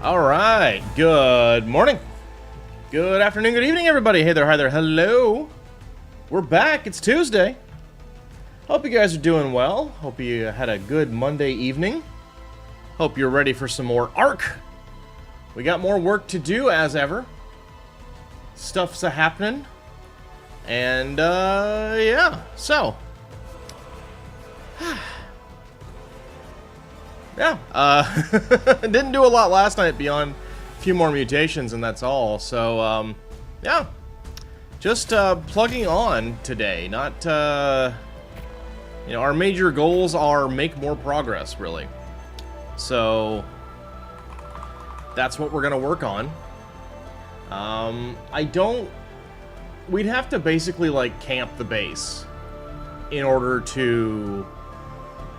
All right. Good morning. Good afternoon. Good evening, everybody. Hey there. Hi there. Hello. We're back. It's Tuesday. Hope you guys are doing well. Hope you had a good Monday evening. Hope you're ready for some more ARK. We got more work to do as ever. Stuff's a-happening. And, yeah. So. Yeah, didn't do a lot last night beyond a few more mutations, and that's all. So, yeah, just plugging on today. Not, you know, our major goals are make more progress, really. So, that's what we're gonna work on. We'd have to basically, like, camp the base in order to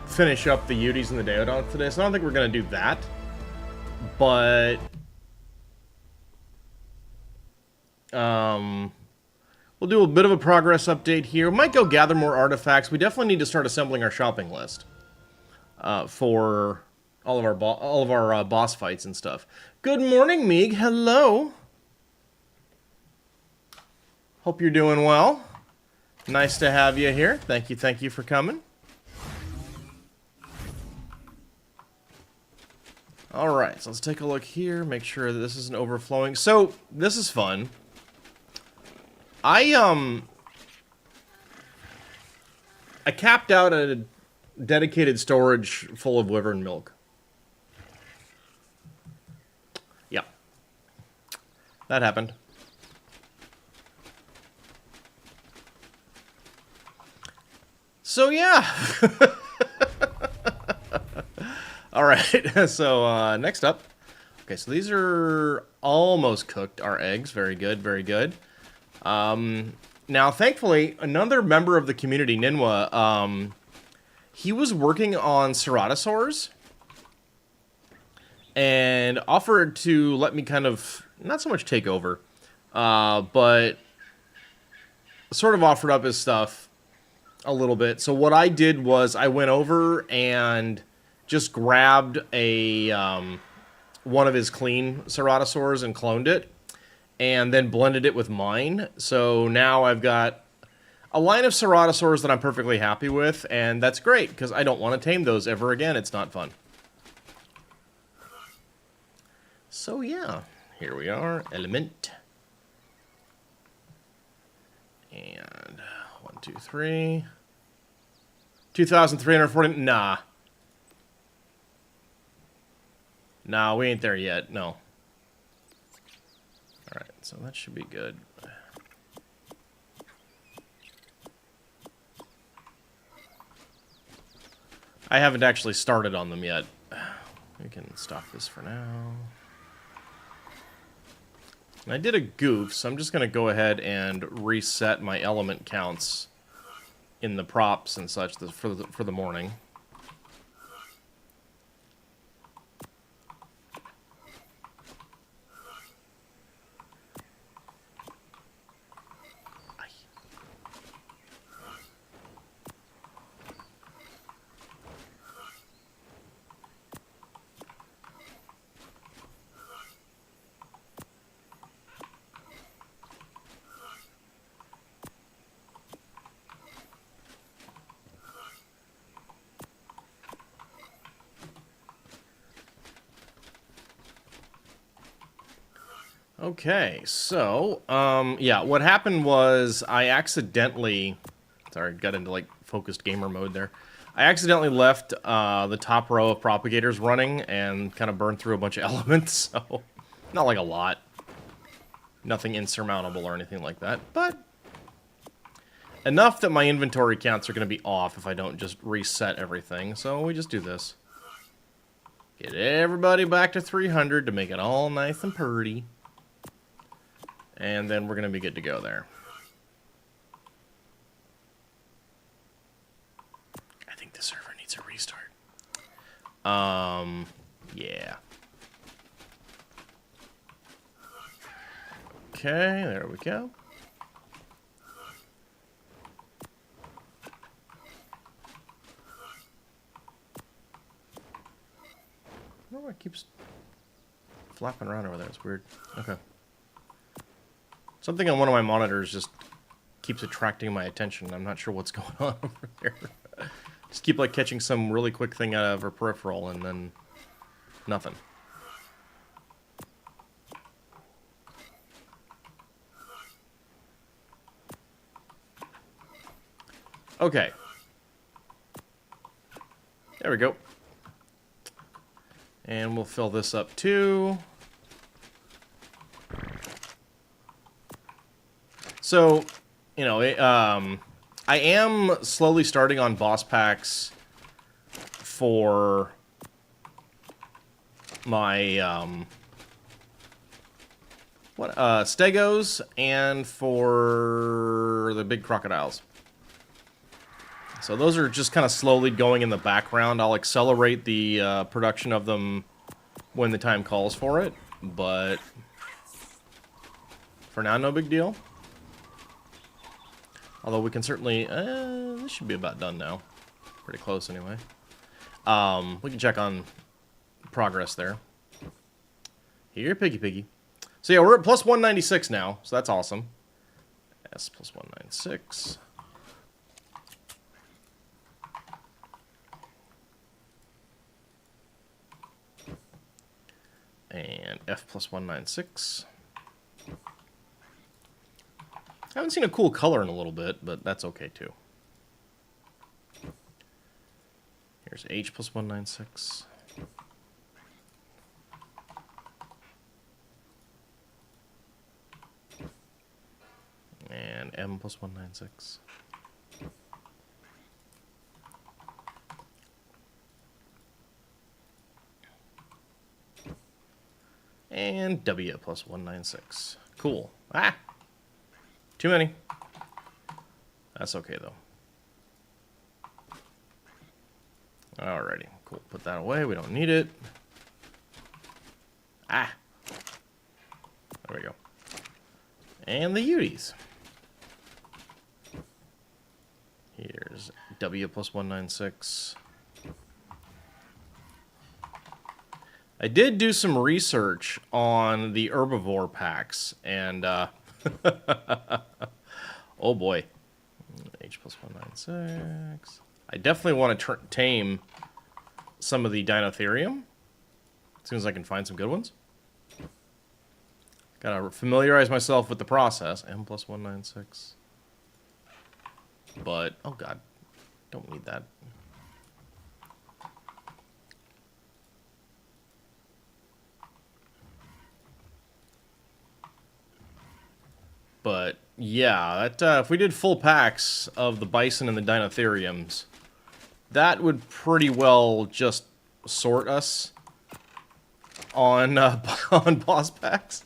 finish up the Uties and the Deodons today, so I don't think we're going to do that. But we'll do a bit of a progress update here. We might go gather more artifacts. We definitely need to start assembling our shopping list for all of our boss fights and stuff. Good morning, Meeg. Hello. Hope you're doing well. Nice to have you here. Thank you for coming. Alright, so let's take a look here, make sure that this isn't overflowing. So, this is fun. I capped out a dedicated storage full of wyvern milk. Yeah. That happened. So, yeah. Alright, so next up. Okay, so these are almost cooked, our eggs. Very good, very good. Now, thankfully, another member of the community, Ninwa, he was working on ceratosaurs and offered to let me kind of, not so much take over, but sort of offered up his stuff a little bit. So what I did was I went over and just grabbed a one of his clean ceratosaurs and cloned it, and then blended it with mine. So now I've got a line of ceratosaurs that I'm perfectly happy with, and that's great, because I don't want to tame those ever again. It's not fun. So yeah, here we are, element. And 1, 2, 3. 2,340, nah. No, we ain't there yet. No. Alright, so that should be good. I haven't actually started on them yet. We can stop this for now. And I did a goof, so I'm just going to go ahead and reset my element counts in the props and such for the morning. Okay, so, yeah, what happened was I accidentally, sorry, got into, like, focused gamer mode there. I accidentally left the top row of propagators running and kind of burned through a bunch of elements, so not like a lot. Nothing insurmountable or anything like that, but enough that my inventory counts are going to be off if I don't just reset everything, so we just do this. Get everybody back to 300 to make it all nice and pretty. And then we're going to be good to go there. I think the server needs a restart. Yeah. Okay, there we go. Oh, it keeps flapping around over there. It's weird. Okay. Something on one of my monitors just keeps attracting my attention. I'm not sure what's going on over there. Just keep like catching some really quick thing out of her peripheral and then nothing. Okay. There we go. And we'll fill this up too. So, you know, I am slowly starting on boss packs for my Stegos and for the big crocodiles. So those are just kind of slowly going in the background. I'll accelerate the production of them when the time calls for it, but for now, no big deal. Although we can certainly, this should be about done now. Pretty close anyway. We can check on progress there. Here, piggy. So yeah, we're at plus 196 now, so that's awesome. S plus 196. And F plus 196. I haven't seen a cool color in a little bit, but that's okay too. Here's H plus 196. And M plus 196. And W plus 196. Cool. Ah! Too many. That's okay, though. Alrighty. Cool. Put that away. We don't need it. Ah! There we go. And the Uties. Here's W plus 196. I did do some research on the herbivore packs, and, oh boy. H plus 196. I definitely want to tame some of the Dinotherium, as soon as I can find some good ones. Gotta familiarize myself with the process. M plus 196. But, oh god, don't need that. But, yeah, that, if we did full packs of the Bison and the Dinotheriums, that would pretty well just sort us on, on boss packs.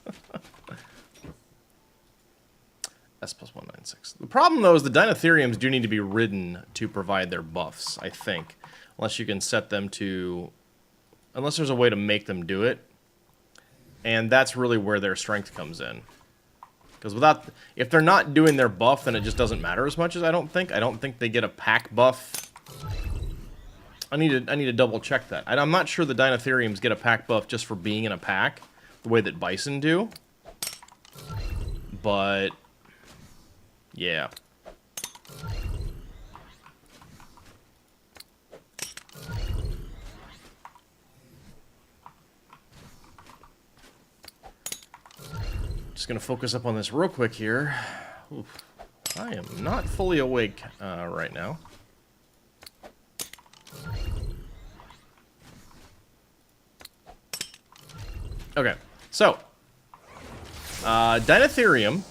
S plus 196. The problem, though, is the Dinotheriums do need to be ridden to provide their buffs, I think. Unless you can set them to... Unless there's a way to make them do it. And that's really where their strength comes in. Because without... If they're not doing their buff, then it just doesn't matter as much as I don't think. I don't think they get a pack buff. I need to double check that. I'm not sure the Dinotheriums get a pack buff just for being in a pack, the way that Bison do. But... yeah. Just gonna focus up on this real quick here. Oof. I am not fully awake right now. Okay, so Dinotherium.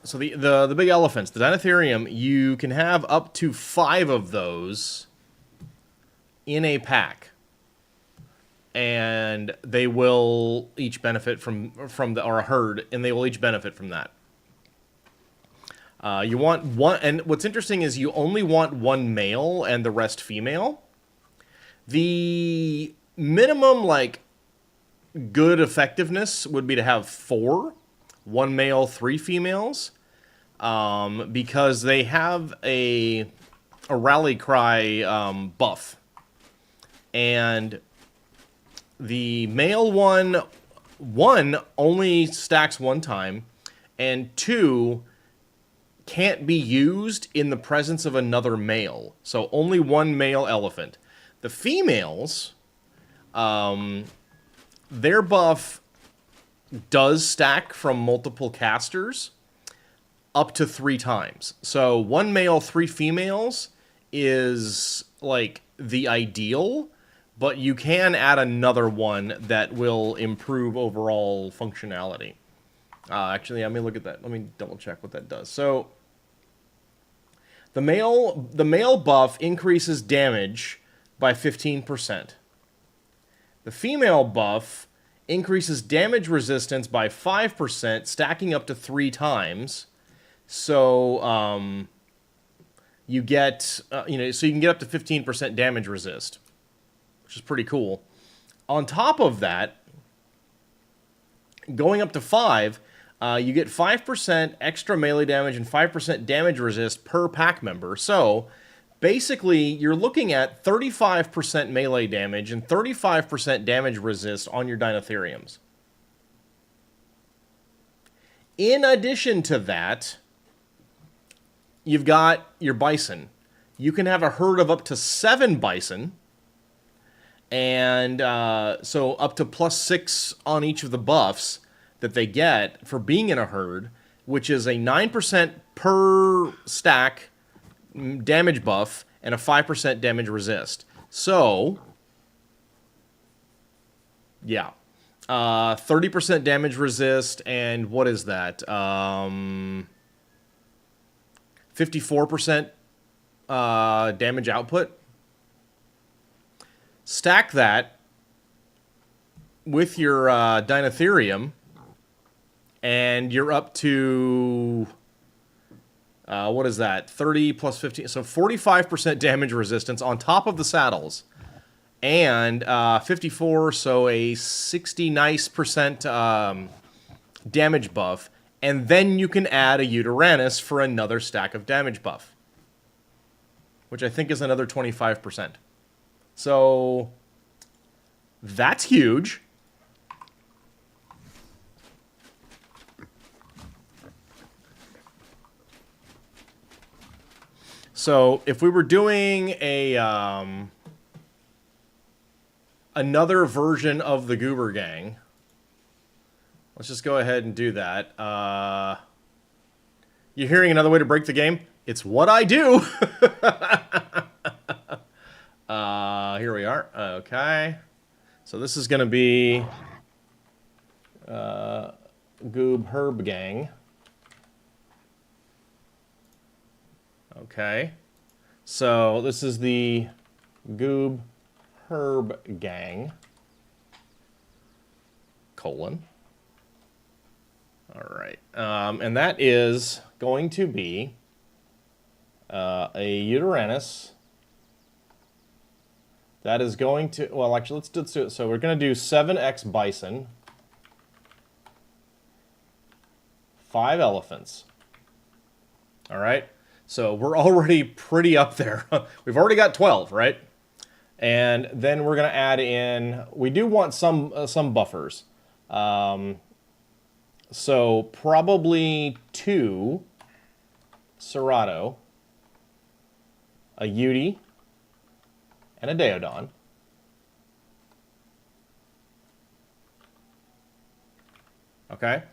So the big elephants, the Dinotherium, you can have up to 5 of those in a pack. And they will each benefit from the, or a herd, and they will each benefit from that. You want one, and what's interesting is you only want one male and the rest female. The minimum, like, good effectiveness would be to have 4, 1 male, 3 females, because they have a rally cry buff. And the male one only stacks one time, and 2 can't be used in the presence of another male. So only one male elephant. The females, their buff does stack from multiple casters up to 3 times. So 1 male, 3 females is like the ideal, but you can add another one that will improve overall functionality. Actually, let me look at that. Let me double check what that does. So the male buff increases damage by 15%. The female buff increases damage resistance by 5%, stacking up to 3 times. So you get so you can get up to 15% damage resist, which is pretty cool. On top of that, going up to 5, you get 5% extra melee damage and 5% damage resist per pack member. So basically, you're looking at 35% melee damage and 35% damage resist on your Dinotheriums. In addition to that, you've got your bison. You can have a herd of up to 7 bison. And so up to +6 on each of the buffs that they get for being in a herd, which is a 9% per stack damage buff and a 5% damage resist. So, yeah. 30% damage resist, and what is that? 54% damage output. Stack that with your Dinotherium, and you're up to, what is that? 30 plus 15, so 45% damage resistance on top of the saddles. And 54, so a 60 nice percent damage buff. And then you can add a Uteranus for another stack of damage buff, which I think is another 25%. So that's huge. So if we were doing a another version of the Goober Gang, let's just go ahead and do that. You're hearing another way to break the game? It's what I do. Here we are. Okay. So this is going to be Goob Herb Gang. Okay. So this is the Goob Herb Gang. Colon. All right. And that is going to be a Uteranus. That is going to, well, actually, let's do it. So we're going to do 7x bison, 5 elephants. All right. So we're already pretty up there. We've already got 12, right? And then we're going to add in, we do want some buffers. So probably 2 Serato, a Ute, and a Deodon. Okay.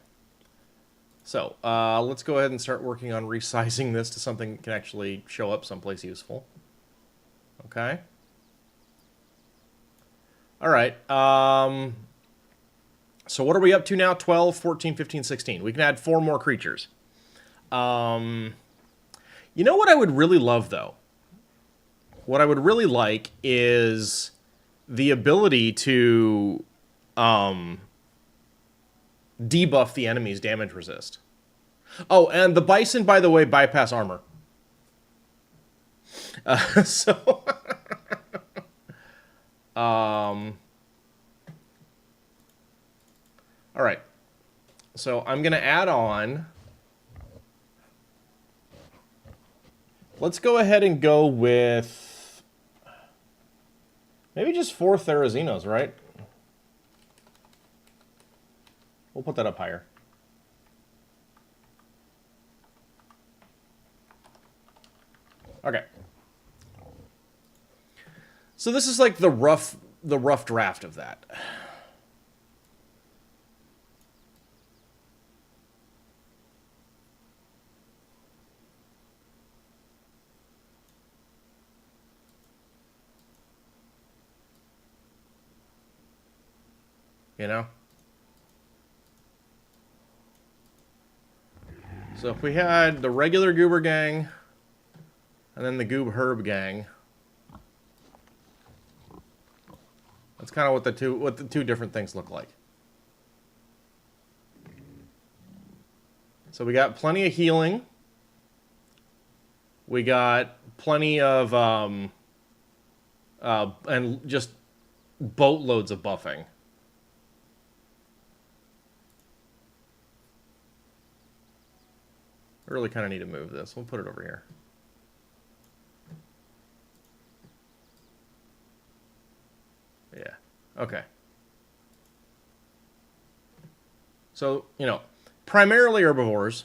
So let's go ahead and start working on resizing this to something that can actually show up someplace useful. Okay. All right. So what are we up to now? 12, 14, 15, 16. We can add 4 more creatures. You know what I would really love, though? What I would really like is the ability to debuff the enemy's damage resist. Oh, and the bison, by the way, bypass armor. So... all right. So I'm going to add on... Let's go ahead and go with... Maybe just 4 Therazinos, right? We'll put that up higher. Okay. So this is like the rough draft of that. You know? So if we had the regular Goober gang and then the Goob Herb gang, that's kind of what the two different things look like. So we got plenty of healing. We got plenty of and just boatloads of buffing. I really kind of need to move this. We'll put it over here. Yeah. Okay. So, you know, primarily herbivores.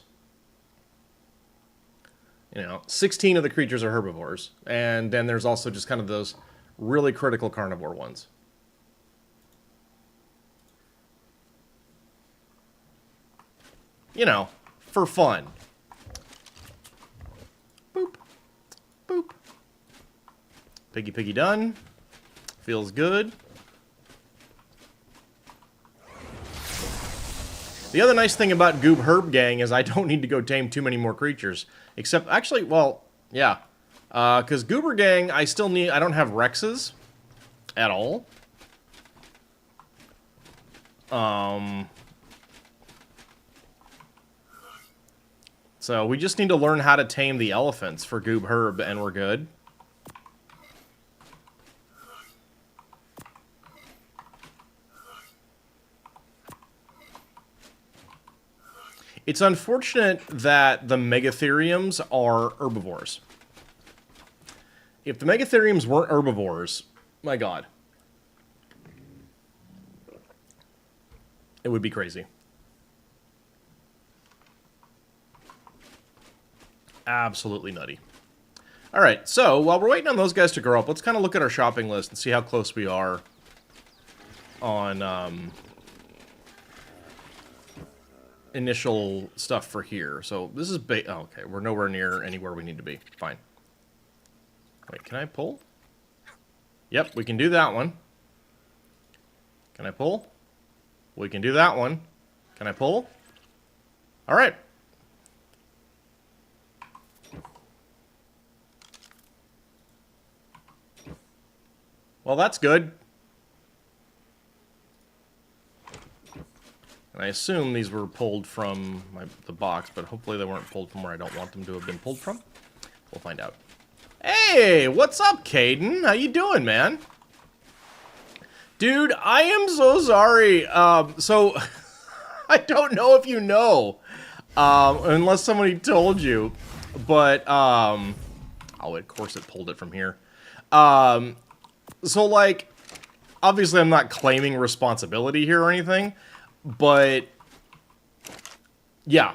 You know, 16 of the creatures are herbivores. And then there's also just kind of those really critical carnivore ones. You know, for fun. Boop. Boop. Piggy done. Feels good. The other nice thing about Goob Herb Gang is I don't need to go tame too many more creatures. Except, actually, well, yeah. Because Goober Gang, I don't have Rexes at all. So we just need to learn how to tame the elephants for Goob Herb, and we're good. It's unfortunate that the Megatheriums are herbivores. If the Megatheriums weren't herbivores, my god. It would be crazy. Absolutely nutty. Alright, so while we're waiting on those guys to grow up, let's kind of look at our shopping list and see how close we are on initial stuff for here. So this is oh, okay, we're nowhere near anywhere we need to be. Fine. Wait, can I pull? Yep, we can do that one. Can I pull? We can do that one. Can I pull? Alright. Well, that's good. And I assume these were pulled from the box, but hopefully they weren't pulled from where I don't want them to have been pulled from. We'll find out. Hey, what's up, Caden? How you doing, man? Dude, I am so sorry. So, I don't know if you know, unless somebody told you, but, oh, of course it pulled it from here. So, like, obviously I'm not claiming responsibility here or anything, but yeah,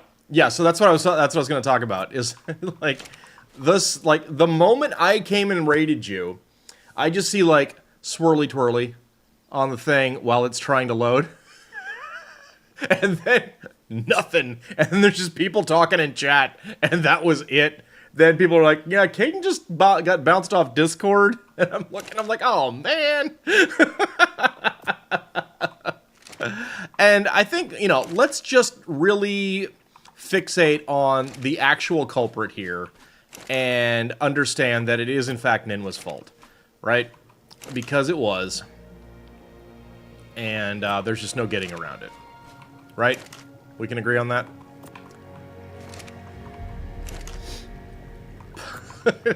so that's what I was going to talk about, is like this, like the moment I came and raided you, I just see like swirly twirly on the thing while it's trying to load. And then nothing. And then there's just people talking in chat, and that was it. Then people are like, yeah, Caden just got bounced off Discord. And I'm looking, I'm like, oh, man. And I think, you know, let's just really fixate on the actual culprit here and understand that it is, in fact, Ninwa's fault, right? Because it was. And there's just no getting around it. Right? We can agree on that?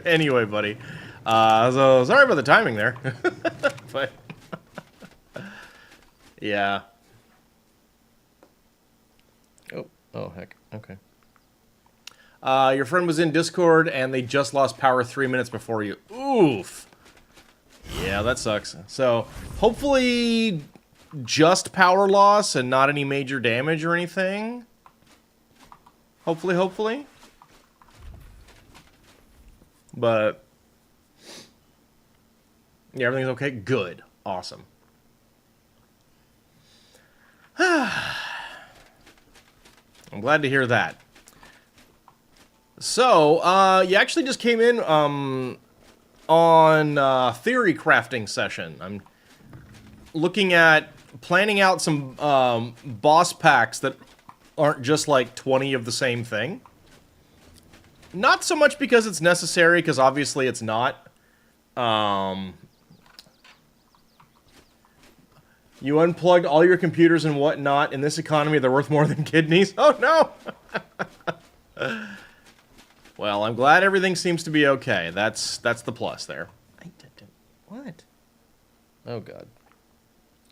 Anyway, buddy. So, sorry about the timing there. But, yeah. Oh, heck. Okay. Your friend was in Discord, and they just lost power 3 minutes before you. Oof. Yeah, that sucks. So, hopefully just power loss and not any major damage or anything. Hopefully. But yeah, everything's okay? Good. Awesome. I'm glad to hear that. So, you actually just came in on theory crafting session. I'm looking at planning out some boss packs that aren't just like 20 of the same thing. Not so much because it's necessary, because obviously it's not. You unplugged all your computers and whatnot. In this economy, they're worth more than kidneys. Oh, no! Well, I'm glad everything seems to be okay. That's the plus there. What? Oh, God.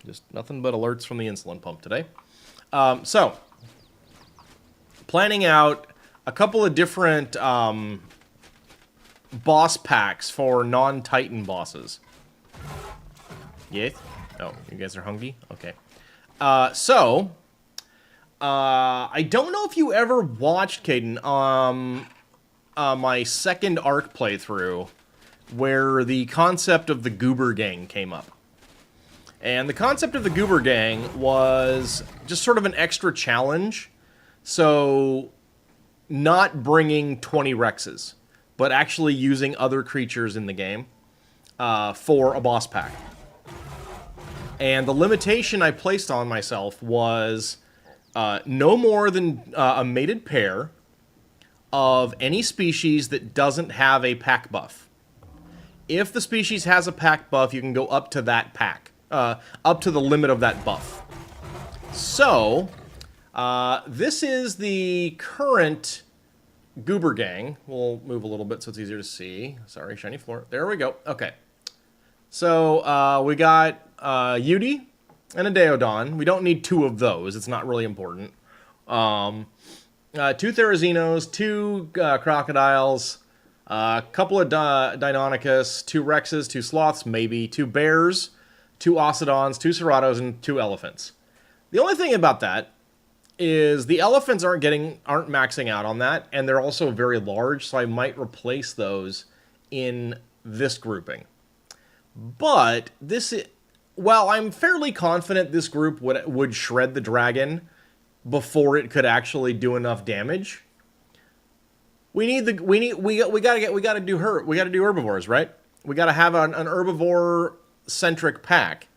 Just nothing but alerts from the insulin pump today. So, planning out a couple of different boss packs for non-Titan bosses. Yes? Oh, you guys are hungry? Okay. I don't know if you ever watched, Caden, my second ARK playthrough, where the concept of the Goober Gang came up. And the concept of the Goober Gang was just sort of an extra challenge. So, not bringing 20 Rexes, but actually using other creatures in the game for a boss pack. And the limitation I placed on myself was no more than a mated pair of any species that doesn't have a pack buff. If the species has a pack buff, you can go up to that pack, up to the limit of that buff. So, this is the current Goober Gang. We'll move a little bit so it's easier to see. Sorry, shiny floor. There we go. Okay. So, we got Yudi and a Deodon. We don't need two of those. It's not really important. Two Therazinos, two Crocodiles, a couple of Deinonychus, two Rexes, two Sloths, maybe, two Bears, two Ocedons, two Ceratos, and two Elephants. The only thing about that is the Elephants aren't maxing out on that, and they're also very large, so I might replace those in this grouping. But well, I'm fairly confident this group would shred the dragon before it could actually do enough damage. We gotta do herbivores, right? We gotta have an herbivore centric pack.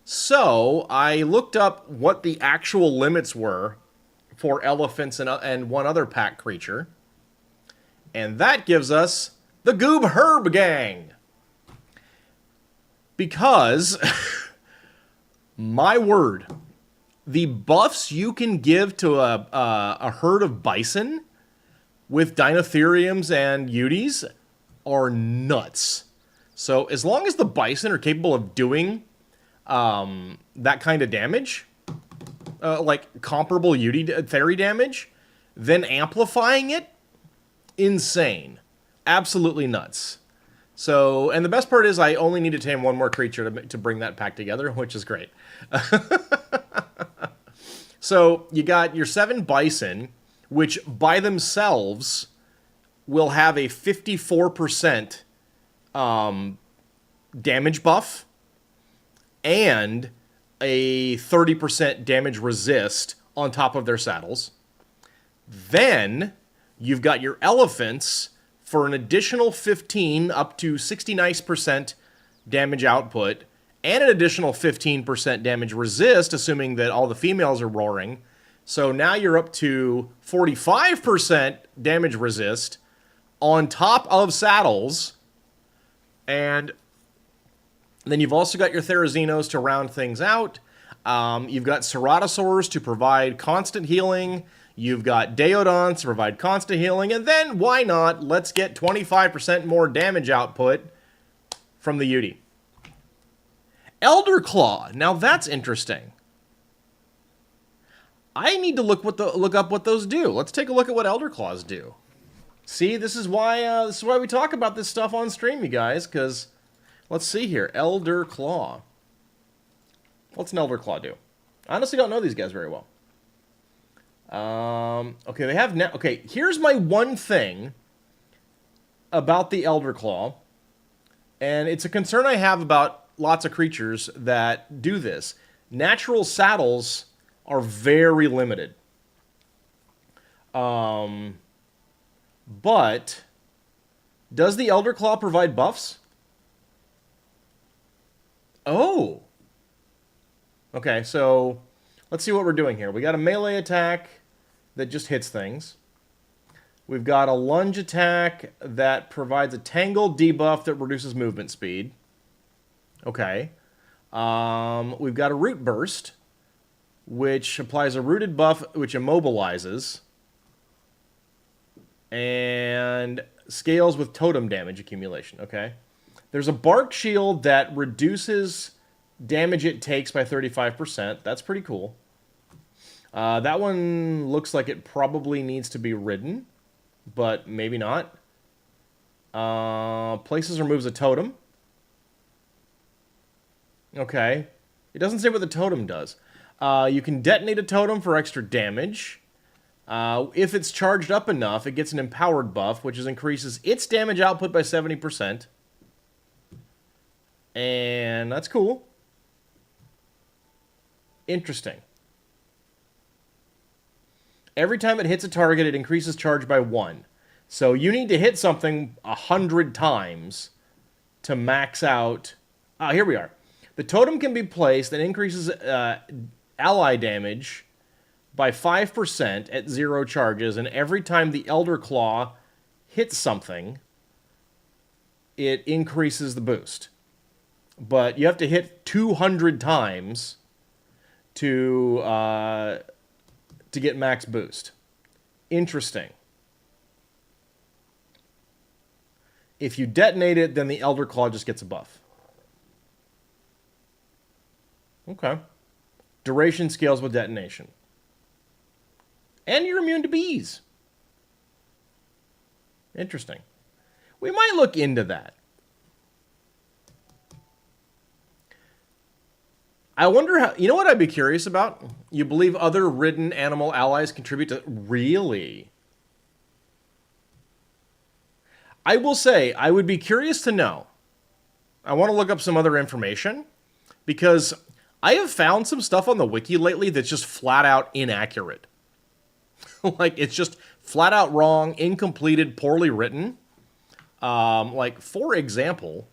So I looked up what the actual limits were for elephants and one other pack creature, and that gives us the Goob Herb Gang. Because, my word, the buffs you can give to a herd of bison with Dinotheriums and Udis are nuts. So as long as the bison are capable of doing that kind of damage, like comparable Theri damage, then amplifying it, insane. Absolutely nuts. So, and the best part is I only need to tame one more creature to bring that pack together, which is great. So, you got your 7 bison, which by themselves will have a 54% damage buff and a 30% damage resist on top of their saddles. Then, you've got your elephants for an additional 15 up to 69% damage output, and an additional 15% damage resist, assuming that all the females are roaring. So now you're up to 45% damage resist on top of saddles. And then you've also got your Therazinos to round things out. You've got Ceratosaurs to provide constant healing. You've got Deodons to provide constant healing, and then, why not, let's get 25% more damage output from the Yudi. Elder Claw, now that's interesting. I need to look up what those do. Let's take a look at what Elder Claws do. See, this is why we talk about this stuff on stream, you guys, because Let's see here. Elder Claw. What's an Elder Claw do? I honestly don't know these guys very well. Okay, they have now. Okay, here's my one thing about the Elder Claw, and it's a concern I have about lots of creatures that do this. Natural saddles are very limited. But does the Elder Claw provide buffs? Oh. Okay, so let's see what we're doing here. We got a melee attack that just hits things. We've got a lunge attack that provides a tangle debuff that reduces movement speed. Okay. We've got a root burst, which applies a rooted buff, which immobilizes. And scales with totem damage accumulation. Okay. There's a bark shield that reduces damage it takes by 35%. That's pretty cool. That one looks like it probably needs to be ridden, but maybe not. Places or moves a totem. Okay. It doesn't say what the totem does. You can detonate a totem for extra damage. If it's charged up enough, it gets an empowered buff, which increases its damage output by 70%. And that's cool. Interesting. Every time it hits a target, it increases charge by 1. So you need to hit something 100 times to max out. Ah, here we are. The totem can be placed and increases ally damage by 5% at 0 charges, and every time the Elder Claw hits something, it increases the boost. But you have to hit 200 times to get max boost. Interesting. If you detonate it, then the Elder Claw just gets a buff. Okay. Duration scales with detonation. And you're immune to bees. Interesting. We might look into that. I wonder how... You know what I'd be curious about? You believe other ridden animal allies contribute to... Really? I will say, I would be curious to know. I want to look up some other information. Because I have found some stuff on the wiki lately that's just flat out inaccurate. Like, it's just flat out wrong, incompleted, poorly written. Like, for example...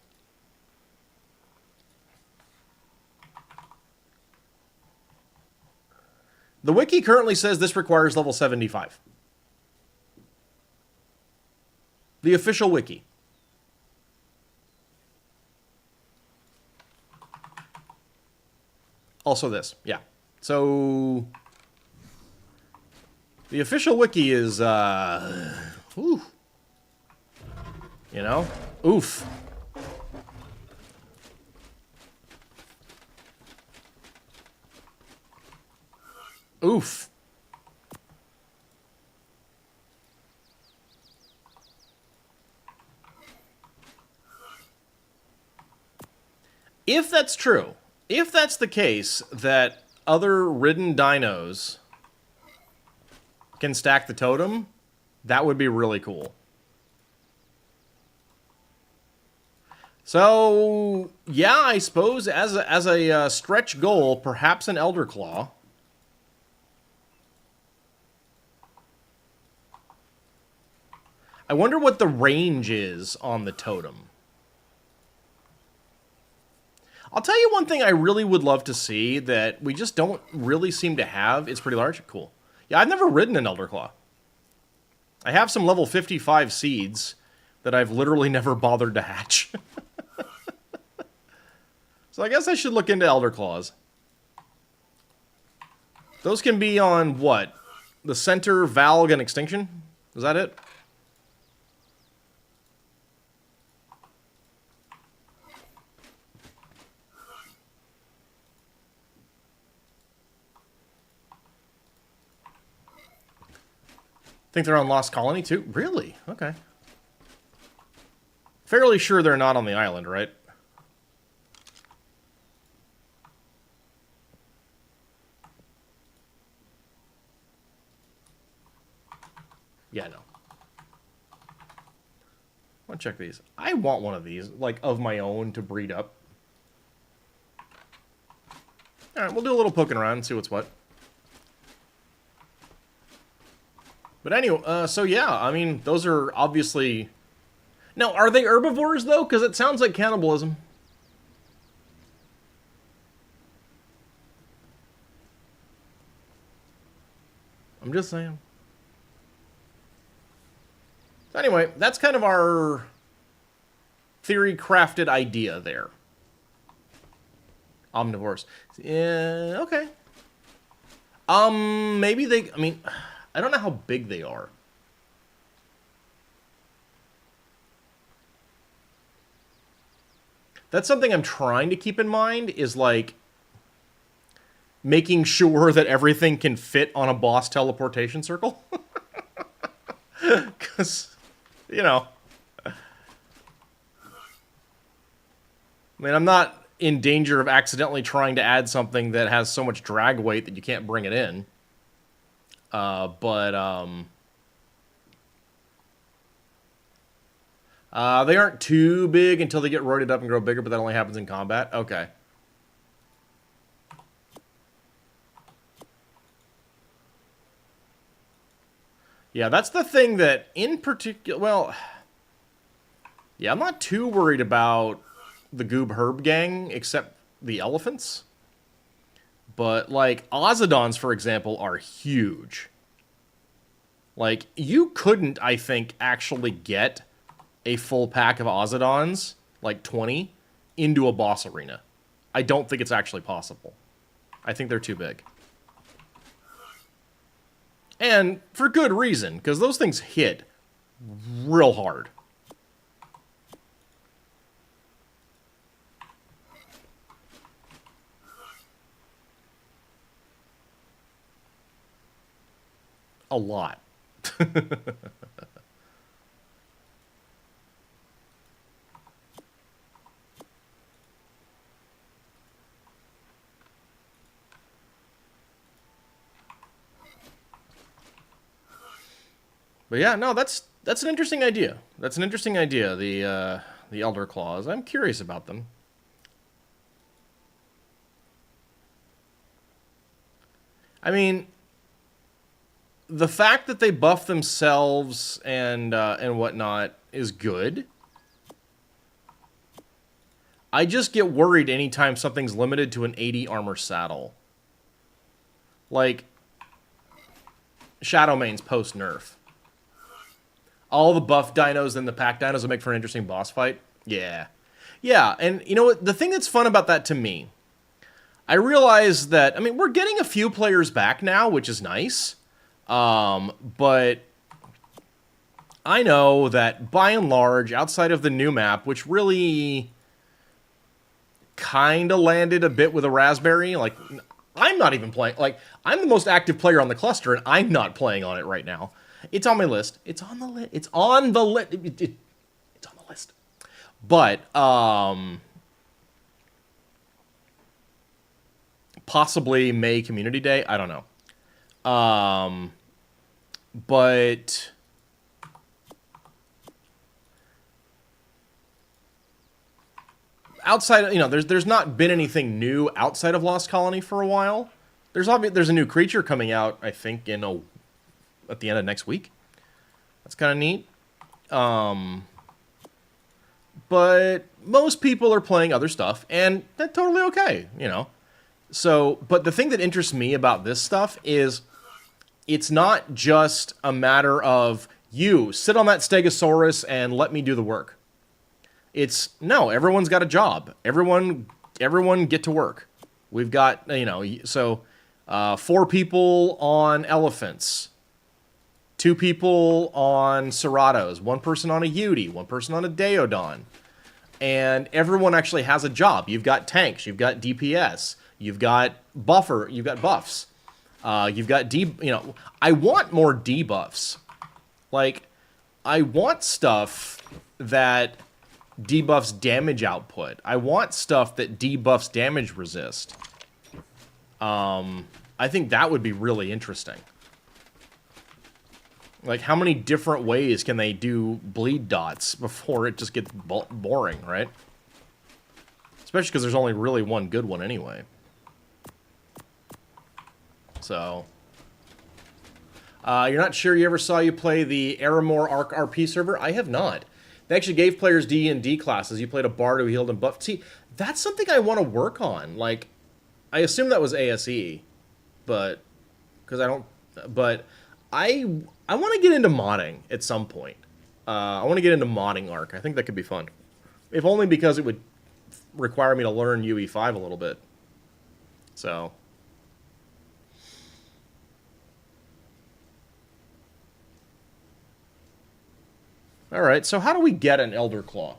The wiki currently says this requires level 75. The official wiki. Also this, yeah. So, the official wiki is, ooh. You know? Oof. Oof. If that's true, if that's the case, that other ridden dinos can stack the totem, that would be really cool. So, yeah, I suppose as a stretch goal, perhaps an Elder Claw. I wonder what the range is on the totem. I'll tell you one thing I really would love to see that we just don't really seem to have. It's pretty large. Cool. Yeah, I've never ridden an Elder Claw. I have some level 55 seeds that I've literally never bothered to hatch. So I guess I should look into Elder Claws. Those can be on what? The center, Valg, and Extinction? Is that it? Think they're on Lost Colony too? Really? Okay. Fairly sure they're not on the island, right? Yeah, no. I want to check these. I want one of these, like, of my own to breed up. Alright, we'll do a little poking around and see what's what. But anyway, so yeah, I mean, those are obviously... Now, are they herbivores, though? Because it sounds like cannibalism. I'm just saying. So anyway, that's kind of our theory-crafted idea there. Omnivores. Yeah, okay. Maybe they... I mean, I don't know how big they are. That's something I'm trying to keep in mind, is, like, making sure that everything can fit on a boss teleportation circle. Because, you know... I mean, I'm not in danger of accidentally trying to add something that has so much drag weight that you can't bring it in. They aren't too big until they get roided up and grow bigger, but that only happens in combat. Okay. Yeah, that's the thing that, in particular, well... Yeah, I'm not too worried about the Goob Herb gang, except the elephants. But, like, Ozodons, for example, are huge. Like, you couldn't, I think, actually get a full pack of Ozodons, like 20, into a boss arena. I don't think it's actually possible. I think they're too big. And for good reason, because those things hit real hard. A lot. But yeah, no, that's an interesting idea. That's an interesting idea, the Elder Claws. I'm curious about them. I mean, the fact that they buff themselves and whatnot is good. I just get worried anytime something's limited to an 80 armor saddle. Like, Shadowmane's post-nerf. All the buff dinos and the pack dinos will make for an interesting boss fight. Yeah. Yeah, and you know what? The thing that's fun about that to me, I realize that, I mean, we're getting a few players back now, which is nice. But I know that by and large, outside of the new map, which really kind of landed a bit with a raspberry, like, I'm not even playing, like, I'm the most active player on the cluster, and I'm not playing on it right now. It's on my list. It's on the list. It's on the list. It's on the list. But, possibly May Community Day. I don't know. But outside, you know, there's not been anything new outside of Lost Colony for a while. There's a new creature coming out, I think, at the end of next week. That's kind of neat. But most people are playing other stuff, and that's totally okay, you know. So, but the thing that interests me about this stuff is it's not just a matter of you sit on that Stegosaurus and let me do the work. It's, no, everyone's got a job. Everyone get to work. We've got, you know, so 4 people on elephants, 2 people on Ceratos, 1 person on a Yudi, 1 person on a Deodon. And everyone actually has a job. You've got tanks, you've got DPS, you've got buffs. You've got you know, I want more debuffs. Like, I want stuff that debuffs damage output. I want stuff that debuffs damage resist. I think that would be really interesting. Like, how many different ways can they do bleed dots before it just gets boring, right? Especially because there's only really one good one anyway. So... you're not sure you ever saw you play the Aramore ARK RP server? I have not. They actually gave players D&D classes. You played a bard who healed and buffed. See, that's something I want to work on. Like, I assume that was ASE, but... Because I don't... But I want to get into modding at some point. I want to get into modding ARK. I think that could be fun. If only because it would require me to learn UE5 a little bit. So... Alright, so how do we get an Elder Claw?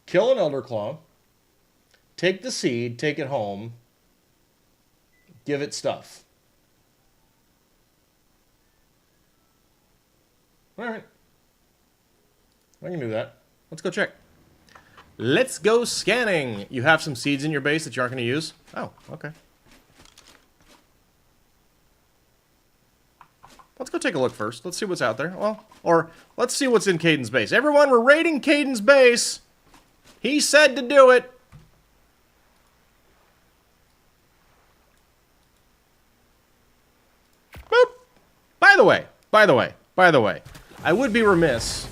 Kill an Elder Claw, take the seed, take it home, give it stuff. Alright. I can do that. Let's go check. Let's go scanning. You have some seeds in your base that you aren't going to use? Oh, okay. Let's go take a look first. Let's see what's out there. Well, or let's see what's in Caden's base. Everyone, we're raiding Caden's base. He said to do it. Boop. By the way, I would be remiss.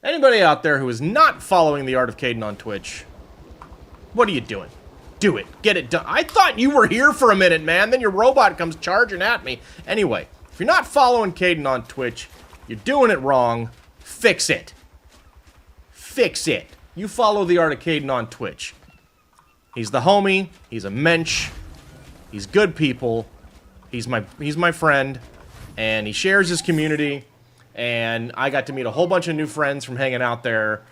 Anybody out there who is not following the Art of Caden on Twitch, what are you doing? Do it. Get it done. I thought you were here for a minute, man. Then your robot comes charging at me. Anyway, if you're not following Caden on Twitch, you're doing it wrong. Fix it. Fix it. You follow the Art of Caden on Twitch. He's the homie. He's a mensch. He's good people. He's my friend. And he shares his community. And I got to meet a whole bunch of new friends from hanging out there.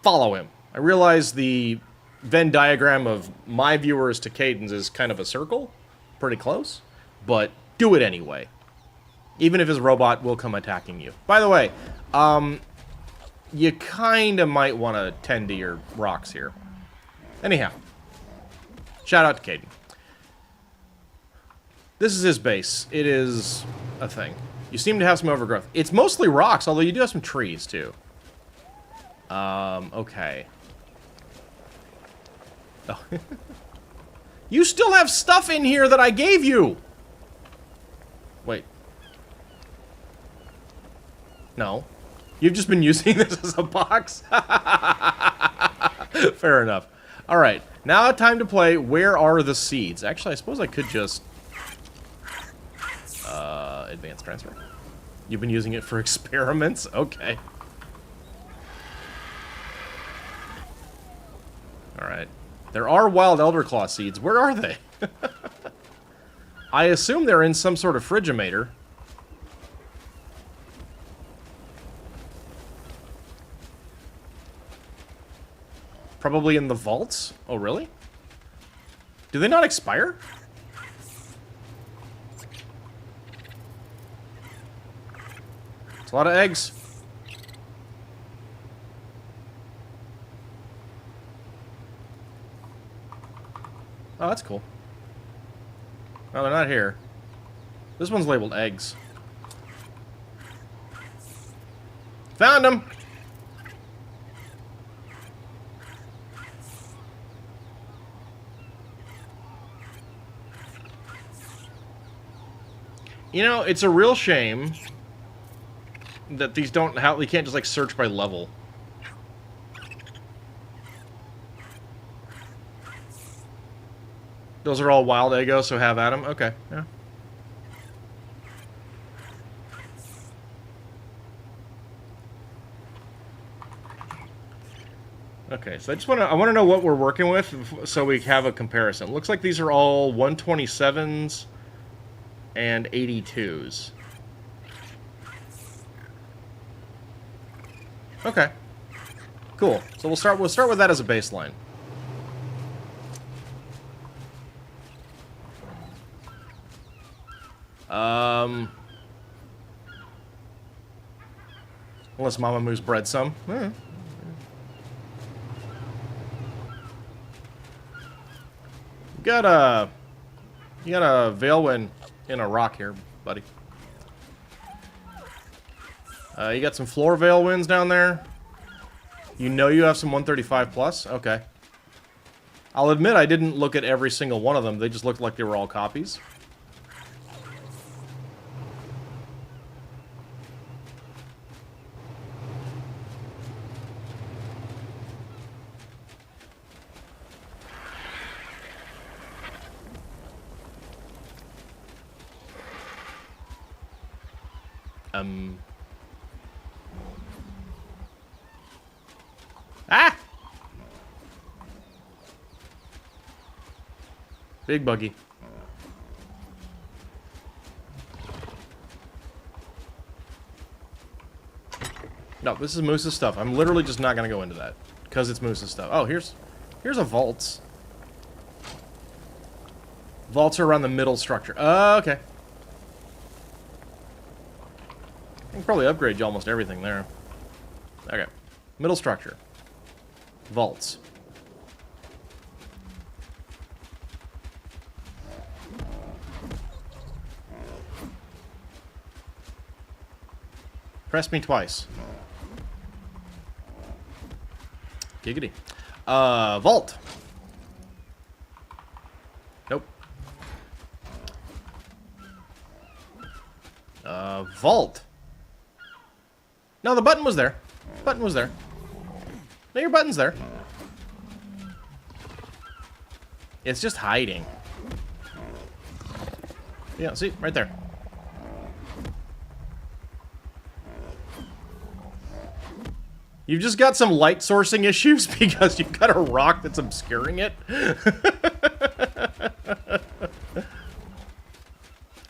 Follow him. I realize the Venn diagram of my viewers to Caden's is kind of a circle. Pretty close. But do it anyway. Even if his robot will come attacking you. By the way, you kind of might want to tend to your rocks here. Anyhow. Shout out to Caden. This is his base. It is a thing. You seem to have some overgrowth. It's mostly rocks, although you do have some trees, too. Okay. Oh. You still have stuff in here that I gave you! Wait. No. You've just been using this as a box? Fair enough. Alright. Now time to play Where Are the Seeds? Actually, I suppose I could just... advanced transfer. You've been using it for experiments? Okay. Alright. There are wild elderclaw seeds. Where are they? I assume they're in some sort of Frigimator. Probably in the vaults? Oh, really? Do they not expire? It's a lot of eggs. Oh, that's cool. Oh, they're not here. This one's labeled eggs. Found them! You know, it's a real shame that these don't have... You can't just, like, search by level. Those are all wild Eggo, so have at 'em? Okay, yeah. Okay, so I want to know what we're working with so we have a comparison. Looks like these are all 127s and 82s. Okay. Cool. So we'll start with that as a baseline. Unless Mama Moo's bred some. You got a Veilwind in a rock here, buddy. You got some floor Veilwinds down there. You know you have some 135 plus? Okay. I'll admit I didn't look at every single one of them. They just looked like they were all copies. Ah! Big buggy. No, this is Moose's stuff. I'm literally just not gonna go into that. Because it's Moose's stuff. Oh, here's a vaults. Vaults are around the middle structure. Okay. I can probably upgrade you almost everything there. Okay. Middle structure. Vaults. Press me twice. Giggity. Vault. Nope. Vault. No, the button was there. Button was there. No, your button's there. It's just hiding. Yeah, see? Right there. You've just got some light sourcing issues because you've got a rock that's obscuring it.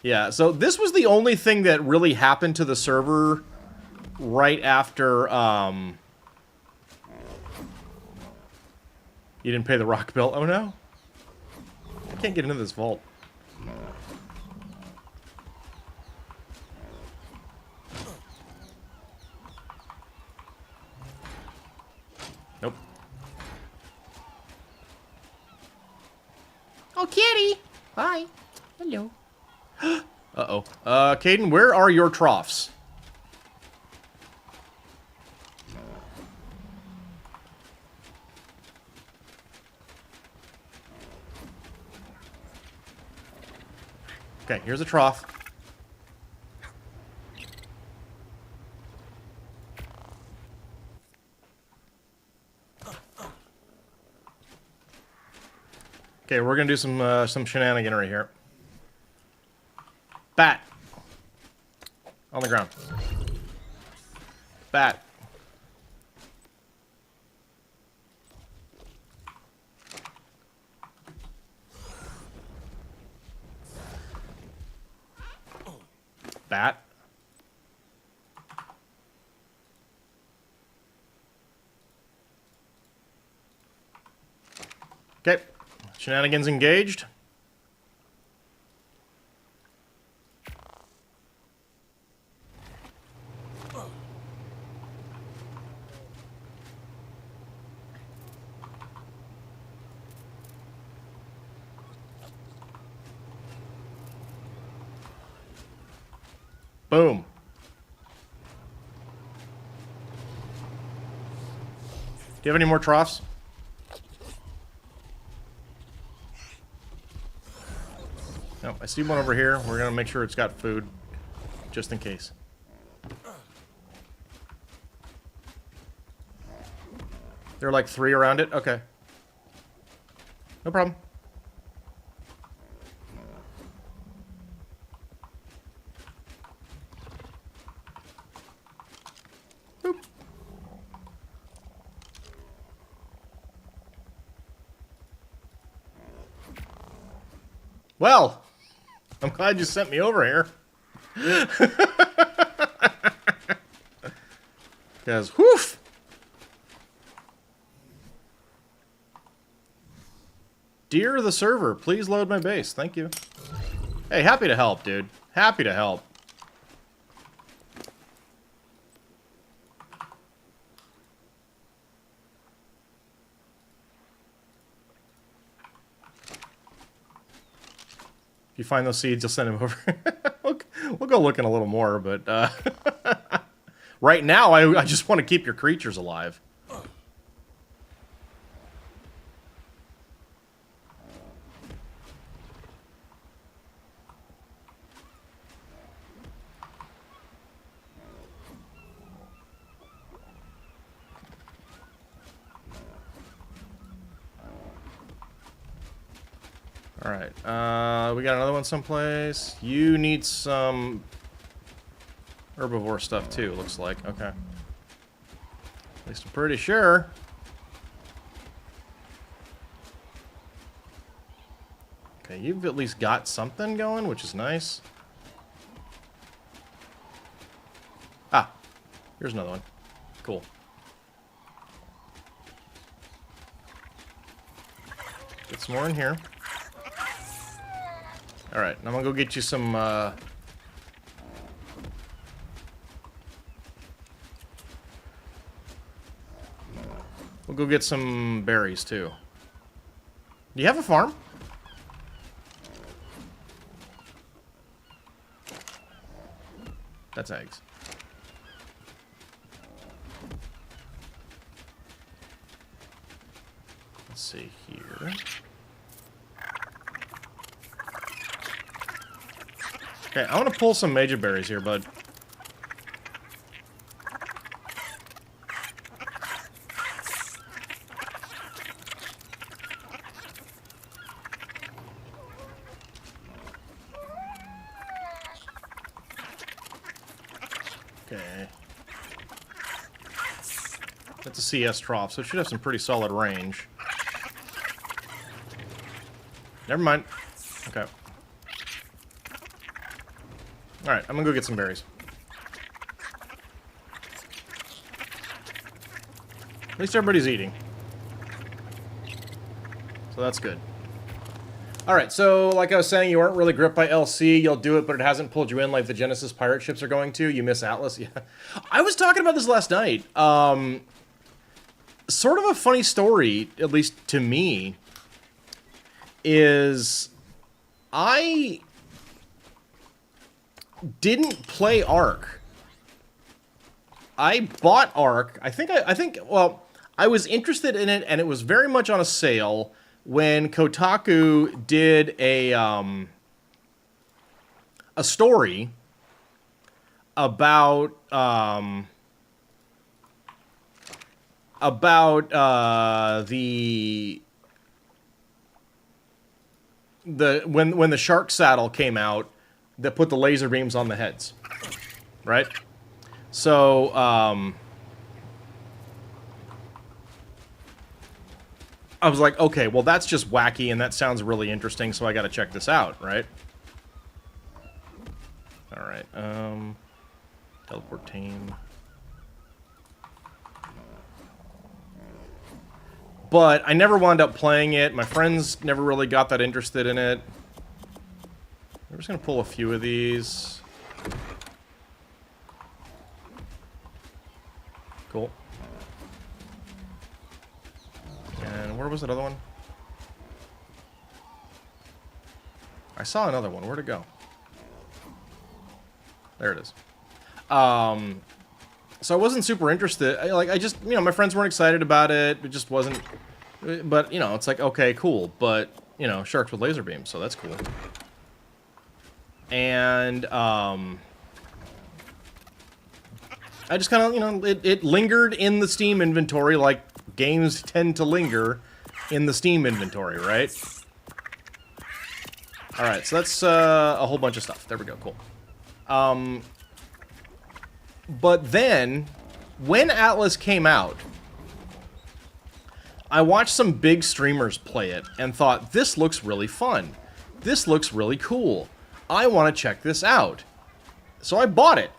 Yeah, so this was the only thing that really happened to the server right after, you didn't pay the rock bill. Oh no. I can't get into this vault. Nope. Oh, kitty! Hi. Hello. Uh-oh. Caden, where are your troughs? Okay, here's a trough. Okay, we're gonna do some shenaniganery here. Bat. On the ground. Bat. Bat. Okay. Shenanigans engaged. Boom. Do you have any more troughs? No, I see one over here. We're gonna make sure it's got food, just in case. There are like 3 around it? Okay. No problem. Boop. Well, I'm glad you sent me over here. Because, whoof! Dear the server, please load my base. Thank you. Hey, happy to help, dude. Happy to help. If you find those seeds, you'll send them over. We'll go looking a little more, but right now, I just want to keep your creatures alive. Alright, we got another one someplace. You need some herbivore stuff too, looks like. Okay. At least I'm pretty sure. Okay, you've at least got something going, which is nice. Ah, here's another one. Cool. Get some more in here. Alright, I'm gonna go get you some, we'll go get some berries, too. Do you have a farm? That's eggs. Let's see here. Okay, I want to pull some major berries here, bud. Okay. That's a CS trough, so it should have some pretty solid range. Never mind. Okay. Alright, I'm gonna go get some berries. At least everybody's eating. So that's good. Alright, so like I was saying, you aren't really gripped by LC. You'll do it, but it hasn't pulled you in like the Genesis pirate ships are going to. You miss Atlas. Yeah. I was talking about this last night. Sort of a funny story, at least to me, is I didn't play ARK. I bought ARK. I think, well, I was interested in it, and it was very much on a sale when Kotaku did a story about when the shark saddle came out that put the laser beams on the heads, right? So I was like, okay, well that's just wacky and that sounds really interesting, so I got to check this out, right? All right, teleport tame. But I never wound up playing it. My friends never really got that interested in it. I'm just gonna pull a few of these. Cool. And where was that other one? I saw another one. Where'd it go? There it is. So I wasn't super interested. I just, you know, my friends weren't excited about it. It just wasn't. But, you know, it's like, okay, cool. But, you know, sharks with laser beams, so that's cool. And, I just kind of, you know, it lingered in the Steam inventory like games tend to linger in the Steam inventory, right? Alright, so that's a whole bunch of stuff. There we go, cool. But then, when Atlas came out, I watched some big streamers play it and thought, this looks really fun. This looks really cool. I want to check this out. So I bought it.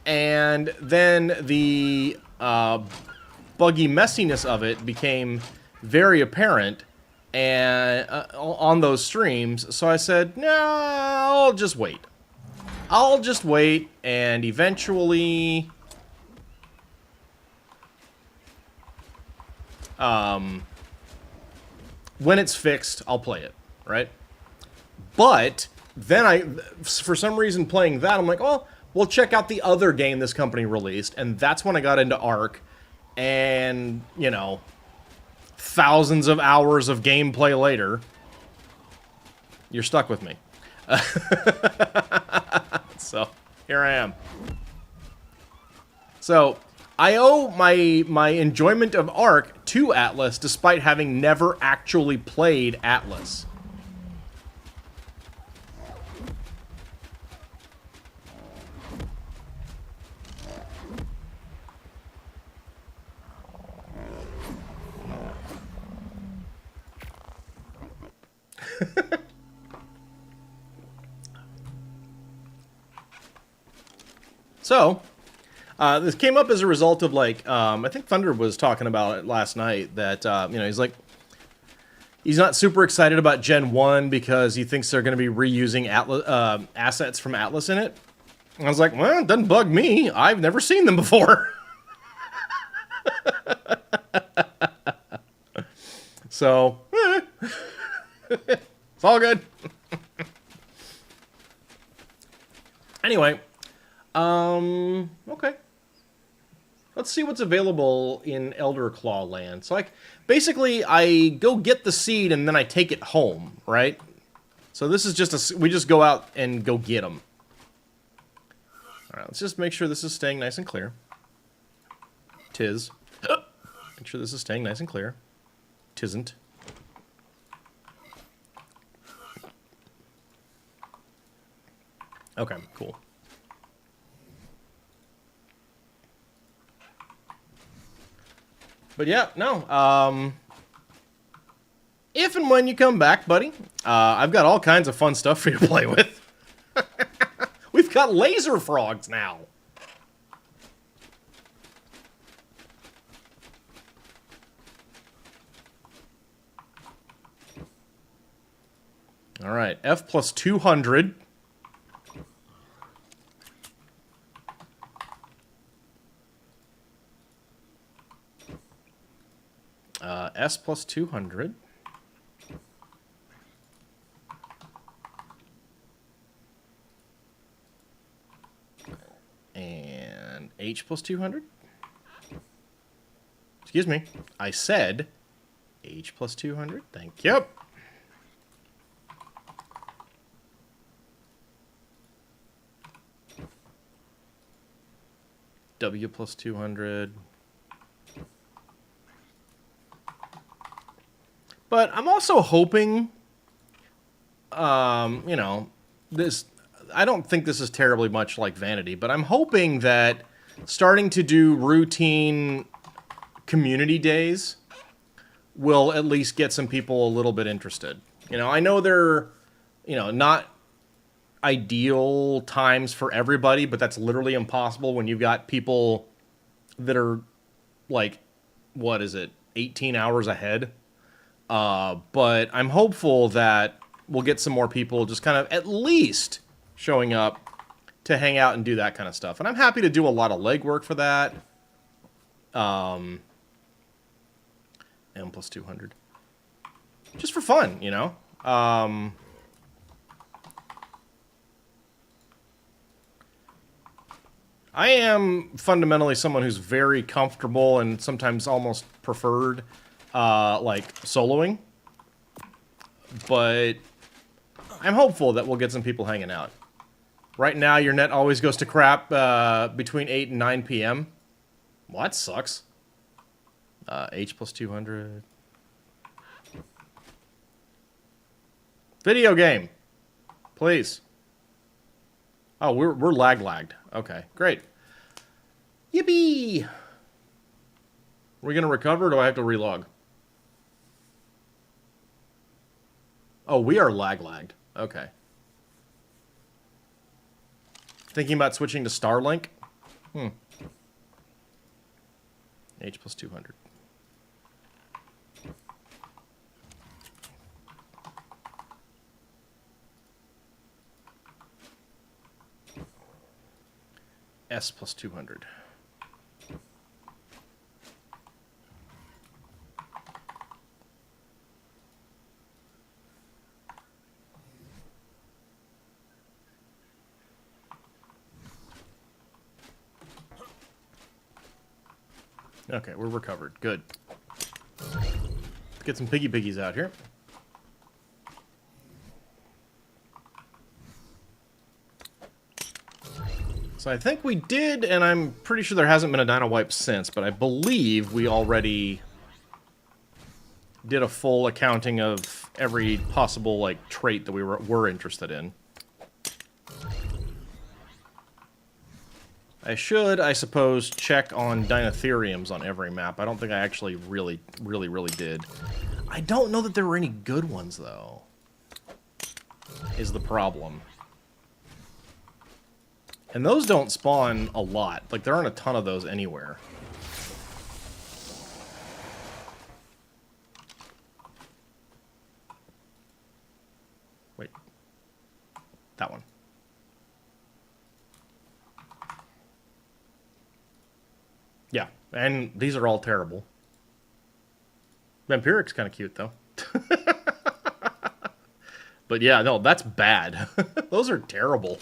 And then the buggy messiness of it became very apparent and on those streams. So I said, nah, I'll just wait. I'll just wait, and eventually... when it's fixed, I'll play it, right? But then for some reason, playing that, I'm like, oh, we'll check out the other game this company released, and that's when I got into ARK, and, you know, thousands of hours of gameplay later, you're stuck with me. So, here I am. So, I owe my enjoyment of ARK to Atlas, despite having never actually played Atlas. So, this came up as a result of, like, I think Thunder was talking about it last night, that, you know, he's like, he's not super excited about Gen 1 because he thinks they're going to be reusing Atlas, assets from Atlas in it. And I was like, well, it doesn't bug me. I've never seen them before. So, it's all good. Anyway, okay. Let's see what's available in Elder Claw Land. So, like, basically, I go get the seed and then I take it home, right? So this is just we just go out and go get them. All right, let's just make sure this is staying nice and clear. Tis. Make sure this is staying nice and clear. Tisn't. Okay, cool. But yeah, no. If and when you come back, buddy, I've got all kinds of fun stuff for you to play with. We've got laser frogs now. All right, F plus 200. S plus 200. And H plus 200. Excuse me. I said H plus 200. Thank you. W plus 200. But I'm also hoping, you know, this, I don't think this is terribly much like Vanity, but I'm hoping that starting to do routine community days will at least get some people a little bit interested. You know, I know they're, you know, not ideal times for everybody, but that's literally impossible when you've got people that are, like, what is it, 18 hours ahead? But I'm hopeful that we'll get some more people just kind of at least showing up to hang out and do that kind of stuff. And I'm happy to do a lot of legwork for that. M plus 200. Just for fun, you know? I am fundamentally someone who's very comfortable and sometimes almost preferred like soloing, but I'm hopeful that we'll get some people hanging out. Right now, your net always goes to crap between 8 and 9 p.m. Well, that sucks. H plus 200. Video game, please. Oh, we're lagged. Okay, great. Yippee! Are we gonna recover, or do I have to relog? Oh, we are lagged. Okay. Thinking about switching to Starlink? H plus 200. S plus 200. Okay, we're recovered. Good. Let's get some piggies out here. So I think we did, and I'm pretty sure there hasn't been a dino wipe since, but I believe we already did a full accounting of every possible, like, trait that we were interested in. I should, I suppose, check on Dinotheriums on every map. I don't think I actually really did. I don't know that there were any good ones, though, is the problem. And those don't spawn a lot. Like, there aren't a ton of those anywhere. Wait. That one. Yeah, and these are all terrible. Vampiric's kind of cute, though. But yeah, no, that's bad. Those are terrible.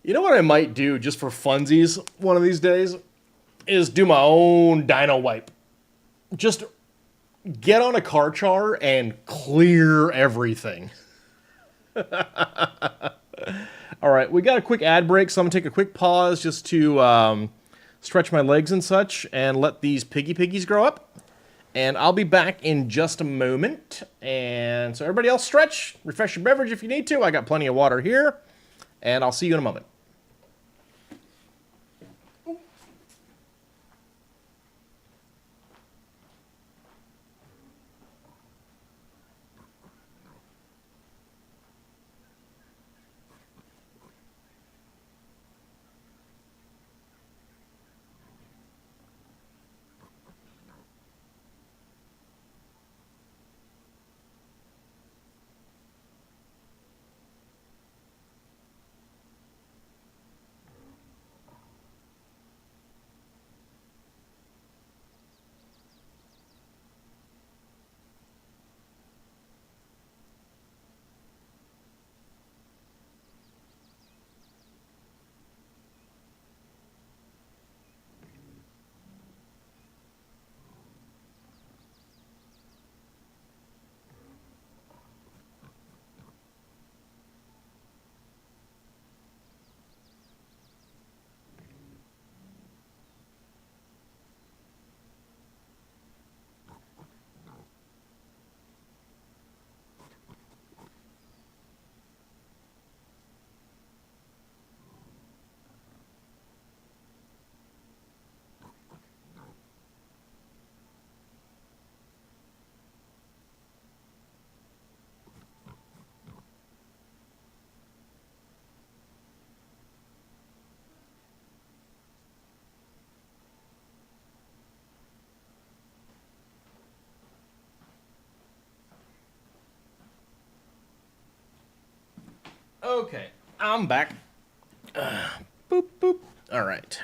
You know what I might do, just for funsies, one of these days? Is do my own dino wipe. Just get on a car char and clear everything. Alright, we got a quick ad break, so I'm going to take a quick pause just to stretch my legs and such, and let these piggies grow up. And I'll be back in just a moment. And so everybody else stretch, refresh your beverage if you need to. I got plenty of water here. And I'll see you in a moment. Okay, I'm back. Boop, boop. All right.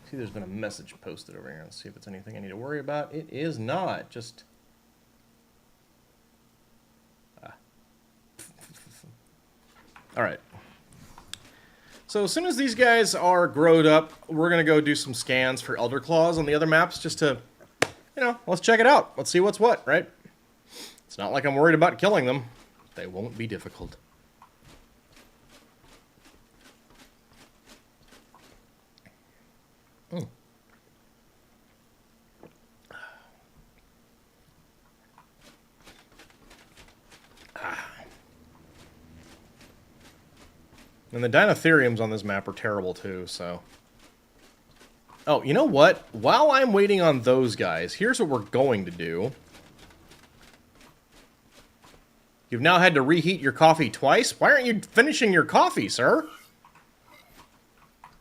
See, there's been a message posted over here. Let's see if it's anything I need to worry about. It is not. Just... All right. So as soon as these guys are growed up, we're going to go do some scans for Elder Claws on the other maps just to, you know, let's check it out. Let's see what's what, right? It's not like I'm worried about killing them. They won't be difficult. And the Dinotheriums on this map are terrible too, so... Oh, you know what? While I'm waiting on those guys, here's what we're going to do. You've now had to reheat your coffee twice? Why aren't you finishing your coffee, sir?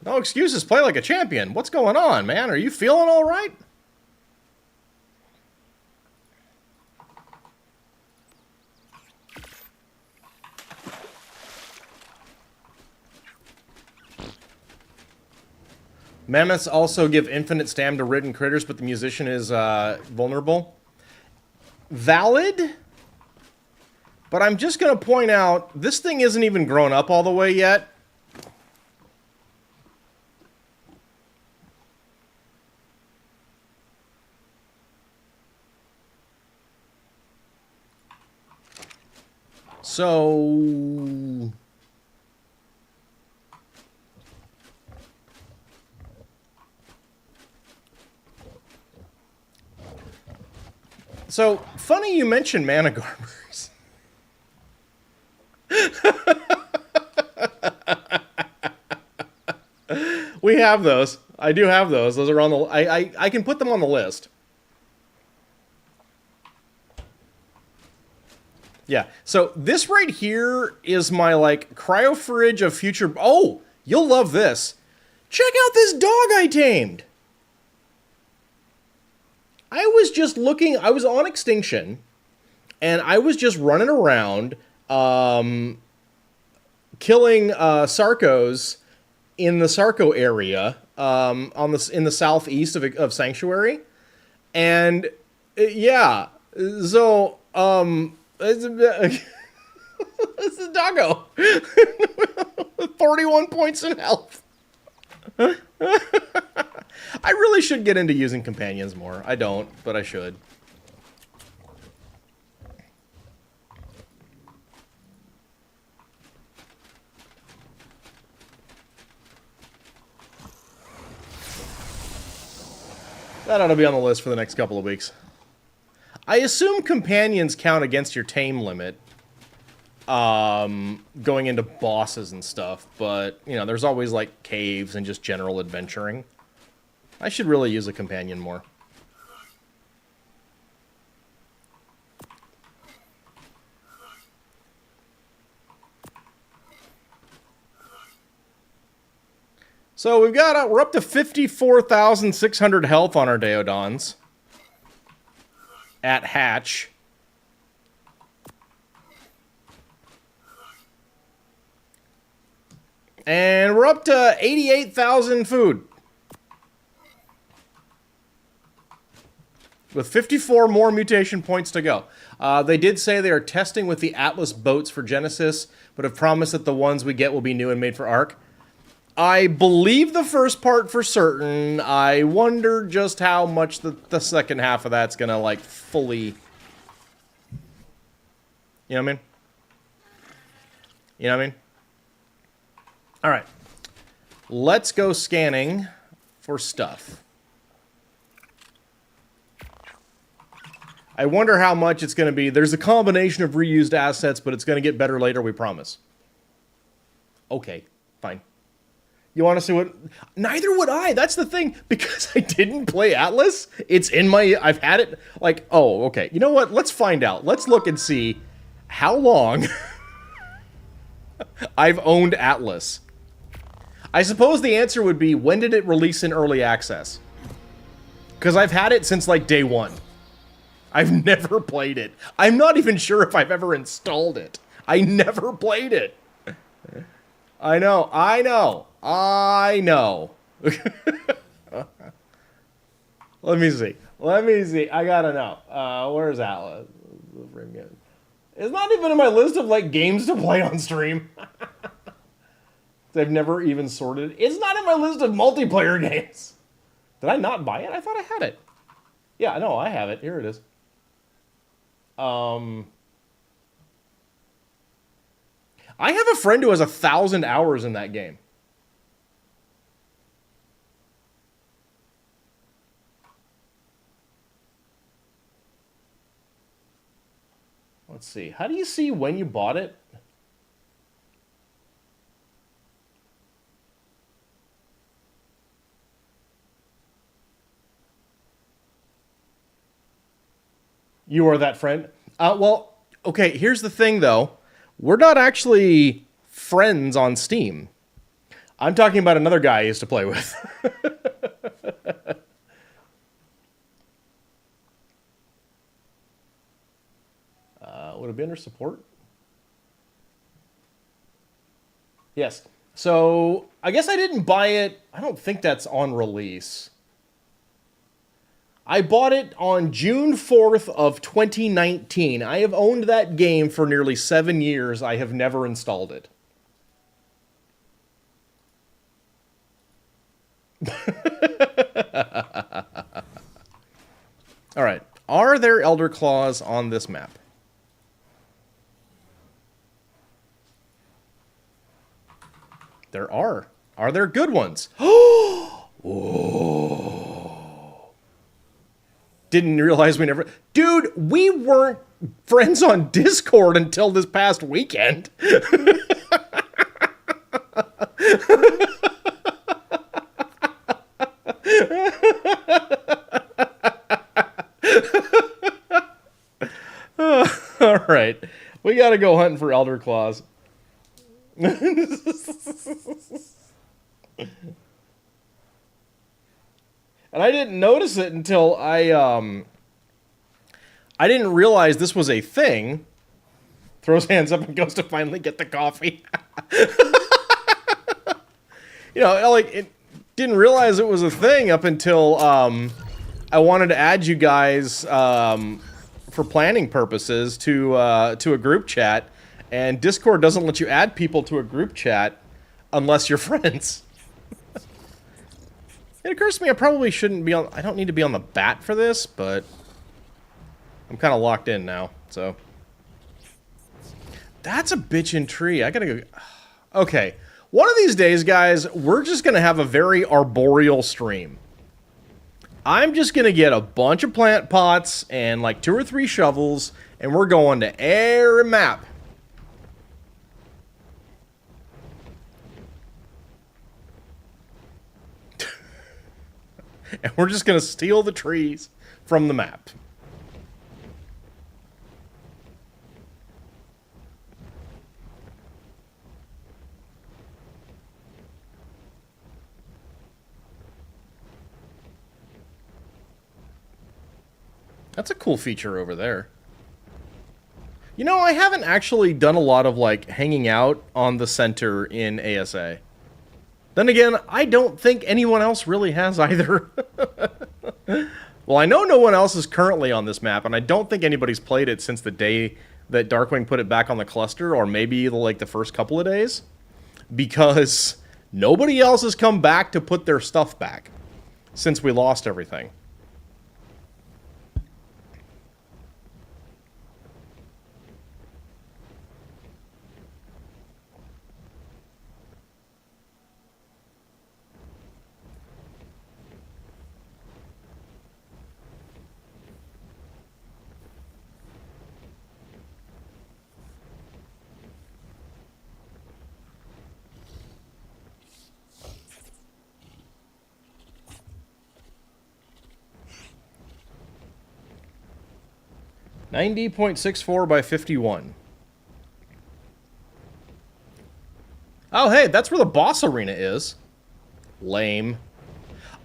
No excuses, play like a champion. What's going on, man? Are you feeling all right? Mammoths also give infinite stam to ridden critters, but the musician is vulnerable. Valid, but I'm just going to point out, this thing isn't even grown up all the way yet. So... funny you mentioned mana garbers. We have those. I do have those. Those are on the... I can put them on the list. Yeah. So this right here is my, like, cryo fridge of future... Oh! You'll love this. Check out this dog I tamed! I was just looking... I was on Extinction, and I was just running around, killing Sarcos in the Sarco area, in the southeast of Sanctuary, and yeah, so this is Doggo, 41 points in health. I really should get into using companions more. I don't, but I should. That ought to be on the list for the next couple of weeks. I assume companions count against your tame limit, going into bosses and stuff, but, you know, there's always, like, caves and just general adventuring. I should really use a companion more. So we're up to 54,600 health on our Deodons at hatch. And we're up to 88,000 food. With 54 more mutation points to go. They did say they are testing with the Atlas boats for Genesis, but have promised that the ones we get will be new and made for ARK. I believe the first part for certain. I wonder just how much the second half of that's gonna, like, fully... You know what I mean? You know what I mean? Alright. Let's go scanning for stuff. I wonder how much it's gonna be. There's a combination of reused assets, but it's gonna get better later, we promise. Okay, fine. You want to see what... Neither would I. That's the thing. Because I didn't play Atlas, it's in my... I've had it... Like, oh, okay. You know what? Let's find out. Let's look and see how long I've owned Atlas. I suppose the answer would be, when did it release in early access? Because I've had it since, like, day one. I've never played it. I'm not even sure if I've ever installed it. I never played it. I know. I know. I know. Let me see. Let me see. I gotta know. Where's Atlas? It's not even in my list of, like, games to play on stream. I've never even sorted it. It's not in my list of multiplayer games. Did I not buy it? I thought I had it. Yeah, no, I have it. Here it is. I have a friend who has 1,000 hours in that game. Let's see. How do you see when you bought it? You are that friend? Well, okay, here's the thing, though. We're not actually friends on Steam. I'm talking about another guy I used to play with. Would it be under support? Yes. So I guess I didn't buy it. I don't think that's on release. I bought it on June 4th of 2019. I have owned that game for nearly 7 years. I have never installed it. All right. Are there Elder Claws on this map? There are. Are there good ones? Oh. Didn't realize we never... Dude, we weren't friends on Discord until this past weekend. All right. We gotta go hunting for Elder Claws. And I didn't notice it until I didn't realize this was a thing. Throws hands up and goes to finally get the coffee. You know, like, it didn't realize it was a thing up until I wanted to add you guys for planning purposes to a group chat, and Discord doesn't let you add people to a group chat unless you're friends. It occurs to me I probably shouldn't be on... I don't need to be on the bat for this, but I'm kind of locked in now, so... That's a bitchin' tree. I gotta go... Okay. One of these days, guys, we're just gonna have a very arboreal stream. I'm just gonna get a bunch of plant pots and like 2 or 3 shovels, and we're going to every map. And we're just going to steal the trees from the map. That's a cool feature over there. You know, I haven't actually done a lot of, like, hanging out on the center in ASA. Then again, I don't think anyone else really has either. Well, I know no one else is currently on this map, and I don't think anybody's played it since the day that Darkwing put it back on the cluster, or maybe, like, the first couple of days. Because nobody else has come back to put their stuff back since we lost everything. .64 by 51. Oh, hey, that's where the boss arena is. Lame.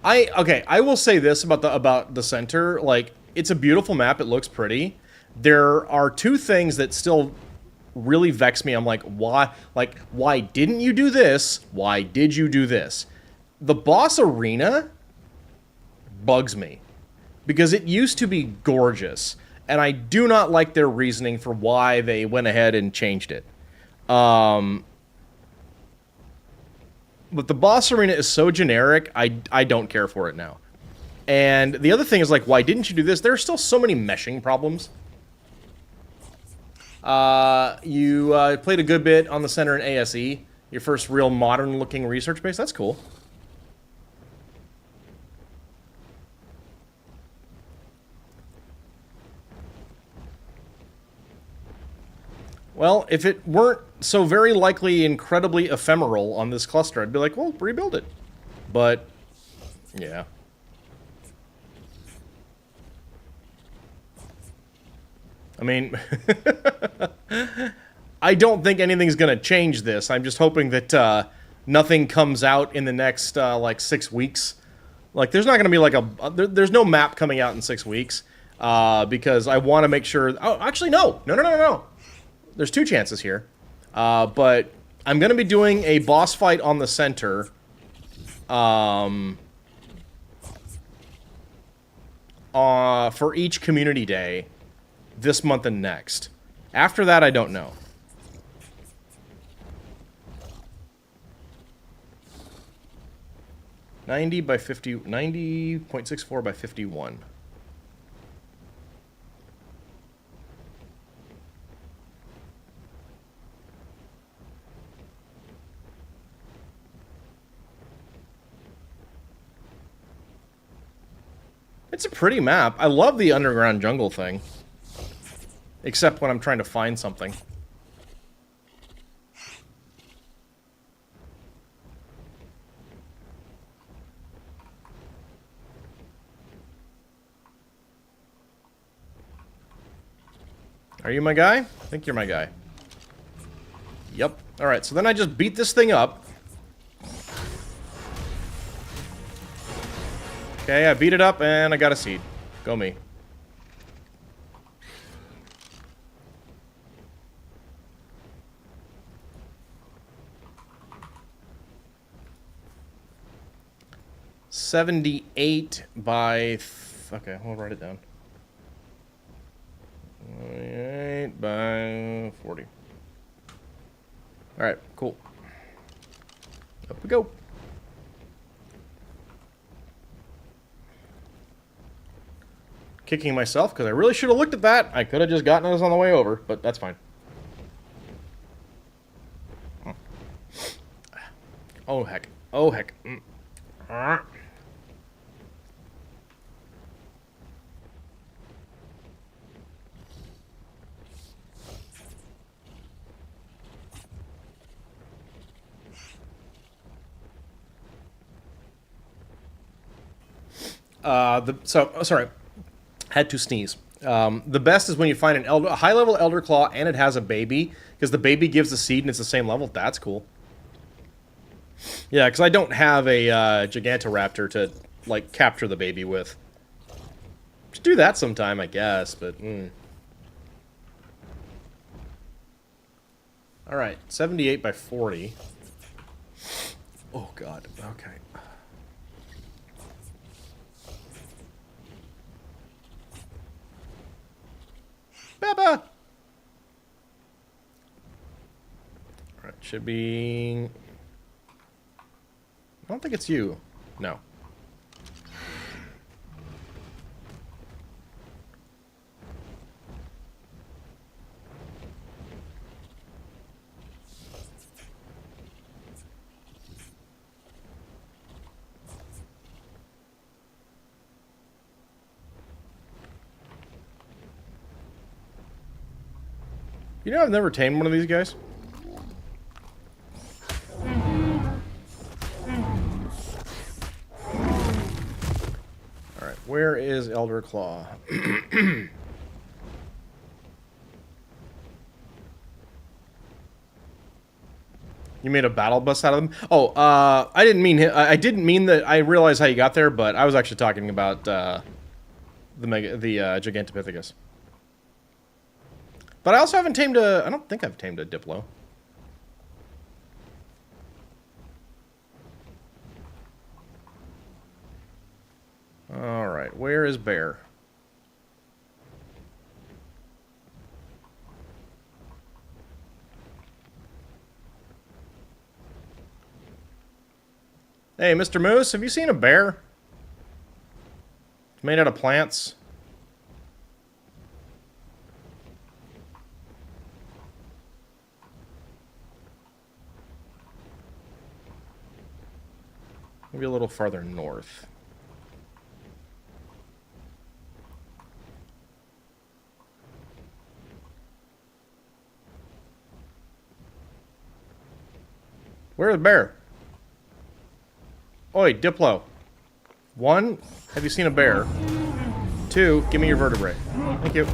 Okay, I will say this about the center. Like, it's a beautiful map. It looks pretty. There are 2 things that still really vex me. I'm like, why? Like, why didn't you do this? Why did you do this? The boss arena bugs me because it used to be gorgeous. And I do not like their reasoning for why they went ahead and changed it. But the boss arena is so generic, I don't care for it now. And the other thing is, like, why didn't you do this? There are still so many meshing problems. You played a good bit on the center in ASE. Your first real modern-looking research base. That's cool. Well, if it weren't so very likely incredibly ephemeral on this cluster, I'd be like, well, rebuild it. But, yeah. I mean, I don't think anything's going to change this. I'm just hoping that nothing comes out in the next, like, 6 weeks. Like, there's not going to be, like, there's no map coming out in 6 weeks. Because I want to make sure... Oh, actually, no. No. There's 2 chances here. But I'm going to be doing a boss fight on the center. For each community day this month and next. After that, I don't know. $90 by 50, 90.64 by 51. It's a pretty map. I love the underground jungle thing. Except when I'm trying to find something. Are you my guy? I think you're my guy. Yep. Alright, so then I just beat this thing up. Okay, I beat it up and I got a seed. Go me. $78 by... Okay, we'll write it down. 8 by 40. Alright, cool. Up we go. Kicking myself, because I really should have looked at that. I could have just gotten us on the way over, but that's fine. Oh, heck. Oh, heck. Sorry. Had to sneeze. The best is when you find a high-level Elder Claw and it has a baby, because the baby gives the seed and it's the same level. That's cool. Yeah, because I don't have a Gigantoraptor to, like, capture the baby with. Should do that sometime, I guess, but... Alright, 78 by 40. Oh, God. Okay. Baba! Alright, should be... I don't think it's you. No. You know, I've never tamed one of these guys. Alright, where is Elder Claw? You made a battle bus out of them? Oh, I didn't mean... I didn't mean that... I realized how you got there, but I was actually talking about the Gigantopithecus. But I also haven't tamed a... I don't think I've tamed a Diplo. Alright, where is Bear? Hey, Mr. Moose, have you seen a bear? It's made out of plants. Maybe a little farther north. Where's the bear? Oi, Diplo. 1, have you seen a bear? 2, give me your vertebrae. Thank you.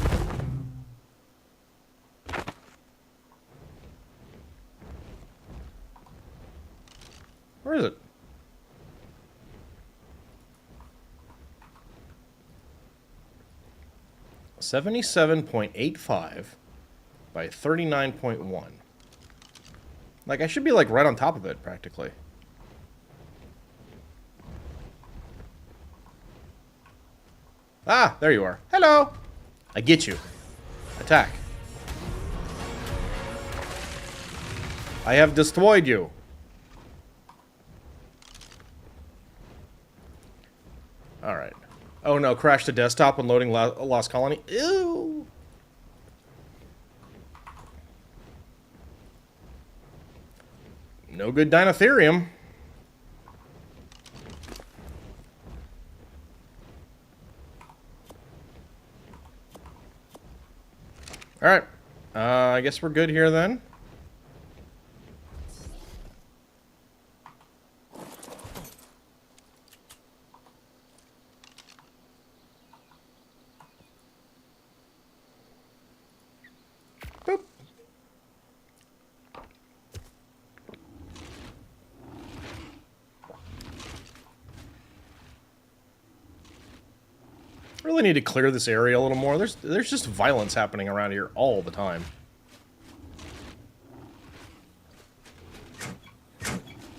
Where is it? $77.85 by 39.1. Like, I should be, like, right on top of it, practically. Ah, there you are. Hello! I get you. Attack. I have destroyed you. Alright. Oh no, crash the desktop when loading Lost Colony. Ew! No good Dinotherium. Alright. I guess we're good here then. Boop. Really need to clear this area a little more. There's just violence happening around here all the time.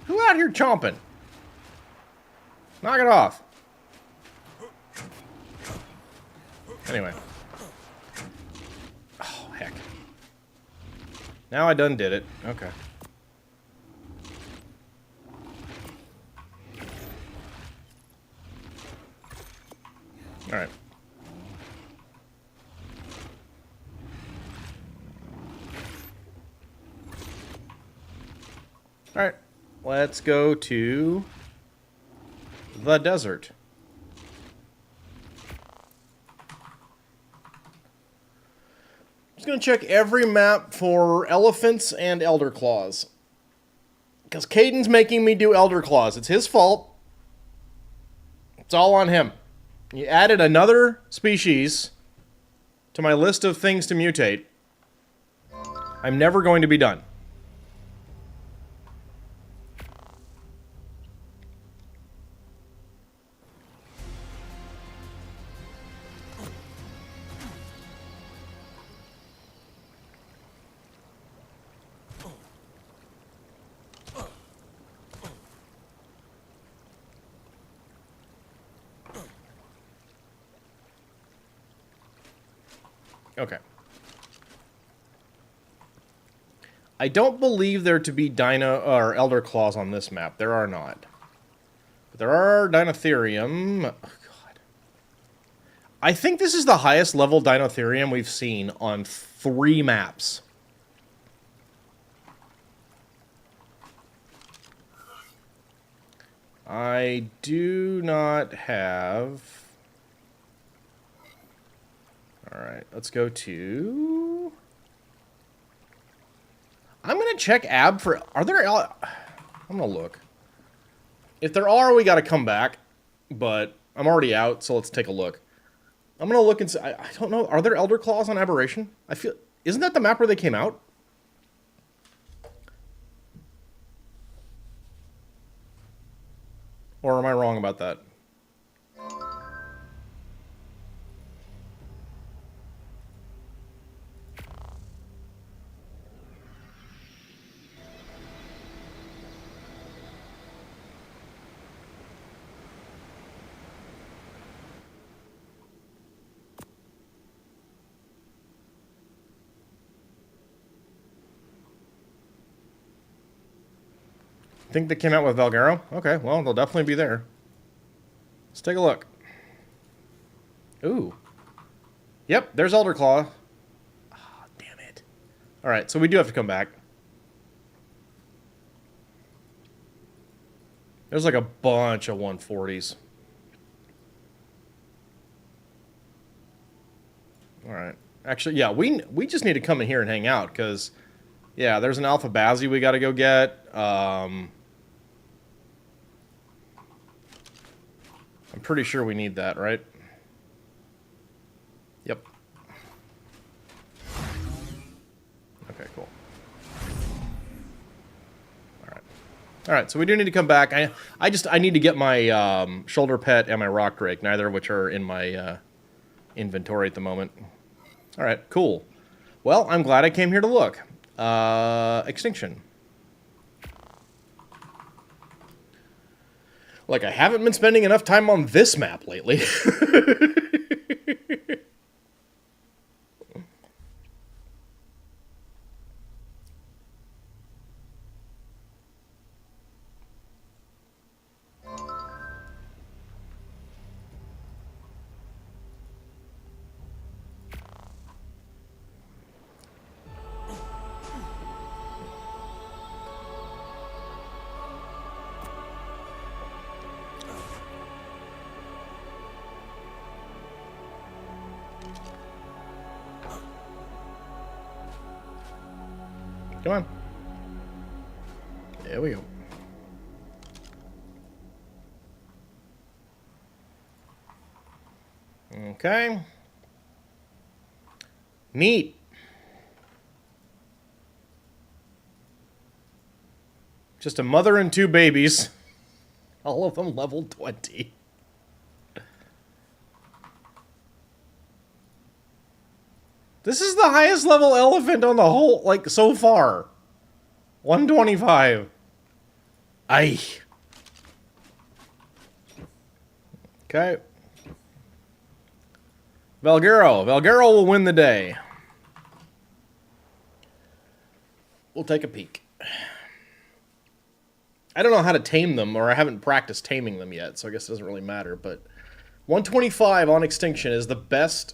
Who out here chomping? Knock it off. Anyway. Oh, heck. Now I done did it. Okay. Alright. Alright. Let's go to the desert. Just gonna check every map for elephants and elder claws. Because Caden's making me do elder claws. It's his fault. It's all on him. You added another species to my list of things to mutate. I'm never going to be done. Okay. I don't believe there to be Dino or Elder Claws on this map. There are not. But there are Dinotherium. Oh, God. I think this is the highest level Dinotherium we've seen on 3 maps. I do not have... Alright, let's go to... I'm going to check AB for... Are there... I'm going to look. If there are, we got to come back. But I'm already out, so let's take a look. I'm going to look and see... I don't know. Are there Elder Claws on Aberration? I feel... Isn't that the map where they came out? Or am I wrong about that? Think they came out with Valgaro? Okay, well, they'll definitely be there. Let's take a look. Ooh. Yep, there's Elder Claw. Oh, damn it. Alright, so we do have to come back. There's like a bunch of 140s. Alright. Actually, yeah, we just need to come in here and hang out, because, yeah, there's an Alpha Bazzi we gotta go get. I'm pretty sure we need that, right? Yep. Okay, cool. Alright. Alright, so we do need to come back. I need to get my shoulder pet and my rock drake, neither of which are in my inventory at the moment. Alright, cool. Well, I'm glad I came here to look. Extinction. Like, I haven't been spending enough time on this map lately. Come on. There we go. Okay. Neat. Just a mother and 2 babies. All of them level 20. This is the highest level elephant on the whole, like, so far. 125. Aye. Okay. Valguero. Valguero will win the day. We'll take a peek. I don't know how to tame them, or I haven't practiced taming them yet, so I guess it doesn't really matter, but 125 on Extinction is the best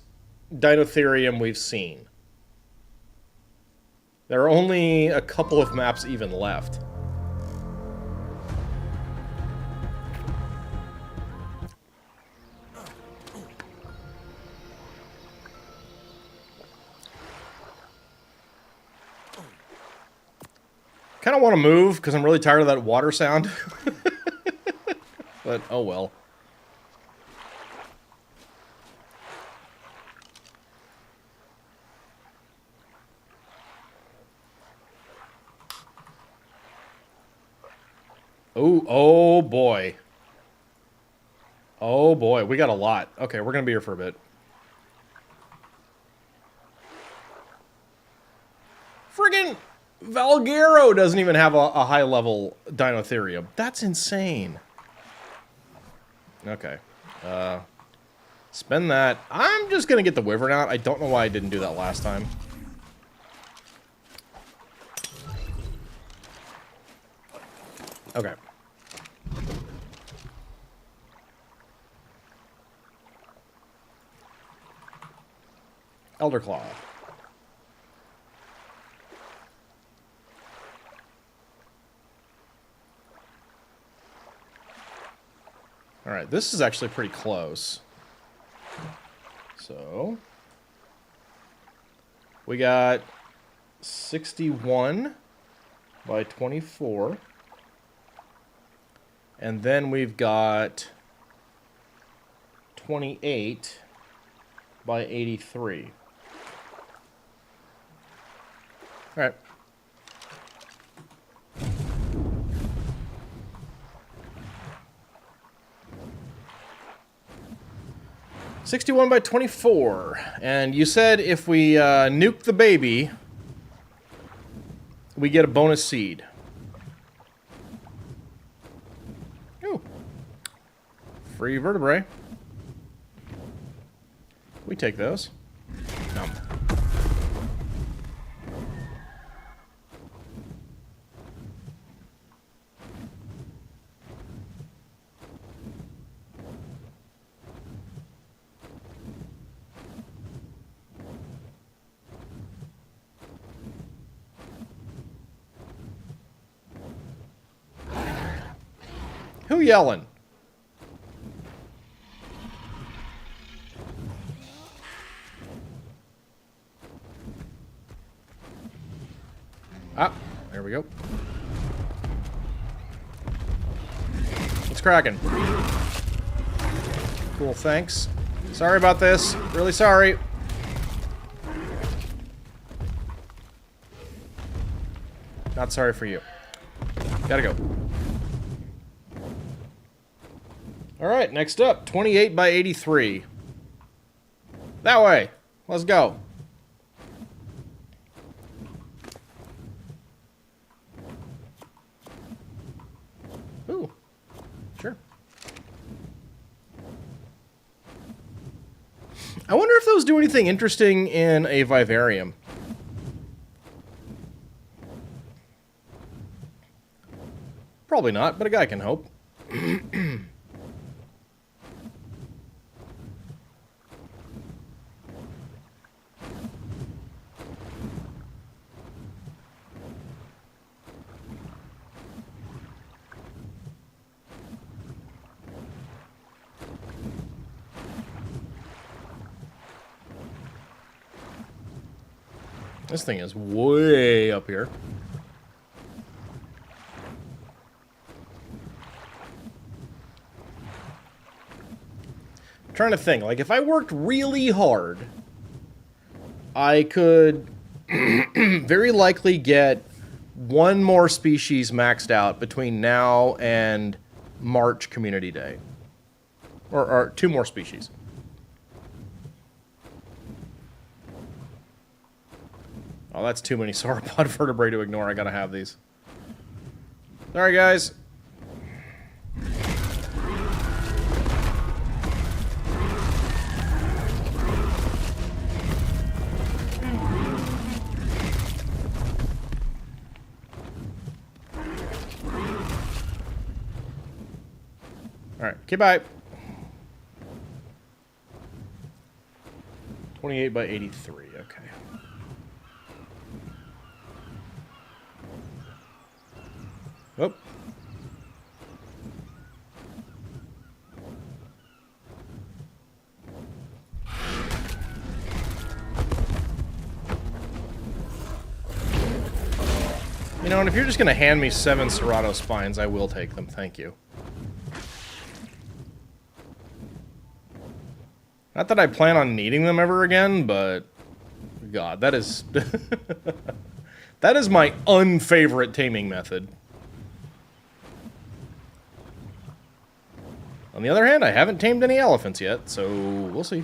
Dinotherium we've seen. There are only a couple of maps even left. Kind of want to move because I'm really tired of that water sound. But oh well. Oh boy. Oh boy, we got a lot. Okay, we're gonna be here for a bit. Friggin' Valguero doesn't even have a high-level Dinotherium. That's insane. Okay. Spend that. I'm just gonna get the Wyvern out. I don't know why I didn't do that last time. Okay. Elderclaw. Alright, this is actually pretty close. So, we got 61 by 24. And then we've got 28 by 83. All right. $61 by 24. And you said if we nuke the baby, we get a bonus seed. Ooh. Free vertebrae. We take those. No. Who yelling? Ah, there we go. It's cracking. Cool, thanks. Sorry about this. Really sorry. Not sorry for you. Gotta go. Alright, next up, 28 by 83. That way. Let's go. Ooh. Sure. I wonder if those do anything interesting in a vivarium. Probably not, but a guy can hope. This thing is way up here. I'm trying to think, like, if I worked really hard, I could very likely get one more species maxed out between now and March Community Day. Or two more species. Oh, that's too many sauropod vertebrae to ignore. I gotta have these. Sorry, guys. Alright, okay, bye. 28 by 83, okay. Oh. You know, and if you're just going to hand me 7 Serrato spines, I will take them. Thank you. Not that I plan on needing them ever again, but... God, that is... that is my unfavorite taming method. On the other hand, I haven't tamed any elephants yet, so we'll see.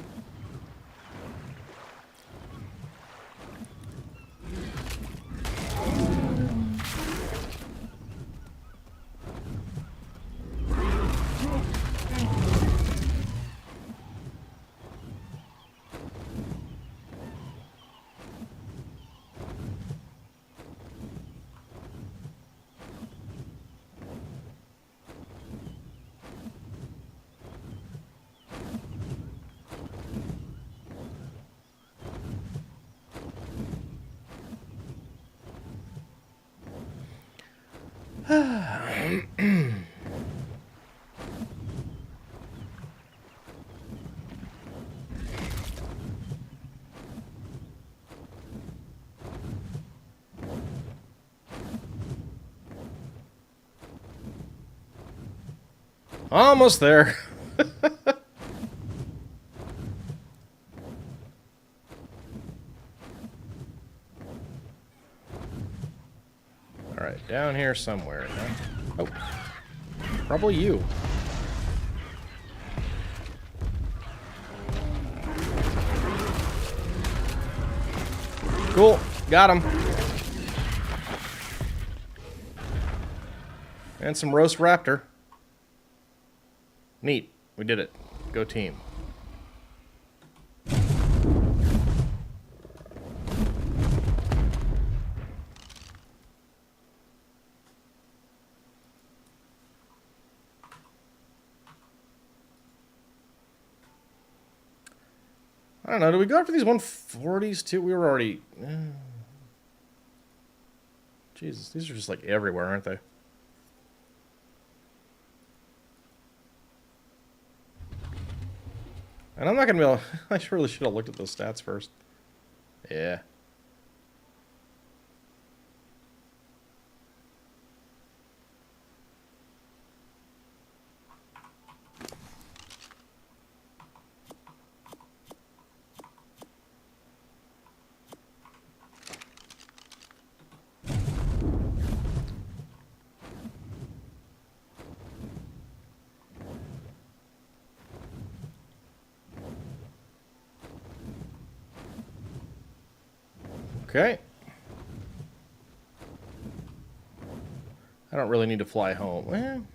Almost there. Alright, down here somewhere. Oh. Probably you. Cool. Got him. And some roast raptor. Neat. We did it. Go team. I don't know. Do we go after these 140s too? We were already... Jesus, these are just like everywhere, aren't they? And I'm not going to be able... I really should have looked at those stats first. Yeah. Okay. I don't really need to fly home.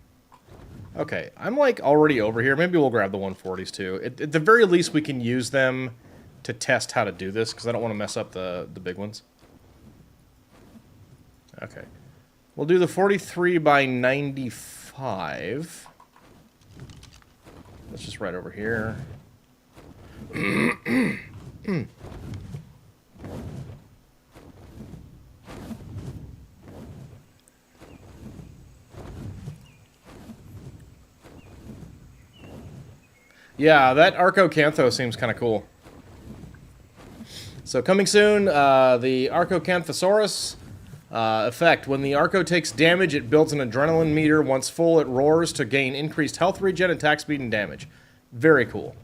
Okay, I'm like already over here. Maybe we'll grab the 140s too. At the very least, we can use them to test how to do this, because I don't want to mess up the big ones. Okay. We'll do the 43 by 95. Let's just right over here. Yeah, that Arcocantho seems kind of cool. So coming soon, the Arcocanthosaurus effect. When the Arco takes damage, it builds an adrenaline meter. Once full, it roars to gain increased health regen, attack speed, and damage. Very cool.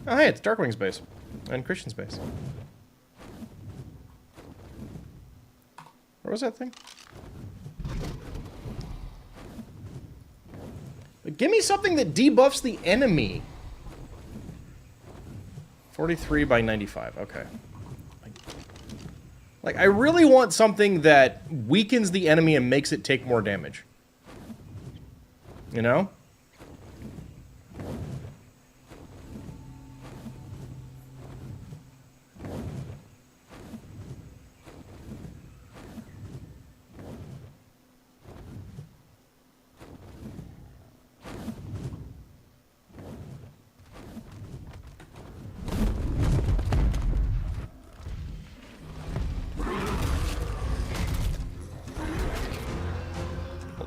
Oh, hey, it's Darkwing's base. And Christian's base. Where was that thing? Give me something that debuffs the enemy. 43 by 95. Okay. Like, I really want something that weakens the enemy and makes it take more damage. You know?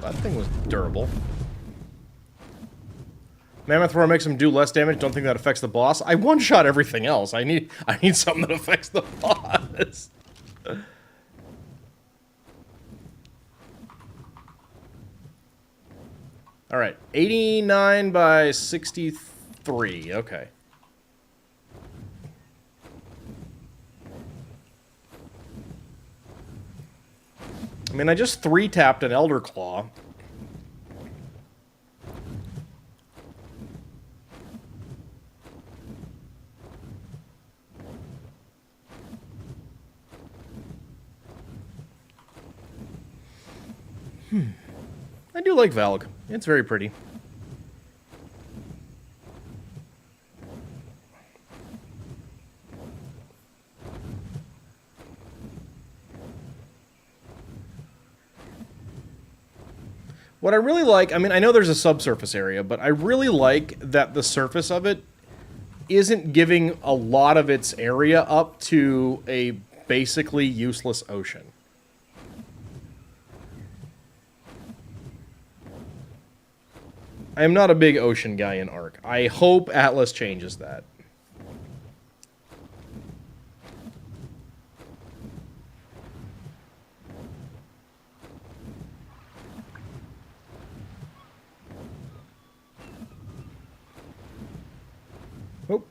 That thing was durable. Mammoth Roar makes him do less damage. Don't think that affects the boss. I one-shot everything else. I need something that affects the boss. All right, 89 by 63. Okay. I mean, I just 3-tapped an Elder Claw. I do like Valg. It's very pretty. What I really like, I mean, I know there's a subsurface area, but I really like that the surface of it isn't giving a lot of its area up to a basically useless ocean. I am not a big ocean guy in ARK. I hope Atlas changes that. Oh.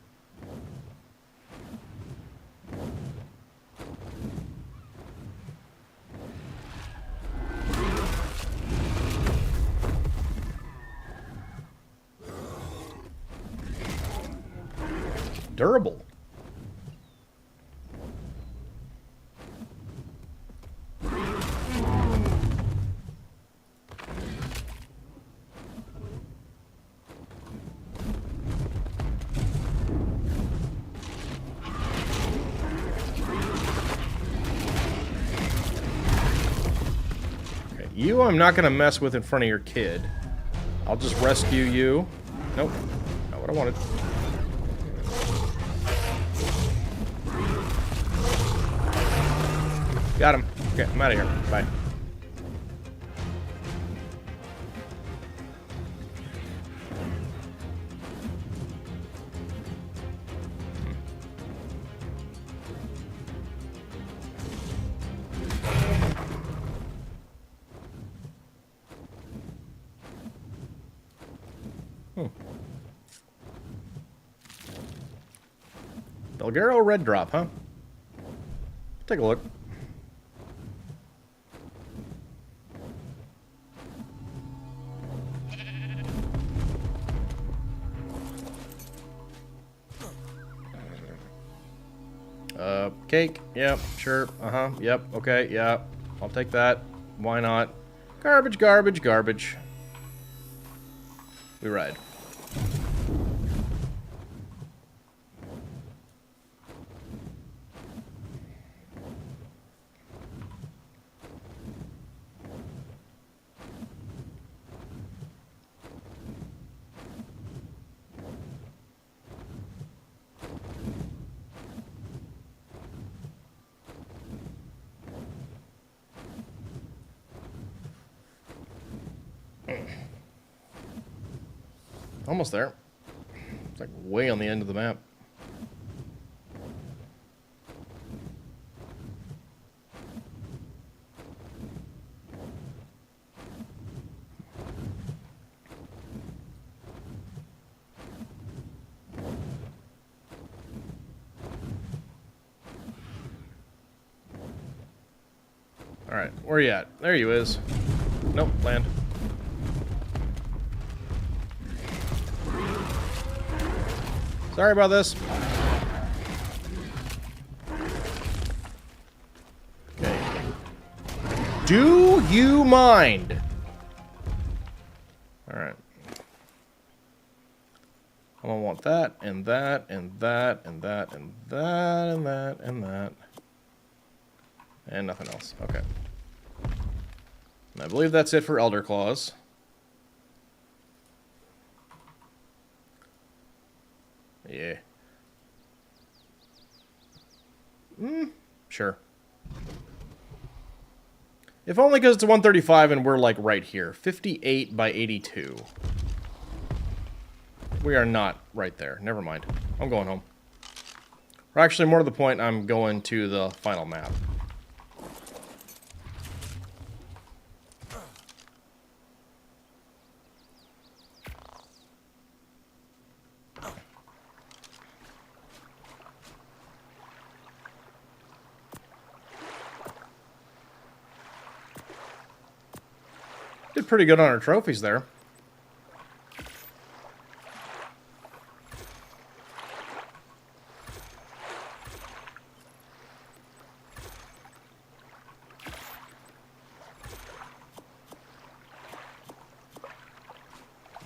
Durable. Okay, you I'm not going to mess with in front of your kid. I'll just rescue you. Nope. Not what I wanted. Got him. Okay, I'm out of here. Bye. Belgaro red drop, huh? Take a look. Cake. Yep, sure. Uh-huh. Yep. Okay. Yeah. I'll take that. Why not? Garbage, garbage, garbage. We ride. Almost there. It's like way on the end of the map. Alright, where you at? There you is. Nope, land. Sorry about this. Okay. Do you mind? Alright. I'm gonna want that, and that, and that, and that, and that, and that, and that. And nothing else. Okay. And I believe that's it for Elder Claws. Yeah. Sure. If only because it's 135 and we're like right here. 58 by 82. We are not right there. Never mind. I'm going home. Or actually, more to the point, I'm going to the final map. Did pretty good on our trophies there.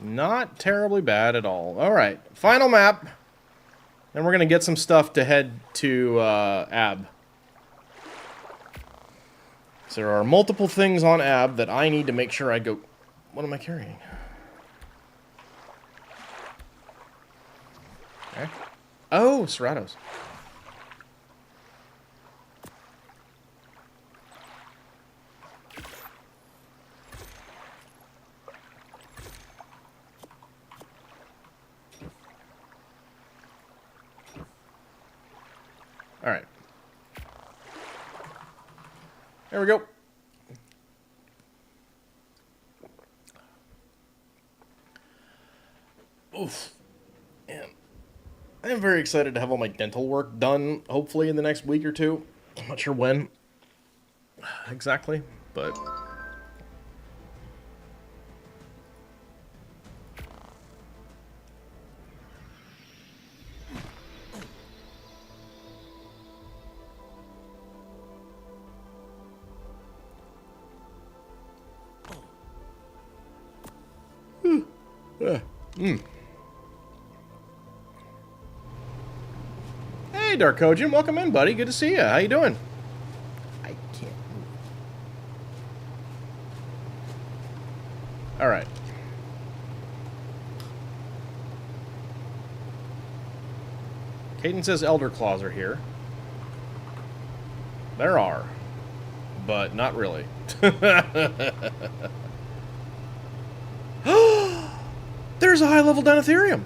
Not terribly bad at all. Alright, final map. And we're going to get some stuff to head to AB. So there are multiple things on AB that I need to make sure I go... What am I carrying? Okay. Oh, Serratos. Alright. There we go. Oof. Man. I am very excited to have all my dental work done, hopefully in the next week or two. I'm not sure when exactly, but... Hey, Dark Kojin, welcome in, buddy. Good to see you. How you doing? I can't move. All right. Caden says Elder Claws are here. There are, but not really. There's a high-level Denatherium.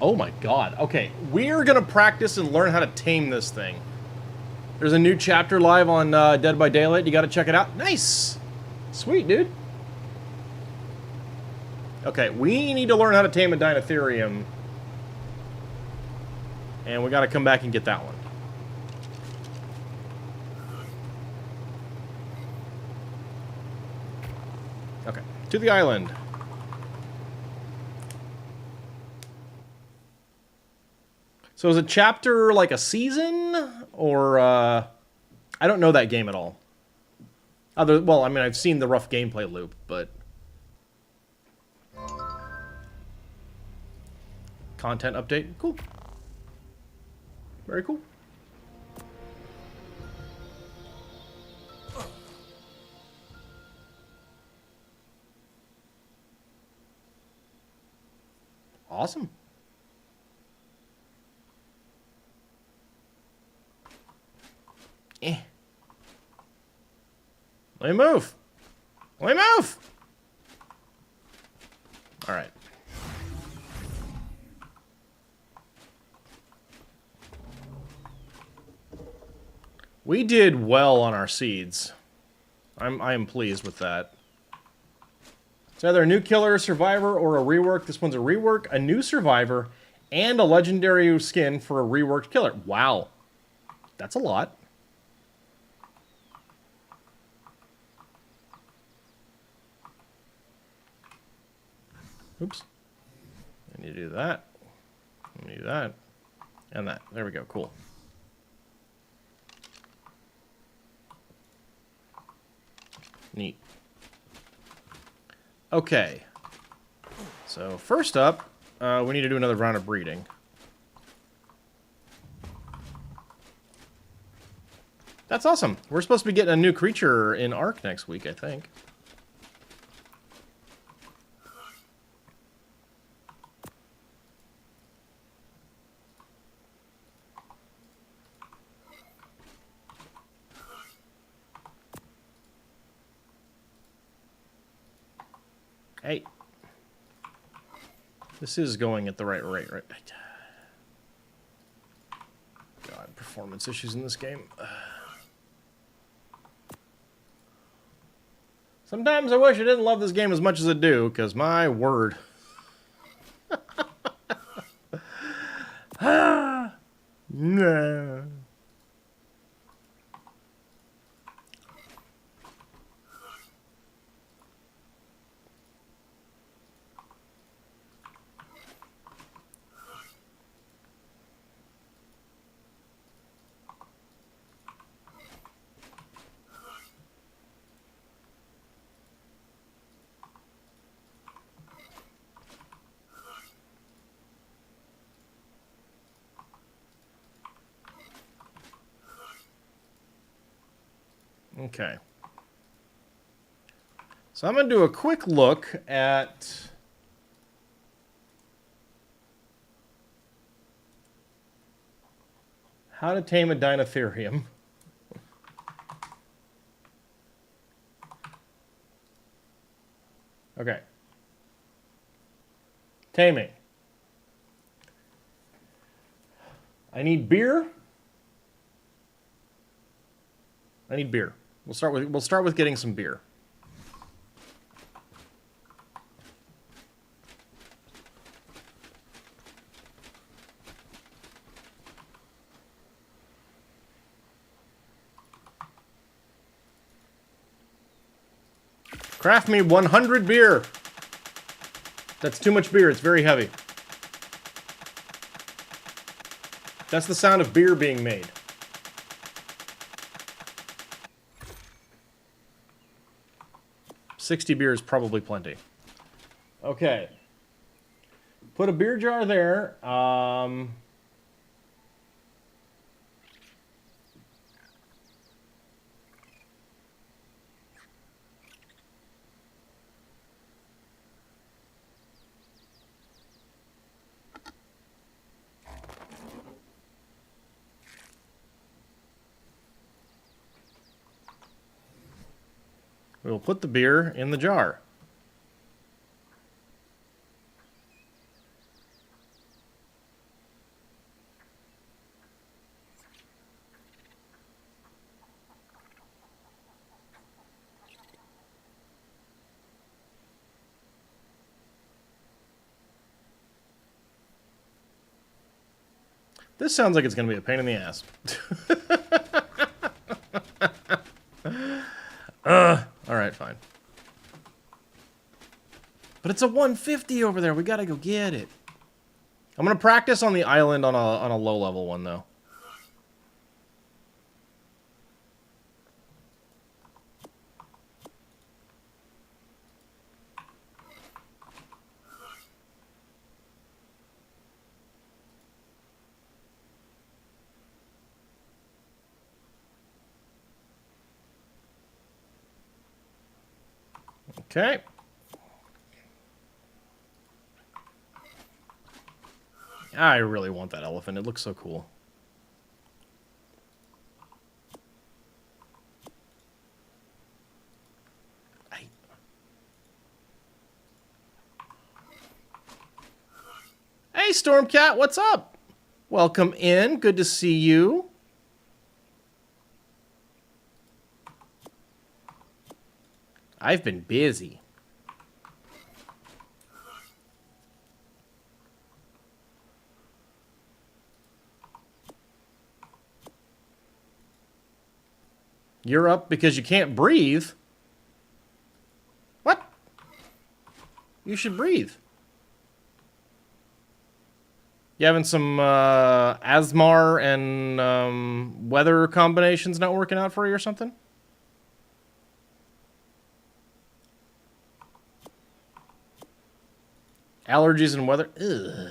Oh my god. Okay, we're gonna practice and learn how to tame this thing. There's a new chapter live on Dead by Daylight. You gotta check it out. Nice! Sweet, dude. Okay, we need to learn how to tame a Denatherium. And we gotta come back and get that one. Okay, to the island. So is a chapter like a season? Or, I don't know that game at all. Well, I mean, I've seen the rough gameplay loop, but... Content update? Cool. Very cool. Awesome. Eh. Let me move. Let me move. All right. We did well on our seeds. I am pleased with that. It's either a new killer, survivor, or a rework. This one's a rework, a new survivor, and a legendary skin for a reworked killer. Wow. That's a lot. Oops. I need to do that. I need that. And that. There we go. Cool. Neat. Okay. So first up, we need to do another round of breeding. That's awesome. We're supposed to be getting a new creature in ARK next week, I think. Hey. This is going at the right rate, right? God, performance issues in this game. Sometimes I wish I didn't love this game as much as I do, because my word. Nah. Okay. So I'm going to do a quick look at how to tame a Dinotherium. Okay. Taming. I need beer. I need beer. We'll start with getting some beer. Craft me 100 beer. That's too much beer. It's very heavy. That's the sound of beer being made. $60 beer is probably plenty. Okay. Put a beer jar there. We'll put the beer in the jar. This sounds like it's going to be a pain in the ass. Alright, fine. But it's a 150 over there. We gotta go get it. I'm gonna practice on the island on a low level one, though. Okay. I really want that elephant. It looks so cool. Stormcat, what's up? Welcome in. Good to see you. I've been busy. You're up because you can't breathe. What? You should breathe. You having some Asmar and weather combinations not working out for you or something? Allergies and weather? Ugh.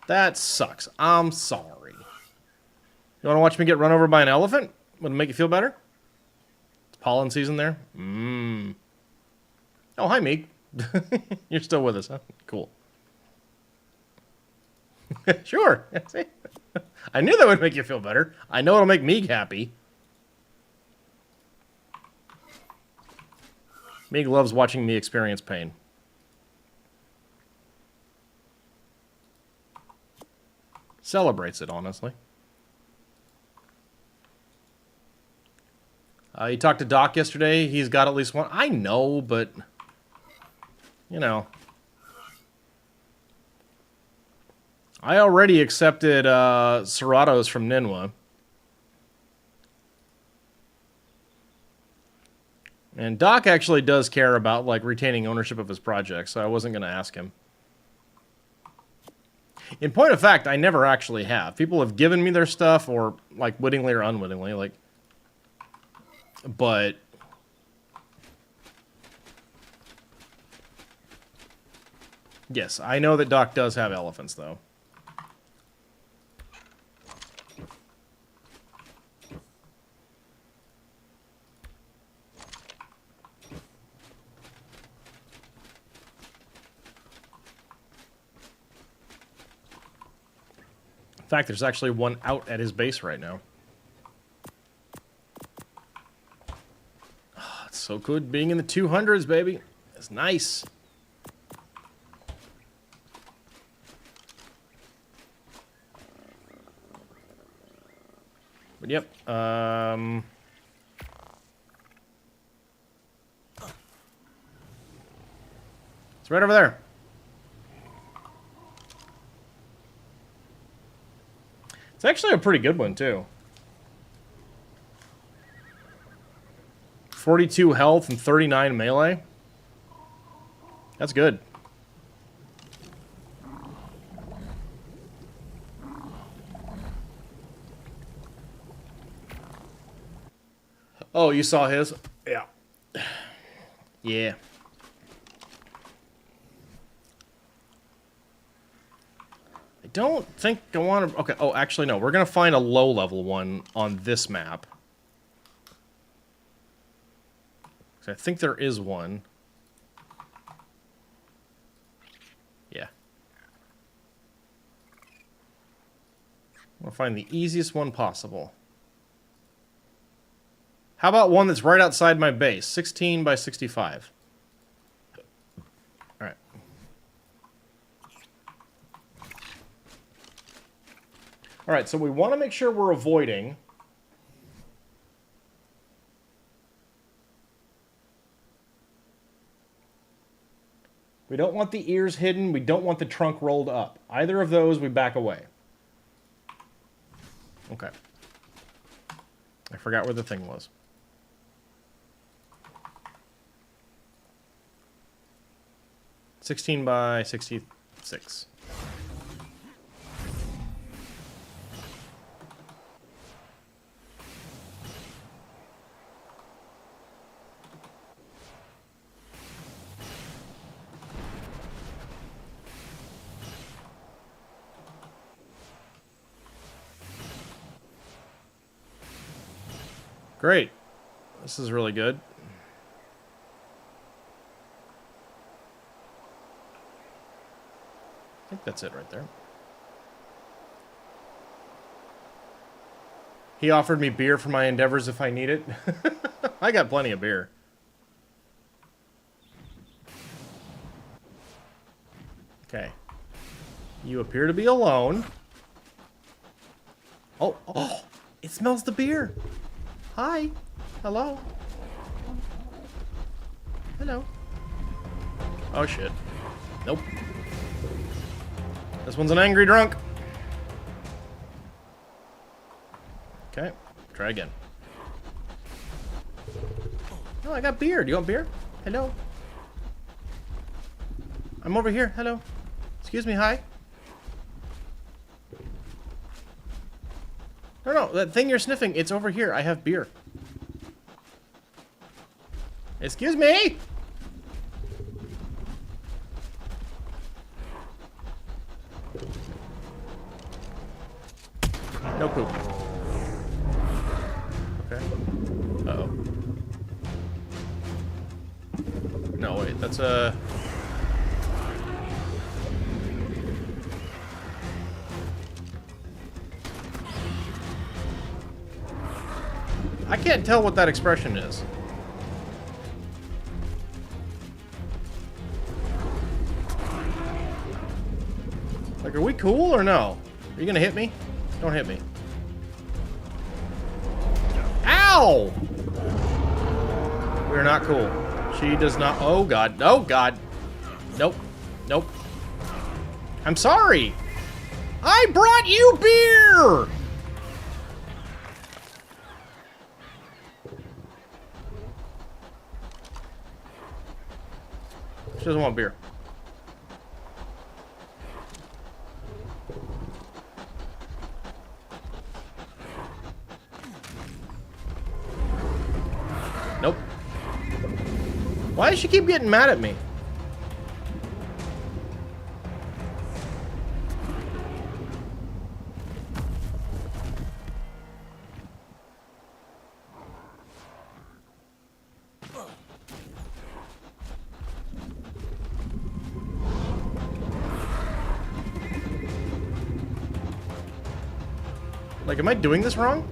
That sucks. I'm sorry. You want to watch me get run over by an elephant? Would it make you feel better? It's pollen season there. Oh, hi, Meek. You're still with us, huh? Cool. Sure. See? I knew that would make you feel better. I know it'll make Meek happy. Meek loves watching me experience pain. Celebrates it, honestly. You talked to Doc yesterday. He's got at least one. I know, but... You know. I already accepted Serratos from Ninwa. And Doc actually does care about, like, retaining ownership of his project, so I wasn't going to ask him. In point of fact, I never actually have. People have given me their stuff, or, like, wittingly or unwittingly, like... But... Yes, I know that Doc does have elephants, though. In fact, there's actually one out at his base right now. Oh, it's so good being in the 200s, baby. It's nice. But yep, it's right over there. It's actually a pretty good one, too. 42 health and 39 melee. That's good. Oh, you saw his? Yeah. Yeah. I don't think I want to... Okay, oh, actually, no. We're going to find a low-level one on this map. I think there is one. Yeah. We'll find the easiest one possible. How about one that's right outside my base? 16 by 65. All right. All right, so we want to make sure we're avoiding... We don't want the ears hidden. We don't want the trunk rolled up. Either of those, we back away. Okay. I forgot where the thing was. $16 by 66. Great. This is really good. I think that's it right there. He offered me beer for my endeavors if I need it. I got plenty of beer. Okay. You appear to be alone. Oh, oh, it smells the beer. Hi. Hello. Hello. Oh, shit. Nope. This one's an angry drunk. Okay, try again. Oh, I got beer. Do you want beer? Hello. I'm over here. Hello. Excuse me, hi. No, no, that thing you're sniffing, it's over here. I have beer. Excuse me! No poop. Okay. Uh-oh. No, wait, that's a... I can't tell what that expression is. Like, are we cool or no? Are you gonna hit me? Don't hit me. Ow! We're not cool. She does not... Oh, God. Oh, God. Nope. Nope. I'm sorry. I brought you beer! She doesn't want beer. Nope. Why does she keep getting mad at me? Like, am I doing this wrong?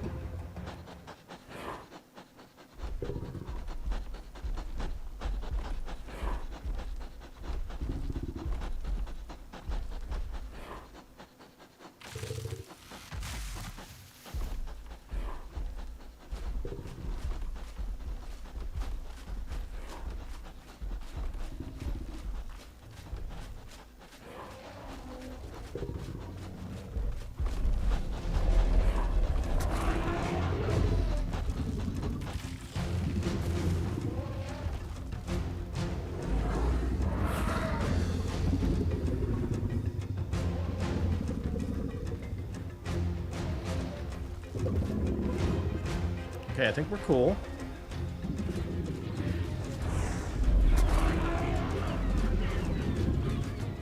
Okay, I think we're cool.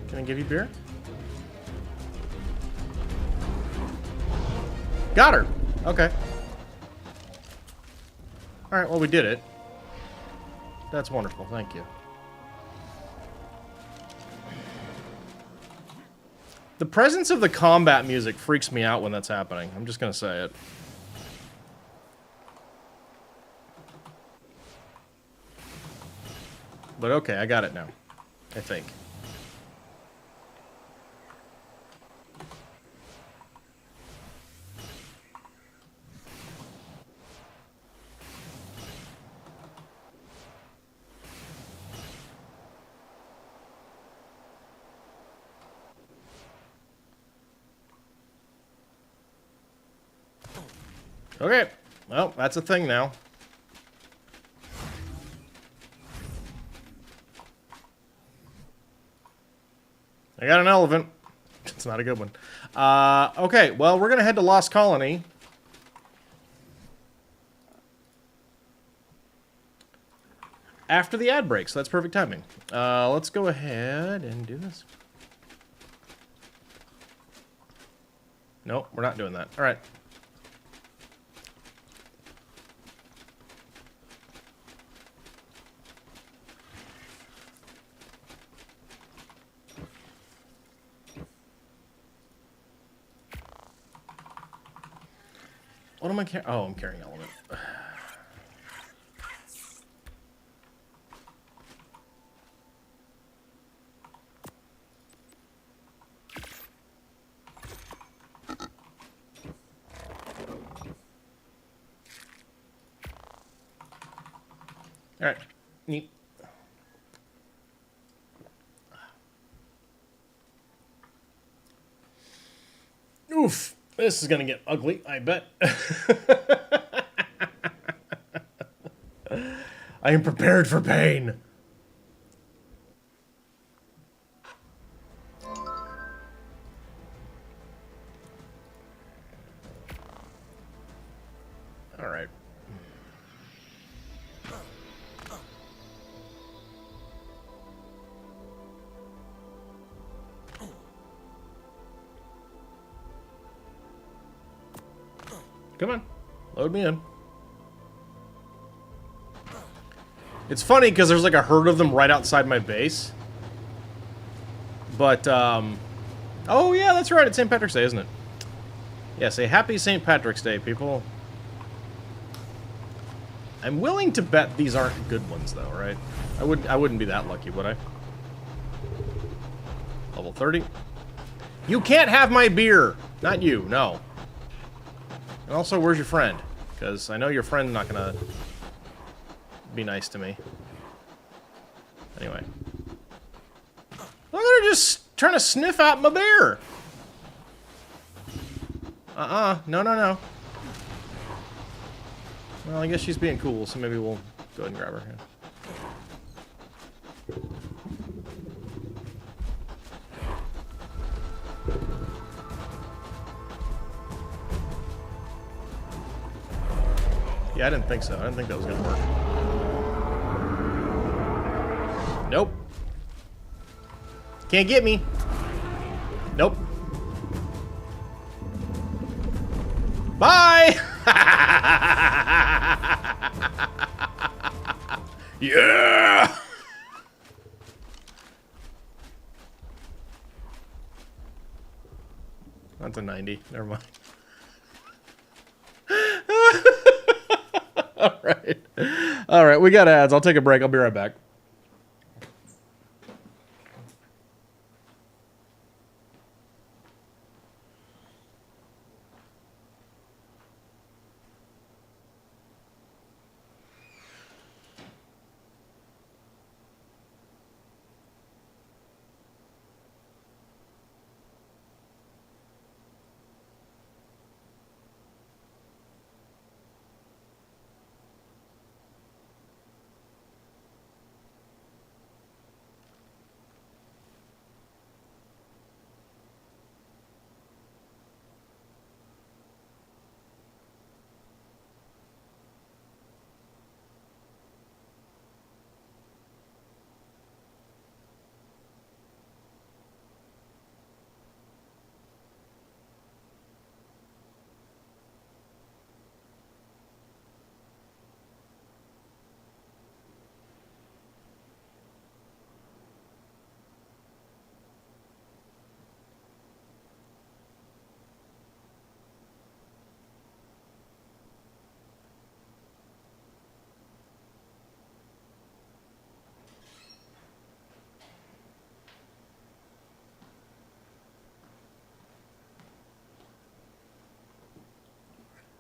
Can I give you beer? Got her! Okay. Alright, well, we did it. That's wonderful, thank you. The presence of the combat music freaks me out when that's happening. I'm just gonna say it. But okay, I got it now. I think. Okay. Well, that's a thing now. I got an elephant. It's not a good one. Okay, well, we're going to head to Lost Colony. After the ad break, so that's perfect timing. Let's go ahead and do this. Nope, we're not doing that. All right. What am I carrying? Oh, I'm carrying element. Alright. Neat. Oof. This is gonna get ugly, I bet. I am prepared for pain. Alright. Come on. Load me in. It's funny because there's like a herd of them right outside my base. But, oh yeah, that's right. It's St. Patrick's Day, isn't it? Yeah, say happy St. Patrick's Day, people. I'm willing to bet these aren't good ones, though, right? I wouldn't be that lucky, would I? Level 30. You can't have my beer! Not you, no. And also, where's your friend? Because I know your friend's not gonna be nice to me. Anyway. Look at her just trying to sniff out my beer! No, no, no. Well, I guess she's being cool, so maybe we'll go ahead and grab her. Yeah, I didn't think so. I didn't think that was gonna work. Nope. Can't get me. Nope. Bye! Yeah! That's a 90. Never mind. Alright. Alright, we got ads. I'll take a break. I'll be right back.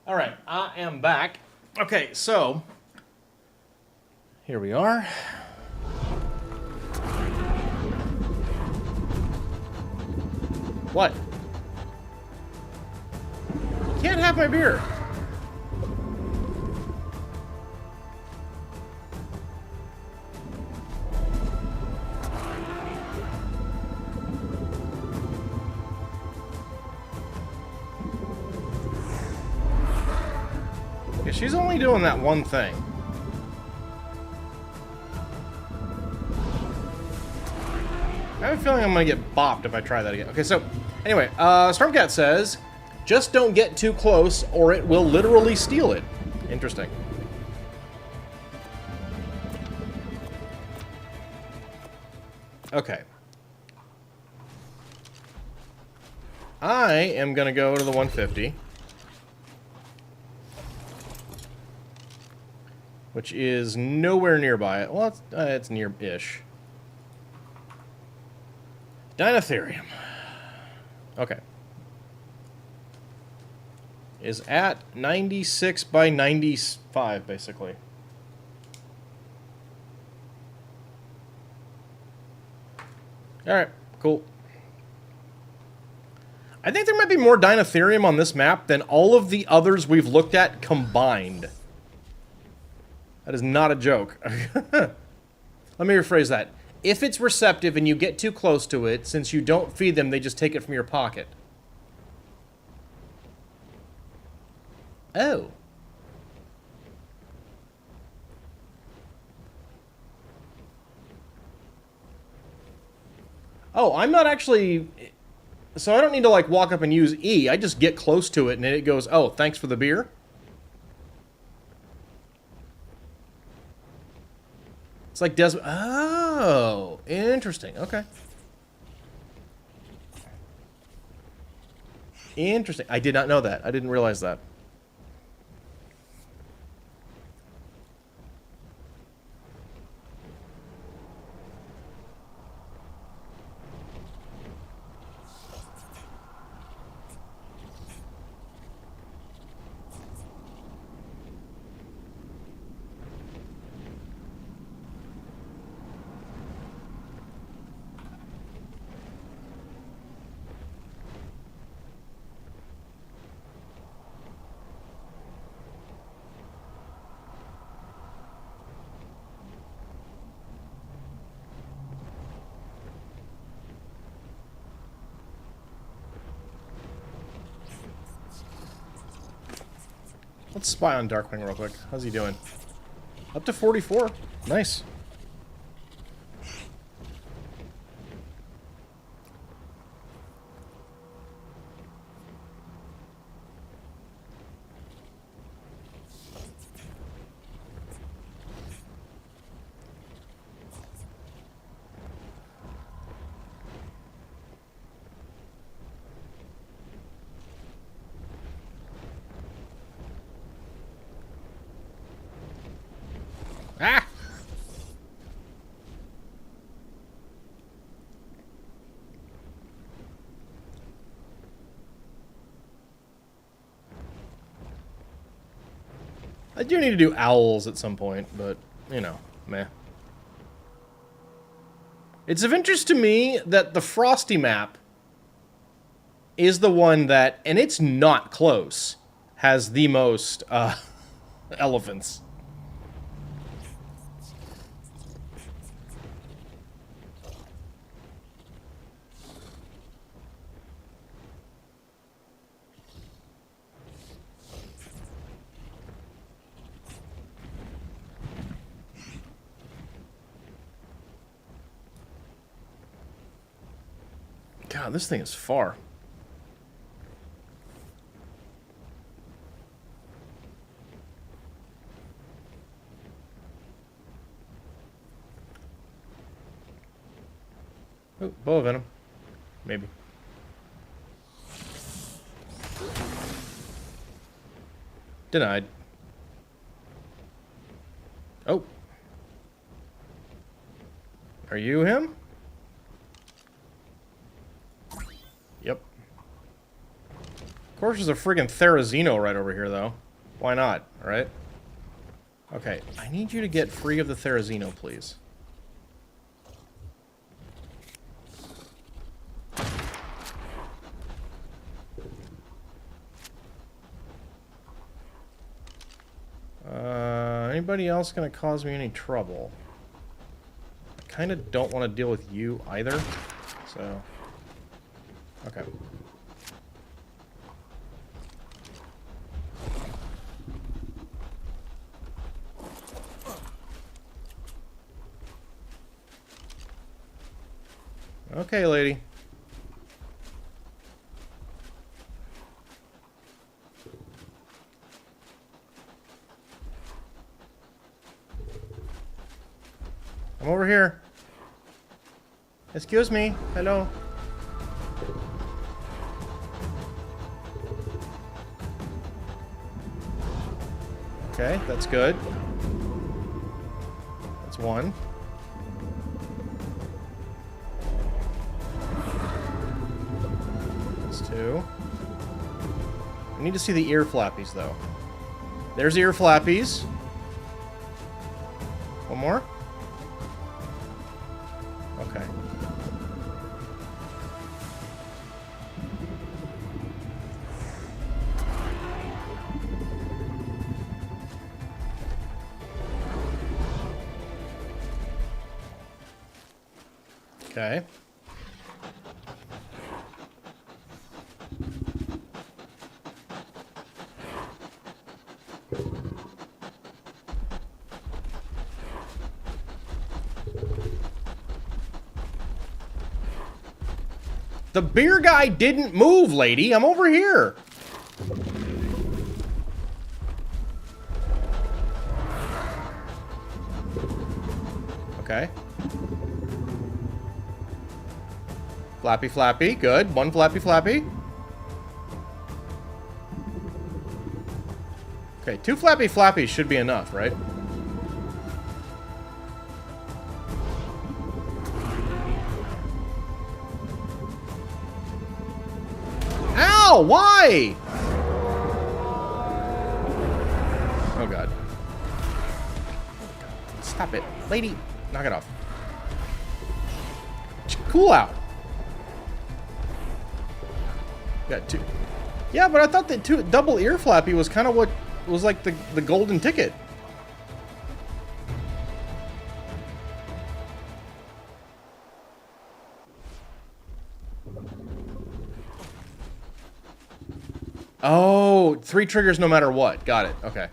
All right, I am back. Okay, so here we are. What? You can't have my beer. She's only doing that one thing. I have a feeling I'm going to get bopped if I try that again. Okay, so, anyway, Stormcat says, just don't get too close or it will literally steal it. Interesting. Okay. I am going to go to the 150. Which is nowhere nearby it. Well, it's near-ish. Dinotherium. Okay. Is at 96 by 95, basically. Alright, cool. I think there might be more Dinotherium on this map than all of the others we've looked at combined. That is not a joke. Let me rephrase that. If it's receptive and you get too close to it, since you don't feed them, they just take it from your pocket. Oh. Oh, I'm not actually... So I don't need to, like, walk up and use E. I just get close to it, and it goes, oh, thanks for the beer? It's like oh, interesting. Okay. Interesting. I did not know that. I didn't realize that. Let's spy on Darkwing real quick. How's he doing? Up to 44. Nice. Ah! I do need to do owls at some point, but, you know, meh. It's of interest to me that the Frosty map is the one that, and it's not close, has the most, elephants. God, this thing is far. Oh, boa venom. Maybe. Denied. Oh. Are you him? Yep. Of course there's a friggin' Therizino right over here, though. Why not, right? Okay, I need you to get free of the Therizino, please. Anybody else gonna cause me any trouble? I kinda don't want to deal with you either, so... Okay. Okay, lady. I'm over here. Excuse me. Hello. Okay, that's good. That's one. That's two. I need to see the ear flappies, though. There's ear flappies. One more. Okay. Okay. The beer guy didn't move, lady. I'm over here. Okay. Flappy, flappy. Good. One flappy, flappy. Okay, 2 flappy, flappies should be enough, right? Ow! Why? Oh, God. Stop it. Lady, knock it off. Cool out. Got 2. Yeah, but I thought that double ear flappy was kind of what was like the golden ticket. Oh, 3 triggers no matter what. Got it. Okay.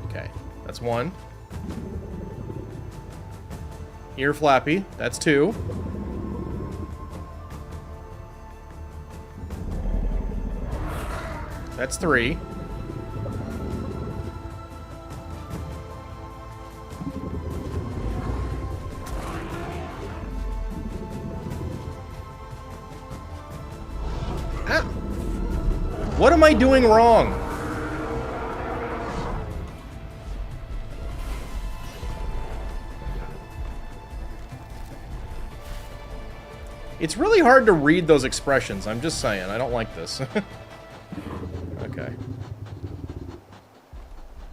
Okay, that's 1. Ear flappy, that's 2. That's 3. Ah. What am I doing wrong? It's really hard to read those expressions. I'm just saying. I don't like this. Okay.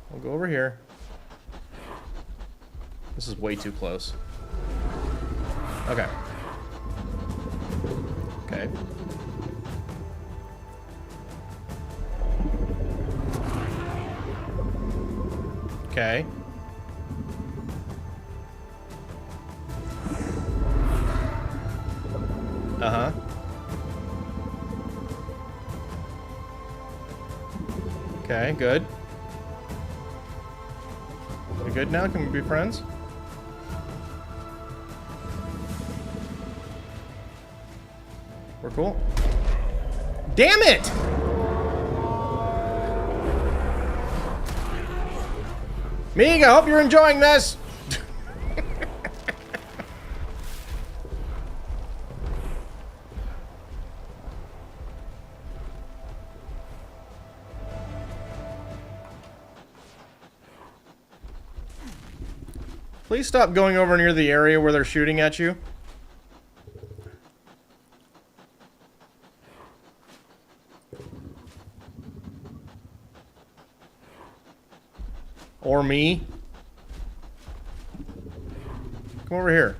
We'll go over here. This is way too close. Okay. Okay. Okay. Uh-huh. Okay, good. We good now? Can we be friends? We're cool. Damn it! Meeg, I hope you're enjoying this! Please stop going over near the area where they're shooting at you. Or me. Come over here.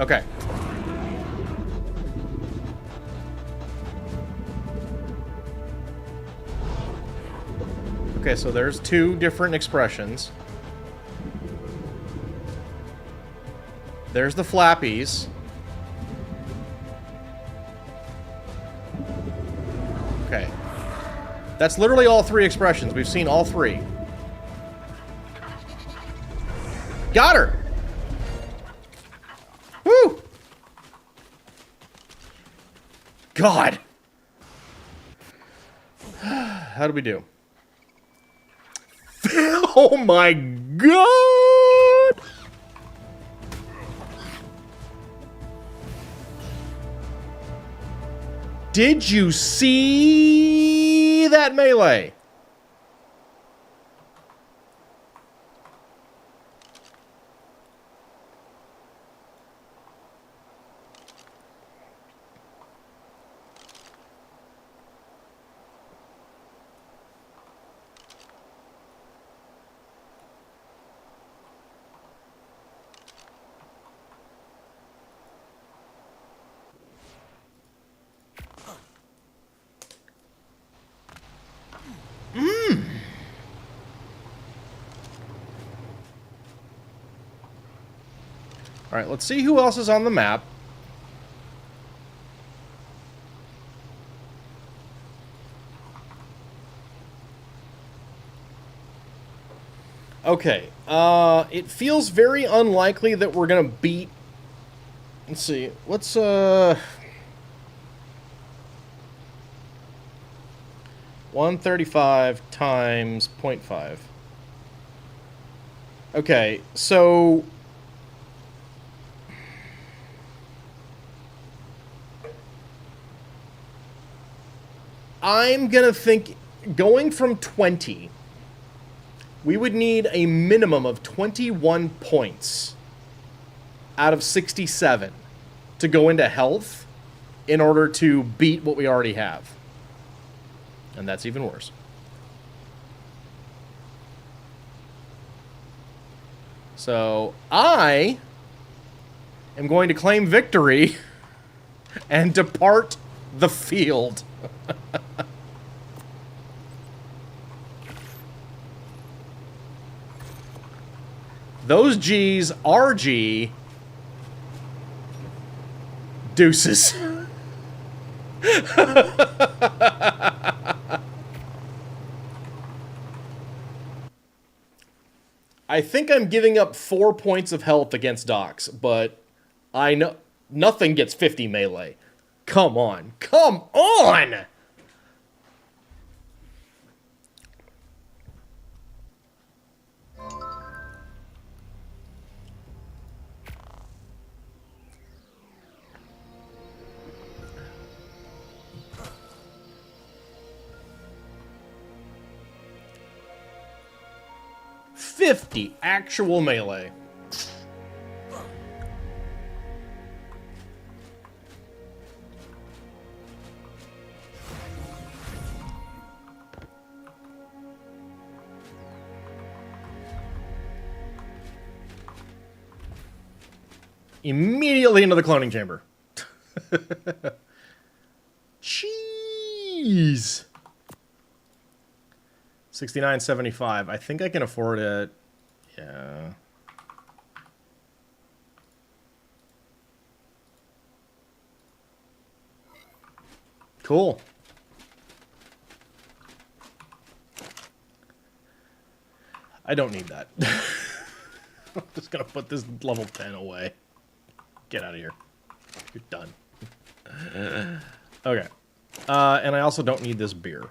Okay. Okay, so there's 2 different expressions. There's the flappies. Okay. That's literally all 3 expressions. We've seen all 3. Got her! Woo! God! How did we do? Oh my God! Did you see that melee? All right, let's see who else is on the map. Okay, it feels very unlikely that we're gonna beat... Let's see, what's, 135 times 0.5. Okay, so... I'm gonna think, going from 20, we would need a minimum of 21 points out of 67 to go into health in order to beat what we already have. And that's even worse. So, I am going to claim victory and depart the field. Those G's are G. Deuces. I think I'm giving up 4 points of health against Docs, but I know nothing gets 50 melee. Come on. Come on! $50 actual melee. Immediately into the cloning chamber. Jeez. 69.75. I think I can afford it. Yeah. Cool. I don't need that. I'm just gonna put this level 10 away. Get out of here. You're done. Okay. And I also don't need this beer.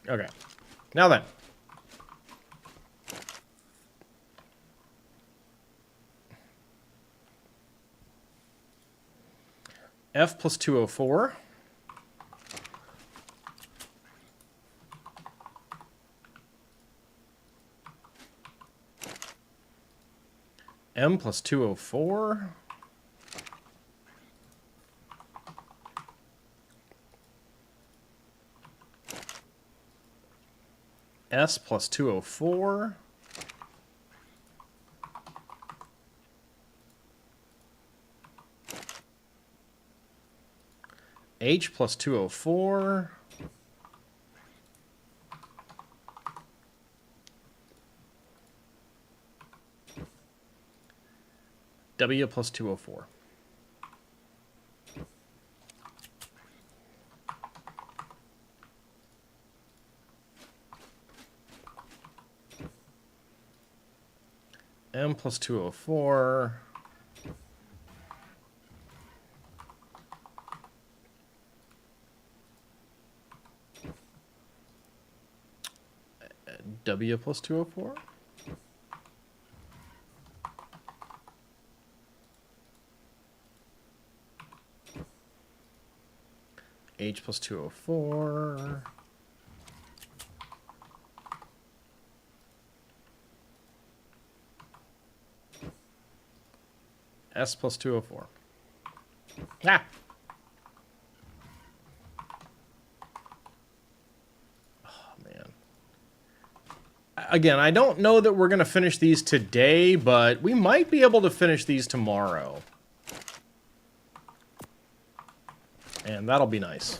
Okay. Now then. F plus 204. M plus 204. S plus 204. H plus 204. W plus 204. M plus 204. W plus 204. H plus 204. S plus 204. Ah! Oh, man. Again, I don't know that we're going to finish these today, but we might be able to finish these tomorrow. And that'll be nice.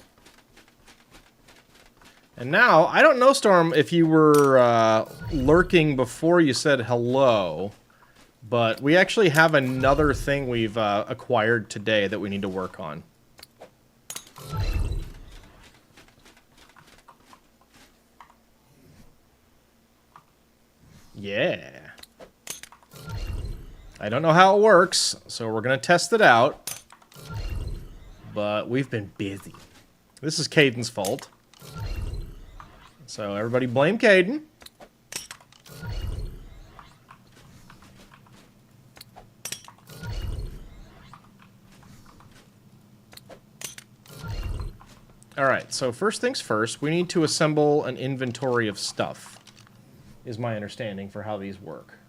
And now, I don't know, Storm, if you were lurking before you said hello, but we actually have another thing we've acquired today that we need to work on. Yeah. I don't know how it works, so we're going to test it out. But we've been busy. This is Caden's fault. So everybody blame Caden. Alright, so first things first, we need to assemble an inventory of stuff, is my understanding for how these work.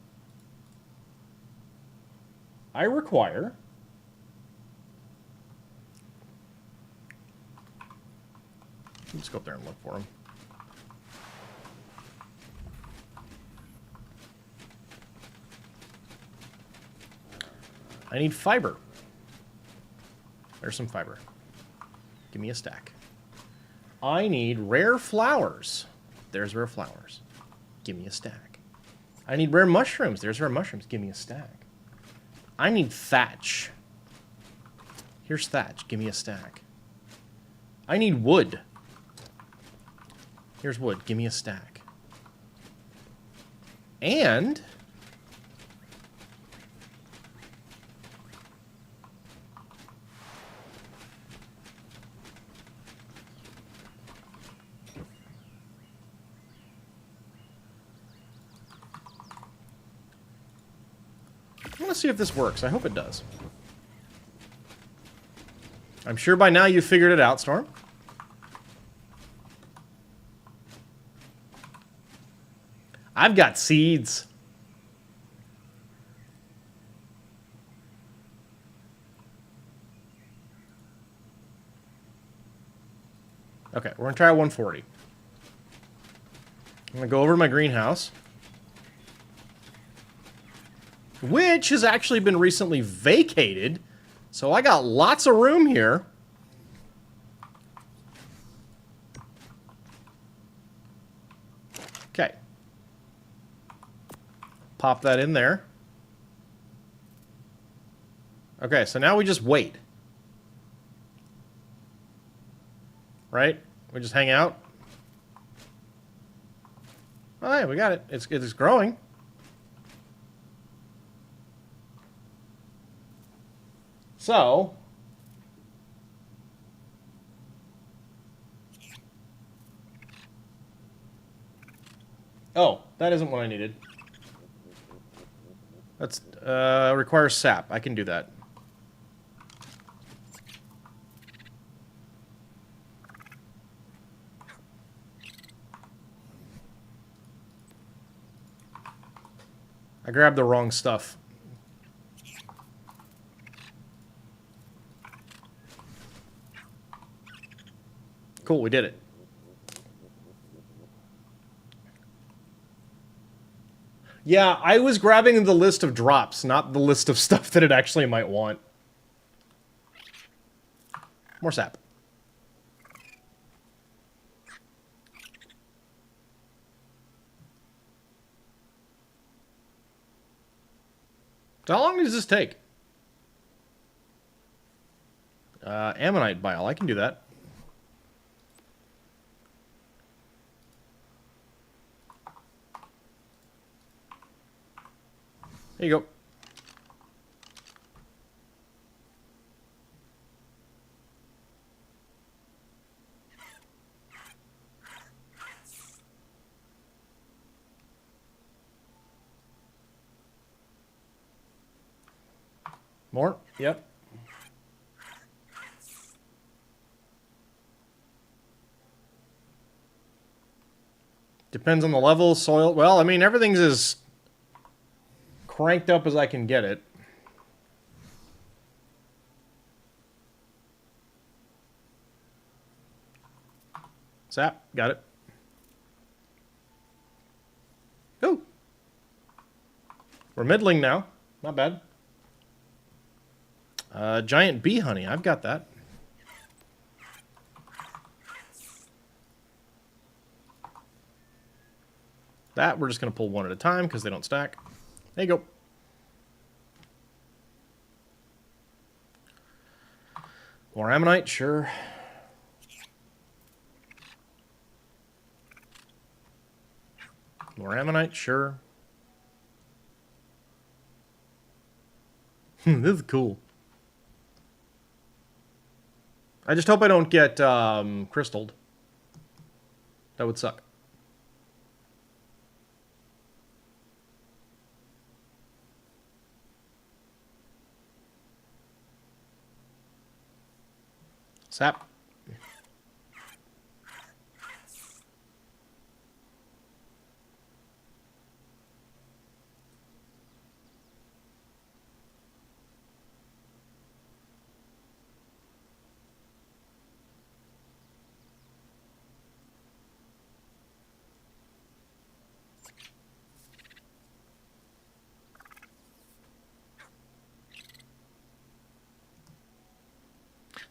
I require... Let's go up there and look for them. I need fiber. There's some fiber. Give me a stack. I need rare flowers. There's rare flowers. Give me a stack. I need rare mushrooms. There's rare mushrooms. Give me a stack. I need thatch. Here's thatch. Give me a stack. I need wood. Here's wood. Give me a stack. And... I want to see if this works. I hope it does. I'm sure by now you've figured it out, Storm. I've got seeds. Okay, we're going to try 140. I'm going to go over to my greenhouse, which has actually been recently vacated, so I got lots of room here. Okay. Pop that in there. Okay, so now we just wait. Right? We just hang out. Oh, yeah, we got it. It's growing. So... Oh, that isn't what I needed. That's, requires sap. I can do that. I grabbed the wrong stuff. Cool, we did it. Yeah, I was grabbing the list of drops, not the list of stuff that it actually might want. More sap. So how long does this take? Ammonite bile, I can do that. There you go. More? Yep. Depends on the level, soil. Well, I mean, everything's as cranked up as I can get it. Sap, got it. Oh. We're middling now. Not bad. Giant bee honey. I've got that. That, we're just going to pull one at a time because they don't stack. There you go. More ammonite, sure. More ammonite, sure. This is cool. I just hope I don't get crystalled. That would suck. Sap.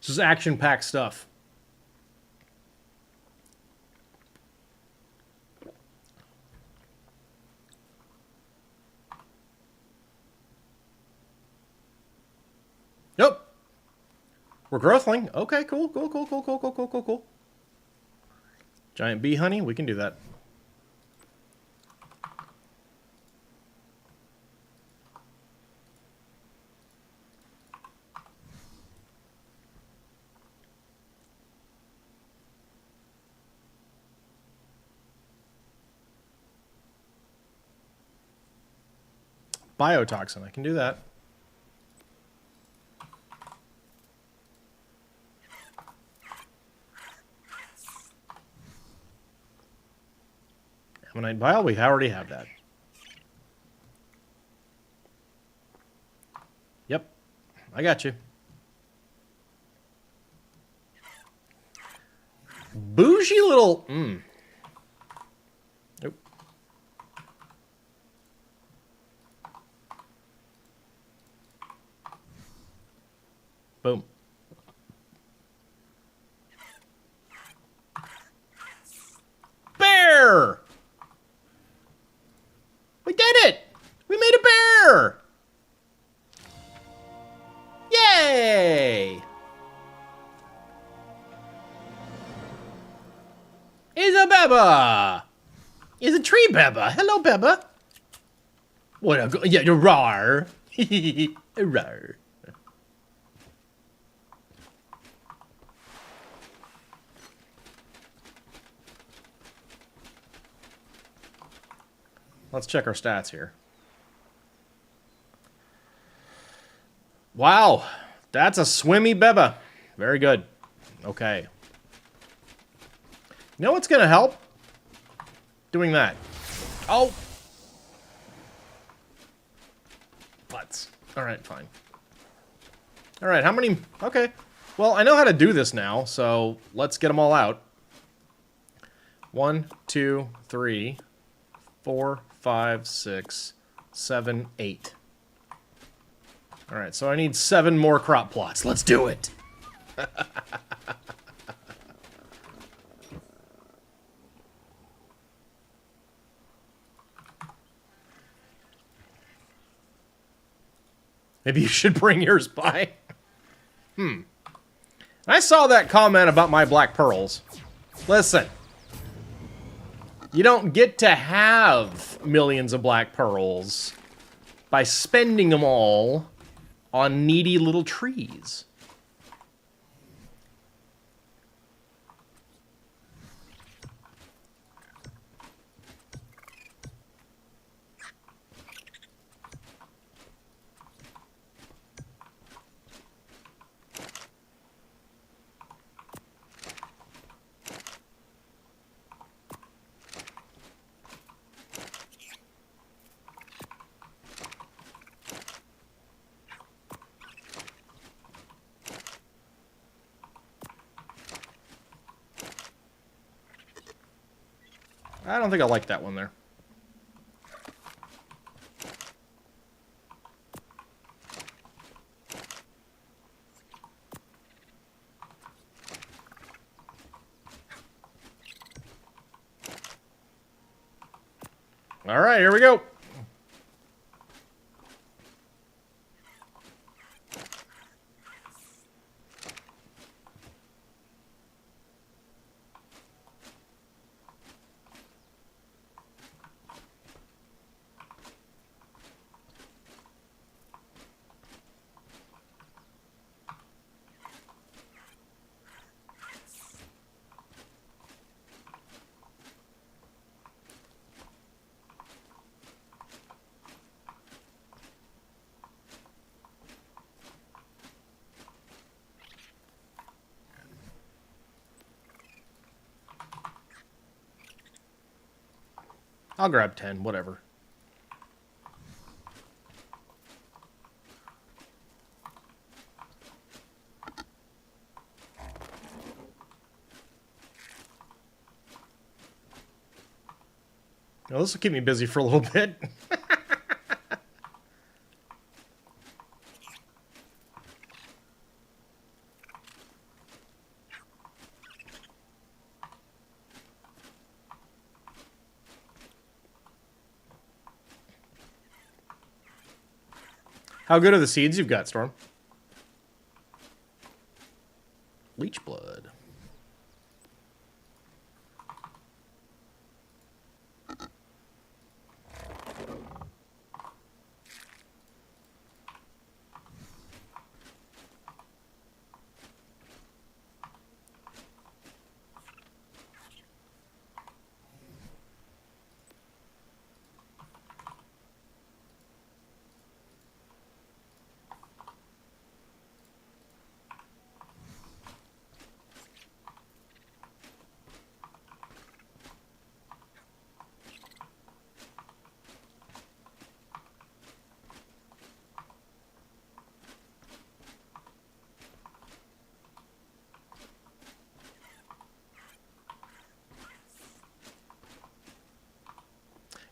This is action-packed stuff. Yep. We're growthling. Okay, cool, cool, cool, cool, cool, cool, cool, cool, cool. Giant bee honey, we can do that. Biotoxin, I can do that. Ammonite bile, we already have that. Yep, I got you. Bougie little... Nope. Boom. Bear! We did it! We made a bear! Yay! It's a beba! It's a tree beba. Hello, beba. What a... Yeah, you're rar. Rar. Let's check our stats here. Wow, that's a swimmy beba. Very good. Okay. You know what's going to help? Doing that. Oh! Butts. Alright, fine. Alright, how many... Okay. Well, I know how to do this now, so let's get them all out. 1, 2, 3, 4, 5, 6, 7, 8. Alright, so I need 7 more crop plots. Let's do it! Maybe you should bring yours by. I saw that comment about my black pearls. Listen. You don't get to have millions of black pearls by spending them all on needy little trees. I don't think I like that one there. All right, here we go. I'll grab 10, whatever. Well, this will keep me busy for a little bit. How good are the seeds you've got, Storm? Leech blood.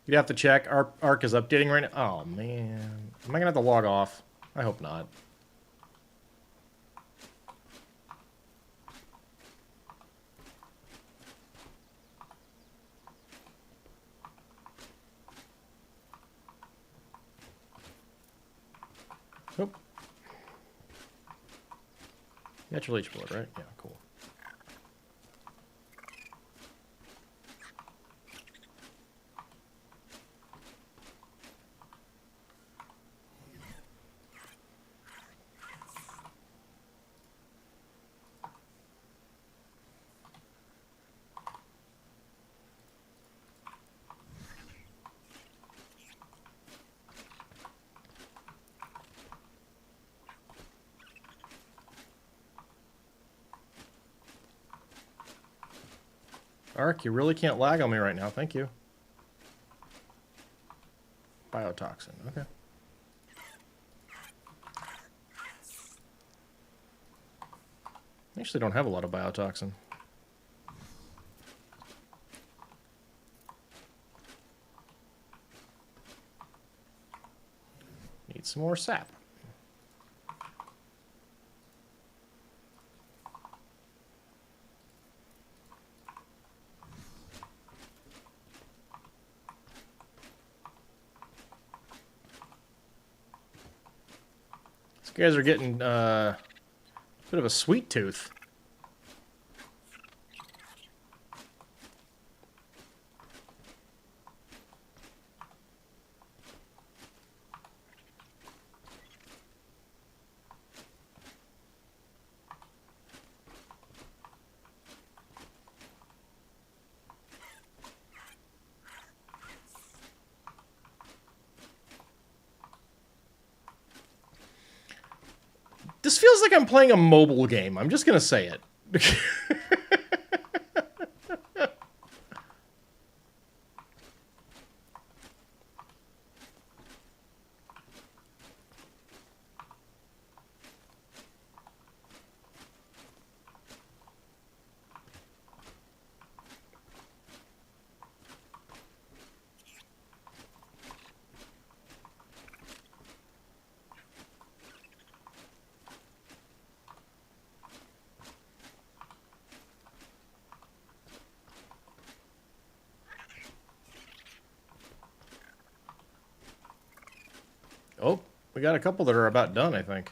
You'd have to check. ARK is updating right now. Oh, man. Am I going to have to log off? I hope not. Nope. Natural Leech blood, right? Yeah, cool. ARK, you really can't lag on me right now. Thank you. Biotoxin. Okay. I actually don't have a lot of biotoxin. Need some more sap. These guys are getting a bit of a sweet tooth. This feels like I'm playing a mobile game. I'm just going to say it. got a couple that are about done, I think.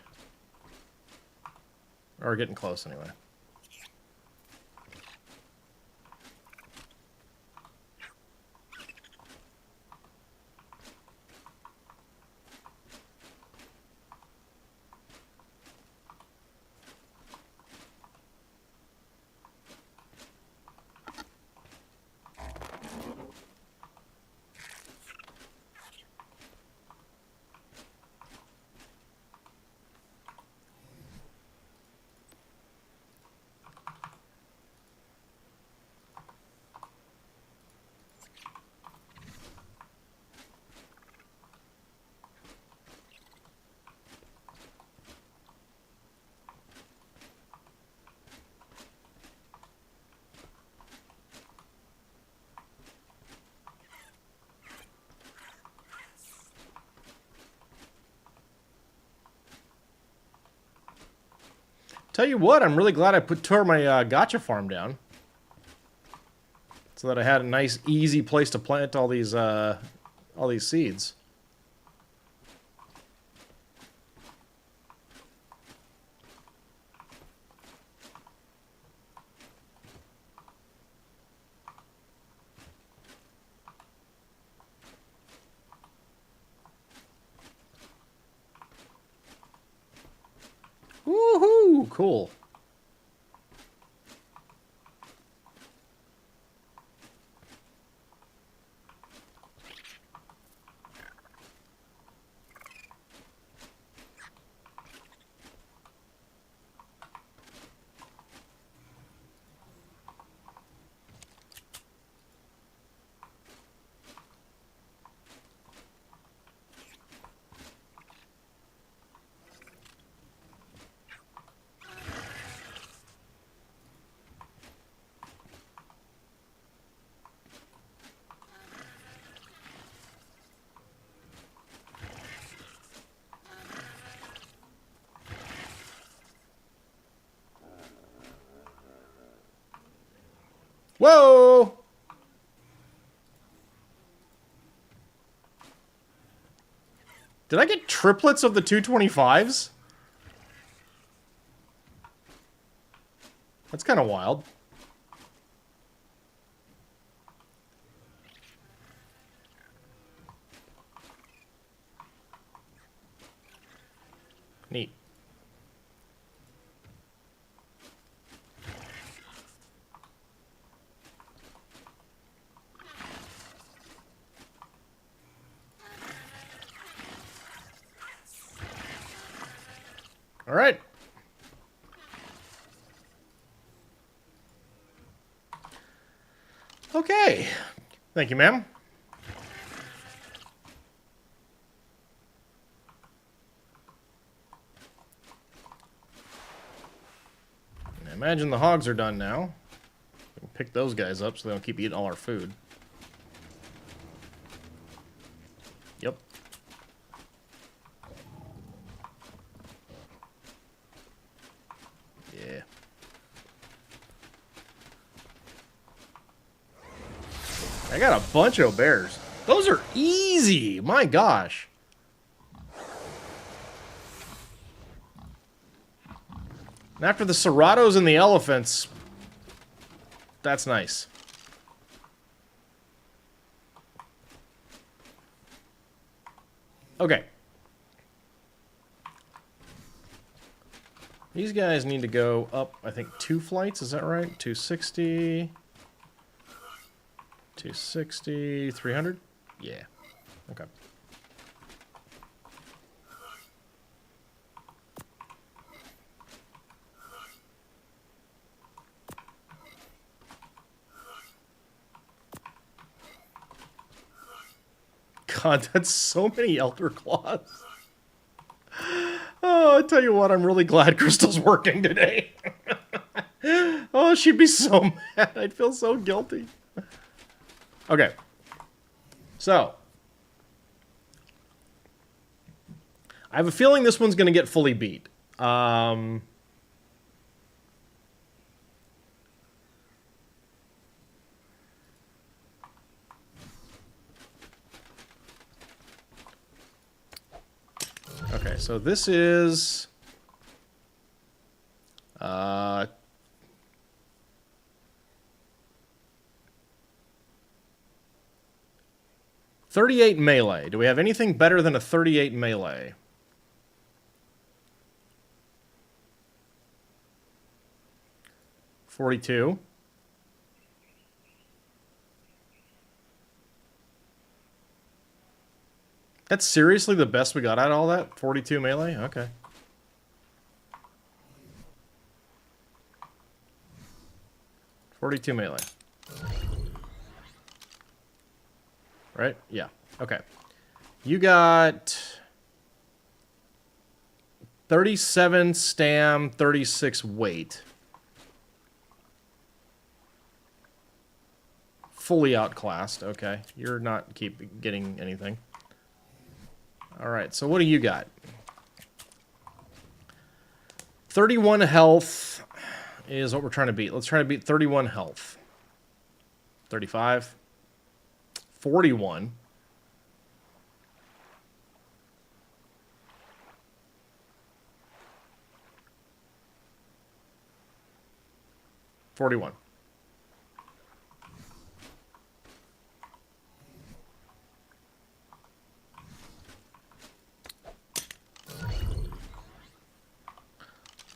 Or getting close, anyway. Tell you what, I'm really glad I tore my gotcha farm down. So that I had a nice, easy place to plant all these seeds. Woohoo! Cool. Whoa! Did I get triplets of the 225s? That's kind of wild. Neat. All right. Okay. Thank you, ma'am. I imagine the hogs are done now. We can pick those guys up so they don't keep eating all our food. Yep. Yeah. I got a bunch of bears. Those are easy. My gosh. And after the serratos and the elephants, that's nice. Okay. These guys need to go up, I think, 2 flights. Is that right? 260. 260. 300? Yeah. Okay. God, that's so many Elder Claws. Oh, I tell you what, I'm really glad Crystal's working today. Oh, she'd be so mad. I'd feel so guilty. Okay. So. I have a feeling this one's going to get fully beat. Okay, so this is 38 melee. Do we have anything better than a 38 melee? $42. That's seriously the best we got out of all that? 42 melee? Okay. $42 melee. Right? Yeah. Okay. You got 37 stam, 36 weight. Fully outclassed. Okay. You're not getting anything. Alright, so what do you got? 31 health is what we're trying to beat. Let's try to beat 31 health. 35. 41. $41.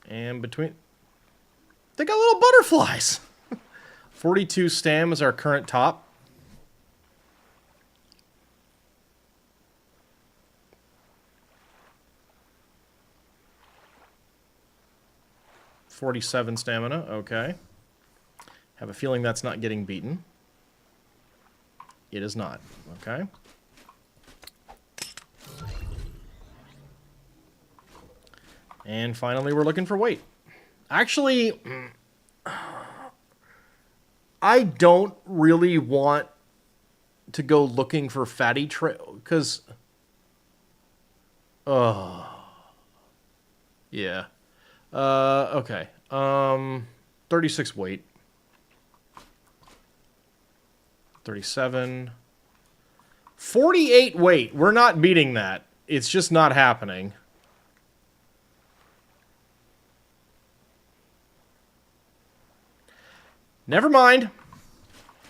And between... They got little butterflies! 42 stam is our current top. $47 stamina, okay. Have a feeling that's not getting beaten. It is not, okay. And finally, we're looking for weight. Actually, I don't really want to go looking for fatty trail, because... yeah. Okay. 36 weight. 37. 48 weight. We're not beating that. It's just not happening. Never mind.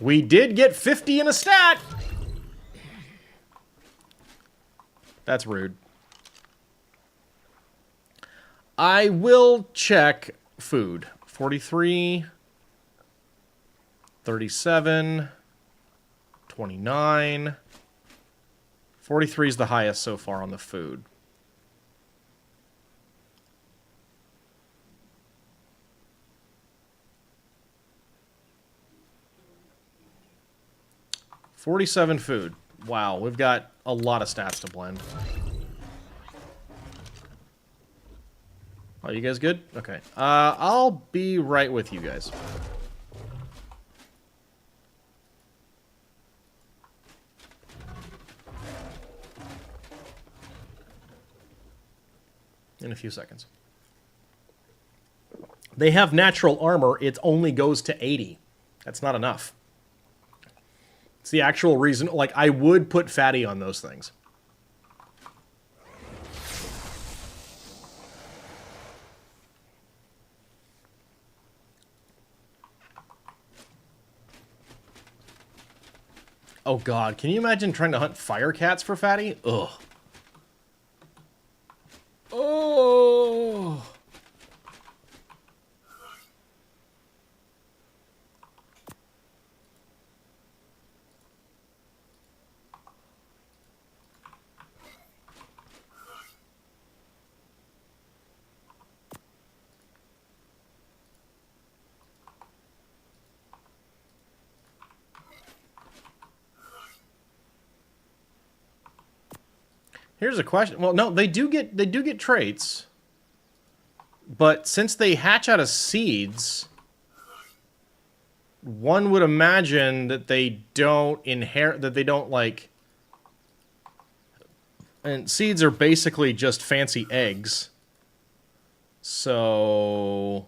We did get 50 in a stat. That's rude. I will check food. 43, 37, 29. 43 is the highest so far on the food. $47 food. Wow, we've got a lot of stats to blend. Oh, you guys good? Okay. I'll be right with you guys. In a few seconds. They have natural armor. It only goes to 80. That's not enough. It's the actual reason. Like, I would put fatty on those things. Oh god, can you imagine trying to hunt fire cats for fatty? Ugh. Oh. Here's a question. Well, no, they do get traits. But since they hatch out of seeds, one would imagine that they don't inherit, that they don't, like... And seeds are basically just fancy eggs. So...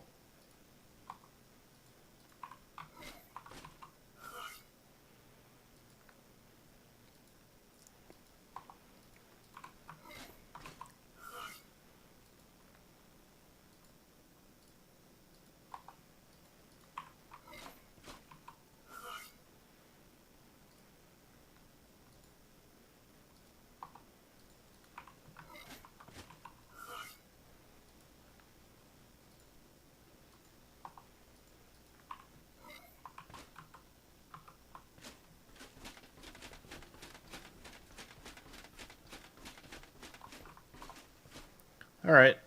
Alright.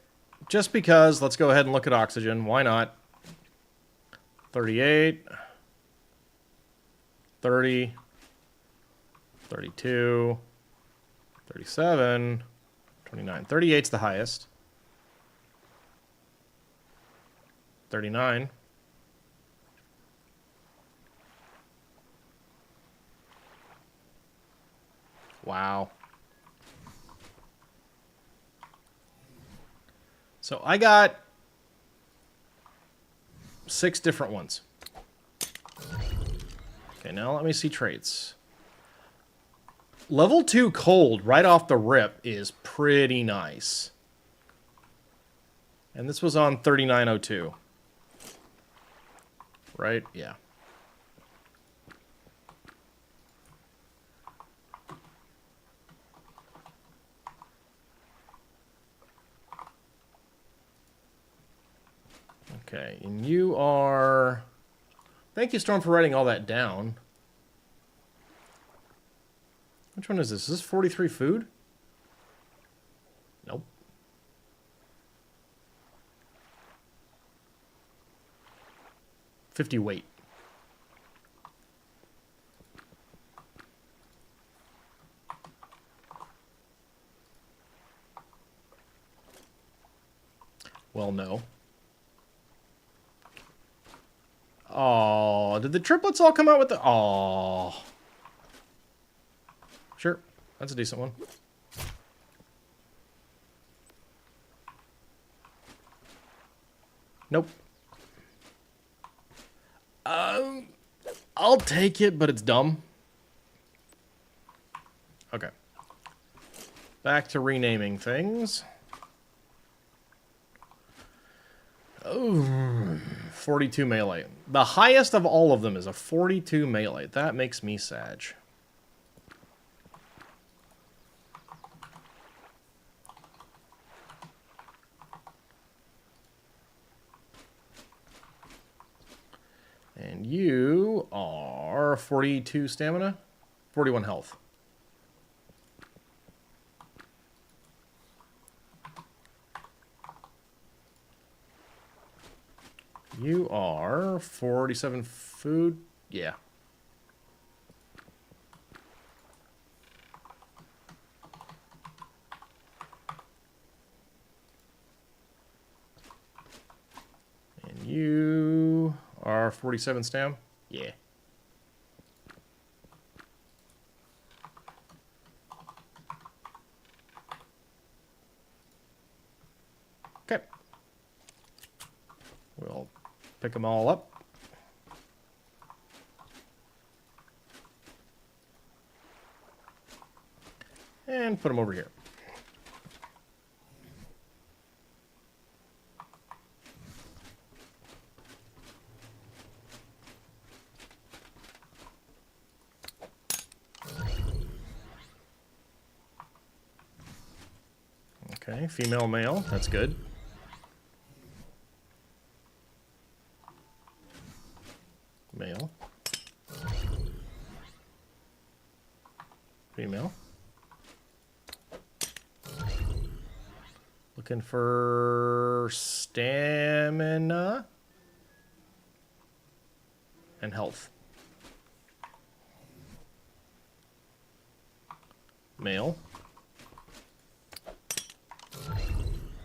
Just because, let's go ahead and look at oxygen. Why not? 38. 30. 32. 37. 29. 38's the highest. 39. Wow. So I got 6 different ones. Okay, now let me see traits. Level 2 cold right off the rip is pretty nice. And this was on 3902. Right? Yeah. Okay, and you are... Thank you, Storm, for writing all that down. Which one is this? Is this 43 food? Nope. $50 weight. Well, no. Oh, did the triplets all come out with the... Oh. Sure, that's a decent one. Nope. I'll take it, but it's dumb. Okay. Back to renaming things. Oh, 42 melee. The highest of all of them is a 42 melee. That makes me sad. And you are 42 stamina, 41 health. You are 47 food. Yeah. And you are 47 stam. Yeah. Okay. We'll pick them all up. And put them over here. Okay, female, male, that's good. Male. Female. Looking for stamina and health. Male.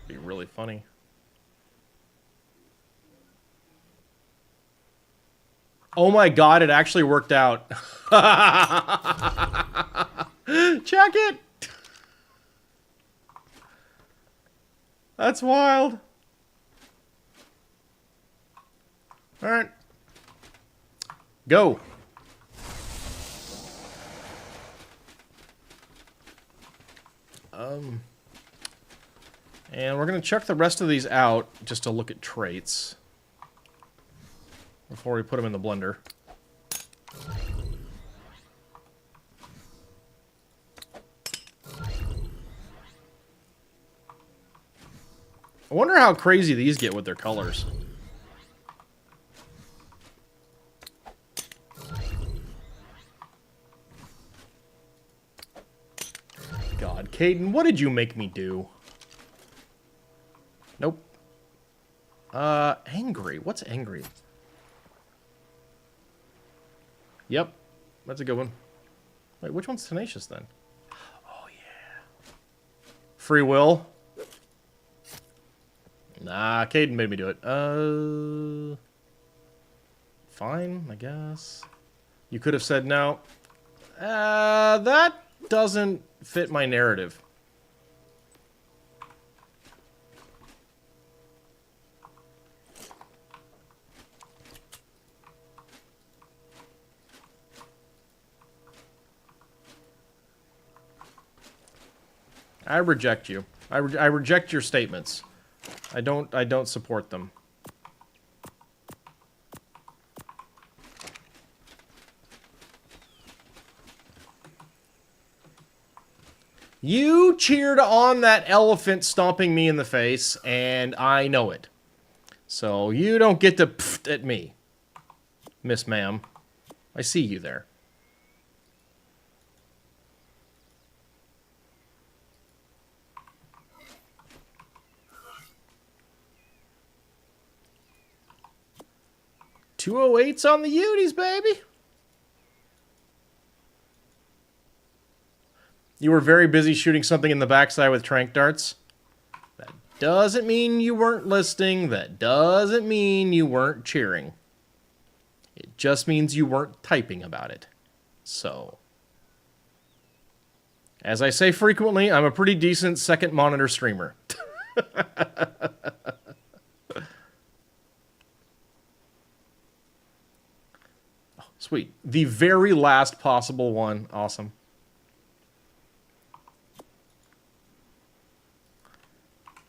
Be really funny. Oh my god, it actually worked out. Check it! That's wild. Alright. Go. And we're going to chuck the rest of these out just to look at traits before we put them in the blender. I wonder how crazy these get with their colors. God, Caden, what did you make me do? Nope. Angry. What's angry? Yep. That's a good one. Wait, which one's tenacious then? Oh, yeah. Free will? Nah, Caden made me do it. Fine, I guess. You could have said no. That doesn't fit my narrative. I reject you. I reject your statements. I don't support them. You cheered on that elephant stomping me in the face, and I know it. So you don't get to pfft at me, Miss Ma'am. I see you there. .208's on the Uties, baby. You were very busy shooting something in the backside with tranq darts. That doesn't mean you weren't listening. That doesn't mean you weren't cheering. It just means you weren't typing about it. So, as I say frequently, I'm a pretty decent second monitor streamer. Oh, sweet. The very last possible one. Awesome.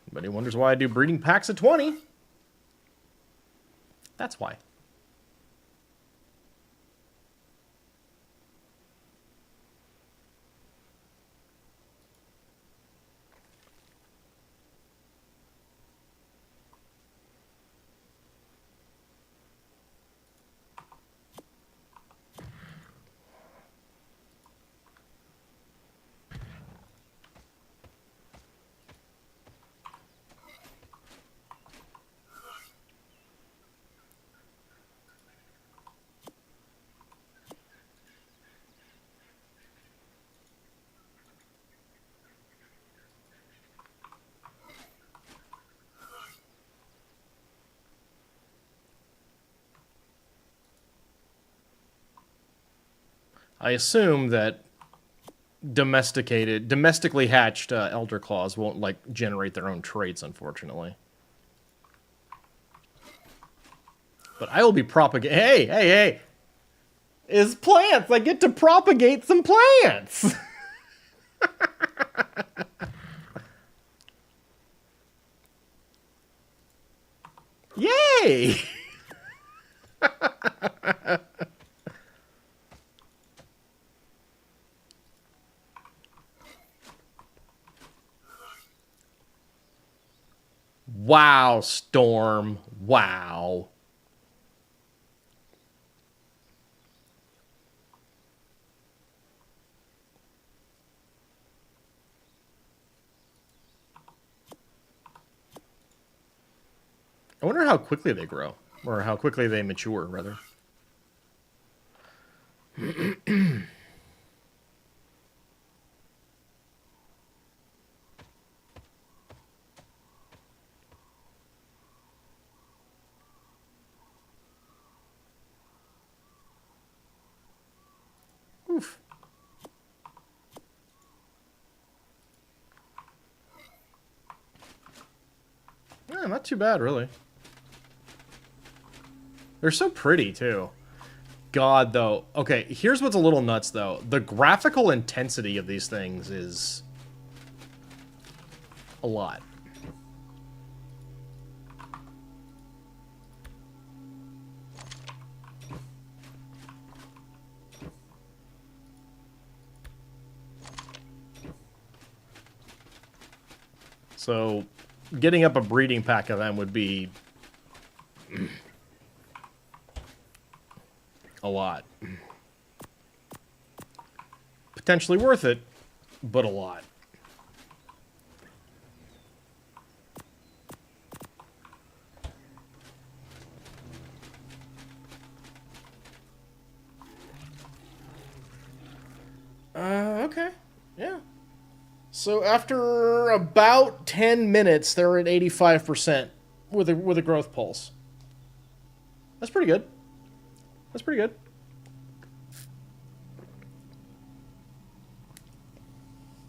Anybody wonders why I do breeding packs of 20? That's why. I assume that domestically hatched elder claws won't, like, generate their own traits, unfortunately. But I will be propagating... Hey! Is plants! I get to propagate some plants! Yay! Wow, Storm. Wow. I wonder how quickly they grow. Or how quickly they mature, rather. Oof. Yeah, not too bad, really. They're so pretty, too. God, though. Okay, here's what's a little nuts, though. The graphical intensity of these things is... a lot. So, getting up a breeding pack of them would be... a lot. Potentially worth it, but a lot. So after about 10 minutes, they're at 85% with a growth pulse. That's pretty good. That's pretty good.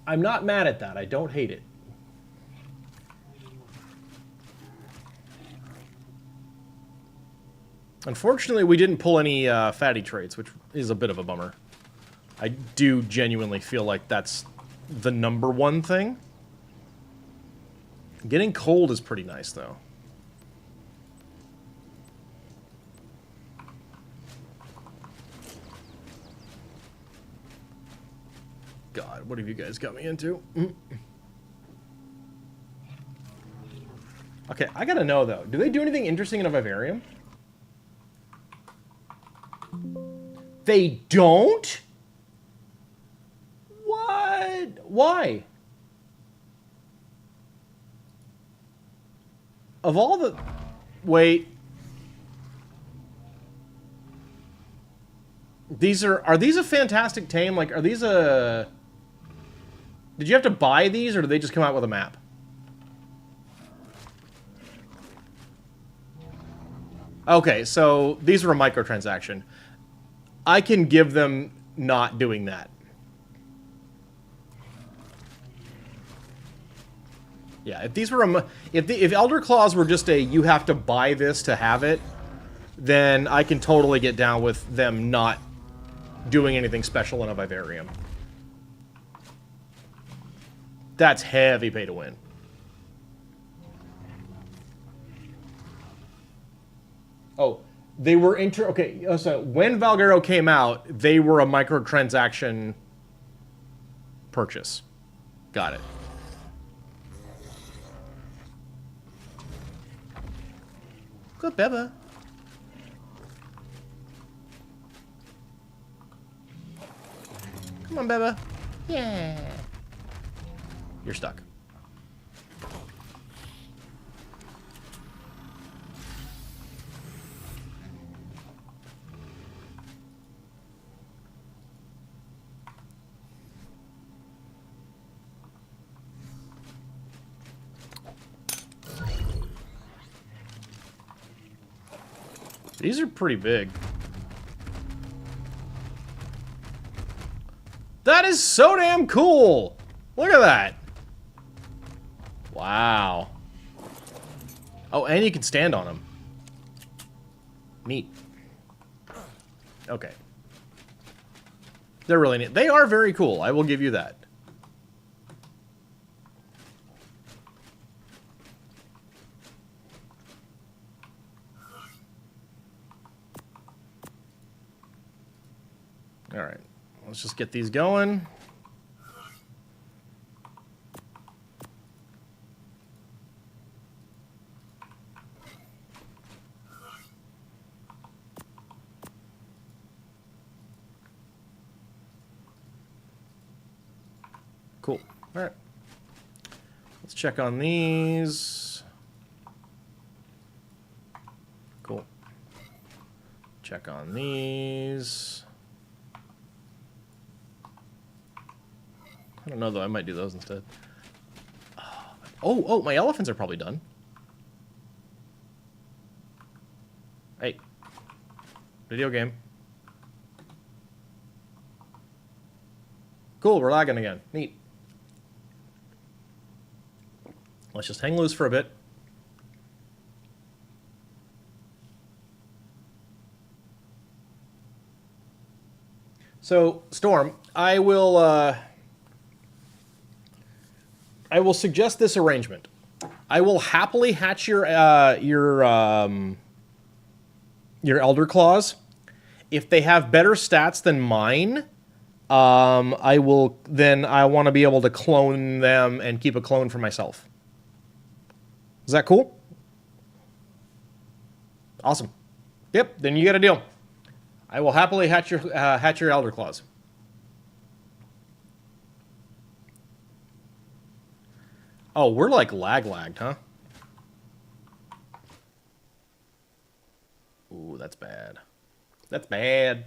I'm not mad at that. I don't hate it. Unfortunately, we didn't pull any fatty traits, which is a bit of a bummer. I do genuinely feel like that's the #1 thing. Getting cold is pretty nice, though. God, what have you guys got me into? Okay, I gotta know, though. Do they do anything interesting in a vivarium? They don't? What? Why? Of all the... Wait. These are these a fantastic tame? Like, are these a... Did you have to buy these, or did they just come out with a map? Okay, so these are a microtransaction. I can give them not doing that. Yeah, if these were if Elder Claws were just a you have to buy this to have it, then I can totally get down with them not doing anything special in a vivarium. That's heavy pay to win. Oh, they were okay, so when Valguero came out, they were a microtransaction purchase. Got it. Good, Beba. Come on, Beba. Yeah. You're stuck. These are pretty big. That is so damn cool! Look at that! Wow. Oh, and you can stand on them. Neat. Okay. They're really neat. They are very cool, I will give you that. Alright. Let's just get these going. Cool. Alright. Let's check on these. Cool. Check on these. I don't know, though. I might do those instead. Oh, my elephants are probably done. Hey. Video game. Cool, we're lagging again. Neat. Let's just hang loose for a bit. So, Storm, I will suggest this arrangement. I will happily hatch your Elder Claws. If they have better stats than mine, I want to be able to clone them and keep a clone for myself. Is that cool? Awesome. Yep, then you got a deal. I will happily hatch your Elder Claws. Oh, we're like lagged, huh? Ooh, that's bad. That's bad.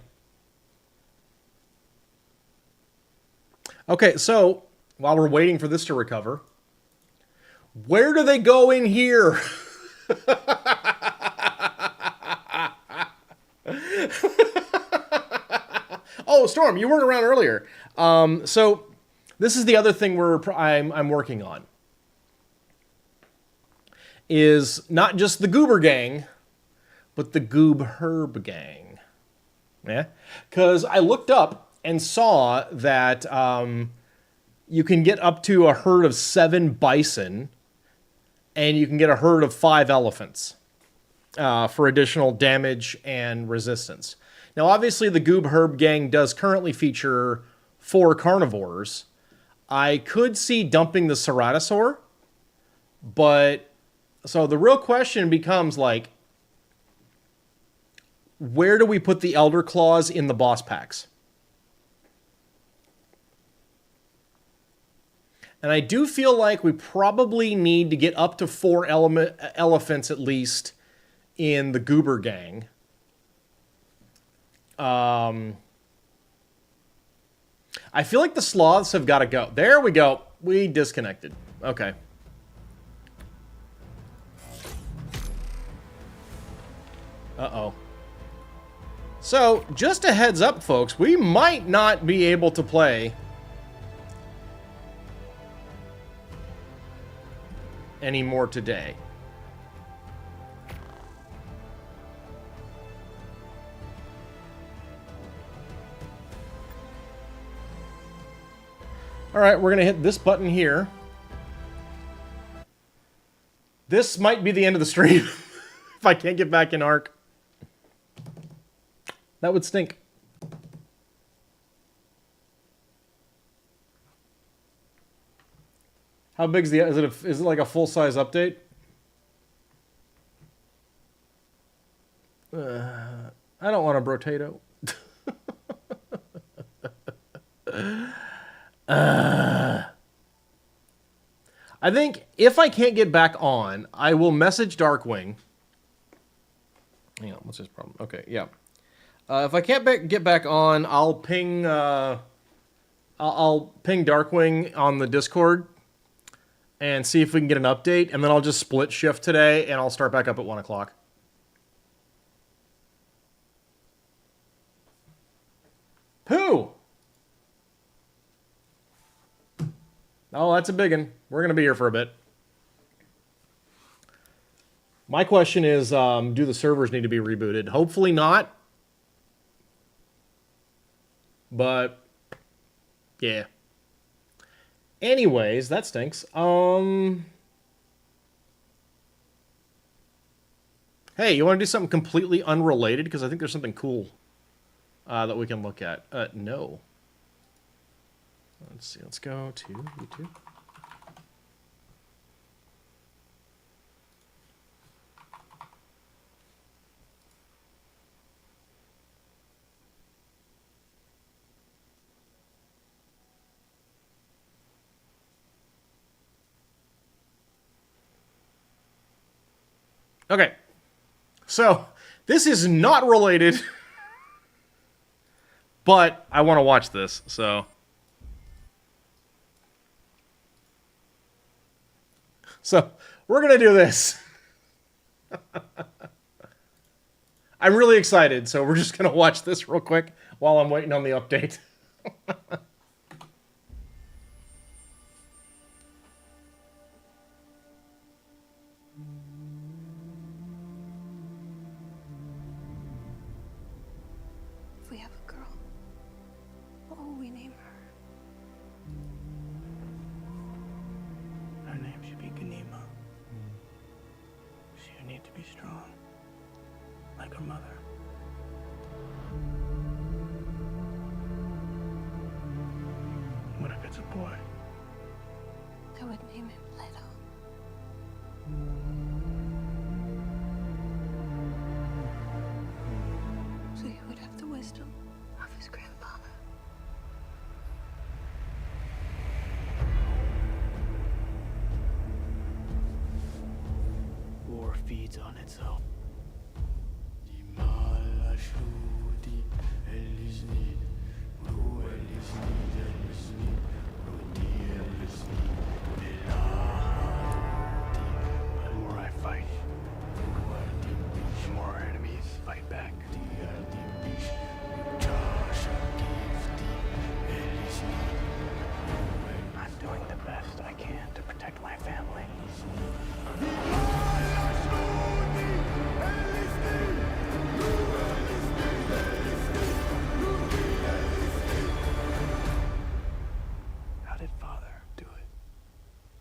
Okay, so while we're waiting for this to recover. Where do they go in here? Oh, Storm, you weren't around earlier. So this is the other thing I'm working on. Is not just the Goober Gang, but the Goob Herb Gang. Yeah? Because I looked up and saw that you can get up to a herd of 7 bison, and you can get a herd of 5 elephants for additional damage and resistance. Now, obviously, the Goob Herb Gang does currently feature 4 carnivores. I could see dumping the Ceratosaur, but... So the real question becomes, like, where do we put the Elder Claws in the boss packs? And I do feel like we probably need to get up to 4 elephants at least in the Goober Gang. I feel like the sloths have got to go. There we go. We disconnected. Okay. Uh-oh. So, just a heads up, folks, we might not be able to play anymore today. Alright, we're going to hit this button here. This might be the end of the stream if I can't get back in ARK. That would stink. How big's the... Is it like a full-size update? I don't want a brotato. I think if I can't get back on, I will message Darkwing. Hang on, what's his problem? Okay, yeah. If I can't get back on, I'll ping I'll ping Darkwing on the Discord and see if we can get an update, and then I'll just split shift today, and I'll start back up at 1 o'clock. Pooh! Oh, that's a big one. We're going to be here for a bit. My question is, do the servers need to be rebooted? Hopefully not. But, yeah. Anyways, that stinks. Hey, you want to do something completely unrelated? Because I think there's something cool that we can look at. No. Let's see. Let's go to YouTube. Okay, so this is not related, but I want to watch this, so. So, we're going to do this. I'm really excited, so we're just going to watch this real quick while I'm waiting on the update. If we have a girl, what will we name her? Her name should be Ganima. She would need to be strong, like her mother. What if it's a boy? I would name him Leto. So he would have the wisdom of his grandfather. War feeds on itself. The more I fight, the more our enemies fight back. I'm doing the best I can to protect my family. How did Father do it?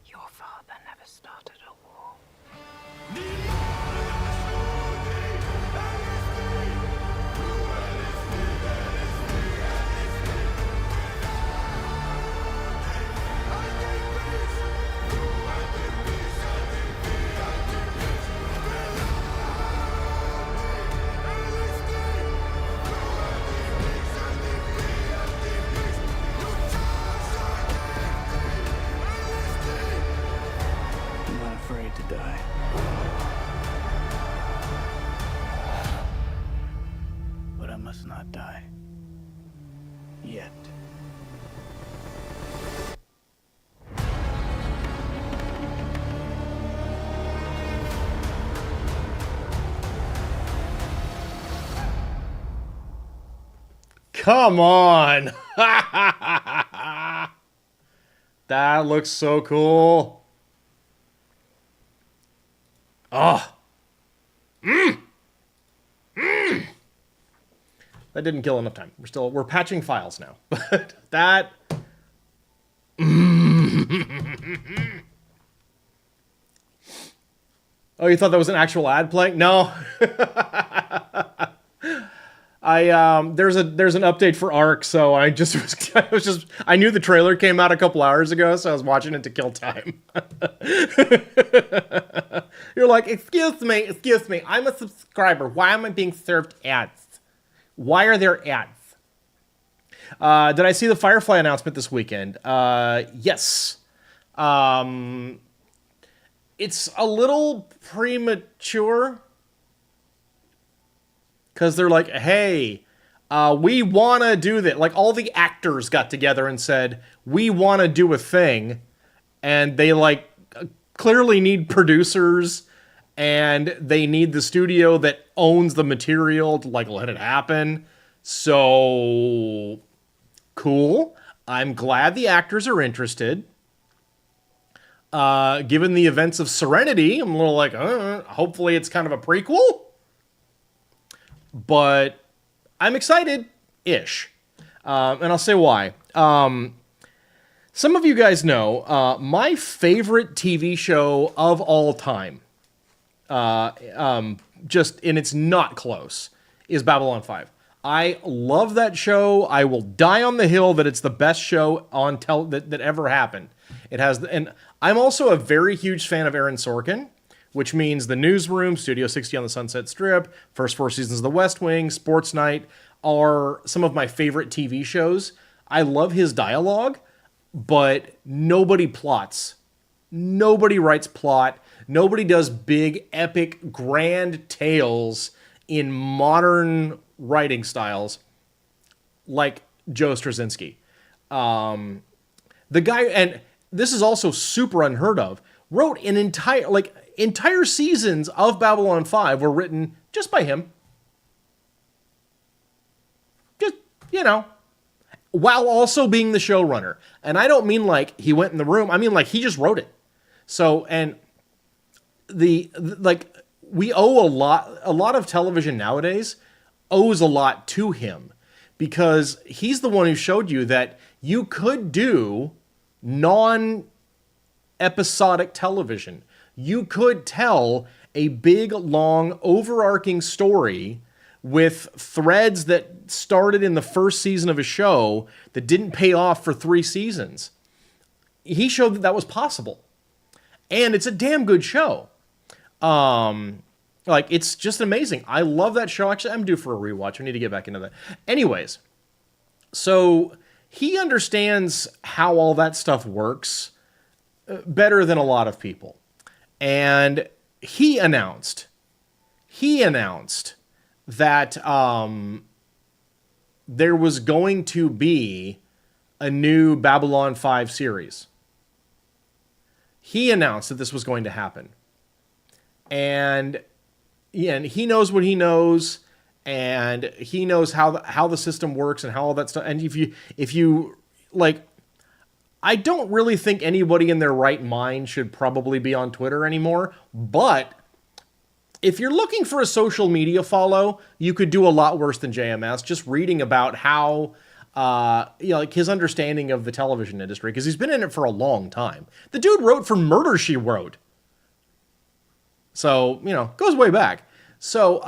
Your father never started a war. I'm not afraid to die. But I must not die. Yet. Come on. That looks so cool. Oh. That didn't kill enough time. We're patching files now. But that. Oh, you thought that was an actual ad playing? No. There's an update for ARK, so I knew the trailer came out a couple hours ago, so I was watching it to kill time. You're like, excuse me, I'm a subscriber. Why am I being served ads? Why are there ads? Did I see the Firefly announcement this weekend? Yes. It's a little premature. Because they're like, hey, we want to do that. Like, all the actors got together and said, we want to do a thing. And they, like, clearly need producers. And they need the studio that owns the material to, like, let it happen. So, cool. I'm glad the actors are interested. Given the events of Serenity, I'm a little like, hopefully it's kind of a prequel. But I'm excited-ish. And I'll say why. Some of you guys know my favorite TV show of all time, and it's not close, is Babylon 5. I love that show. I will die on the hill that it's the best show on that ever happened. And I'm also a very huge fan of Aaron Sorkin, which means The Newsroom, Studio 60 on the Sunset Strip, first 4 seasons of The West Wing, Sports Night are some of my favorite TV shows. I love his dialogue, but nobody plots. Nobody writes plot. Nobody does big, epic, grand tales in modern writing styles like Joe Straczynski. The guy, and this is also super unheard of, wrote an entire seasons of Babylon 5 were written just by him. Just, while also being the showrunner. And I don't mean like he went in the room. I mean like he just wrote it. So, and we owe a lot of television nowadays owes a lot to him because he's the one who showed you that you could do non-episodic television. You could tell a big, long, overarching story with threads that started in the first season of a show that didn't pay off for 3 seasons. He showed that was possible. And it's a damn good show. It's just amazing. I love that show. Actually, I'm due for a rewatch. I need to get back into that. Anyways, so he understands how all that stuff works better than a lot of people. And he announced that there was going to be a new Babylon 5 series. He announced that this was going to happen. And he knows what he knows, and he knows how the system works and how all that stuff. And if you like, I don't really think anybody in their right mind should probably be on Twitter anymore. But if you're looking for a social media follow, you could do a lot worse than JMS. Just reading about how, like his understanding of the television industry, because he's been in it for a long time. The dude wrote for Murder, She Wrote. So, goes way back. So,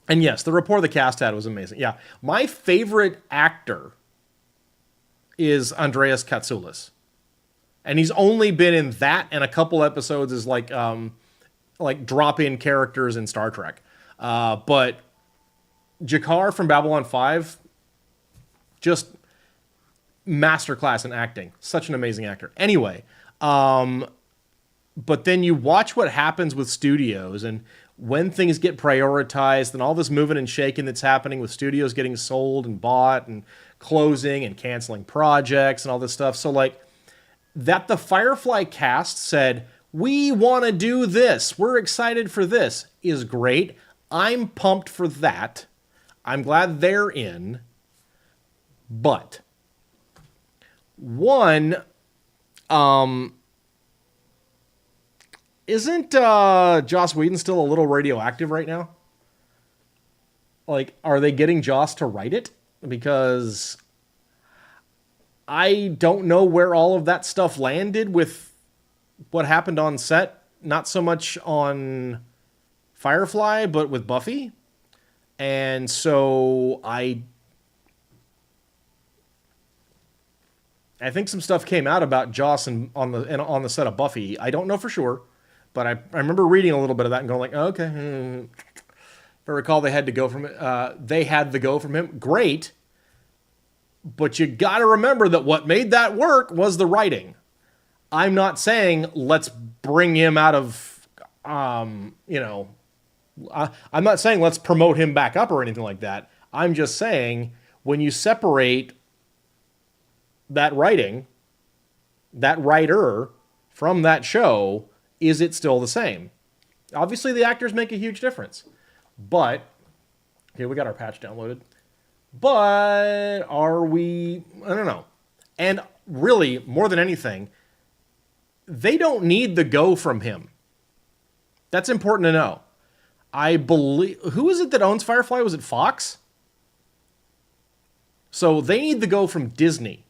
and yes, the rapport the cast had was amazing. Yeah. My favorite actor is Andreas Katsoulis. And he's only been in that and a couple episodes as like drop-in characters in Star Trek. But Jakar from Babylon 5, just masterclass in acting. Such an amazing actor. Anyway, but then you watch what happens with studios and when things get prioritized and all this moving and shaking that's happening with studios getting sold and bought and closing and canceling projects and all this stuff. So like that the Firefly cast said, we want to do this, we're excited for this, is great. I'm pumped for that. I'm glad they're in. But one, isn't Joss Whedon still a little radioactive right now? Like, are they getting Joss to write it? Because I don't know where all of that stuff landed with what happened on set. Not so much on Firefly, but with Buffy. And so I think some stuff came out about Joss on the set of Buffy. I don't know for sure. But I remember reading a little bit of that and going like, oh, okay. If I recall, they had the go from him. Great. But you got to remember that what made that work was the writing. I'm not saying let's bring him out of, I'm not saying let's promote him back up or anything like that. I'm just saying when you separate that writing, that writer from that show, is it still the same? Obviously, the actors make a huge difference. But, okay, we got our patch downloaded. But are we, I don't know. And really, more than anything, they don't need the go from him. That's important to know. I believe, who is it that owns Firefly? Was it Fox? So they need the go from Disney.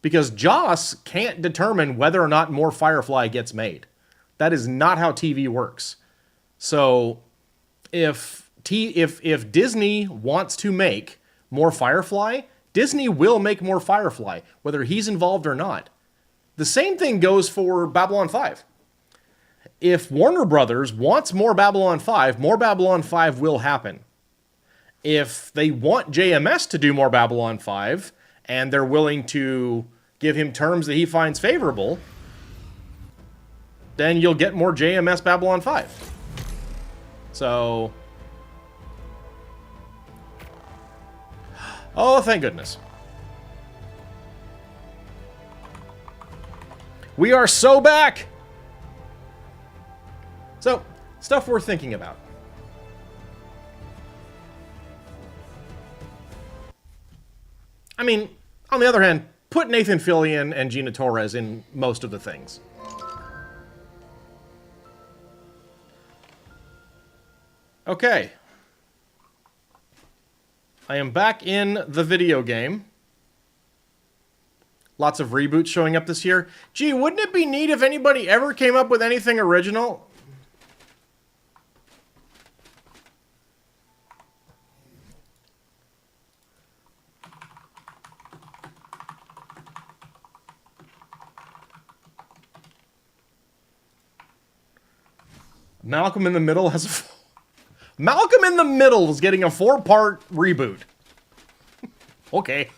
Because Joss can't determine whether or not more Firefly gets made. That is not how TV works. So if Disney wants to make more Firefly, Disney will make more Firefly, whether he's involved or not. The same thing goes for Babylon 5. If Warner Brothers wants more Babylon 5 will happen. If they want JMS to do more Babylon 5, and they're willing to give him terms that he finds favorable, then you'll get more JMS Babylon 5. So, oh, thank goodness. We are so back! So, stuff worth thinking about. I mean, on the other hand, put Nathan Fillion and Gina Torres in most of the things. Okay. I am back in the video game. Lots of reboots showing up this year. Gee, wouldn't it be neat if anybody ever came up with anything original? Malcolm in the Middle has a... Malcolm in the Middle is getting a 4-part reboot. Okay.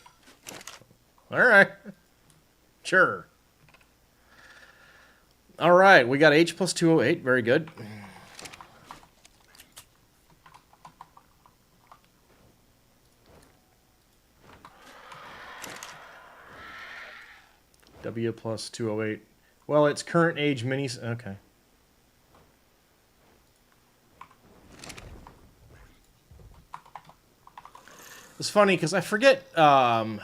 Alright. Sure. Alright, we got H plus 208. Very good. W plus 208. Well, it's current age minis. Okay. It's funny because I forget. S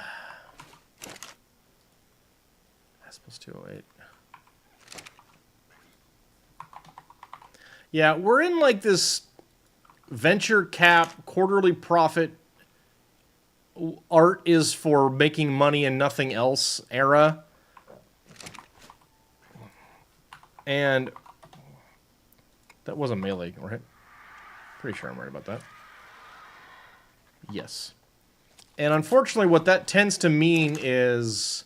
plus 208. Yeah, we're in like this venture cap quarterly profit. Art is for making money and nothing else era. And that was a melee, right? Pretty sure I'm right about that. Yes. And unfortunately, what that tends to mean is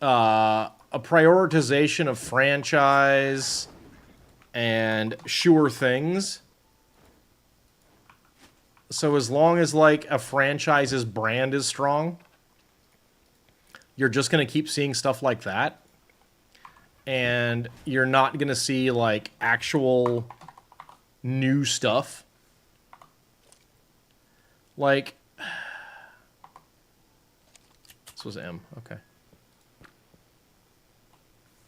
a prioritization of franchise and sure things. So as long as, like, a franchise's brand is strong, you're just going to keep seeing stuff like that. And you're not going to see, like, actual new stuff. Like, this was M. Okay.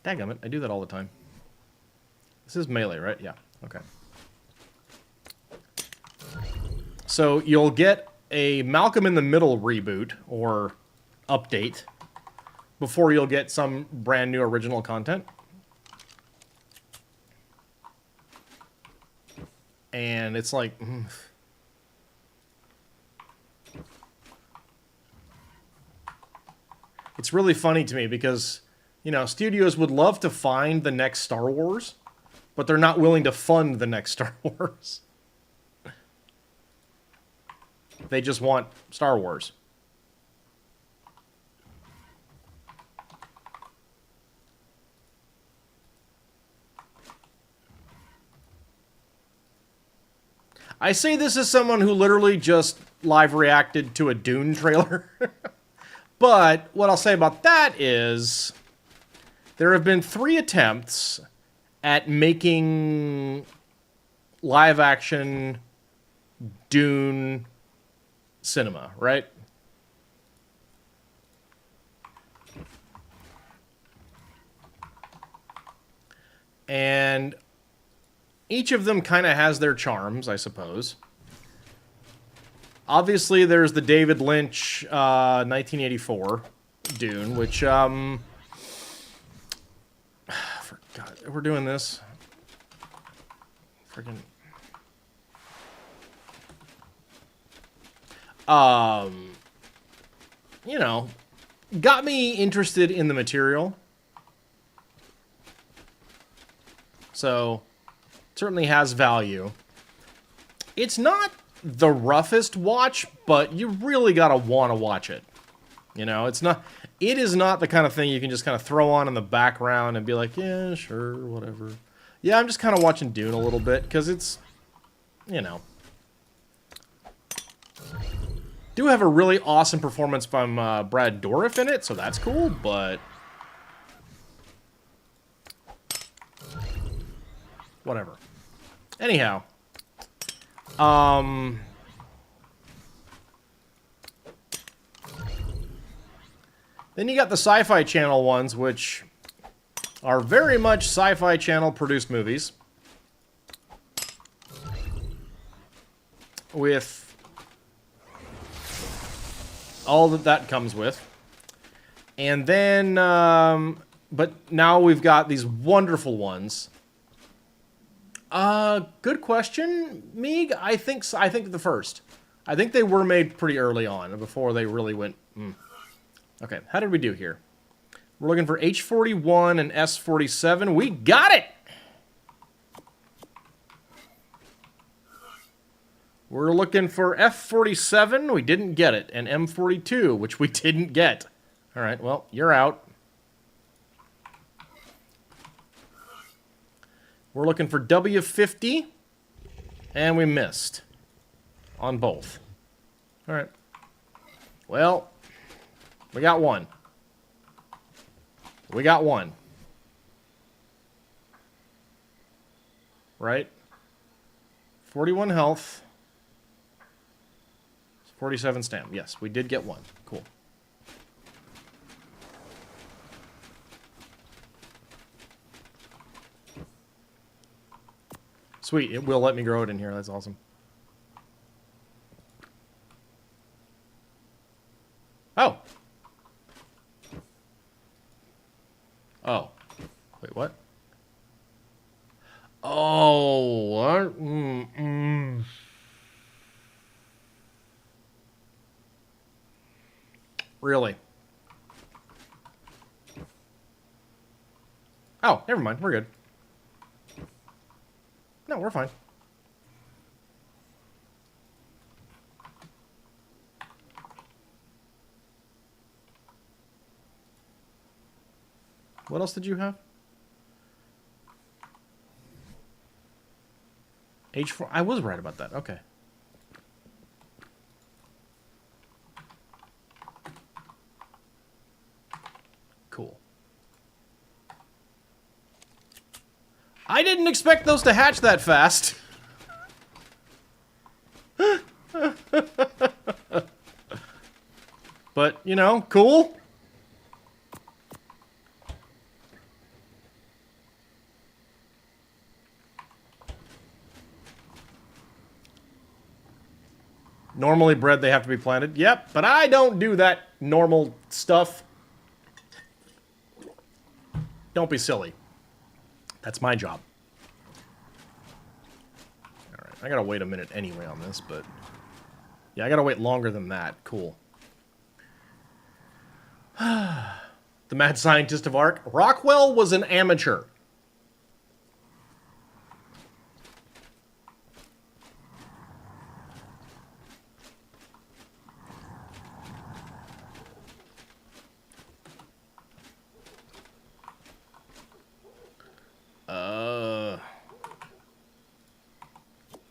Dadgummit, I do that all the time. This is melee, right? Yeah. Okay. So you'll get a Malcolm in the Middle reboot or update before you'll get some brand new original content. And it's like... It's really funny to me because, you know, studios would love to find the next Star Wars, but they're not willing to fund the next Star Wars. They just want Star Wars. I say this as someone who literally just live reacted to a Dune trailer. But what I'll say about that is there have been 3 attempts at making live action Dune cinema, right? And each of them kind of has their charms, I suppose. Obviously, there's the David Lynch 1984 Dune, which, forgot, we're doing this. Freaking... you know, got me interested in the material. So, certainly has value. It's not the roughest watch, but you really gotta want to watch it. You know, it is not the kind of thing you can just kind of throw on in the background and be like, yeah, sure, whatever. Yeah, I'm just kind of watching Dune a little bit, because it's, you know. Do have a really awesome performance from Brad Dourif in it, so that's cool, but... whatever. Anyhow. Then you got the Sci-Fi Channel ones, which are very much Sci-Fi Channel produced movies. With all that comes with. And then, but now we've got these wonderful ones. Good question, Meeg. I think the first. I think they were made pretty early on, before they really went... Okay, how did we do here? We're looking for H41 and S47. We got it! We're looking for F47. We didn't get it. And M42, which we didn't get. All right, well, you're out. We're looking for W50. And we missed. On both. All right. Well... we got one. We got one. Right? 41 health. 47 stamina. Yes, we did get one. Cool. Sweet, it will let me grow it in here. That's awesome. Oh. Oh. Wait, what? Oh, what? Really? Oh, never mind. We're good. No, we're fine. What else did you have? H4. I was right about that. Okay. Cool. I didn't expect those to hatch that fast. But, you know, cool. Normally bred, they have to be planted. Yep, but I don't do that normal stuff. Don't be silly. That's my job. Alright, I gotta wait a minute anyway on this, but... yeah, I gotta wait longer than that. Cool. The mad scientist of ARK. Rockwell was an amateur.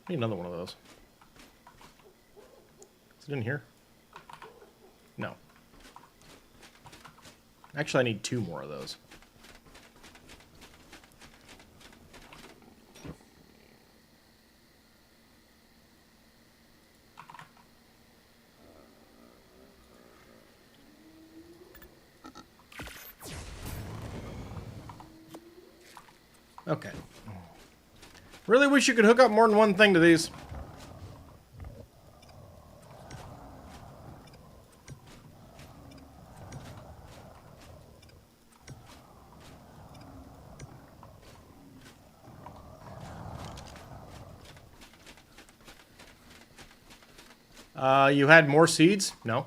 Need another one of those. Is it in here? No. Actually, I need 2 more of those. Okay. Really wish you could hook up more than one thing to these. You had more seeds? No.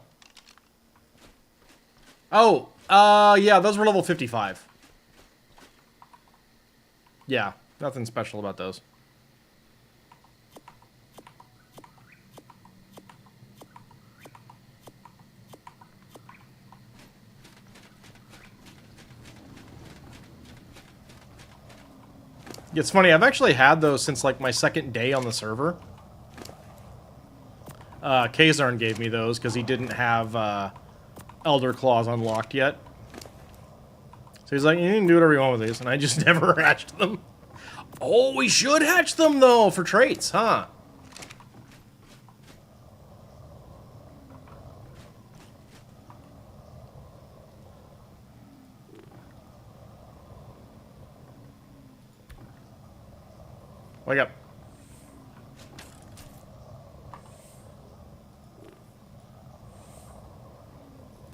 Oh, yeah, those were level 55. Yeah, nothing special about those. It's funny, I've actually had those since, like, my second day on the server. Kazarn gave me those, because he didn't have, Elder Claws unlocked yet. So he's like, you can do whatever you want with these, and I just never hatched them. Oh, we should hatch them, though, for traits, huh? Wake up.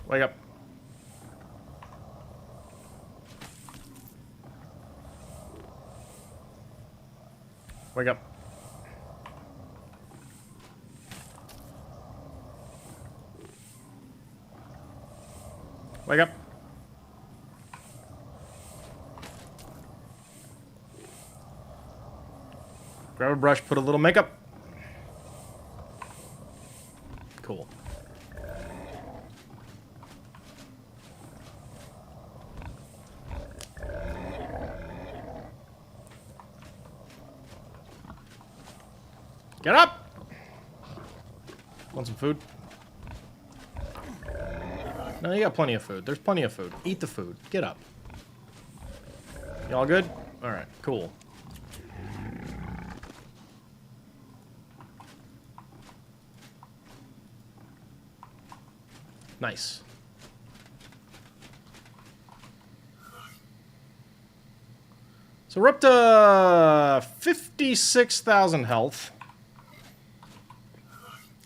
Wake up. Wake up. Wake up. Grab a brush, put a little makeup. Cool. Get up! Want some food? No, you got plenty of food. There's plenty of food. Eat the food. Get up. You all good? Alright, cool. Nice. So we're up to 56,000 health.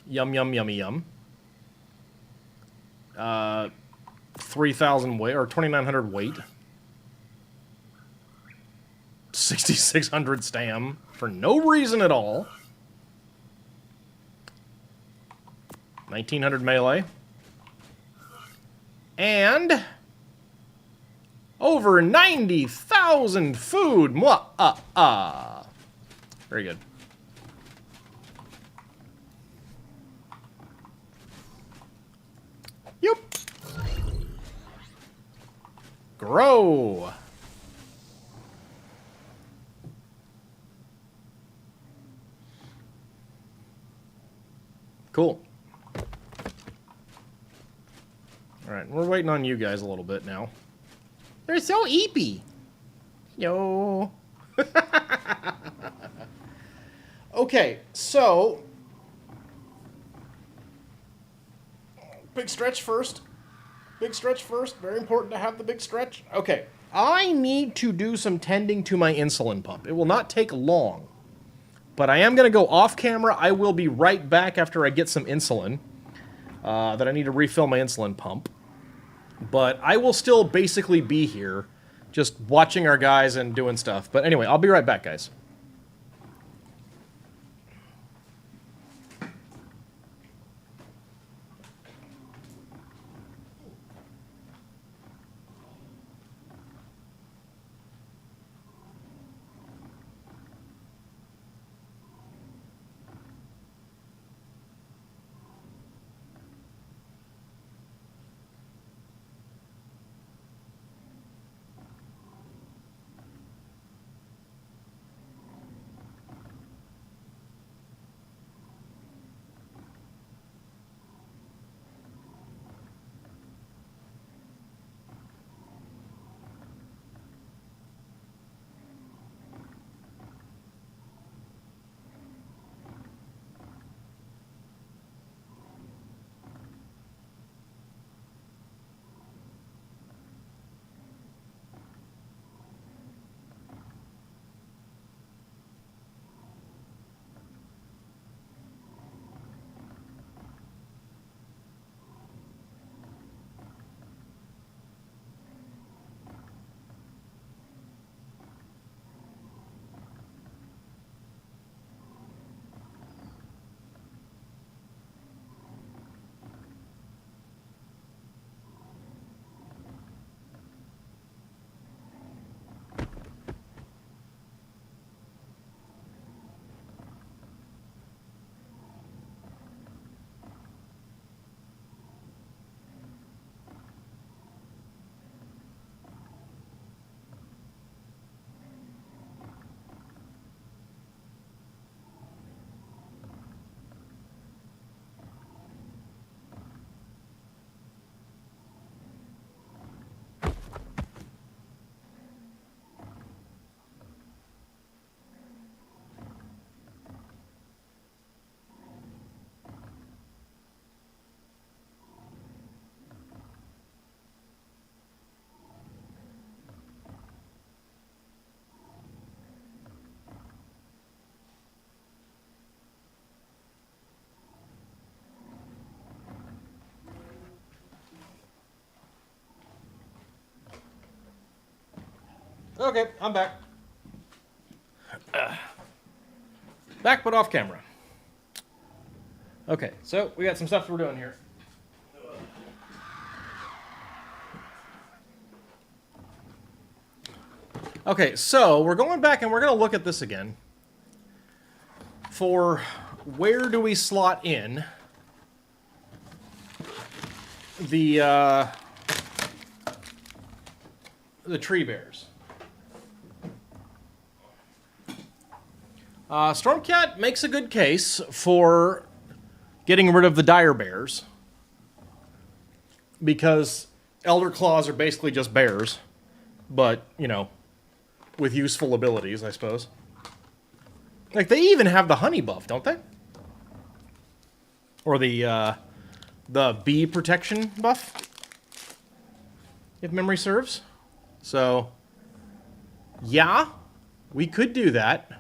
Yum, yum, yummy, yum. 3,000 weight, or 2,900 weight. 6,600 stam for no reason at all. 1,900 melee. And over 90,000 food. Mwah, Very good. Yep. Grow. Cool. Alright, we're waiting on you guys a little bit now. They're so eepy. Yo. Okay, so... Big stretch first. Big stretch first. Very important to have the big stretch. Okay. I need to do some tending to my insulin pump. It will not take long. But I am going to go off camera. I will be right back after I get some insulin. That I need to refill my insulin pump. But I will still basically be here. Just watching our guys and doing stuff. But anyway, I'll be right back, guys. Okay, I'm back. Back, but off camera. Okay, so we got some stuff we're doing here. Okay, so we're going back and we're going to look at this again. For where do we slot in the tree bears? Stormcat makes a good case for getting rid of the dire bears, because Elder Claws are basically just bears, but, you know, with useful abilities, I suppose. Like, they even have the honey buff, don't they? Or the bee protection buff, if memory serves. So, yeah. We could do that.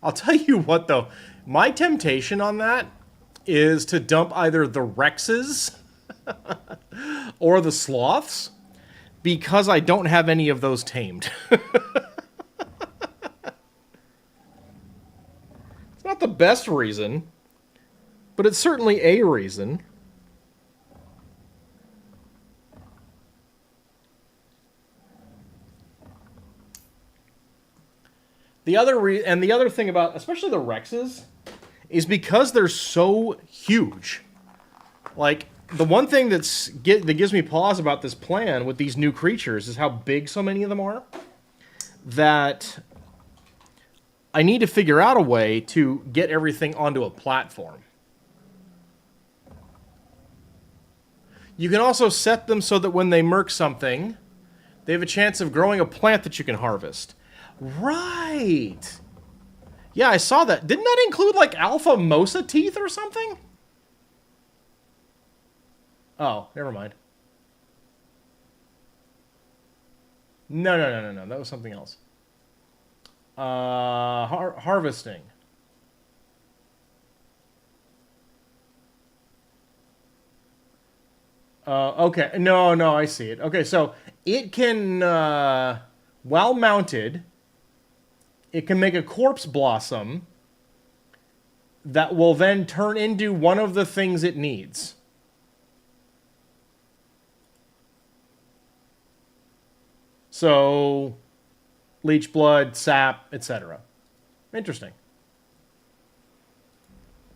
I'll tell you what, though. My temptation on that is to dump either the Rexes or the Sloths, because I don't have any of those tamed. It's not the best reason, but it's certainly a reason. The other thing about, especially the Rexes, is because they're so huge. Like, the one thing that gives me pause about this plan with these new creatures is how big so many of them are. That I need to figure out a way to get everything onto a platform. You can also set them so that when they murk something, they have a chance of growing a plant that you can harvest. Right! Yeah, I saw that. Didn't that include, like, alpha mosa teeth or something? Oh, never mind. No. That was something else. Harvesting. Okay. No, I see it. Okay, so it can, while mounted, it can make a corpse blossom that will then turn into one of the things it needs. So, leech blood, sap, etc. Interesting.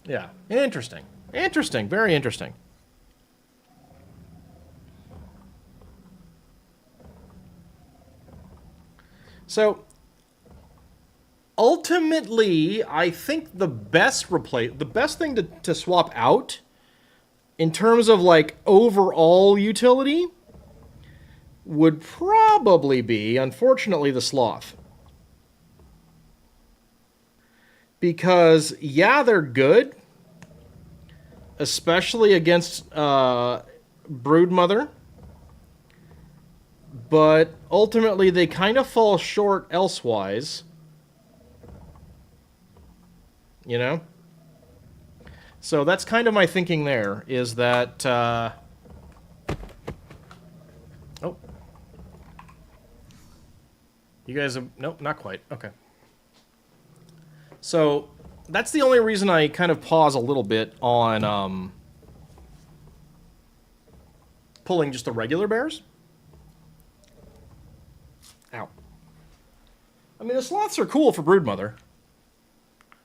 Yeah, interesting. Interesting, very interesting. So, ultimately, I think the best thing to swap out in terms of like overall utility would probably be, unfortunately, the Sloth. Because, yeah, they're good, especially against Broodmother, but ultimately they kind of fall short elsewise. You know? So that's kind of my thinking there, is that... Oh. You guys have... Nope, not quite. Okay. So, that's the only reason I kind of pause a little bit on pulling just the regular bears. Ow. I mean, the sloths are cool for Broodmother.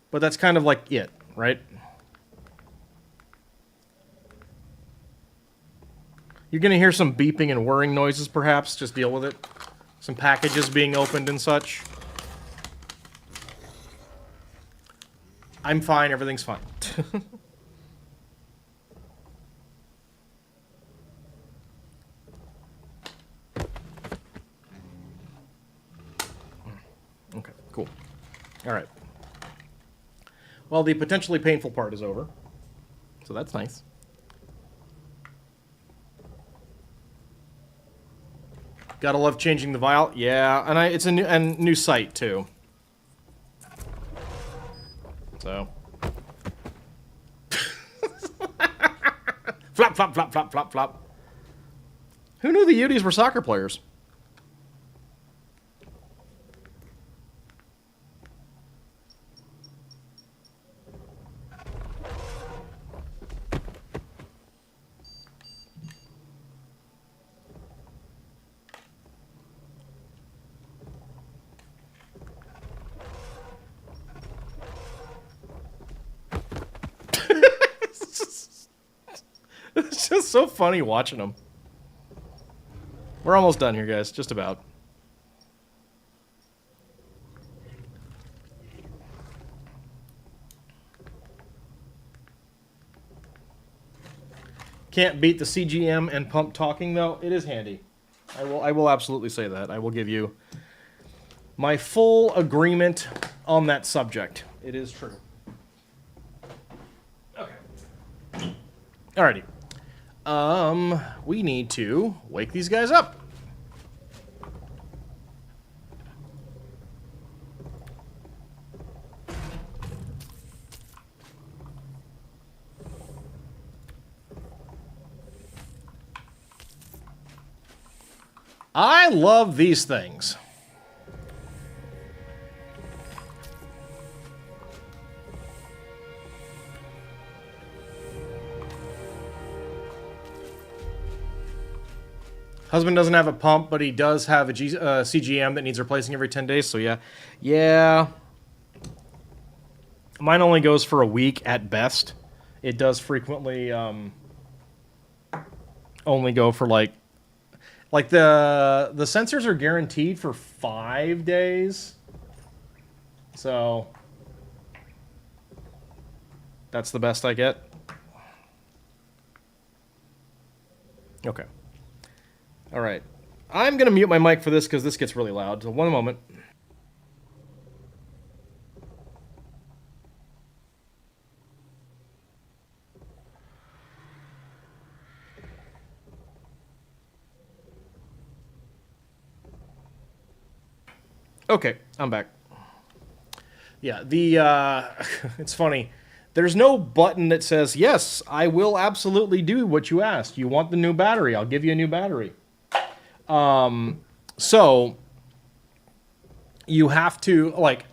But that's kind of like it, right? You're going to hear some beeping and whirring noises, perhaps. Just deal with it. Some packages being opened and such. I'm fine. Everything's fine. Okay, cool. All right. Well, the potentially painful part is over. So that's nice. Gotta love changing the vial. Yeah, and it's a new site too. So. Flop, flop, flop, flop, flop, flop. Who knew the Uties were soccer players? It's just so funny watching them. We're almost done here, guys. Just about. Can't beat the CGM and pump talking, though. It is handy. I will absolutely say that. I will give you my full agreement on that subject. It is true. Okay. Alrighty. We need to wake these guys up. I love these things. Husband doesn't have a pump, but he does have a CGM that needs replacing every 10 days, so yeah. Yeah. Mine only goes for a week at best. It does frequently only go for like the sensors are guaranteed for 5 days. So that's the best I get. Okay. All right. I'm going to mute my mic for this because this gets really loud. So one moment. Okay, I'm back. Yeah, it's funny. There's no button that says, yes, I will absolutely do what you asked. You want the new battery, I'll give you a new battery. So, you have to, like,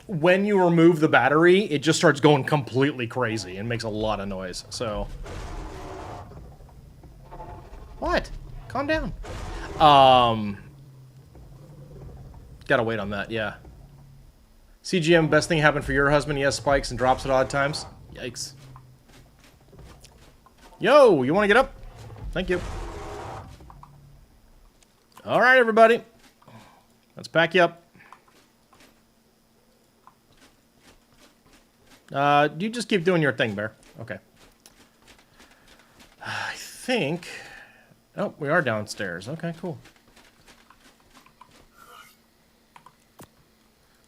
when you remove the battery, it just starts going completely crazy and makes a lot of noise, so. What? Calm down. Gotta wait on that, yeah. CGM, best thing happened for your husband. He has spikes and drops at odd times. Yikes. Yo, you want to get up? Thank you. All right, everybody. Let's pack you up. You just keep doing your thing, Bear. Okay. I think... Oh, we are downstairs. Okay, cool.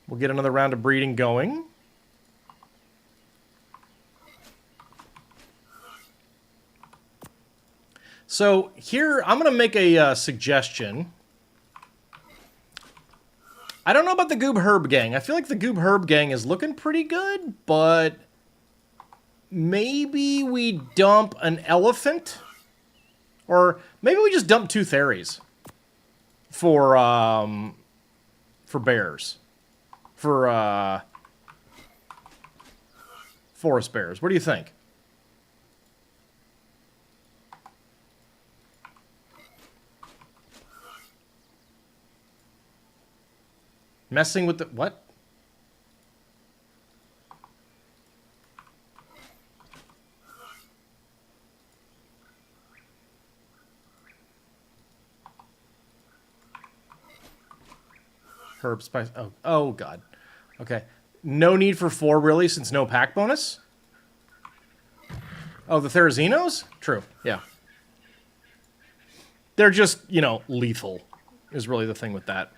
We'll get another round of breeding going. So here, I'm going to make a suggestion. I don't know about the Goob Herb Gang. I feel like the Goob Herb Gang is looking pretty good, but maybe we dump an elephant? Or maybe we just dump 2 Theries for bears. For forest bears. What do you think? Messing with the... What? Herb spice... Oh, God. Okay. No need for 4, really, since no pack bonus? Oh, the Therazinos? True, yeah. They're just, you know, lethal, is really the thing with that.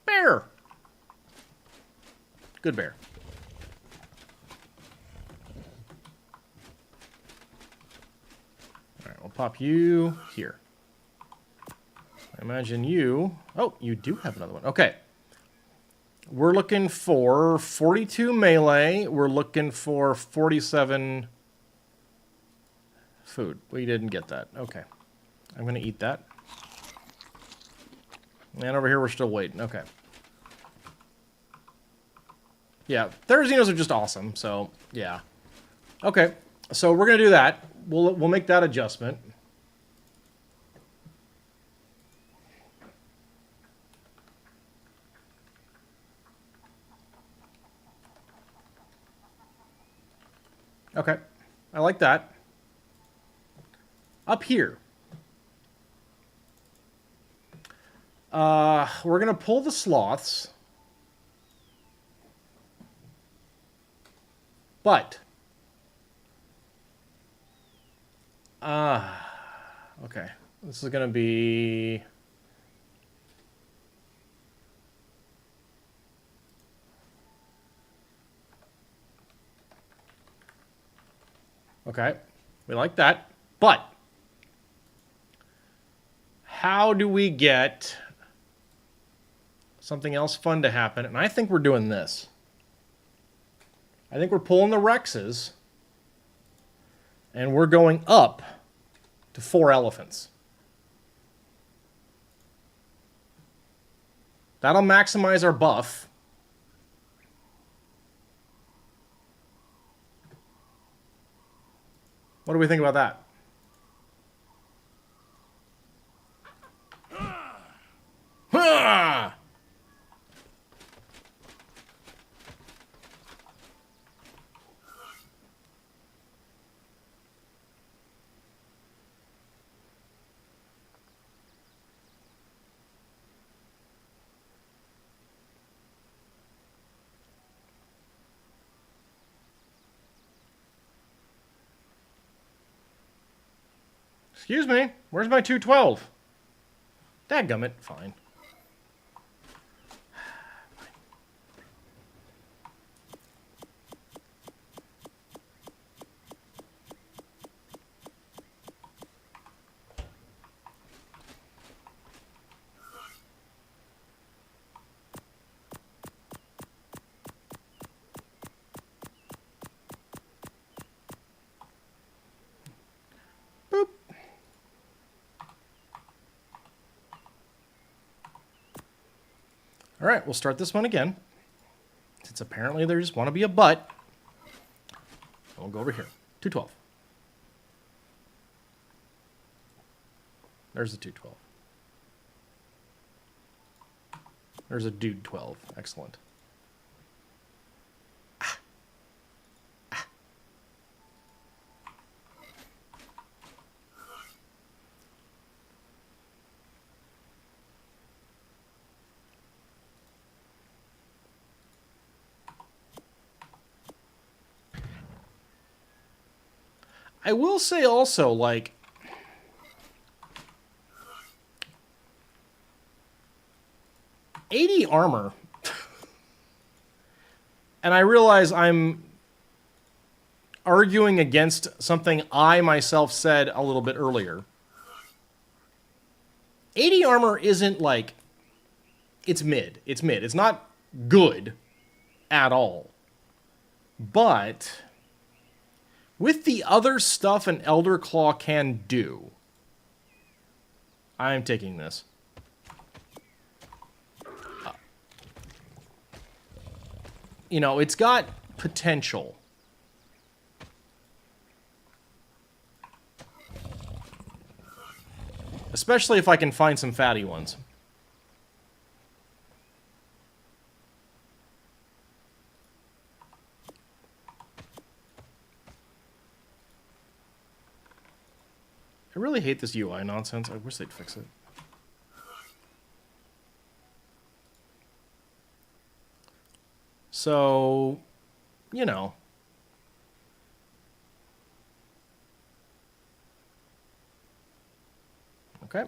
Bear! Good bear. Alright, we'll pop you here. I imagine you... Oh, you do have another one. Okay. We're looking for 42 melee. We're looking for 47 food. We didn't get that. Okay. I'm going to eat that. And over here, we're still waiting. Okay. Yeah, Therazinos are just awesome, so, yeah. Okay, so we're going to do that. We'll make that adjustment. Okay, I like that. Up here. We're going to pull the sloths. But. Okay. This is going to be... Okay, we like that. But how do we get something else fun to happen? And I think we're doing this. I think we're pulling the Rexes. And we're going up to 4 elephants. That'll maximize our buff. What do we think about that? Ha! Excuse me, where's my 212? Dadgummit, fine. Boop. All right, we'll start this one again. Since apparently there just want to be a butt. We'll go over here. 212. There's the 212. There's a dude 12. Excellent. I will say also, like, $80 armor, and I realize I'm arguing against something I myself said a little bit earlier. 80 armor isn't like, it's mid. It's mid. It's not good at all. But with the other stuff an Elder Claw can do, I'm taking this. You know, it's got potential. Especially if I can find some fatty ones. I really hate this UI nonsense. I wish they'd fix it. So, you know. Okay.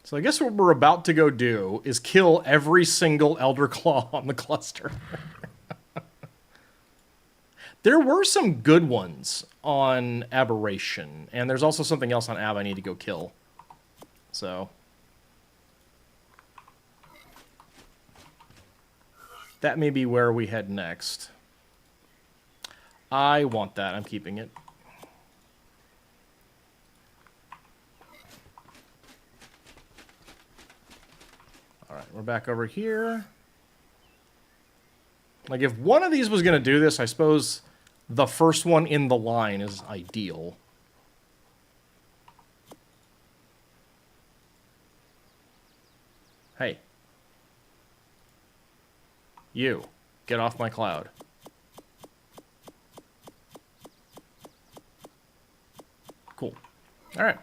So I guess what we're about to go do is kill every single Elder Claw on the cluster. There were some good ones on Aberration, and there's also something else on Ab I need to go kill. So that may be where we head next. I want that. I'm keeping it. Alright, we're back over here. Like, if one of these was going to do this, I suppose the first one in the line is ideal. Hey. You. Get off my cloud. Cool. Alright.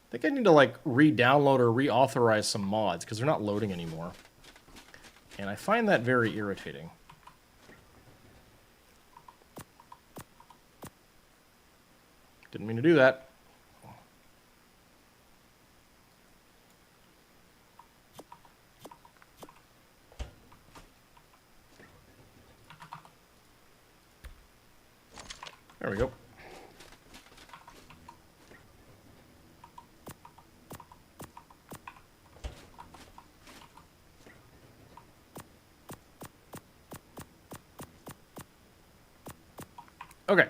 I think I need to, like, re-download or reauthorize some mods, because they're not loading anymore. And I find that very irritating. Didn't mean to do that. There we go. Okay.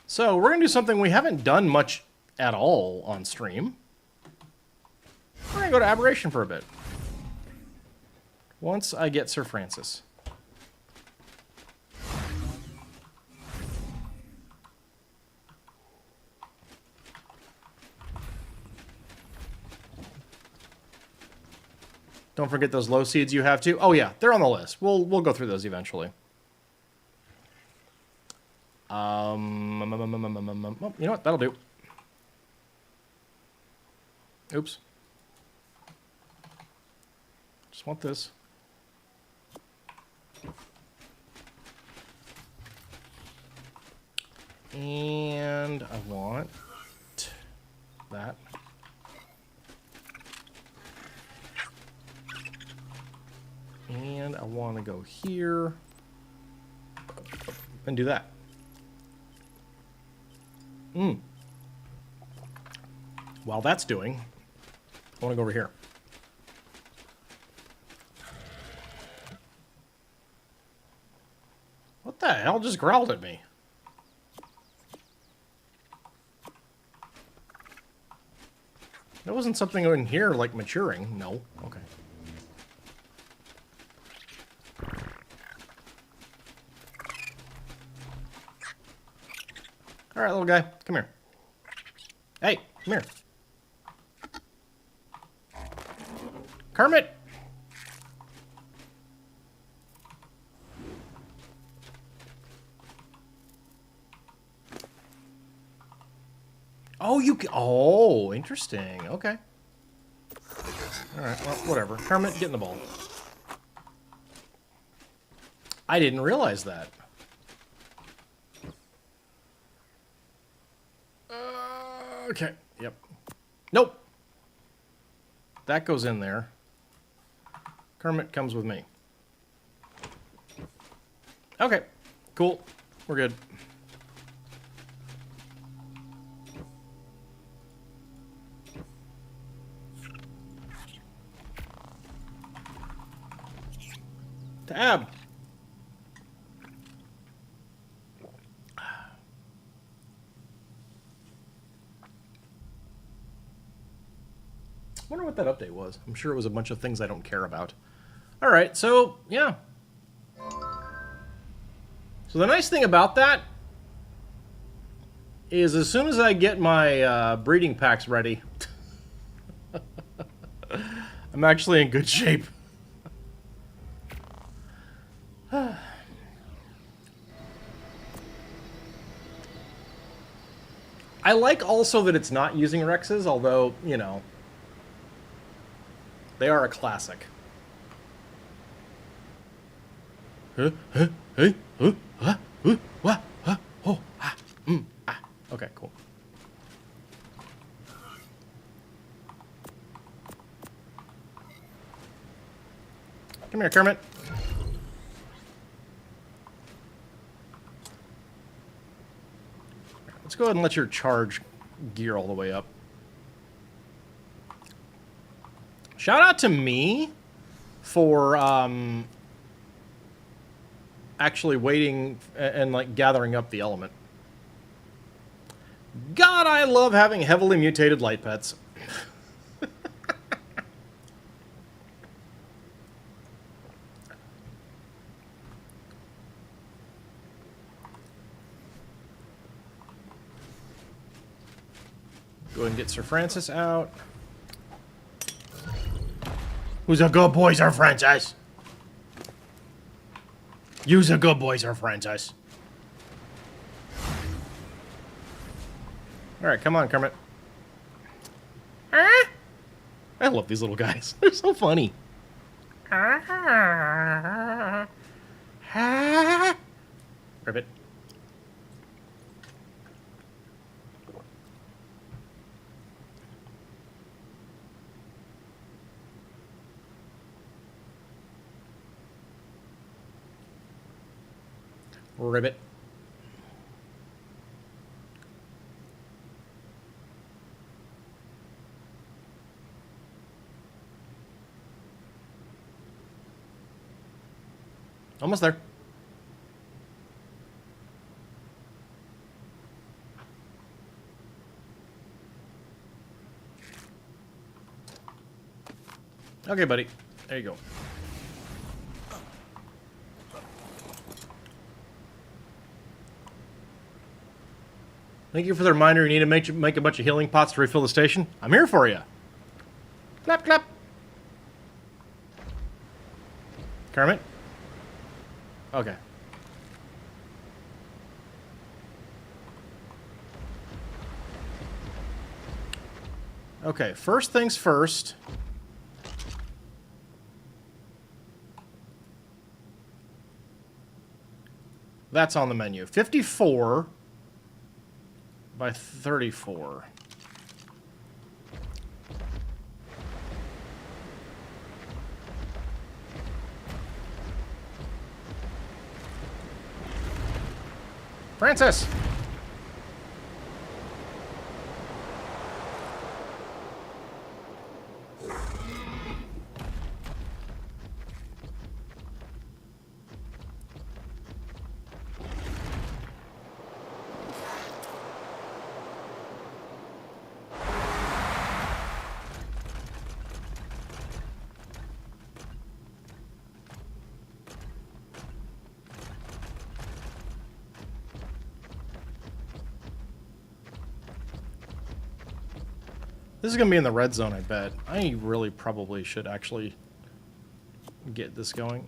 So we're going to do something we haven't done much at all on stream. We're going to go to Aberration for a bit. Once I get Sir Francis. Don't forget those low seeds you have too. Oh yeah, they're on the list. We'll go through those eventually. Oh, you know what? That'll do. Oops. Just want this. And I want that. And I want to go here and do that. While that's doing, I want to go over here. What the hell just growled at me? There wasn't something in here like maturing. No. Okay. All right, little guy, come here. Hey, come here. Kermit! Oh, you... Oh, interesting. Okay. All right, well, whatever. Kermit, get in the ball. I didn't realize that. Okay, yep. Nope. That goes in there. Kermit comes with me. Okay, cool. We're good. Tab. I wonder what that update was. I'm sure it was a bunch of things I don't care about. All right, so, yeah. So the nice thing about that is as soon as I get my breeding packs ready, I'm actually in good shape. I like also that it's not using Rexes, although, you know, they are a classic. Okay, cool. Come here, Kermit. Let's go ahead and let your charge gear all the way up. Shout out to me for actually waiting and like gathering up the element. God, I love having heavily mutated light pets. Go ahead and get Sir Francis out. Who's a good boy, Sir Francis? You's a good boy, Sir Francis. Alright, come on, Kermit. I love these little guys. They're so funny. Ribbit. Ribbit. Almost there. Okay, buddy. There you go. Thank you for the reminder. You need to make a bunch of healing pots to refill the station. I'm here for you. Clap, clap. Kermit? Okay. Okay, first things first. That's on the menu. 54 by 34. Francis! This is going to be in the red zone, I bet. I really probably should actually get this going.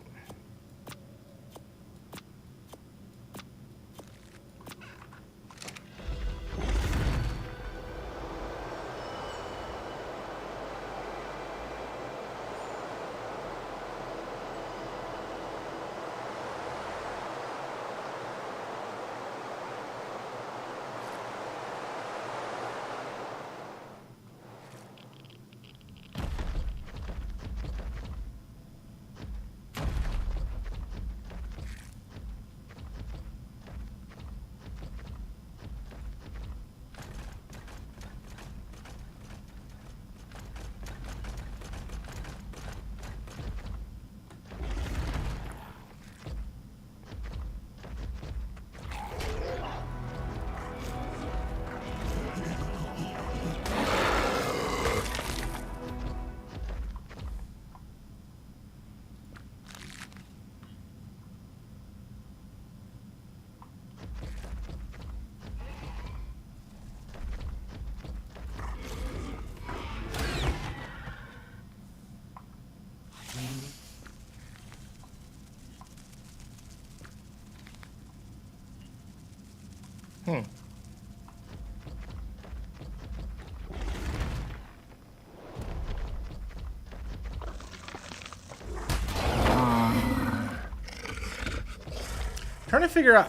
Trying to figure out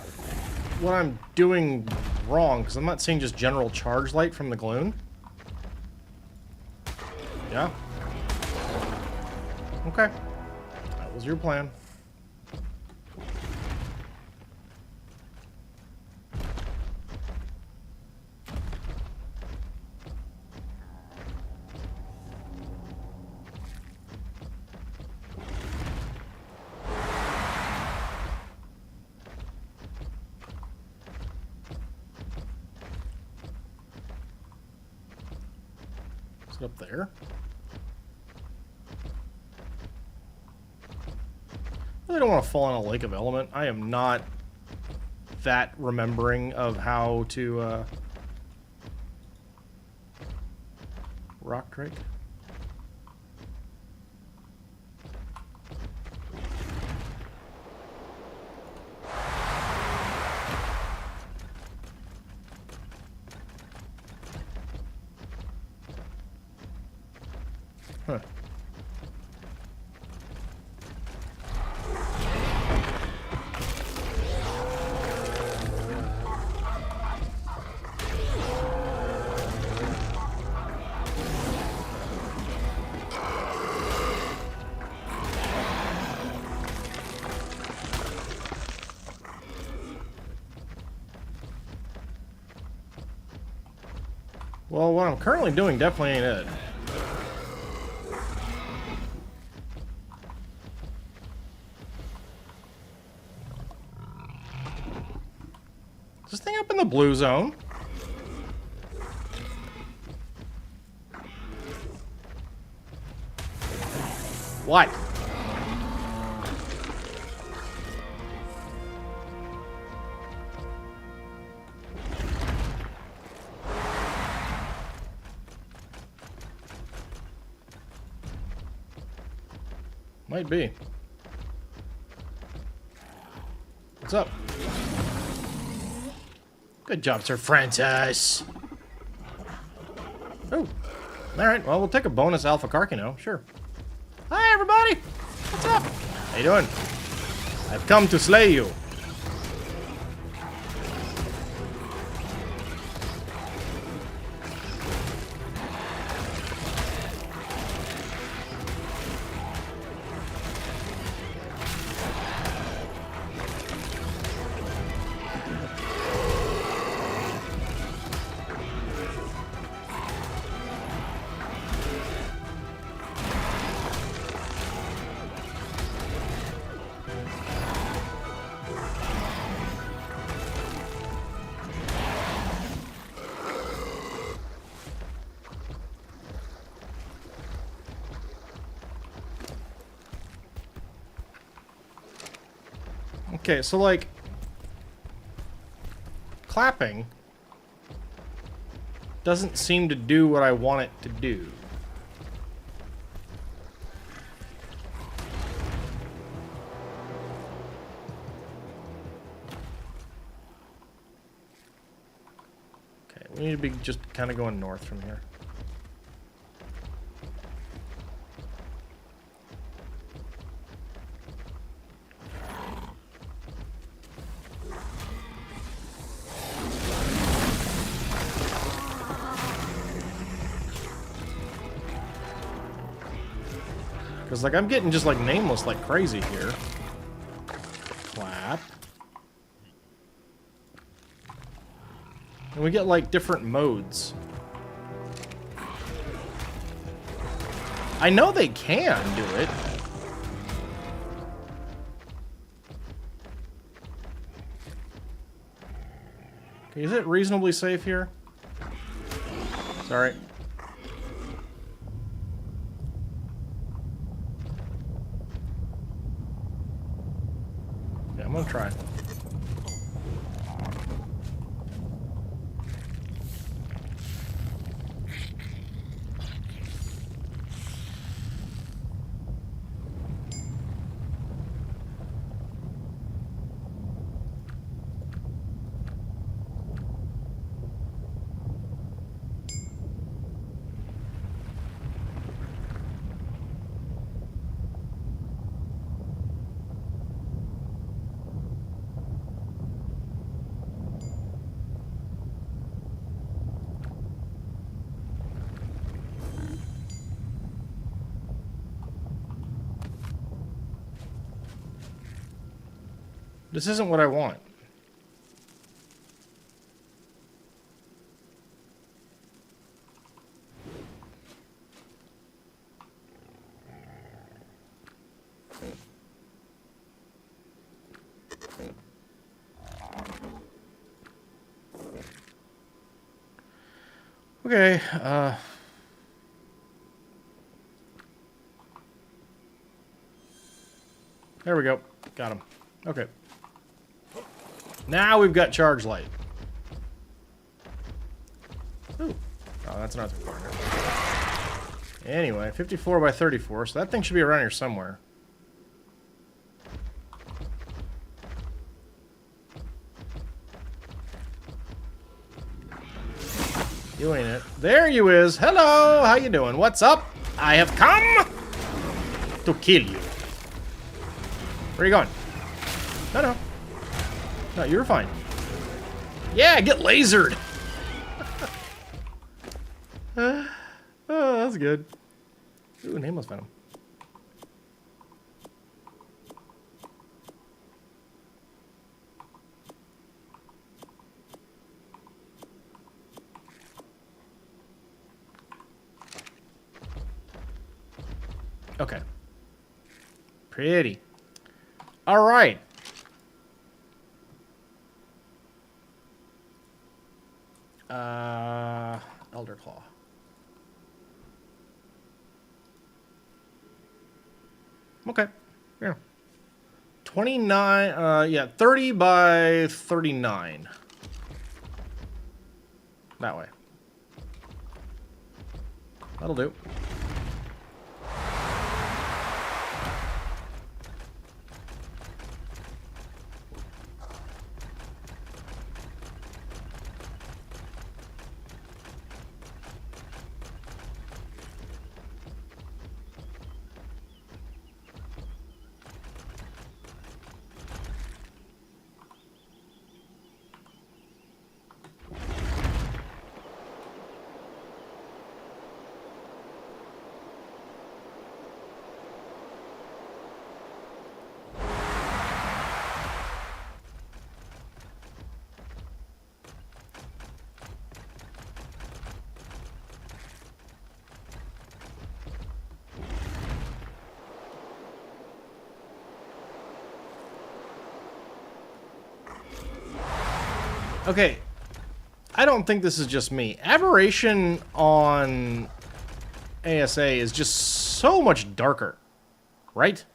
what I'm doing wrong, because I'm not seeing just general charge light from the gloon. Yeah. Okay. That was your plan. Is it up there? I really don't want to fall in a lake of element. I am not that remembering of how to rock drake. Huh. Well, what I'm currently doing definitely ain't it. Is this thing up in the blue zone? What? Might be. What's up? Good job, Sir Francis. Oh. Alright, well, we'll take a bonus Alpha Carcino, sure. Hi, everybody! What's up? How you doing? I've come to slay you. Okay, so like clapping doesn't seem to do what I want it to do. Okay, we need to be just kind of going north from here. Because, like, I'm getting just, like, nameless like crazy here. Clap. And we get, like, different modes. I know they can do it. Okay, is it reasonably safe here? Sorry. I'm gonna try. This isn't what I want. Okay, there we go. Got him. Okay. Now we've got charge light. Ooh. Oh, that's not too far. Anyway, 54 by 34, so that thing should be around here somewhere. You ain't it. There you is. Hello, how you doing? What's up? I have come to kill you. Where are you going? No. No, you're fine. Yeah, get lasered. Oh, that's good. Ooh, nameless venom. Okay. Pretty. All right. Elder Claw. Okay. Yeah. 29, yeah, 30 by 39. That way. That'll do. Okay. I don't think this is just me. Aberration on ASA is just so much darker. Right?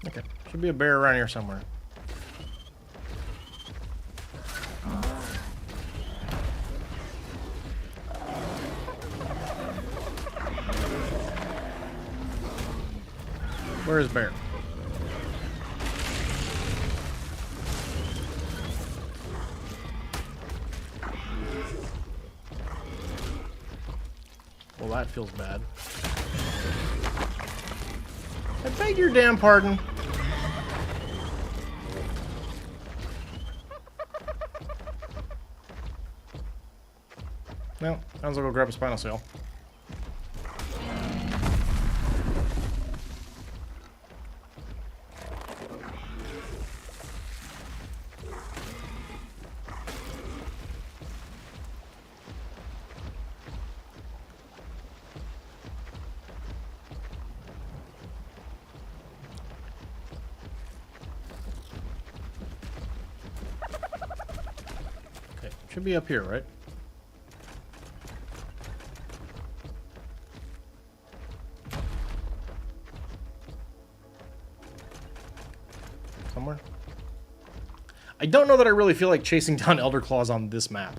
Okay. Should be a bear around here somewhere. Where is bear? Well, that feels bad. I beg your damn pardon. Well, might as well go grab a spinal cell. Okay, should be up here, right? Somewhere? I don't know that I really feel like chasing down Elder Claws on this map.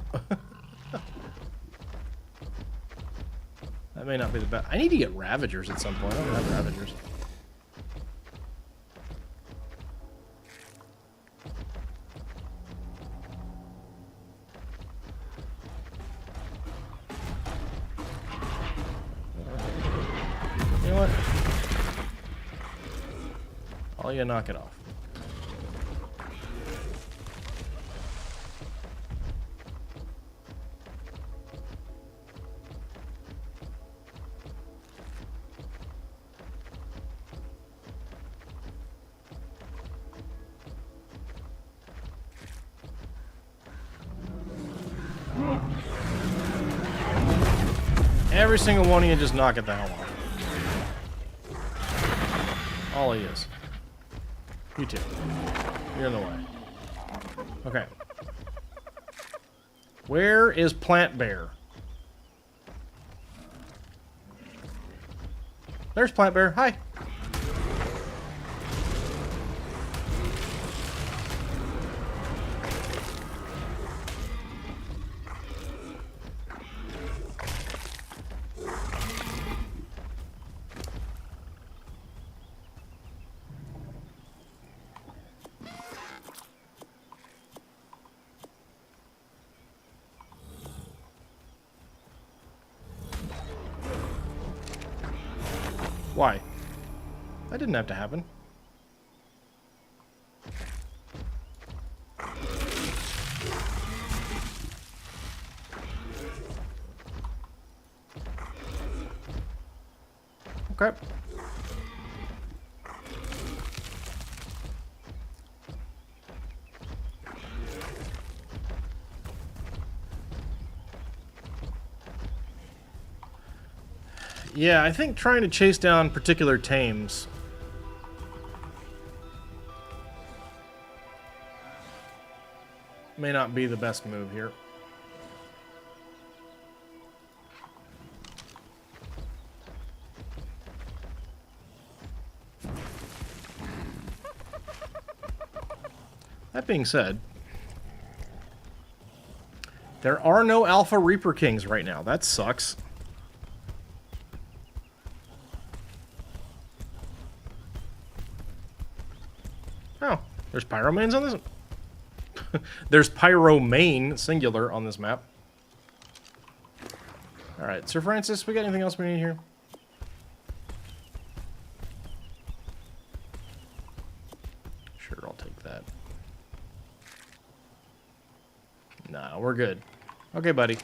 That may not be the best. I need to get Ravagers at some point. I don't have Ravagers. You know what? I'll you knock it off. Every single one of you just knock it the hell off. All he is. You two. You're in the way. Okay. Where is Plant Bear? There's Plant Bear. Hi. Why? That didn't have to happen. Okay. Yeah, I think trying to chase down particular tames may not be the best move here. That being said, there are no Alpha Reaper Kings right now. That sucks. Oh, there's Pyromanes on this? There's Pyromane, singular, on this map. Alright, Sir Francis, we got anything else we need here? Sure, I'll take that. Nah, we're good. Okay, buddy.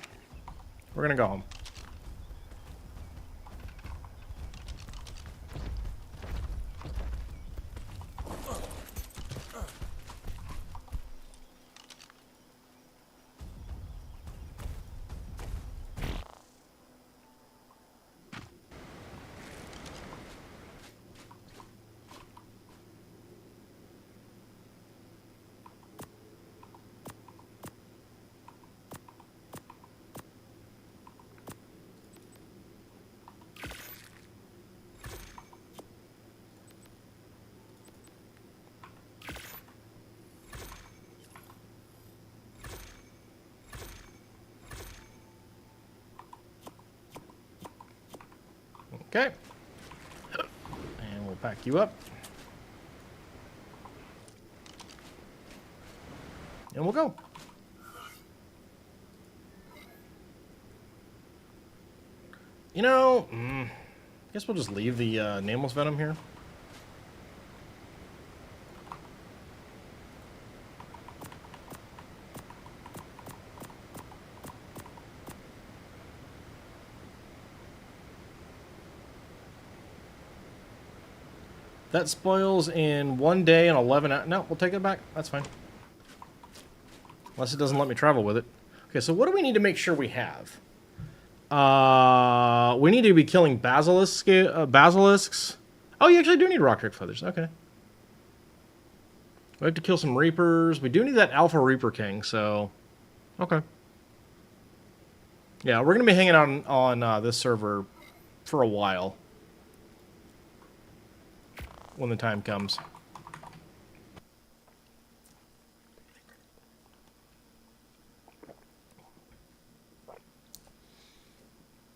We're gonna go home. Okay. And we'll pack you up. And we'll go. You know, I guess we'll just leave the Nameless Venom here. That spoils in 1 day and 11 hours. No, we'll take it back. That's fine. Unless it doesn't let me travel with it. Okay, so what do we need to make sure we have? We need to be killing basilisks. Oh, you actually do need rock trick feathers. Okay. We have to kill some reapers. We do need that Alpha Reaper King, so... Okay. Yeah, we're going to be hanging out on this server for a while. When the time comes.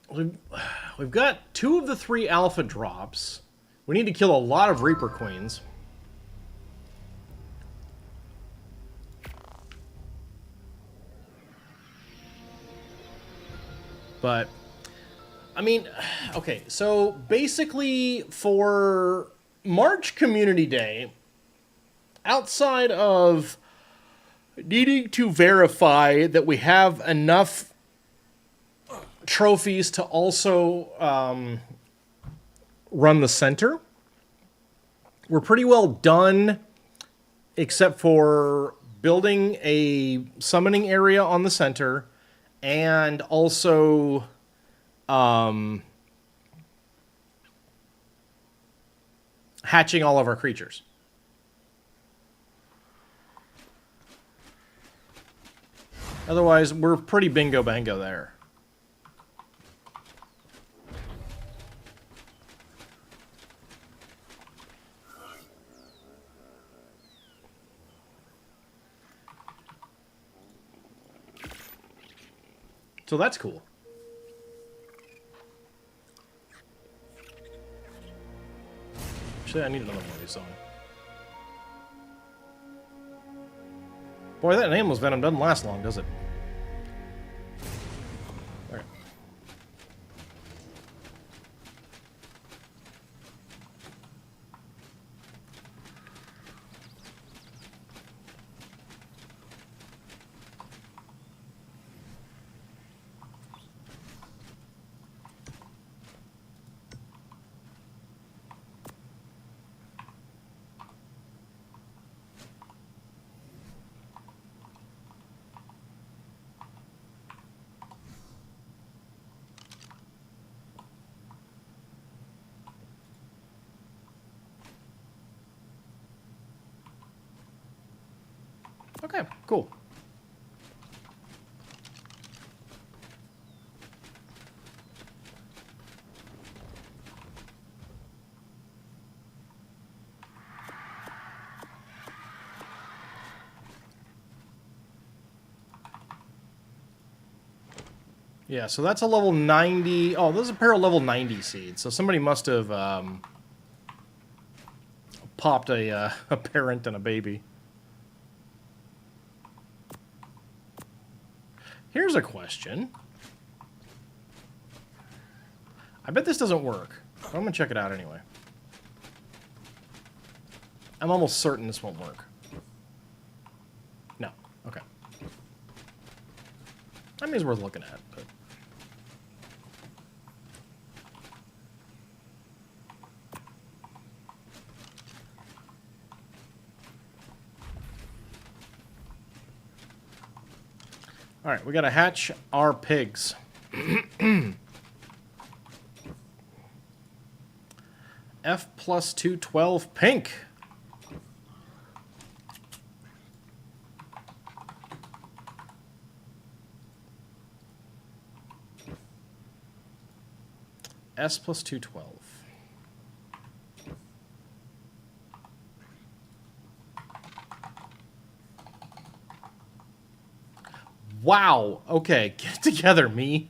We've got 2 of the 3 alpha drops. We need to kill a lot of Reaper Queens. But, I mean, okay, so basically for March Community Day, outside of needing to verify that we have enough trophies to also run the center, we're pretty well done, except for building a summoning area on the center and also hatching all of our creatures. Otherwise, we're pretty bingo bango there. So that's cool. Actually, I need another one of these on. Boy, that Nameless Venom doesn't last long, does it? Alright. Okay, cool. Yeah, so that's a level 90. Oh, those are a pair of level 90 seeds. So somebody must have popped a parent and a baby. Here's a question. I bet this doesn't work. But I'm going to check it out anyway. I'm almost certain this won't work. No. Okay. I mean, it's worth looking at, but... Alright, we gotta hatch our pigs. F plus 212 pink. S plus 212. Wow. Okay, get it together, me.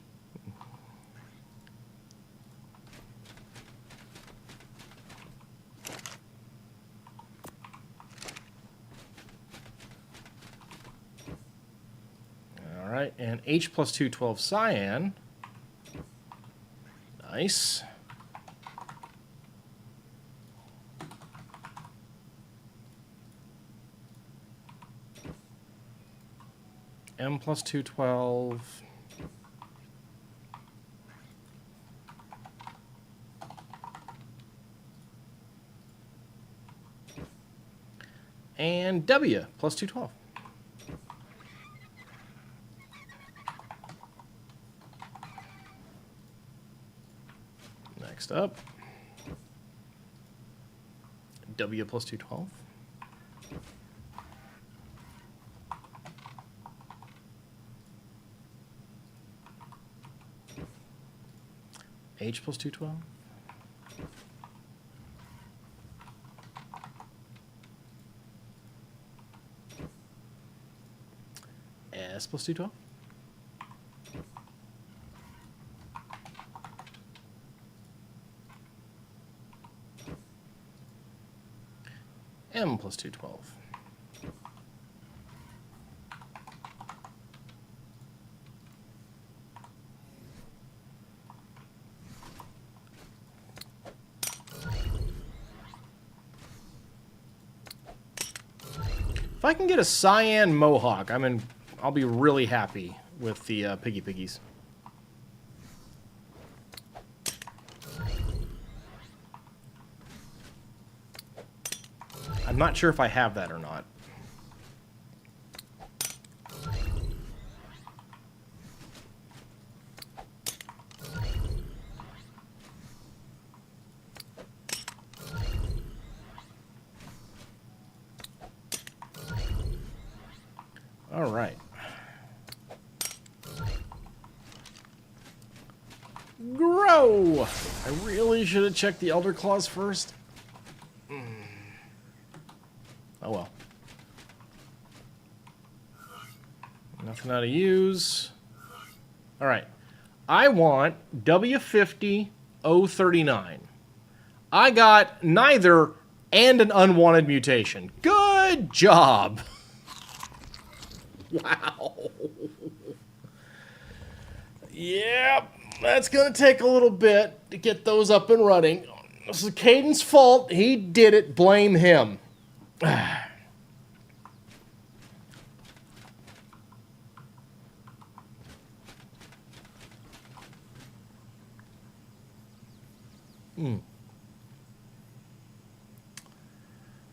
All right, and H plus 212 cyan. Nice. M plus 212. And W plus 212. Next up, W plus 212. H plus 212. S plus 212. M plus 212. If I can get a cyan mohawk, I'll be really happy with the piggy piggies. I'm not sure if I have that or not. All right. Grow! I really should have checked the Elder Claws first. Oh well. Nothing now to use. All right. I want W50 039. I got neither and an unwanted mutation. Good job. Wow. Yep, that's going to take a little bit to get those up and running. This is Caden's fault. He did it. Blame him.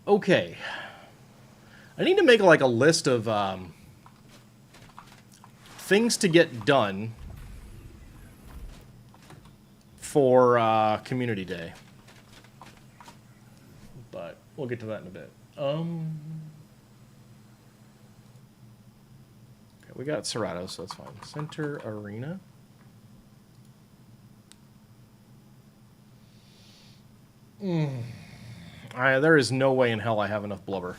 Okay. I need to make like a list of things to get done for Community Day. But we'll get to that in a bit. we got Serato, so that's fine. Center arena. There is no way in hell I have enough blubber.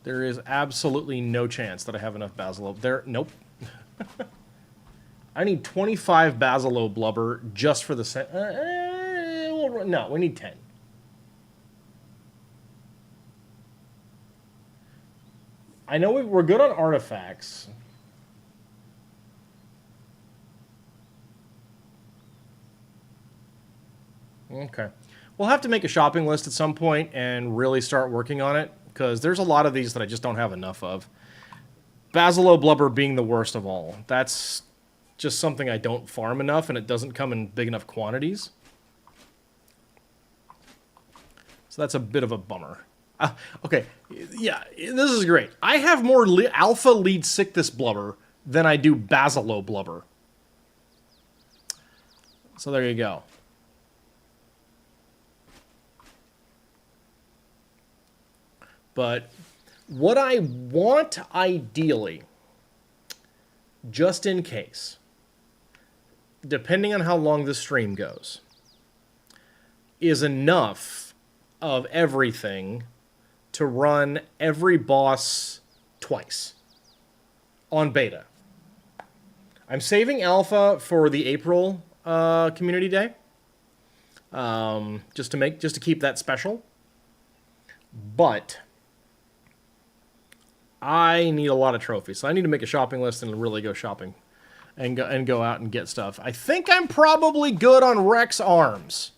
There is absolutely no chance that I have enough Basilo. There, nope. I need 25 Basilo blubber just for the no, we need 10. I know we're good on artifacts. Okay. We'll have to make a shopping list at some point and really start working on it, because there's a lot of these that I just don't have enough of. Basilo blubber being the worst of all. That's just something I don't farm enough, and it doesn't come in big enough quantities. So that's a bit of a bummer. Okay, yeah, this is great. I have more alpha lead sickness blubber than I do Basilo blubber. So there you go. But what I want ideally, just in case, depending on how long the stream goes, is enough of everything to run every boss twice on beta. I'm saving alpha for the April community day, just to keep that special. But I need a lot of trophies, so I need to make a shopping list and really go shopping, and go out and get stuff. I think I'm probably good on Rex arms.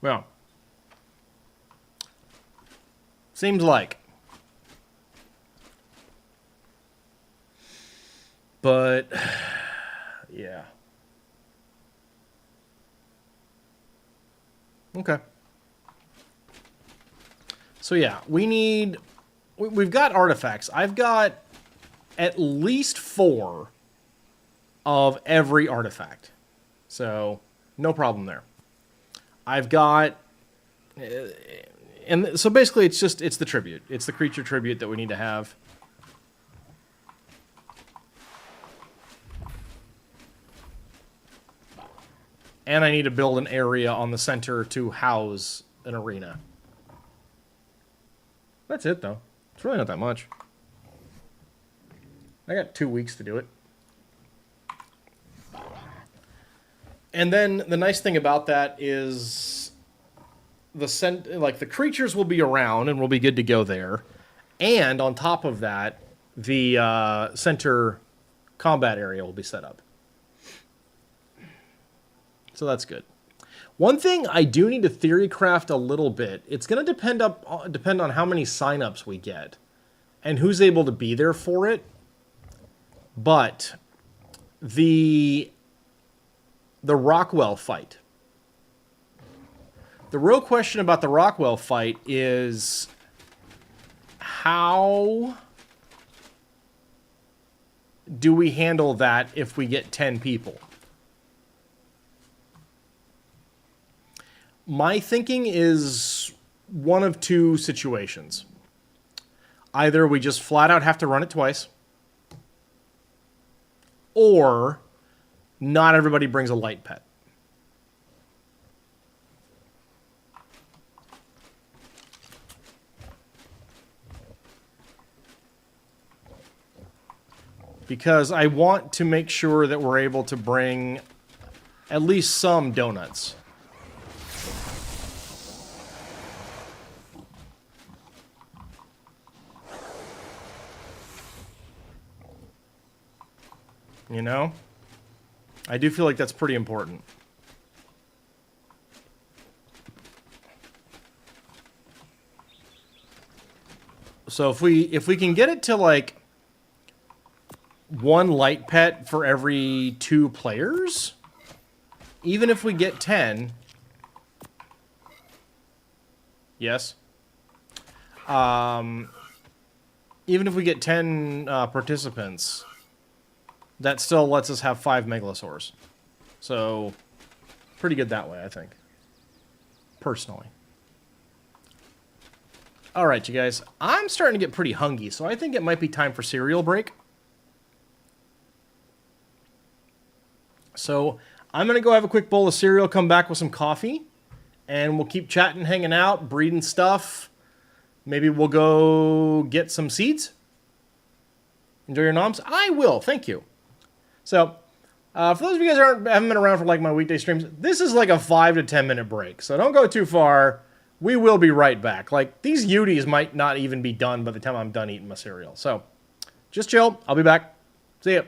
Well, seems like. But, yeah. Okay. So yeah, we've got artifacts. I've got at least 4 of every artifact. So, no problem there. I've got, and so basically it's the tribute. It's the creature tribute that we need to have. And I need to build an area on the center to house an arena. That's it, though. It's really not that much. I got 2 weeks to do it. And then the nice thing about that is the creatures will be around and we'll be good to go there. And on top of that, the center combat area will be set up. So that's good. One thing I do need to theory craft a little bit. It's going to depend on how many signups we get and who's able to be there for it. But the Rockwell fight. The real question about the Rockwell fight is how do we handle that if we get 10 people? My thinking is one of two situations. Either we just flat out have to run it twice, or not everybody brings a light pet. Because I want to make sure that we're able to bring at least some donuts. You know? I do feel like that's pretty important. So if we can get it to like 1 light pet for every 2 players, even if we get 10, yes. Even if we get 10 participants, that still lets us have 5 Megalosaurs. So, pretty good that way, I think. Personally. All right, you guys. I'm starting to get pretty hungry, so I think it might be time for cereal break. So I'm going to go have a quick bowl of cereal, come back with some coffee, and we'll keep chatting, hanging out, breeding stuff. Maybe we'll go get some seeds. Enjoy your noms? I will, thank you. So, for those of you guys who haven't been around for like my weekday streams, this is like a 5 to 10 minute break. So don't go too far. We will be right back. Like, these UDs might not even be done by the time I'm done eating my cereal. So, just chill. I'll be back. See ya.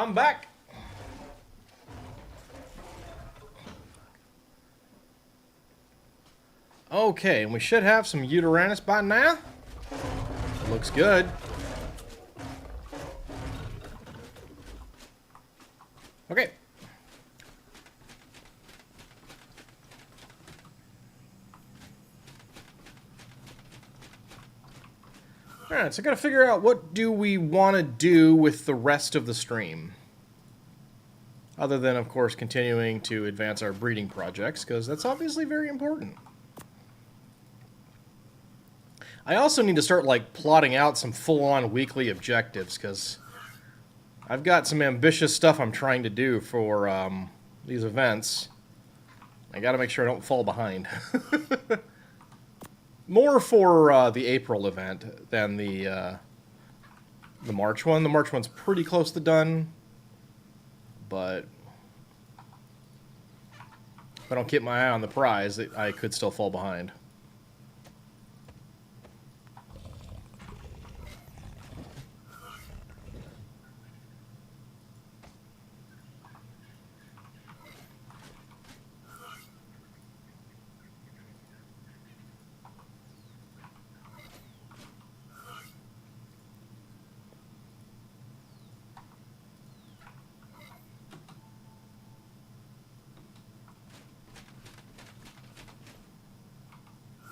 I'm back. Okay, and we should have some Uteranus by now. Looks good. Okay. Alright, so I gotta figure out what do we want to do with the rest of the stream. Other than, of course, continuing to advance our breeding projects, because that's obviously very important. I also need to start, like, plotting out some full-on weekly objectives, because I've got some ambitious stuff I'm trying to do for these events. I gotta make sure I don't fall behind. More for the April event than the March one. The March one's pretty close to done, but if I don't keep my eye on the prize, I could still fall behind.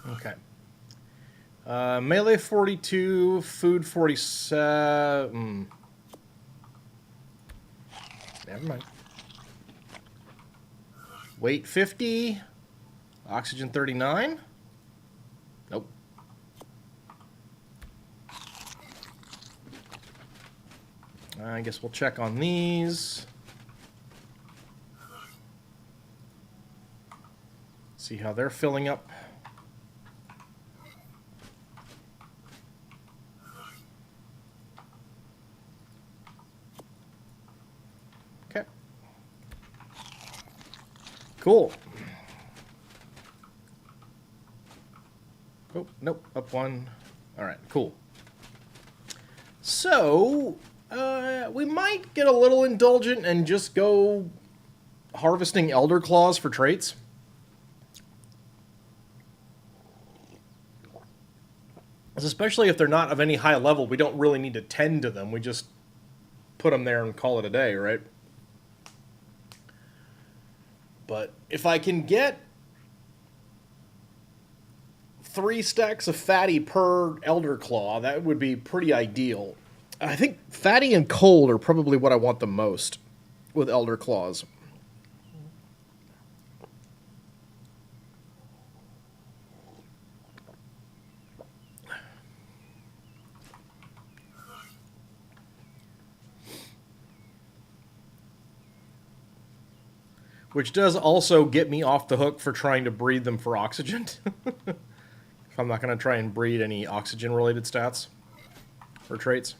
Okay. Melee 42, food 47. Never mind. Weight 50. Oxygen 39. Nope. I guess we'll check on these. See how they're filling up. Okay. Cool. Oh, nope, up one. All right, cool. So, we might get a little indulgent and just go harvesting Elder Claws for traits. Especially if they're not of any high level, we don't really need to tend to them. We just put them there and call it a day, right? But if I can get 3 stacks of fatty per Elder Claw, that would be pretty ideal. I think fatty and cold are probably what I want the most with Elder Claws. Which does also get me off the hook for trying to breed them for oxygen. If I'm not going to try and breed any oxygen-related stats or traits.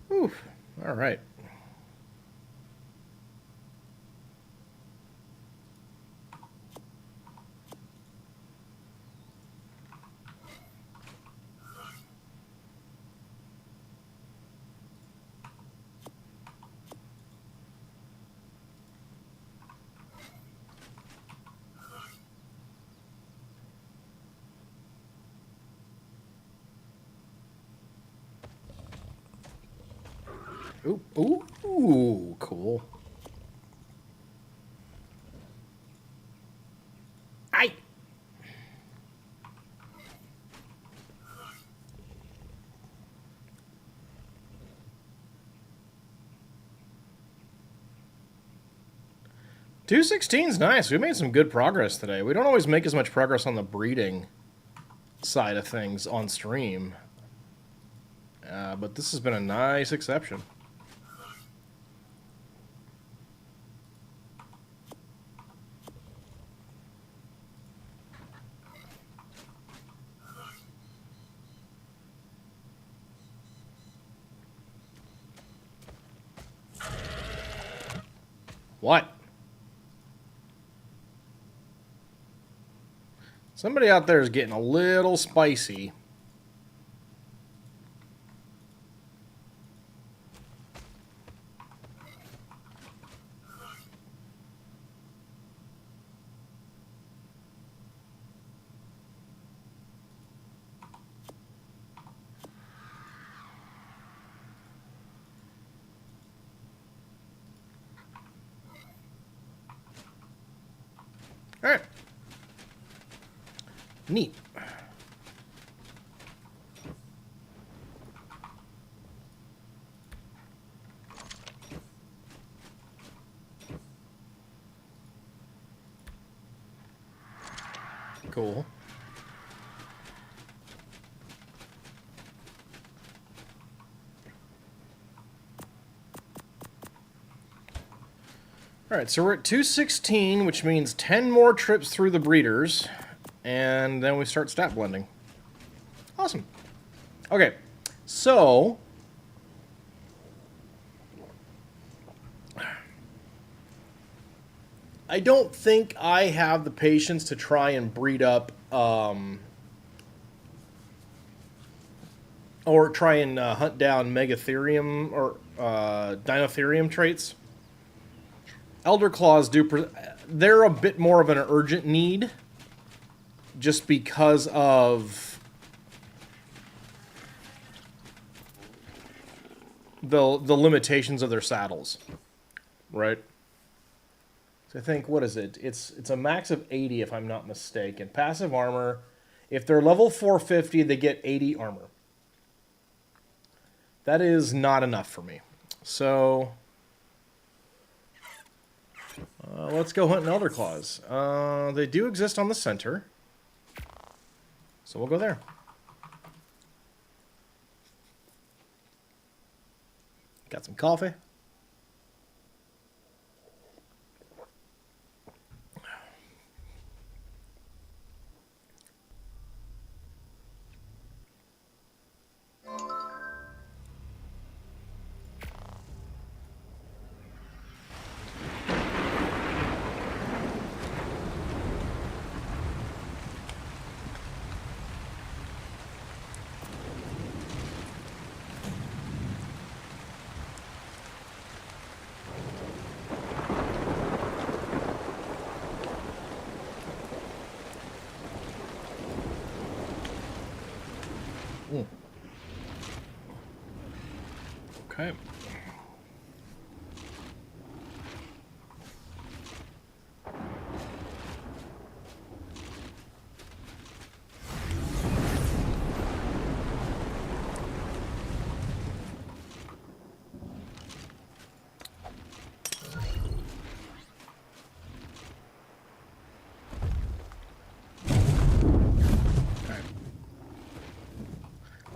Whew. All right. Ooh, ooh, cool. Aye. .216's nice. We made some good progress today. We don't always make as much progress on the breeding side of things on stream. But this has been a nice exception. What? Somebody out there is getting a little spicy. All right. Neat. Cool. All right, so we're at 216, which means 10 more trips through the breeders, and then we start stat blending. Awesome. Okay, so I don't think I have the patience to try and breed up or try and hunt down Megatherium or Dinotherium traits. Elder Claws they're a bit more of an urgent need just because of the limitations of their saddles, right? So I think, what is it? It's a max of 80 if I'm not mistaken. Passive armor, if they're level 450, they get 80 armor. That is not enough for me. So let's go hunting Elder Claws. They do exist on the center, so we'll go there. Got some coffee. Okay.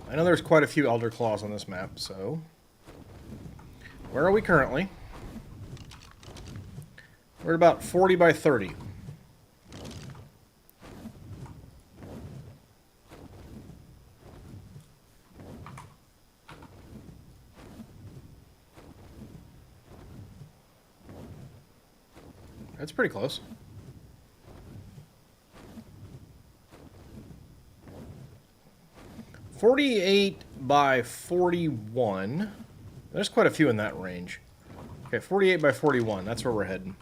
I know there's quite a few Elder Claws on this map, so where are we currently? We're at about 40 by 30. That's pretty close. .48 by 41. There's quite a few in that range. Okay, 48 by 41. That's where we're heading.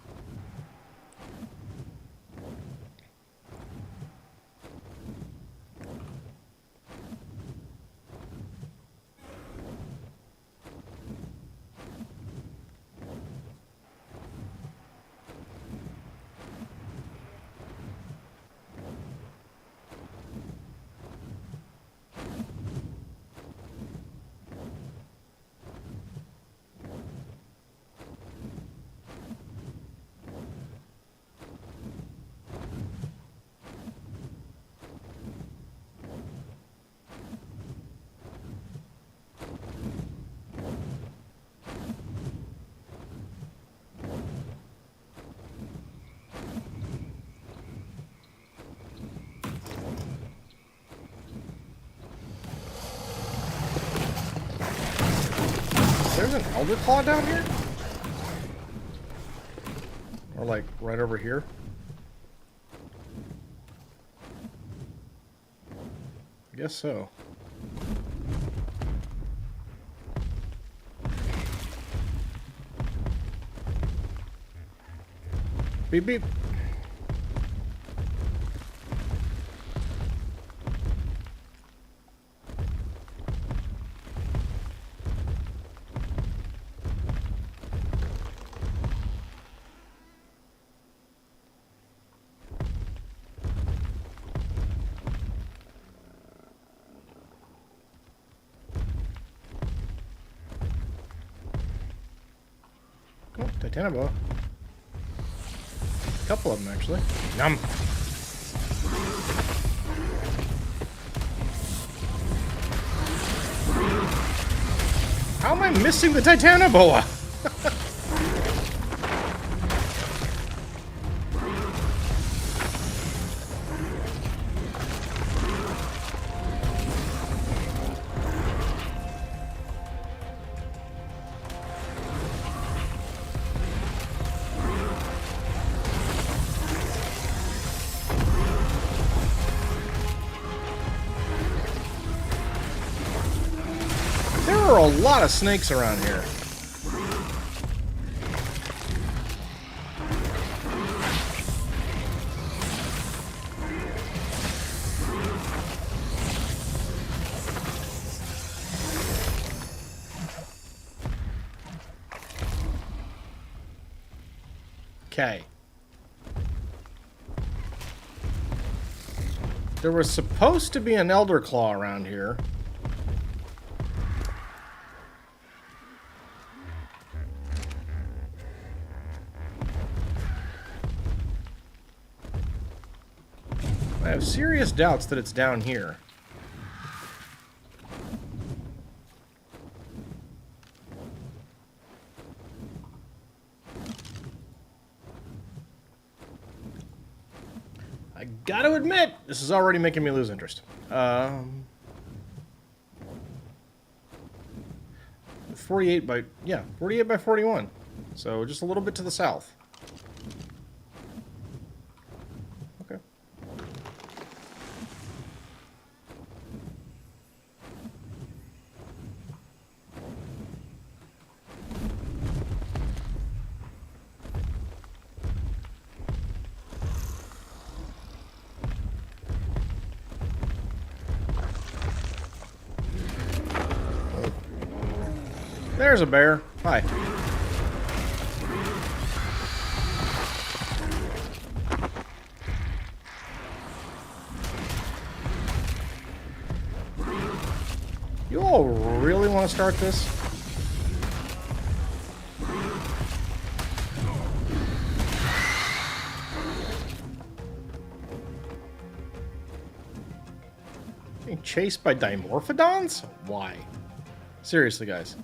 There's an Elder Claw down here? Or like right over here? I guess so. Beep beep. Oh, Titanoboa. A couple of them, actually. Yum. How am I missing the Titanoboa? There are a lot of snakes around here. Okay. There was supposed to be an Elder Claw around here. I have serious doubts that it's down here. I gotta admit, this is already making me lose interest. 48 by, yeah, 48 by 41. So just a little bit to the south. Okay. There's a bear. Hi. You all really want to start this? Being chased by Dimorphodons? Why? Seriously, guys.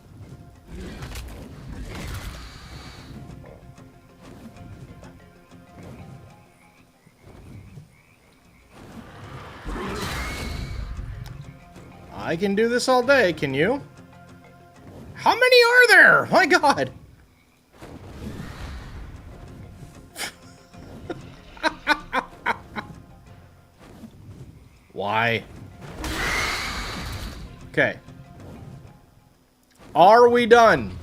I can do this all day, can you? How many are there? My God! Why? Okay. Are we done?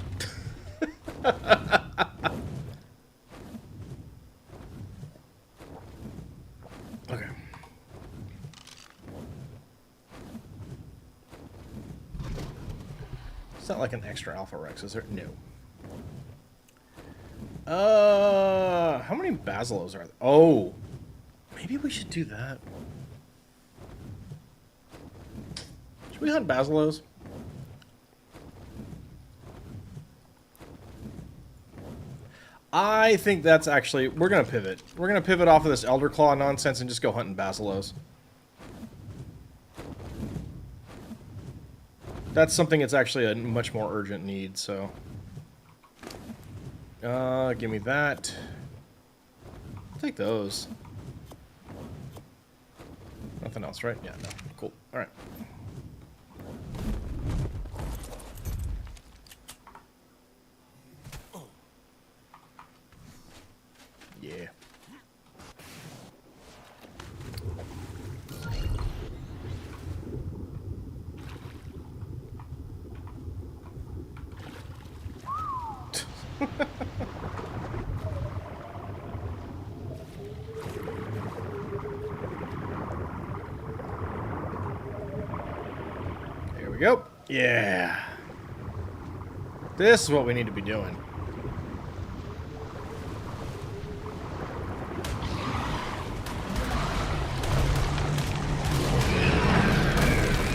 Okay. It's not like an extra Alpha Rex, is there? No. How many Basilos are there? Oh, maybe we should do that. Should we hunt Basilos? I think that's actually... We're going to pivot. We're going to pivot off of this Elder Claw nonsense and just go hunting Basilos. That's something that's actually a much more urgent need, so... give me that. I'll take those. Nothing else, right? Yeah, no. Cool. Alright. Here we go. Yeah. This is what we need to be doing.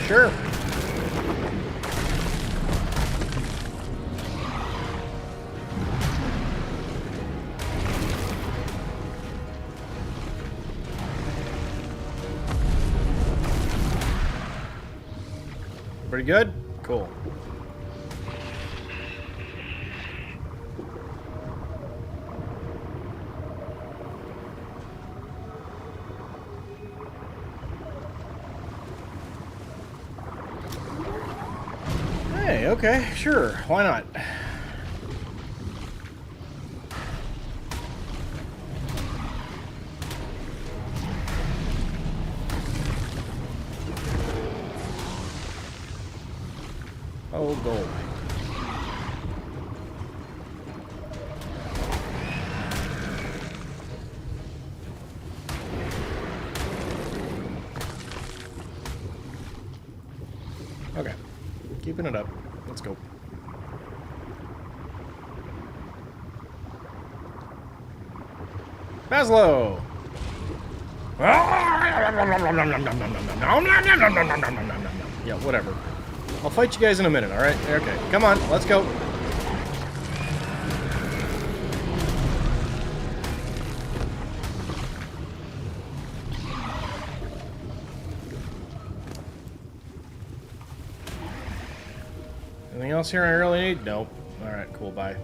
Sure. Pretty good? Cool. Hey, okay, sure. Why not? Oh, go away. Okay. Keeping it up. Let's go. Maslow! Yeah, whatever. I'll fight you guys in a minute, alright? Okay, come on, let's go. Anything else here I really need? Nope. Alright, cool, bye.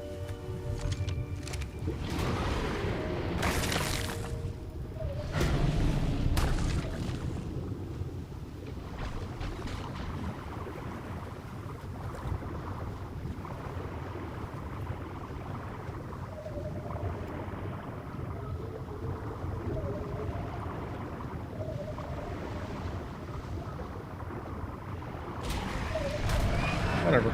Whatever.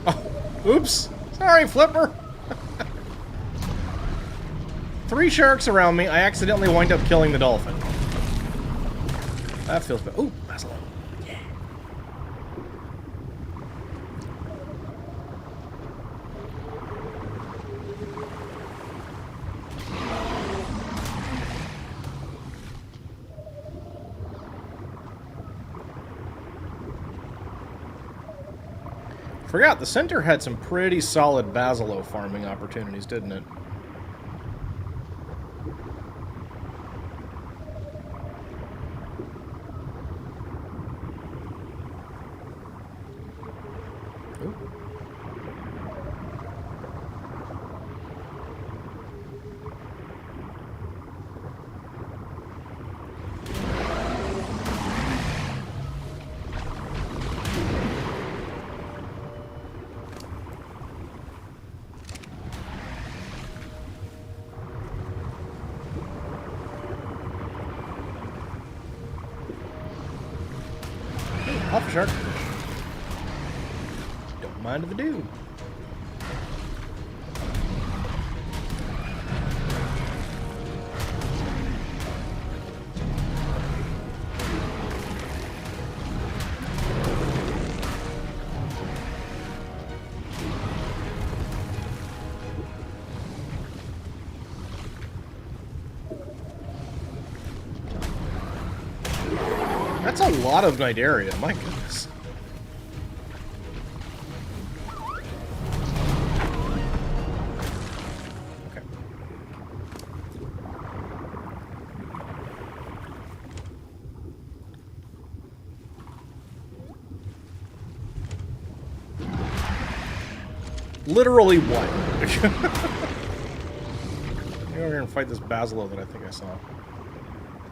Oh, oops. Sorry, Flipper. 3 sharks around me. I accidentally wind up killing the dolphin. That feels bad. Ooh, that's low. Yeah. Forgot, the center had some pretty solid Basilo farming opportunities, didn't it? Alpha shark. Don't mind if I do. That's a lot of night area, my goodness. Okay. Literally what? Go over here and fight this Basilo that I think I saw.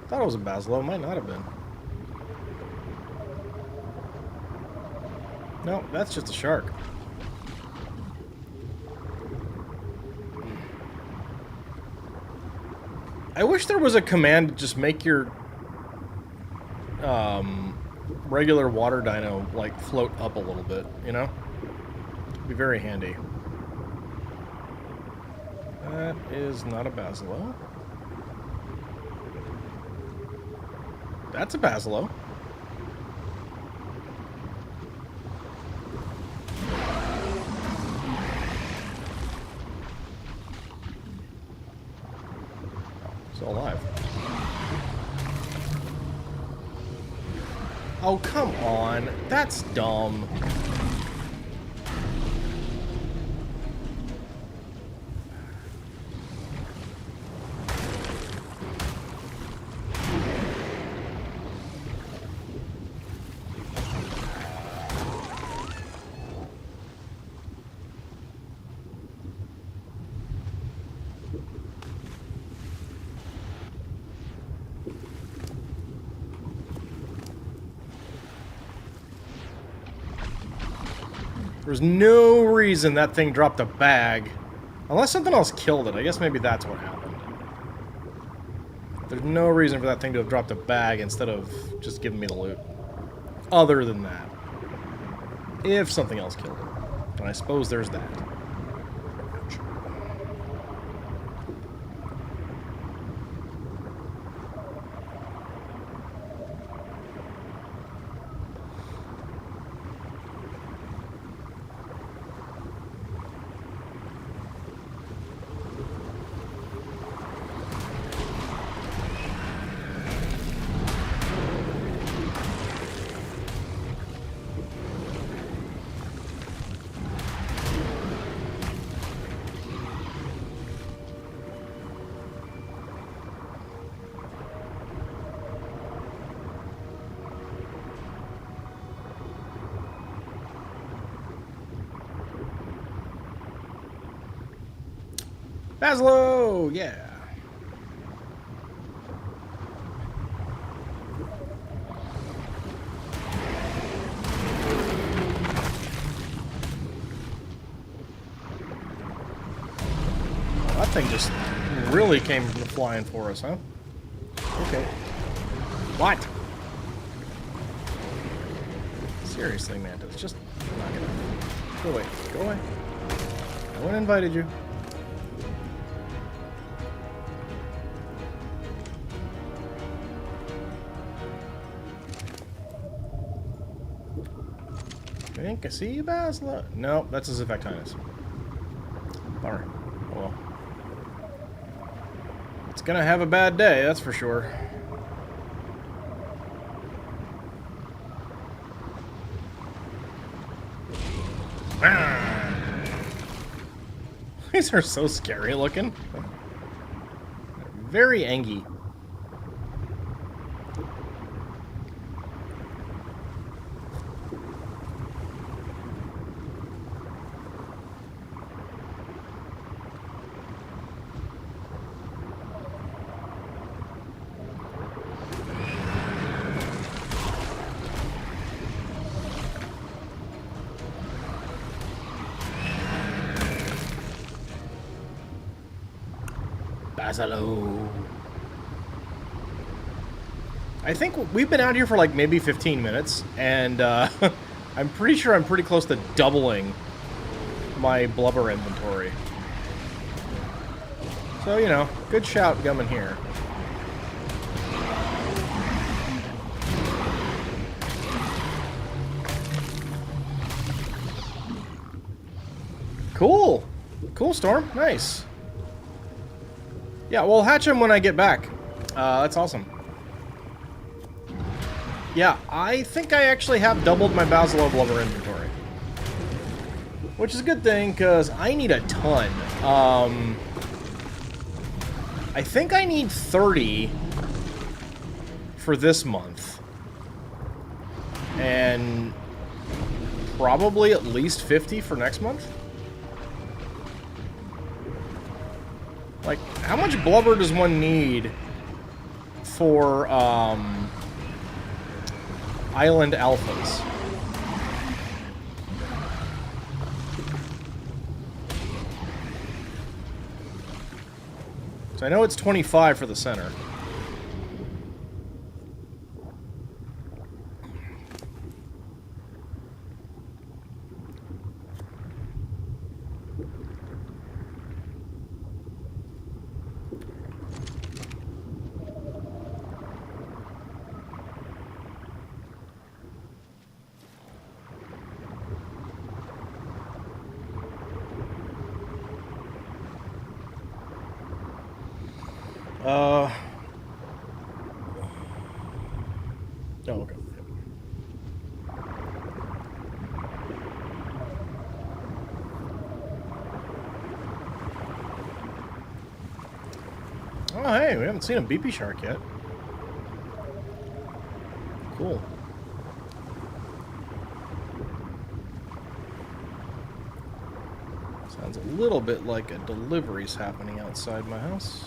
Thought it was a Basilo, might not have been. No, that's just a shark. I wish there was a command to just make your regular water dino like float up a little bit, you know? It'd be very handy. That is not a Basilo. That's a Basilo. Still alive. Oh, come on. That's dumb. There's no reason that thing dropped a bag. Unless something else killed it. I guess maybe that's what happened. There's no reason for that thing to have dropped a bag instead of just giving me the loot. Other than that. If something else killed it. And I suppose there's that. Ouch. Basilo! Yeah. Well, that thing just really came flying for us, huh? Okay. What? Seriously, Mantis, just knock it off. Go away. Go away. No one invited you. I think I see you, Basilo. No, that's his Effectinus. Bummer. Oh well. It's gonna have a bad day, that's for sure. These are so scary looking. Very angy. Basilo. I think we've been out here for like maybe 15 minutes, and I'm pretty sure I'm pretty close to doubling my blubber inventory. So, you know, good shout coming here. Cool. Cool, Storm. Nice. Yeah, we'll hatch him when I get back. That's awesome. Yeah, I think I actually have doubled my Basilo blubber inventory. Which is a good thing, because I need a ton. I think I need 30 for this month. And probably at least 50 for next month. Like, how much blubber does one need for, island alphas? So I know it's 25 for the center. Oh, okay. Oh, hey, we haven't seen a BP shark yet. Cool. Sounds a little bit like a delivery's happening outside my house.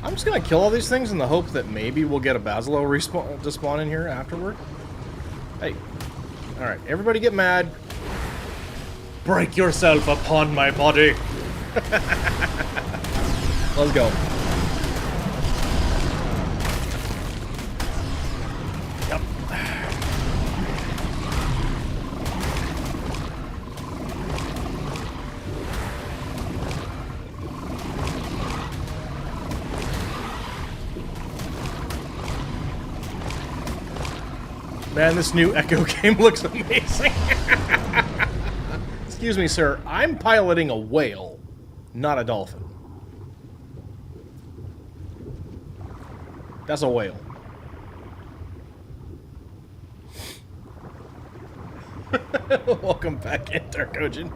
I'm just gonna kill all these things in the hope that maybe we'll get a Basilo respawn to spawn in here afterward. Hey. Alright, everybody get mad. Break yourself upon my body. Let's go. Yep. Man, this new Echo game looks amazing. Excuse me, sir. I'm piloting a whale, not a dolphin. That's a whale. Welcome back in, Darkogen.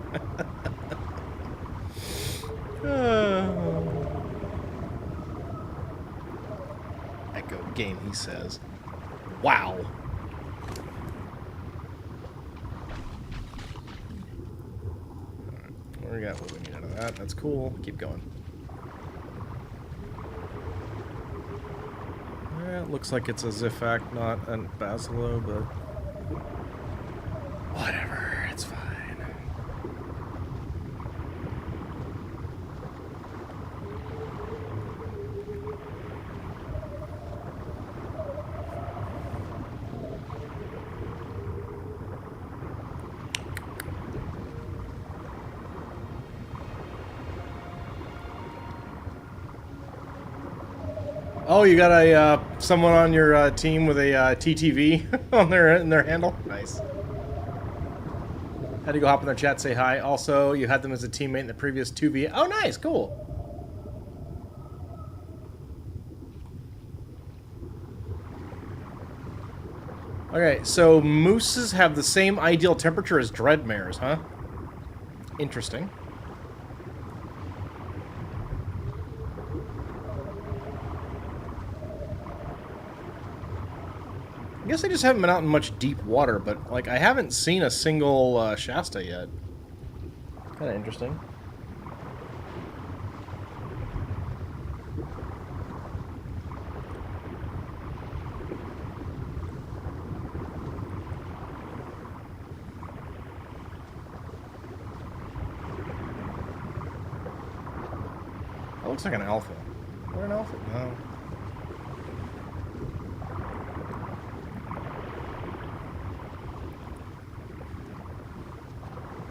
Echo game, he says. Wow. We got what we need out of that. That's cool. Keep going. Yeah, it looks like it's a Zifac, not a Basilo, but whatever. It's fine. Oh, you got a someone on your team with a TTV on their handle. Nice. Had to go hop in their chat, say hi. Also, you had them as a teammate in the previous 2v. Oh, nice, cool. Okay, so mooses have the same ideal temperature as dreadmares, huh? Interesting. I guess I just haven't been out in much deep water, but, like, I haven't seen a single Shasta yet. Kind of interesting. That looks like an alpha. Is there an alpha? No.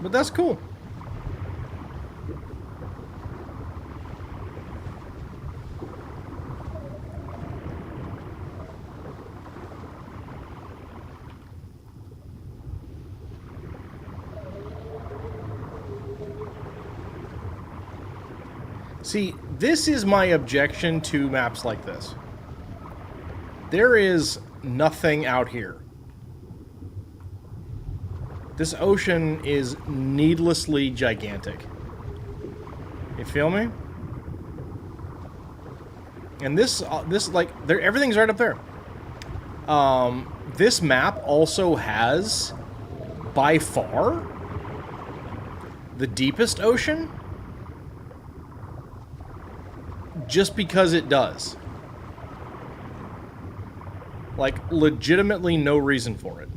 But that's cool. See, this is my objection to maps like this. There is nothing out here. This ocean is needlessly gigantic. You feel me? And this like, everything's right up there. This map also has, by far, the deepest ocean. Just because it does. Like, legitimately no reason for it.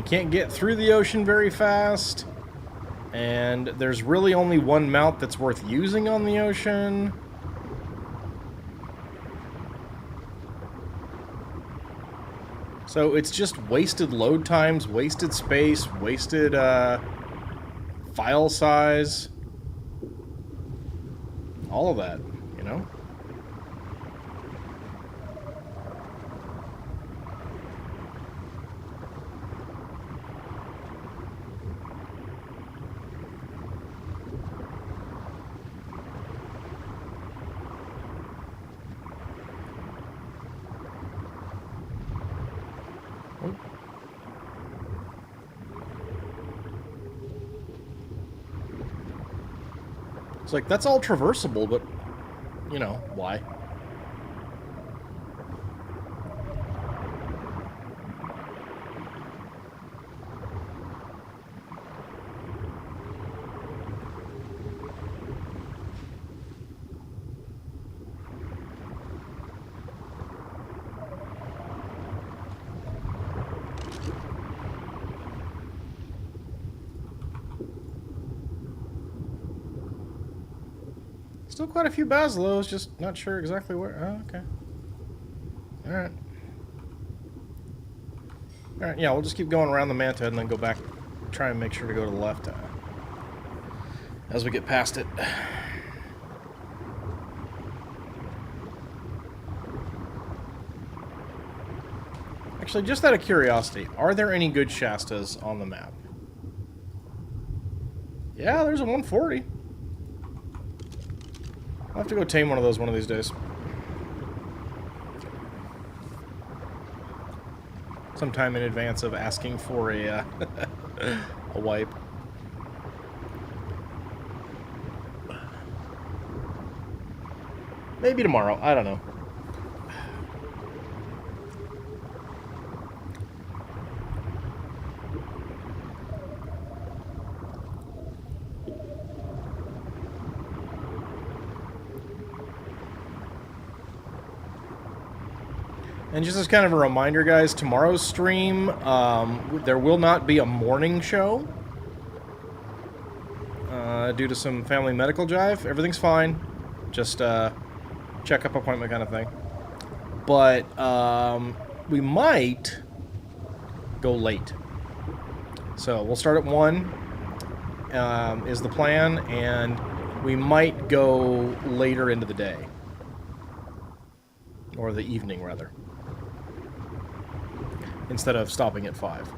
can't get through the ocean very fast, and there's really only one mount that's worth using on the ocean. So it's just wasted load times, wasted space, wasted file size. All of that, you know? It's like, that's all traversable, but, you know, why? Still quite a few Basilos, just not sure exactly where. Oh, okay. Alright. Alright, yeah, we'll just keep going around the manta and then go back, try and make sure to go to the left as we get past it. Actually, just out of curiosity, are there any good Shastas on the map? Yeah, there's a 140. I'll have to go tame one of those one of these days. Sometime in advance of asking for a, a wipe. Maybe tomorrow, I don't know. And just as kind of a reminder, guys, tomorrow's stream, there will not be a morning show due to some family medical jive. Everything's fine. Just checkup appointment kind of thing. But we might go late. So we'll start at 1 is the plan, and we might go later into the day. Or the evening, rather. Instead of stopping at 5.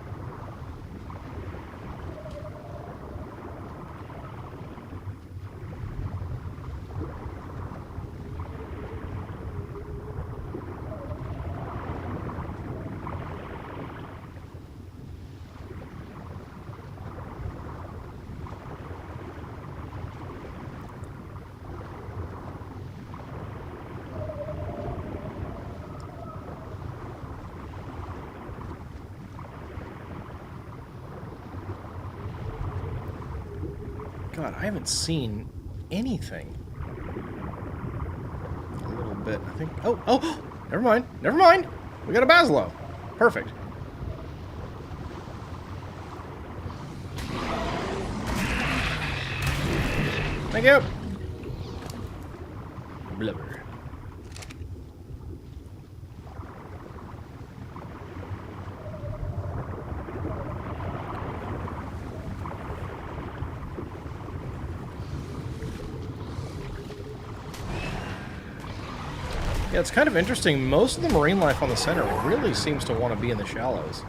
God, I haven't seen anything. A little bit, I think. Oh, never mind, never mind. We got a Basilo. Perfect. Thank you. Blubber. Yeah, it's kind of interesting. Most of the marine life on the center really seems to want to be in the shallows.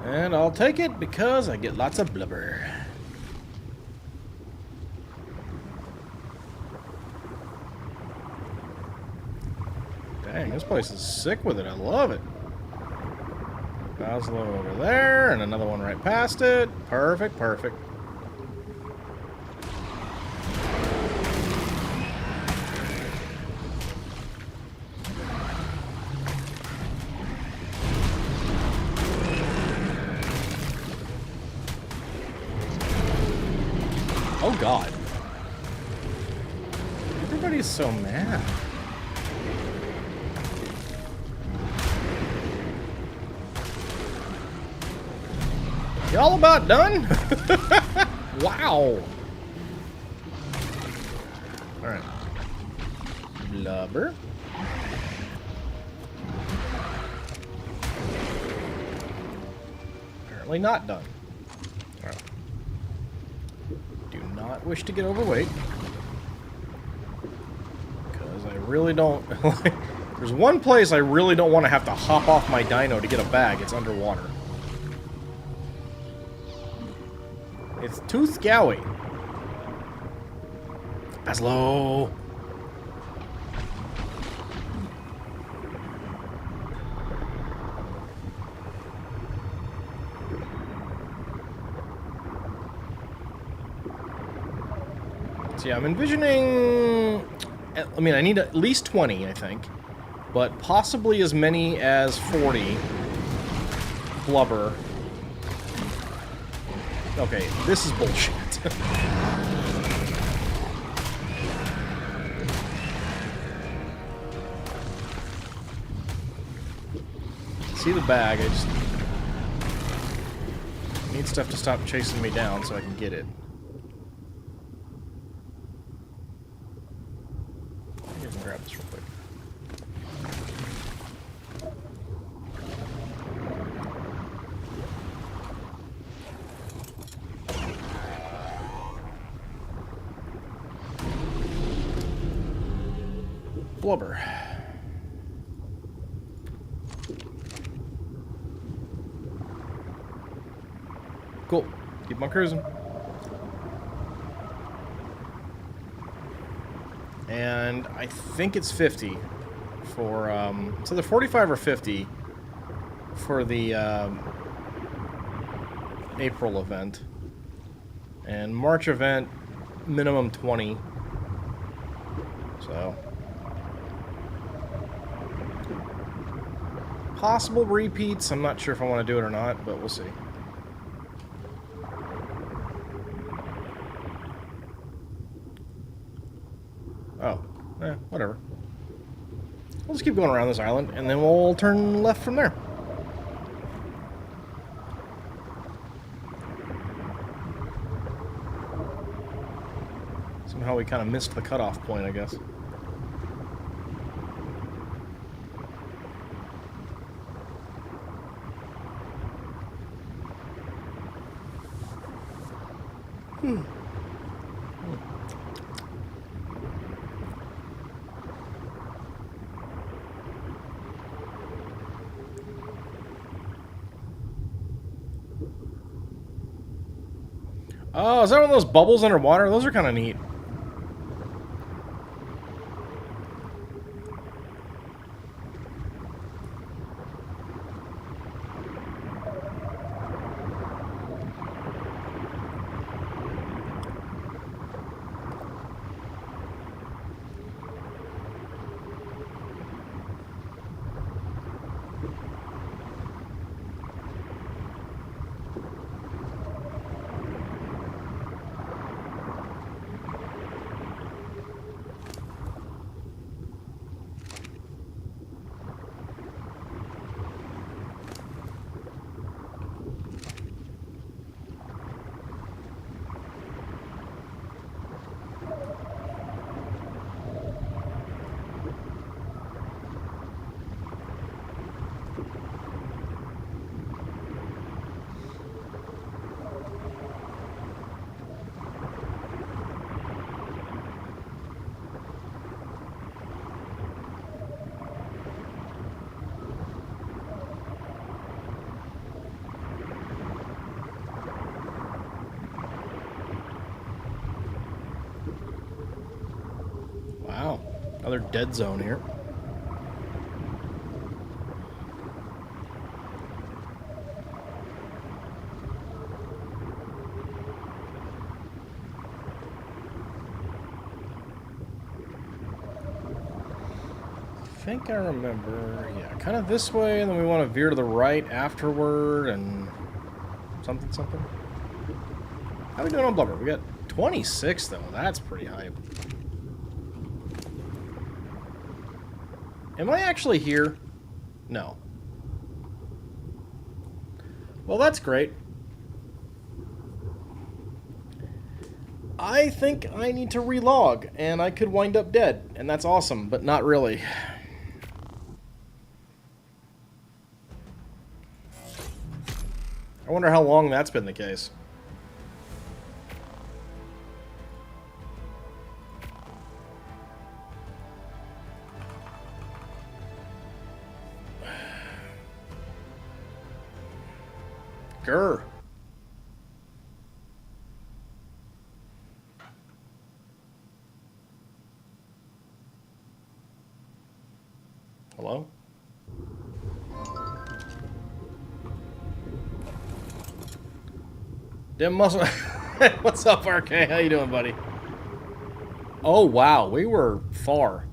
And I'll take it because I get lots of blubber. Dang, this place is sick with it. I love it. Basilo over there, and another one right past it. Perfect, perfect. Oh god. Everybody's so mad. Y'all about done? Wow. Alright. Blubber. Apparently not done. Alright. Do not wish to get overweight. Because I really don't... There's one place I really don't want to have to hop off my dino to get a bag. It's underwater. It's too scowy. Aslo. So yeah, I'm envisioning... I mean, I need at least 20, I think. But possibly as many as 40 blubber. Okay, this is bullshit. See the bag, I just need stuff to stop chasing me down so I can get it. I can grab this real quick. Blubber. Cool. Keep on cruising. And I think it's 50 for, it's either 45 or 50 for the, April event. And March event, minimum 20. So... possible repeats. I'm not sure if I want to do it or not, but we'll see. Oh, whatever. We'll just keep going around this island, and then we'll turn left from there. Somehow we kind of missed the cutoff point, I guess. Oh, is that one of those bubbles underwater? Those are kind of neat. Wow, another dead zone here. I think I remember, yeah, kind of this way, and then we want to veer to the right afterward, and something. How are we doing on blubber? We got 26, though. That's pretty high. Am I actually here? No. Well, that's great. I think I need to relog, and I could wind up dead, and that's awesome, but not really. I wonder how long that's been the case. Grr. Hello? Dim muscle. What's up, RK? How you doing, buddy? Oh, wow. We were far.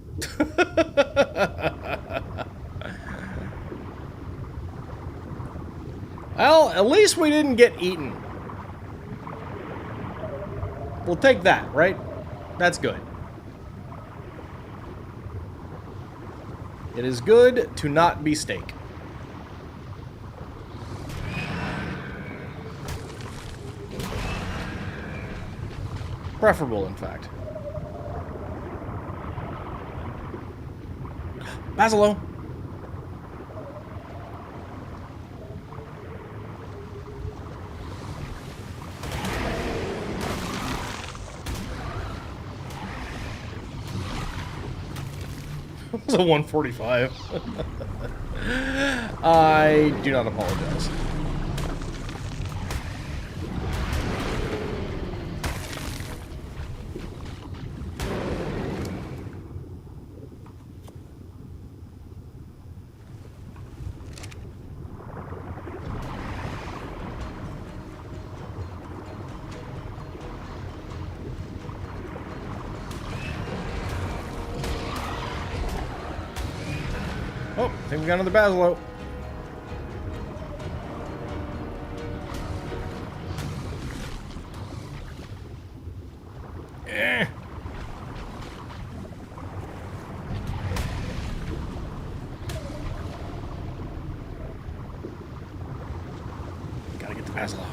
Well, at least we didn't get eaten. We'll take that, right? That's good. It is good to not be steak. Preferable, in fact. Basilo! It was a 145. I do not apologize. Oh, I think we got another Basilo. Eh. Gotta get the Basilo.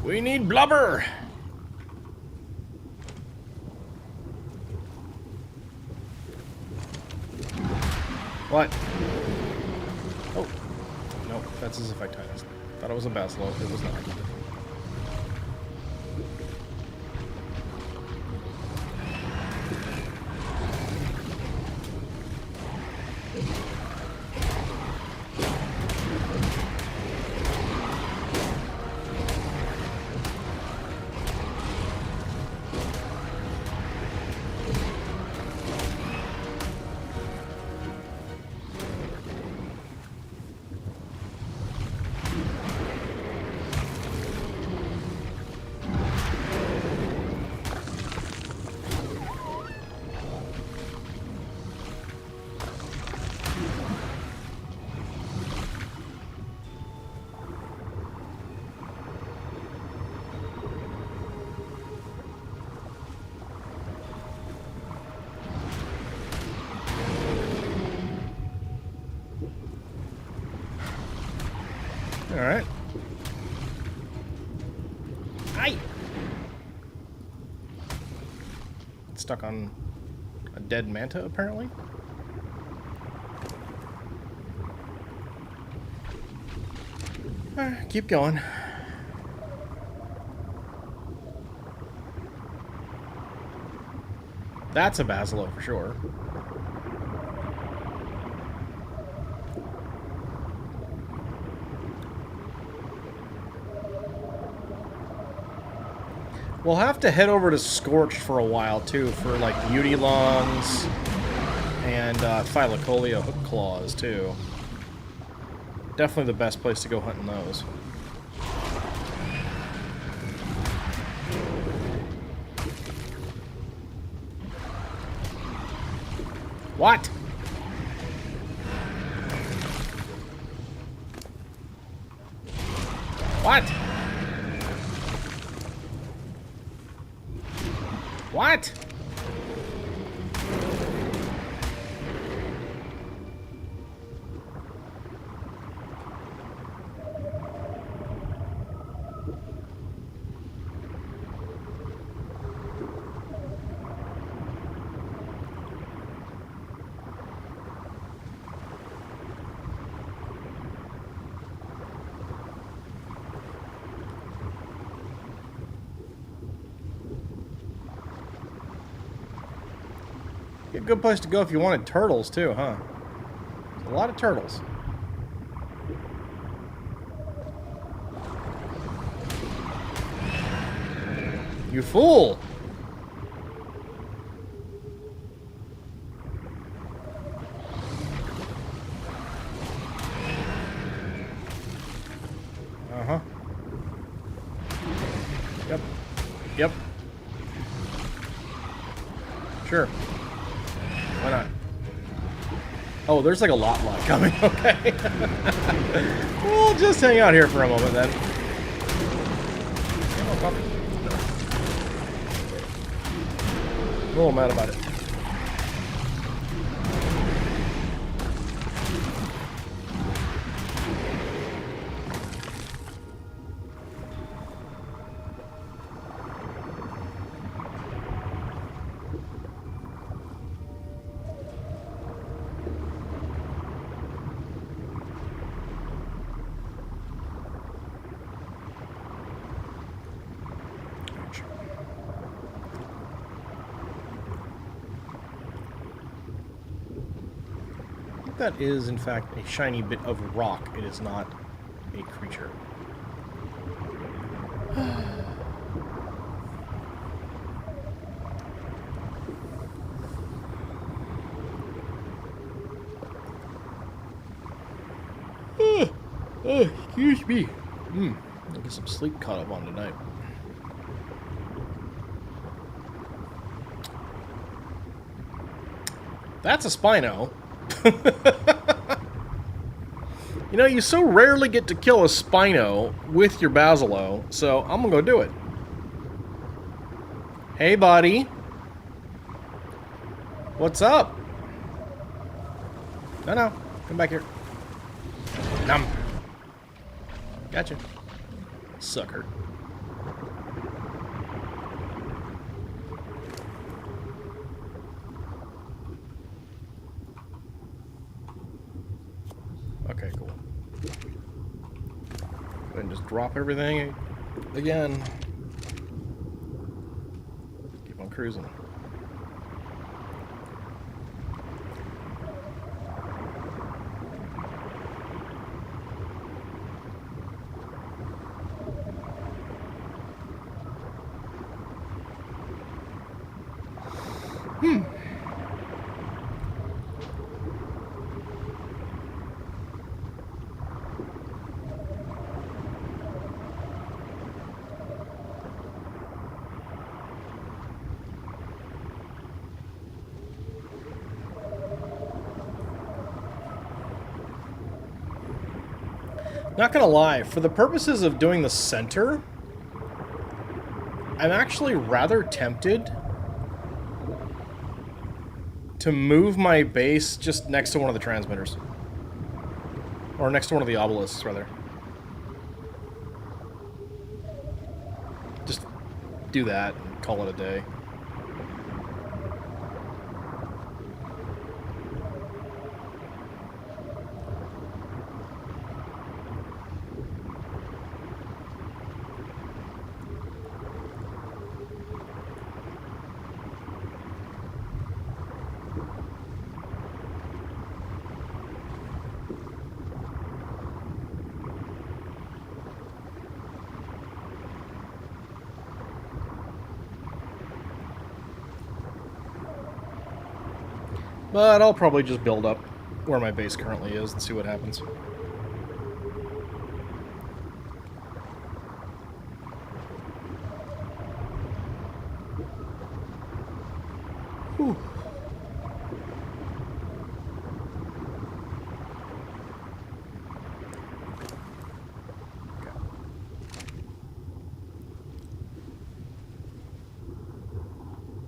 We need blubber! What? Oh. No, that's his effect times. Thought it was a Basilo. It was not. Alright. Aye! Stuck on a dead manta, apparently. Alright, keep going. That's a Basilo for sure. We'll have to head over to Scorched for a while, too, for, like, Beauty Lungs and Thylacoleo Hook Claws, too. Definitely the best place to go hunting those. What? What? What? A good place to go if you wanted turtles, too, huh? There's a lot of turtles. You fool! Uh-huh. Yep. Yep. Sure. Why not? Oh, there's like a lot coming. Okay. We'll just hang out here for a moment then. A little mad about it. That is, in fact, a shiny bit of rock. It is not a creature. Excuse me. I'll get some sleep caught up on tonight. That's a Spino. You know, you so rarely get to kill a Spino with your Basilo, so I'm gonna go do it. Hey, buddy. What's up? No, come back here. Nom. Gotcha. Sucker. Okay, cool. Go ahead and just drop everything again. Keep on cruising. Not gonna lie, for the purposes of doing the center, I'm actually rather tempted to move my base just next to one of the transmitters. Or next to one of the obelisks, rather. Just do that and call it a day. But I'll probably just build up where my base currently is and see what happens. Whew.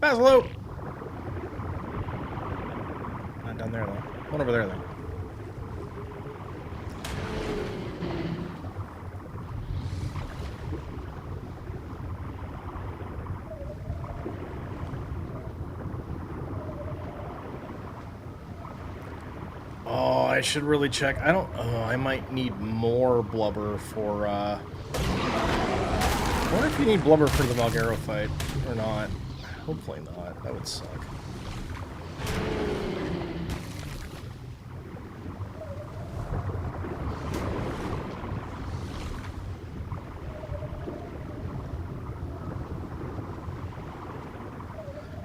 Basil! Not down there, though. One over there, though. Oh, I should really check. I don't... Oh, I might need more blubber for, I wonder if you need blubber for the Malgaro fight or not. Hopefully not. That would suck.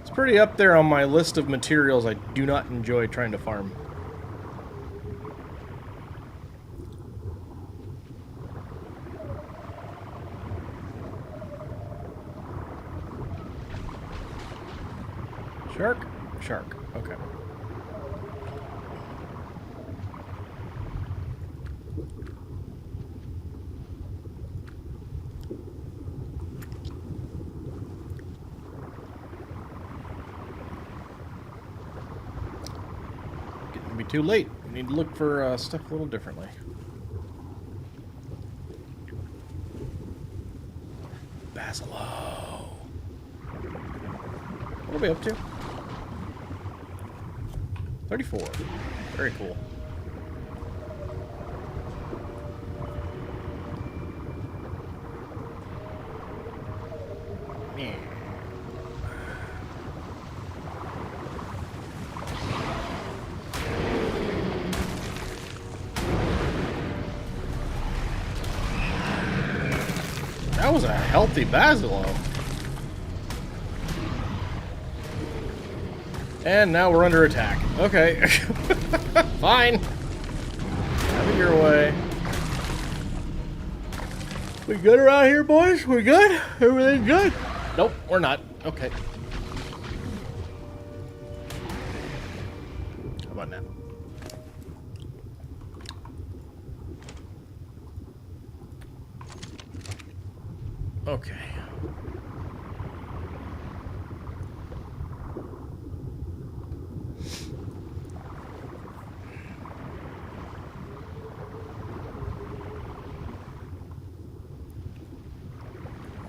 It's pretty up there on my list of materials I do not enjoy trying to farm. Shark? Shark. Okay. Getting to be too late. We need to look for stuff a little differently. Basilo. What are we up to? 34. Very cool. Yeah. That was a healthy Basilo. And now we're under attack. Okay. Fine. Have it your way. We good around here, boys? We good? Everything good? Nope, we're not. Okay. How about now? Okay.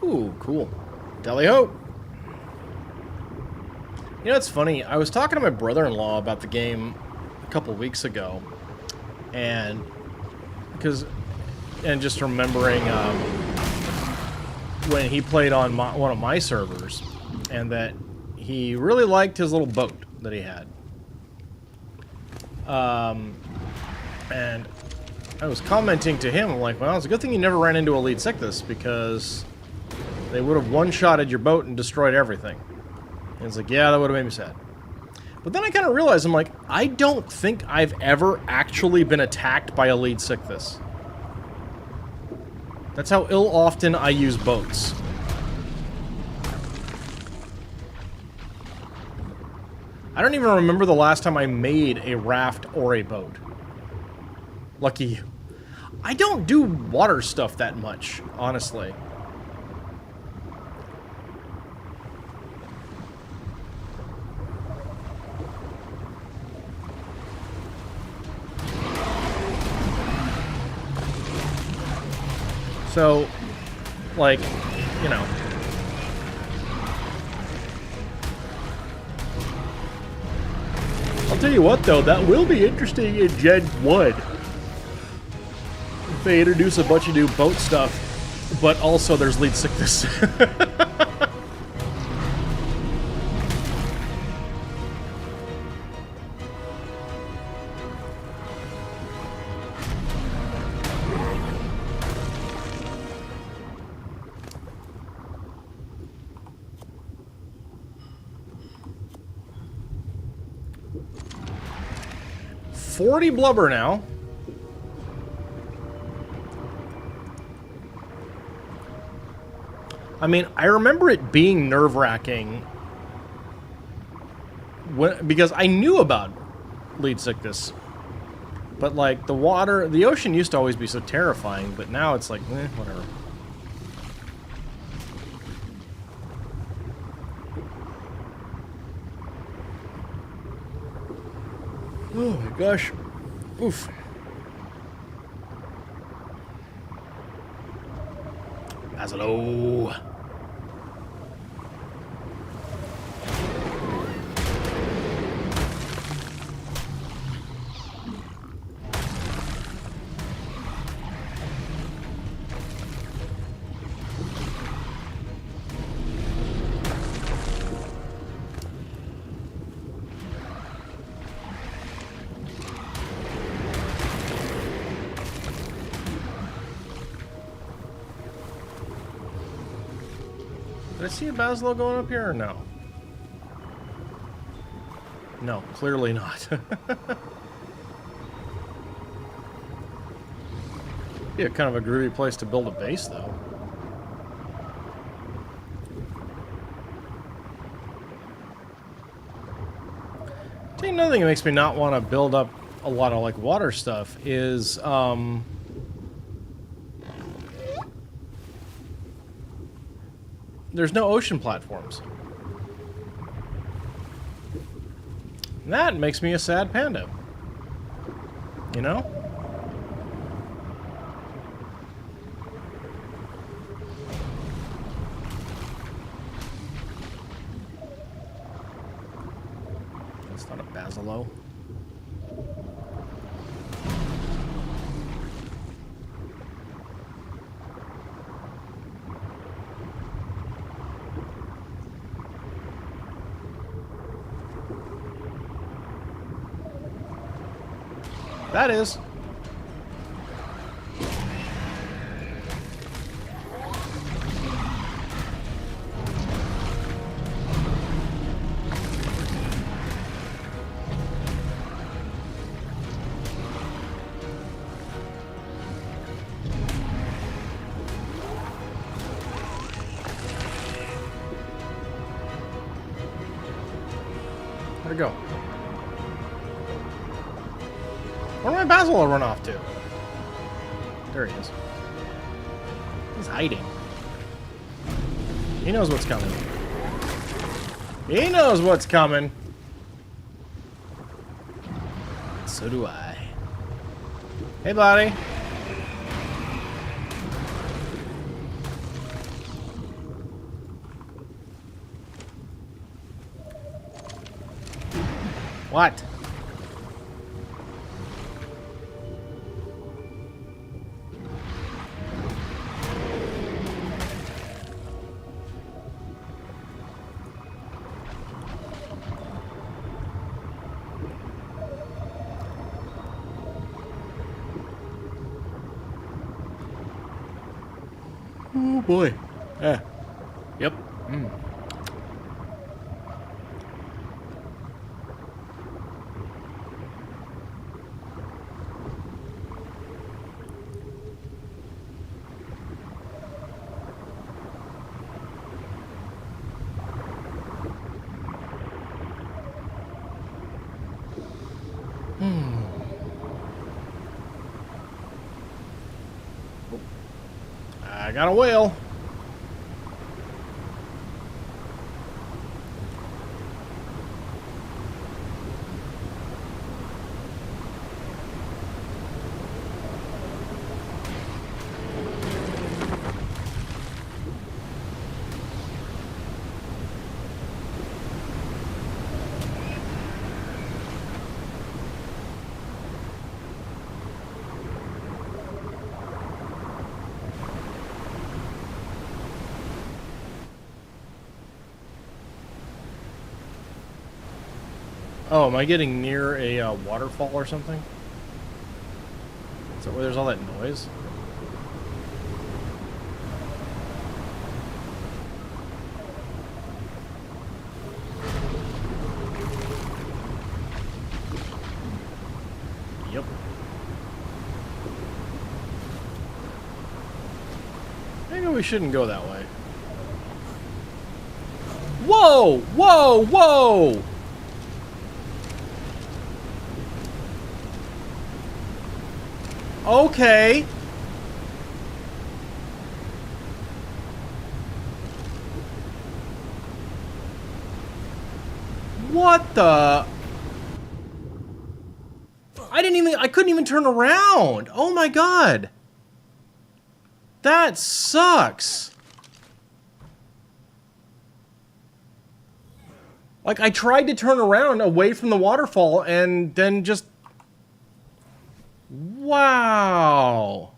Ooh, cool. Tally-ho! You know, it's funny. I was talking to my brother-in-law about the game a couple weeks ago, and just remembering when he played on one of my servers, and that he really liked his little boat that he had. And I was commenting to him, I'm like, well, it's a good thing you never ran into a lead sickness, because they would have one-shotted your boat and destroyed everything. And it's like, yeah, that would have made me sad. But then I kind of realized, I'm like, I don't think I've ever actually been attacked by a lead sickness. That's how often I use boats. I don't even remember the last time I made a raft or a boat. Lucky you. I don't do water stuff that much, honestly. So, like, you know. I'll tell you what, though, that will be interesting in Gen 1. If they introduce a bunch of new boat stuff, but also there's lead sickness. $40 blubber now. I mean, I remember it being nerve-wracking because I knew about lead sickness. But, like, the ocean used to always be so terrifying, but now it's like, whatever. Oh my gosh. Oof. Basil. Did I see a Basil going up here or no? No, clearly not. Yeah, kind of a groovy place to build a base, though. Tell you another thing that makes me not want to build up a lot of like water stuff is there's no ocean platforms. And that makes me a sad panda. You know? That's not a Basilo. That is. Where'd it go? Where did my Basil run off to? There he is. He's hiding. He knows what's coming. He knows what's coming. So do I. Hey, buddy. What? Oh boy. Yeah. Yep. Mm. I got a whale. Oh, am I getting near a waterfall or something? Is that where there's all that noise? Yep. Maybe we shouldn't go that way. Whoa! Whoa! Whoa! Okay. What the? I couldn't even turn around. Oh my god. That sucks. Like, I tried to turn around away from the waterfall and then just... Wow.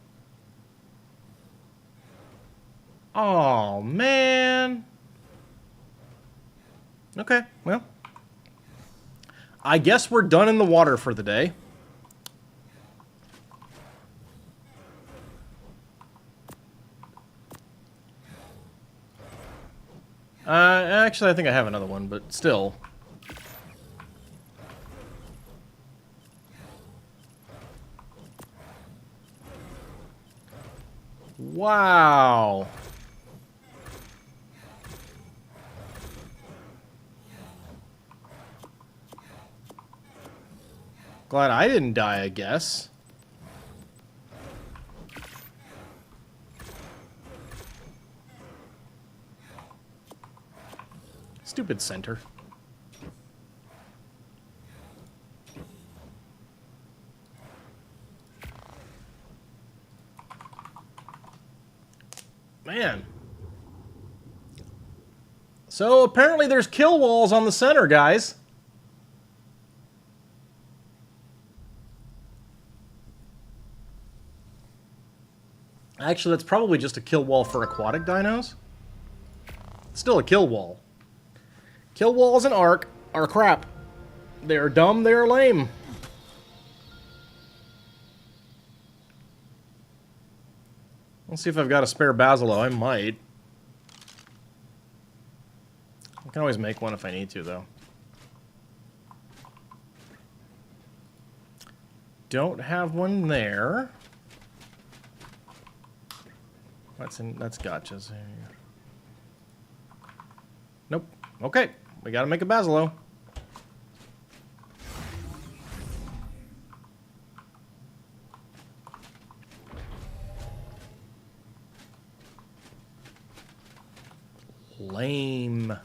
Oh, man. Okay, well. I guess we're done in the water for the day. Actually, I think I have another one, but still. Wow. Glad I didn't die, I guess. Stupid center. Man. So apparently there's kill walls on the center, guys. Actually, that's probably just a kill wall for aquatic dinos. Still a kill wall. Kill walls in ARK are crap. They're dumb, they're lame. Let's see if I've got a spare Basilo. I might. I can always make one if I need to, though. Don't have one there. That's gotchas. Nope. Okay, we gotta make a Basilo. Lame.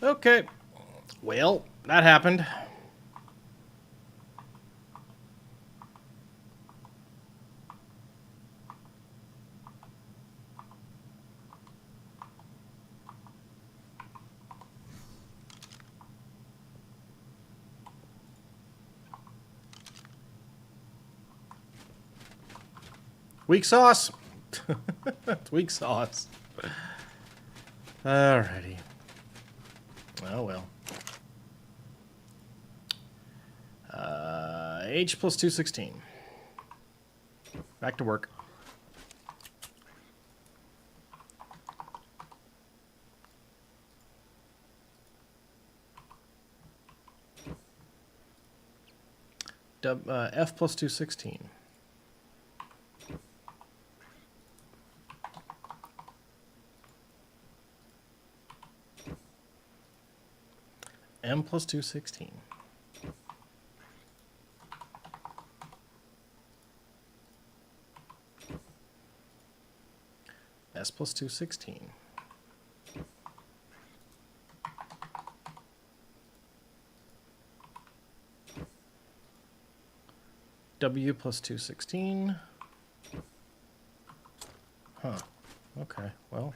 Okay. Well, that happened. Weak sauce. It's weak sauce. Alrighty. Oh well. H plus 216. Back to work. F plus 216. M plus 216. S plus 216. W plus 216. Huh. Okay, well.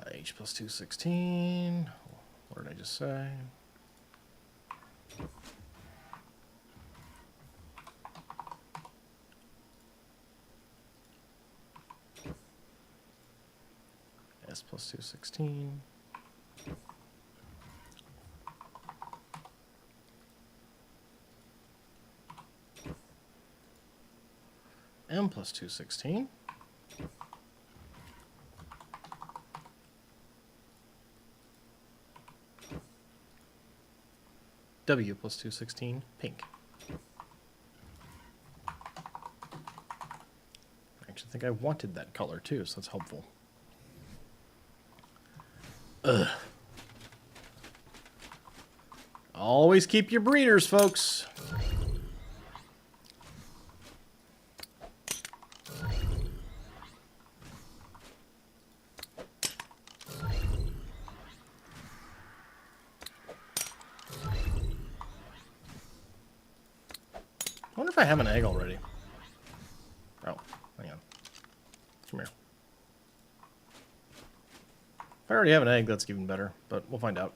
H plus 216. What did I just say? S plus 216. M plus 216. W plus 2, 16. Pink. I actually think I wanted that color too, so that's helpful. Ugh. Always keep your breeders, folks. I wonder if I have an egg already. Oh, hang on. Come here. If I already have an egg, that's even better, but we'll find out.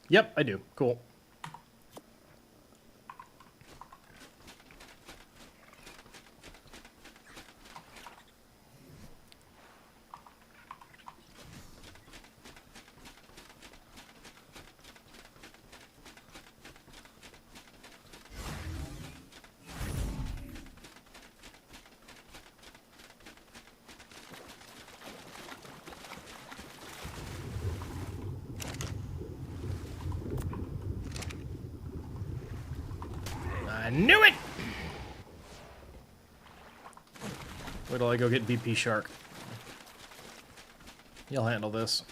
Yep, I do. Cool. I knew it! Wait till I go get BP Shark. You'll handle this.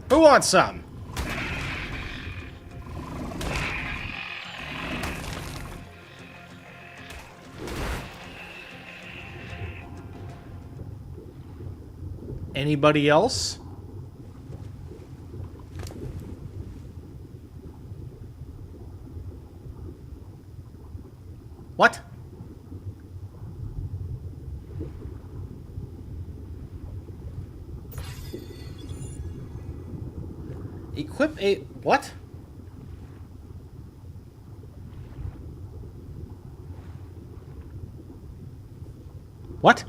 Who wants some? Anybody else? What? Equip a... what? What?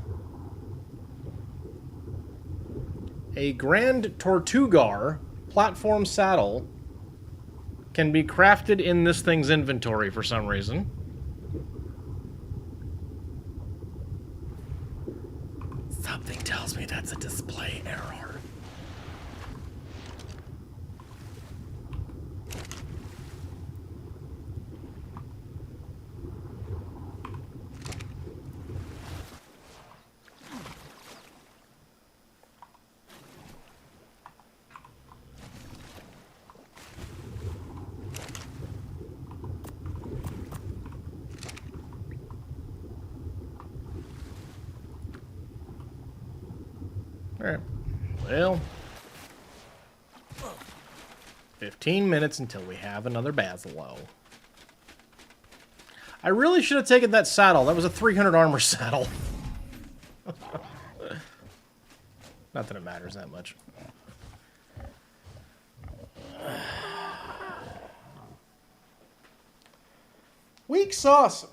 A Grand Tortugar platform saddle can be crafted in this thing's inventory for some reason. Something tells me that's a display error. Alright. Well, 15 minutes until we have another Basilo. I really should have taken that saddle. That was a 300 armor saddle. Not that it matters that much. Weak sauce.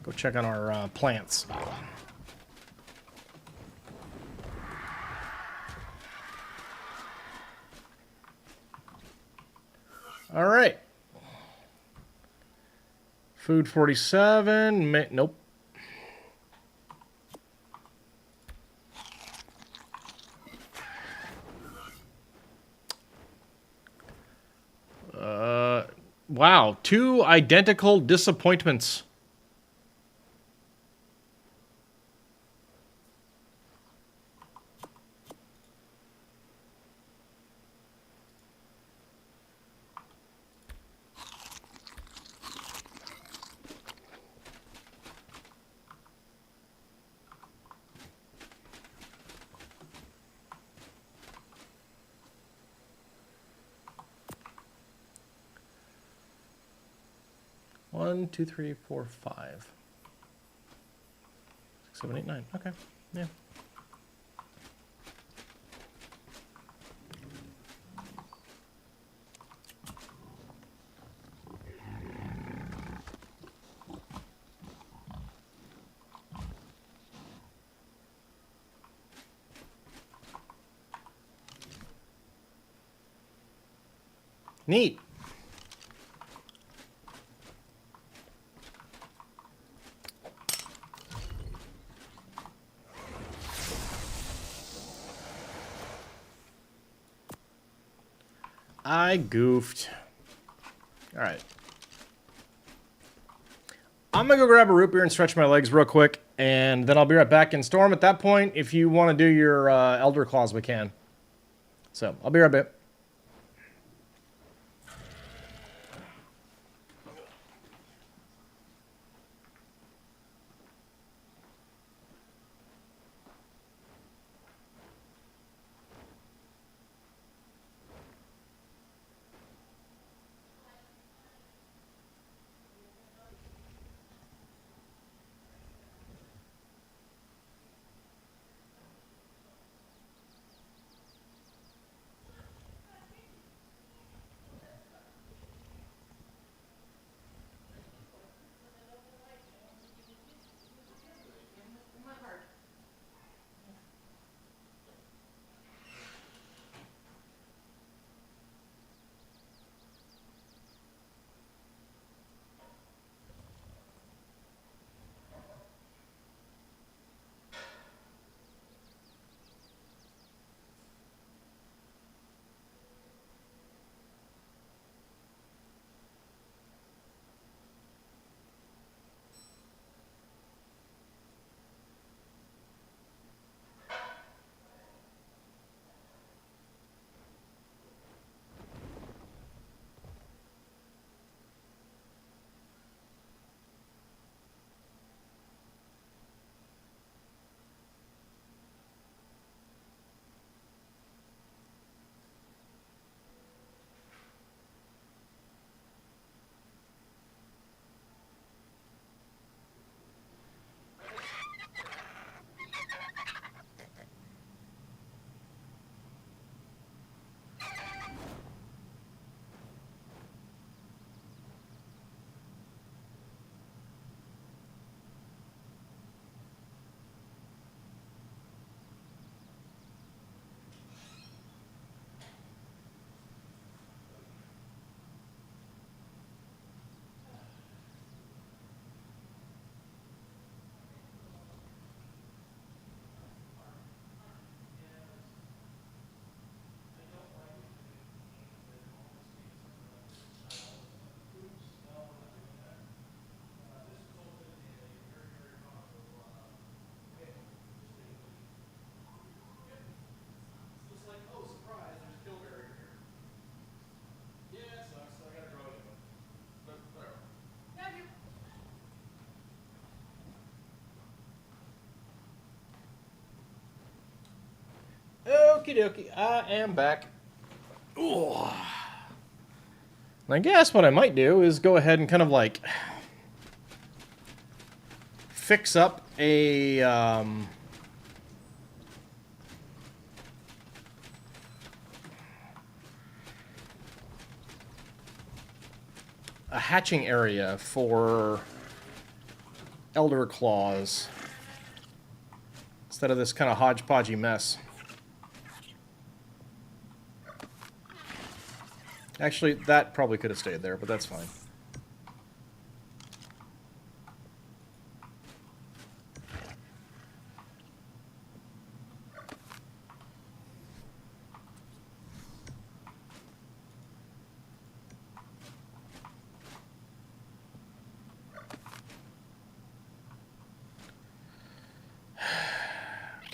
Go check on our plants. All right. Food 47. Nope. Wow. 2 identical disappointments. One, two, three, four, 5. 6, 7, 8, 9. Okay. Yeah. Neat. I goofed. All right. I'm going to go grab a root beer and stretch my legs real quick, and then I'll be right back in Storm. At that point, if you want to do your Elder Claws, we can. So, I'll be right back. Okie dokie, I am back. Ooh. I guess what I might do is go ahead and kind of like fix up a hatching area for Elder Claws instead of this kind of hodgepodgey mess. Actually, that probably could have stayed there, but that's fine.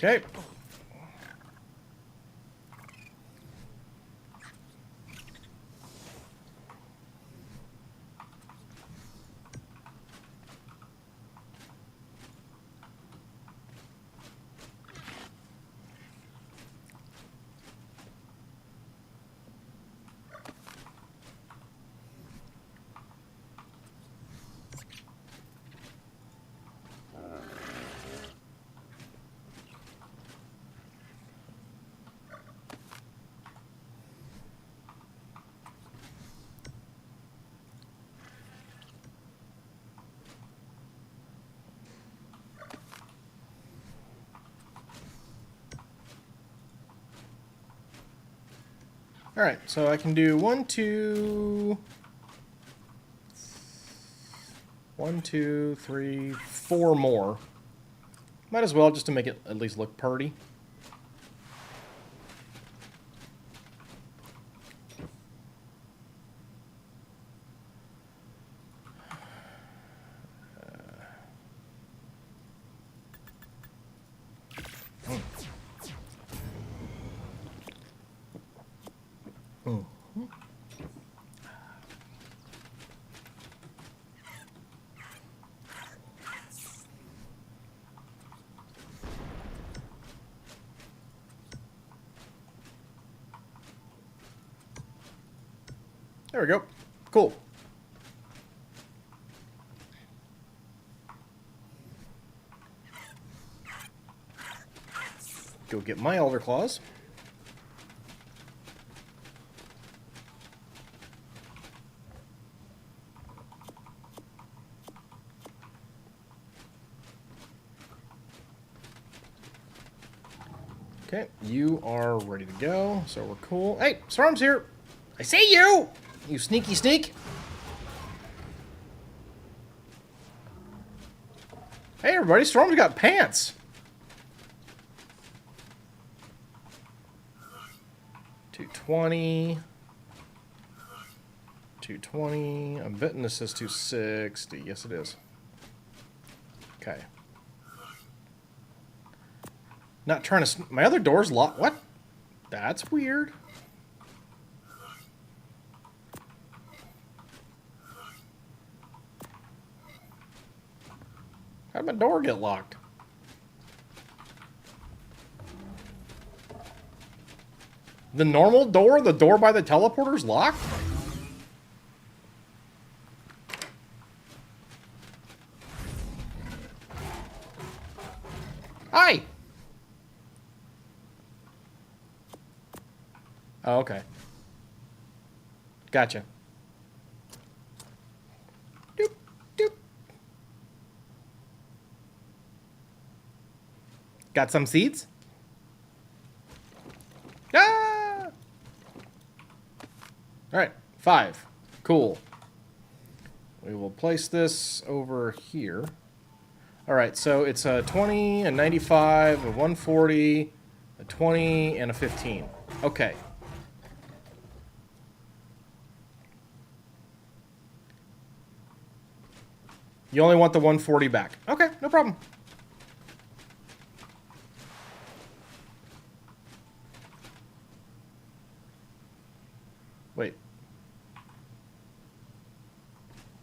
Okay. All right, so I can do 1, 2, 1, 2, 3, 4 more. Might as well just to make it at least look purty. There we go. Cool. Go get my Elder Claws. Okay, you are ready to go, so we're cool. Hey, Storm's here! I see you! You sneaky sneak! Hey everybody, Storm's got pants! 220. 220. I'm betting this says 260. Yes, it is. Okay. Not trying to... My other door's locked. What? That's weird. How'd my door get locked? The normal door? The door by the teleporter's locked? Hi! Oh, okay. Gotcha. Doop, doop. Got some seeds? Ah! Alright, 5. Cool. We will place this over here. Alright, so it's a 20, a 95, a 140, a 20, and a 15. Okay. You only want the 140 back. Okay, no problem. Wait.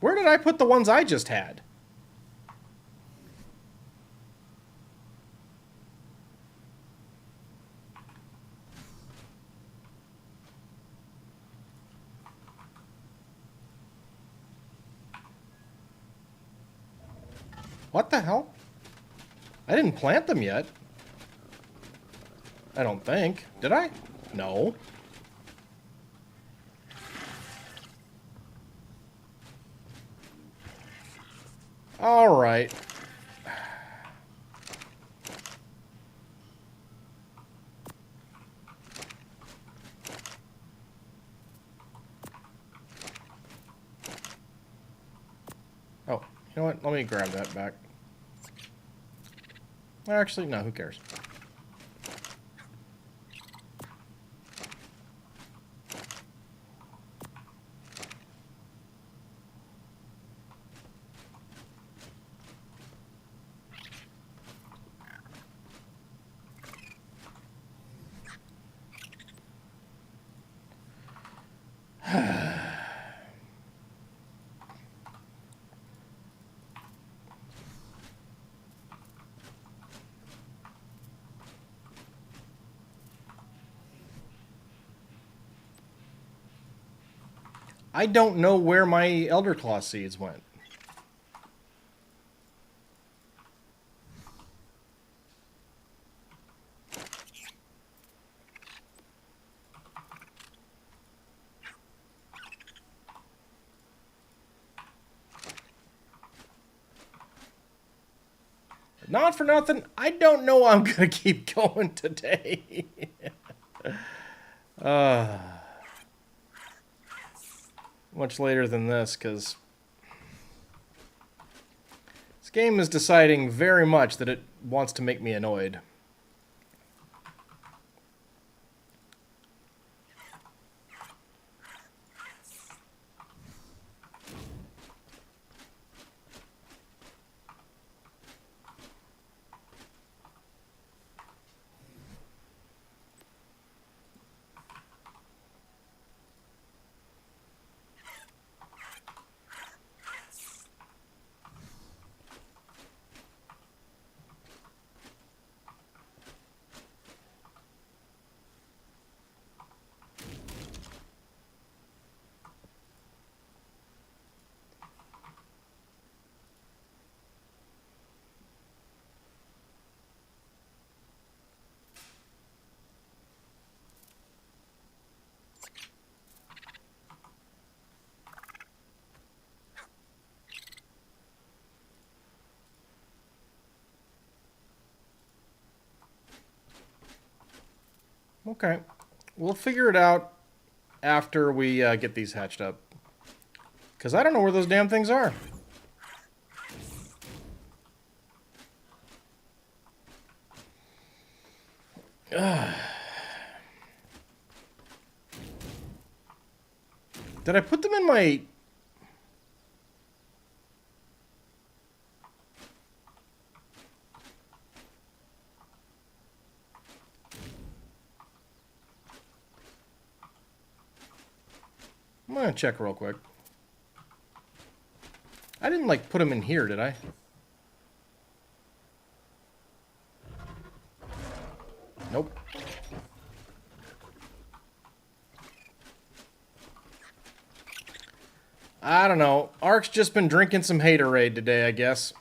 Where did I put the ones I just had? What the hell? I didn't plant them yet. I don't think. Did I? No. All right. Oh, you know what? Let me grab that back. Actually, no, who cares? I don't know where my Elder Claw seeds went. Not for nothing, I don't know I'm gonna keep going today. Much later than this, because this game is deciding very much that it wants to make me annoyed. Okay. We'll figure it out after we get these hatched up. Because I don't know where those damn things are. Did I put them in my... I'm gonna check real quick. I didn't, like, put them in here, did I? Nope. I don't know. ARK's just been drinking some haterade today, I guess.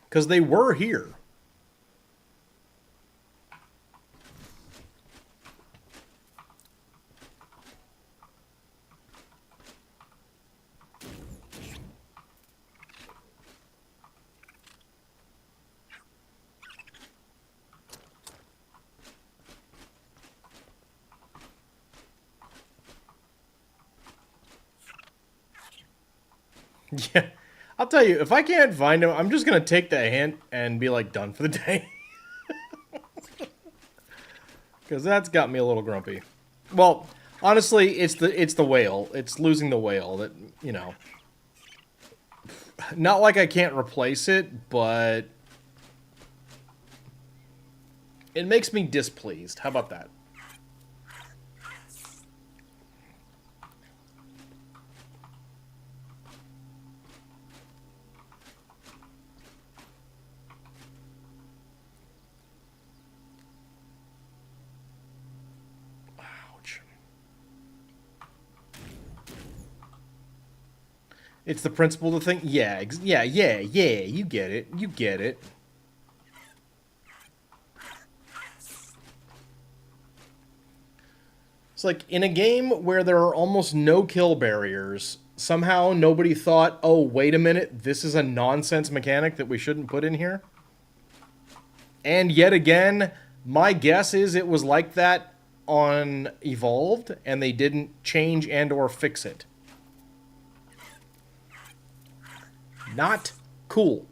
Because they were here. Yeah. I'll tell you, if I can't find him, I'm just going to take that hint and be, like, done for the day. Because that's got me a little grumpy. Well, honestly, it's the whale. It's losing the whale that, you know. Not like I can't replace it, but it makes me displeased. How about that? Ouch. It's the principle of the thing? Yeah, yeah, you get it. You get it. It's like, in a game where there are almost no kill barriers, somehow nobody thought, oh, wait a minute, this is a nonsense mechanic that we shouldn't put in here? And yet again, my guess is it was like that on Evolved, and they didn't change and or fix it. Not cool.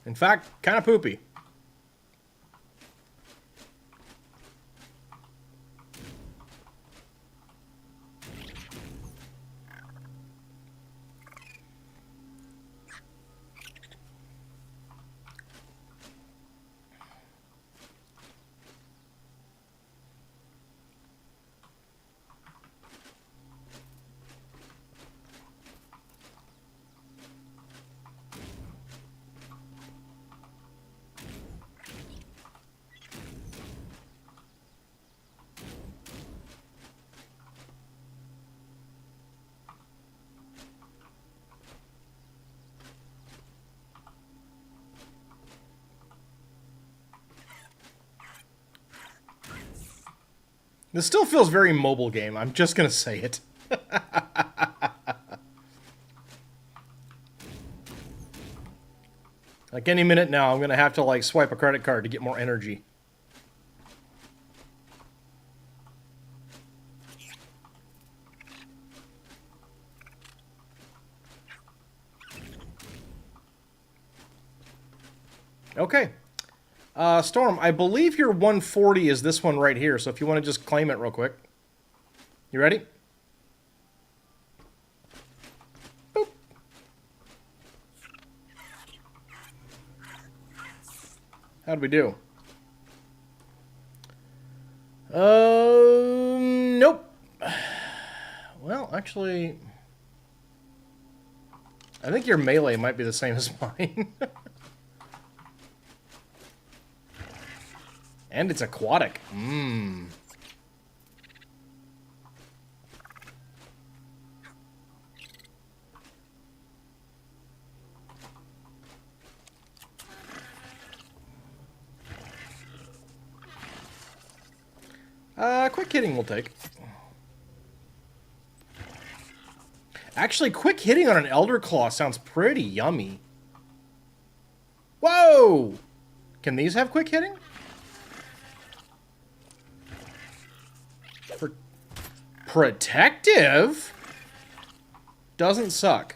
In fact, kind of poopy. This still feels very mobile game. I'm just gonna say it. Like any minute now, I'm gonna have to like swipe a credit card to get more energy. Okay. Storm, I believe your 140 is this one right here, so if you want to just claim it real quick. You ready? Boop. How'd we do? Nope. Well, actually, I think your melee might be the same as mine. And it's aquatic. Mmm. Quick hitting will take. Actually, quick hitting on an Elder Claw sounds pretty yummy. Whoa! Can these have quick hitting? Protective? Doesn't suck.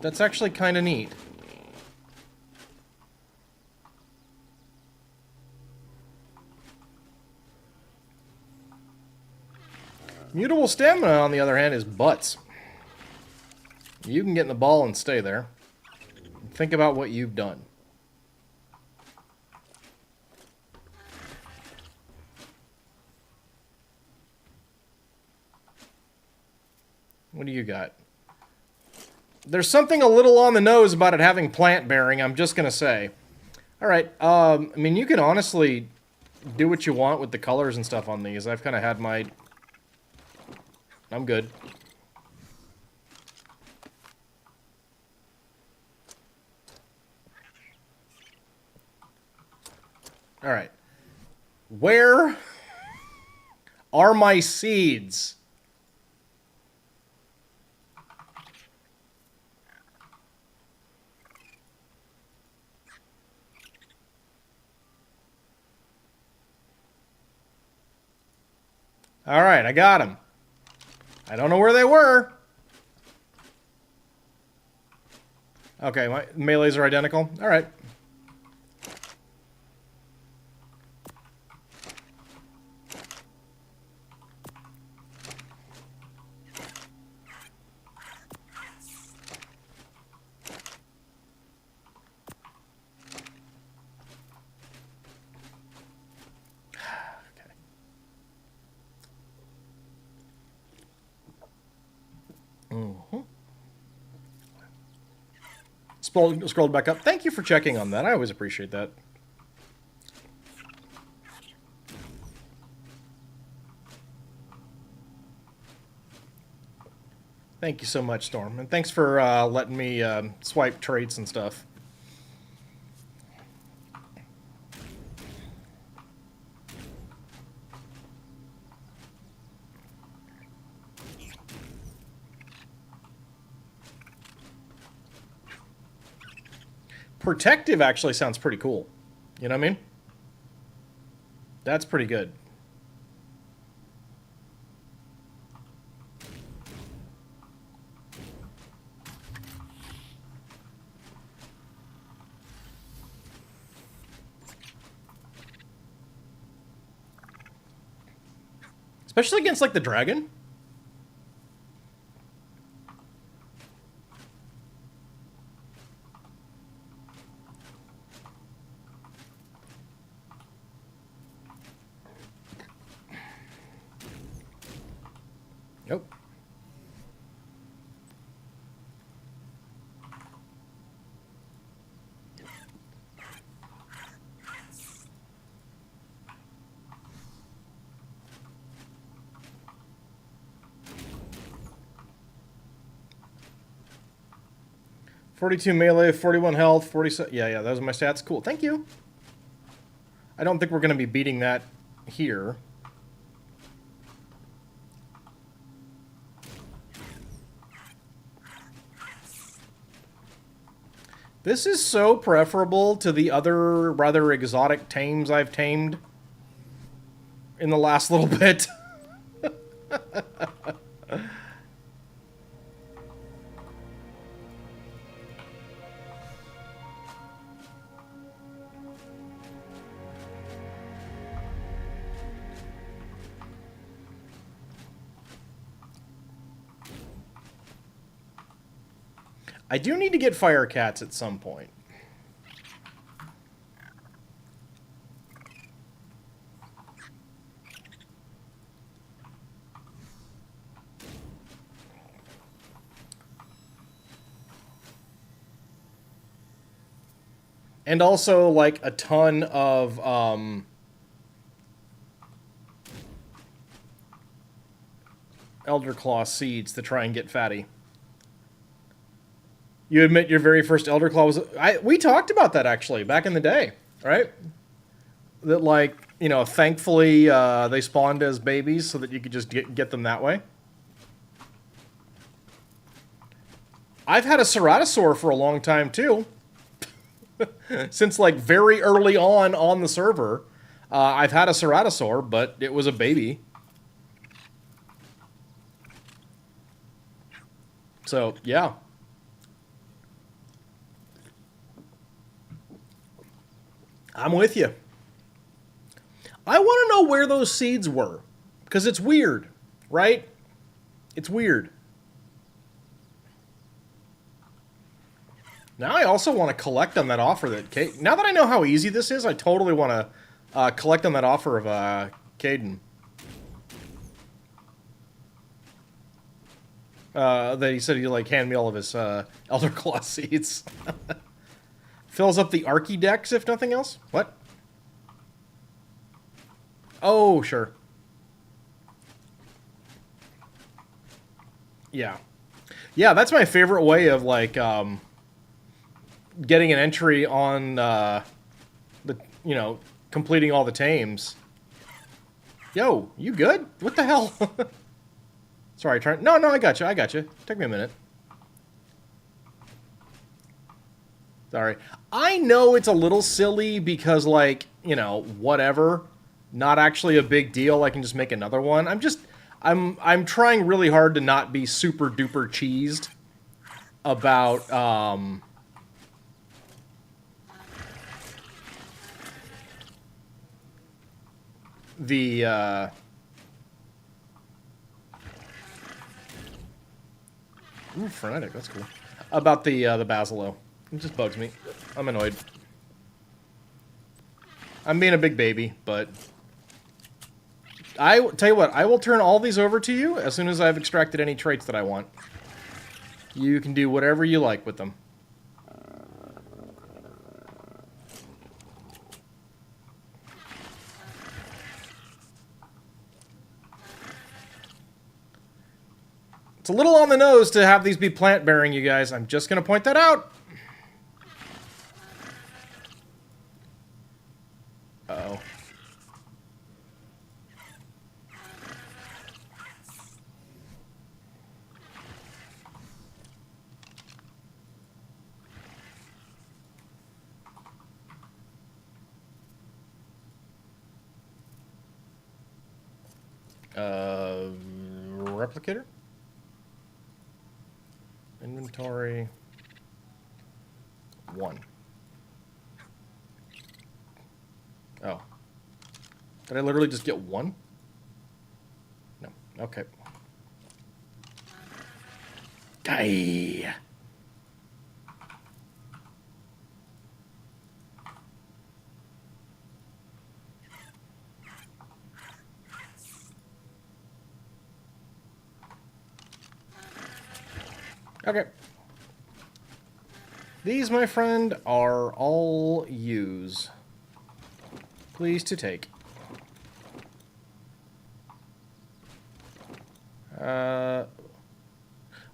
That's actually kind of neat. Mutable stamina, on the other hand, is butts. You can get in the ball and stay there. Think about what you've done. What do you got? There's something a little on the nose about it having plant bearing, I'm just going to say. Alright, I mean, you can honestly do what you want with the colors and stuff on these. I've kind of had my... I'm good. Alright. Where are my seeds? Alright, I got them. I don't know where they were. Okay, my melees are identical. Alright. Scrolled back up. Thank you for checking on that. I always appreciate that. Thank you so much, Storm. And thanks for letting me swipe traits and stuff. Protective actually sounds pretty cool. You know what I mean? That's pretty good. Especially against, like, the dragon. Nope. 42 melee, 41 health, 47... Yeah, those are my stats. Cool, thank you. I don't think we're going to be beating that here. This is so preferable to the other rather exotic tames I've tamed in the last little bit. I do need to get fire cats at some point. And also, like, a ton of, Elder Claw seeds to try and get fatty. You admit your very first Elder Claw was... we talked about that, actually, back in the day, right? That, like, you know, thankfully, they spawned as babies so that you could just get them that way. I've had a Ceratosaur for a long time, too. Since, like, very early on the server, I've had a Ceratosaur, but it was a baby. So, yeah. I'm with you. I want to know where those seeds were. Because it's weird, right? It's weird. Now I also want to collect on that offer that Kate... Now that I know how easy this is, I totally want to collect on that offer of Caden. That he said he'd, like, hand me all of his Elder Claw seeds. Fills up the Archidex, if nothing else. What? Oh, sure. Yeah. Yeah, that's my favorite way of, like, getting an entry on, you know, completing all the tames. Yo, you good? What the hell? Sorry, trying... No, I got you. Took me a minute. Sorry. I know it's a little silly because, like, you know, whatever. Not actually a big deal. I can just make another one. I'm trying really hard to not be super duper cheesed about, the, Ooh, frenetic, that's cool. About the Basilo. It just bugs me. I'm annoyed. I'm being a big baby, but... I tell you what, I will turn all these over to you as soon as I've extracted any traits that I want. You can do whatever you like with them. It's a little on the nose to have these be plant-bearing, you guys. I'm just going to point that out. Uh-oh. Replicator? Inventory 1. Oh. Did I literally just get 1? No. Okay. Die. Okay. These, my friend, are all use. Please to take.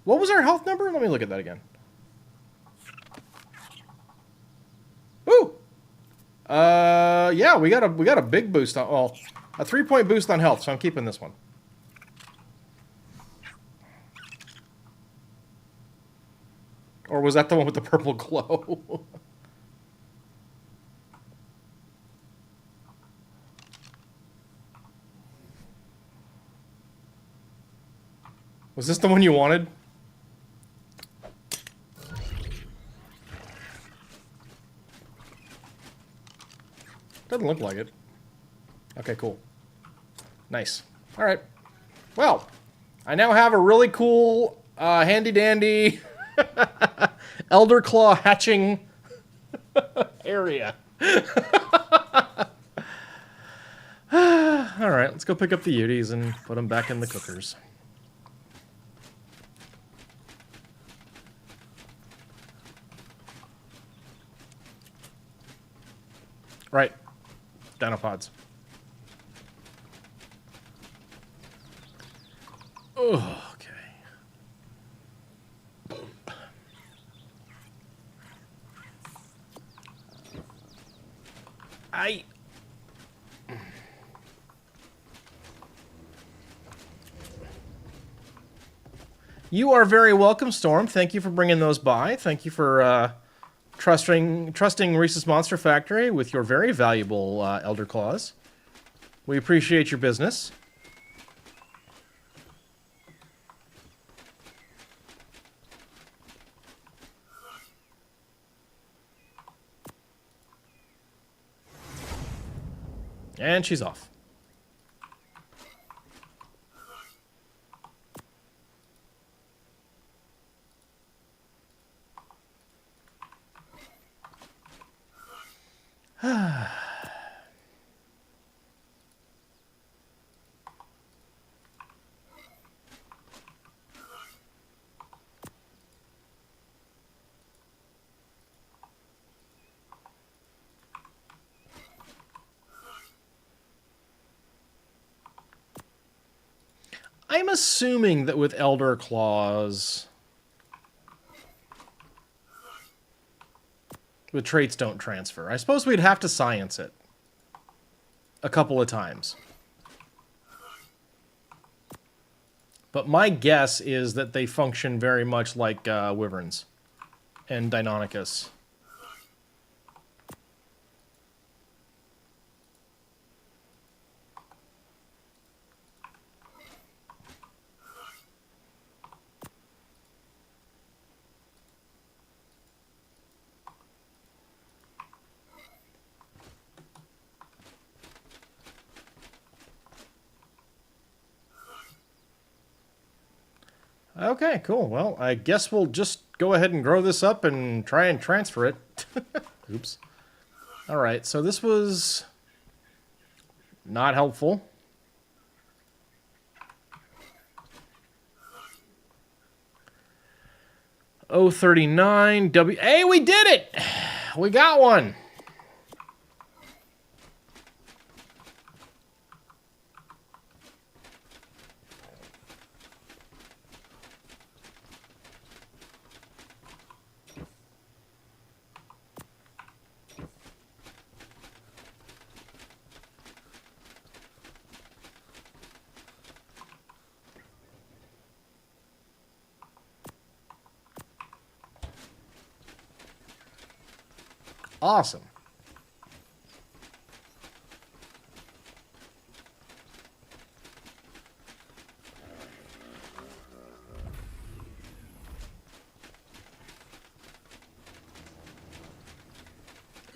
What was our health number? Let me look at that again. Yeah, we got a big boost on, well, a 3-point boost on health, so I'm keeping this one. Or was that the one with the purple glow? Was this the one you wanted? Doesn't look like it. Okay, cool. Nice. All right. Well, I now have a really cool, handy-dandy Elder Claw hatching area. All right, let's go pick up the Uties and put them back in the cookers. Right. Dinopods. Oh, okay. You are very welcome, Storm. Thank you for bringing those by. Thank you for trusting Reese's Monster Factory with your very valuable Elder Claws. We appreciate your business. And she's off. I'm assuming that with Elder Claws, the traits don't transfer. I suppose we'd have to science it a couple of times. But my guess is that they function very much like Wyverns and Deinonychus. Okay, cool. Well, I guess we'll just go ahead and grow this up and try and transfer it. Oops. All right, so this was not helpful. O39 W. Hey, we did it! We got one. Awesome.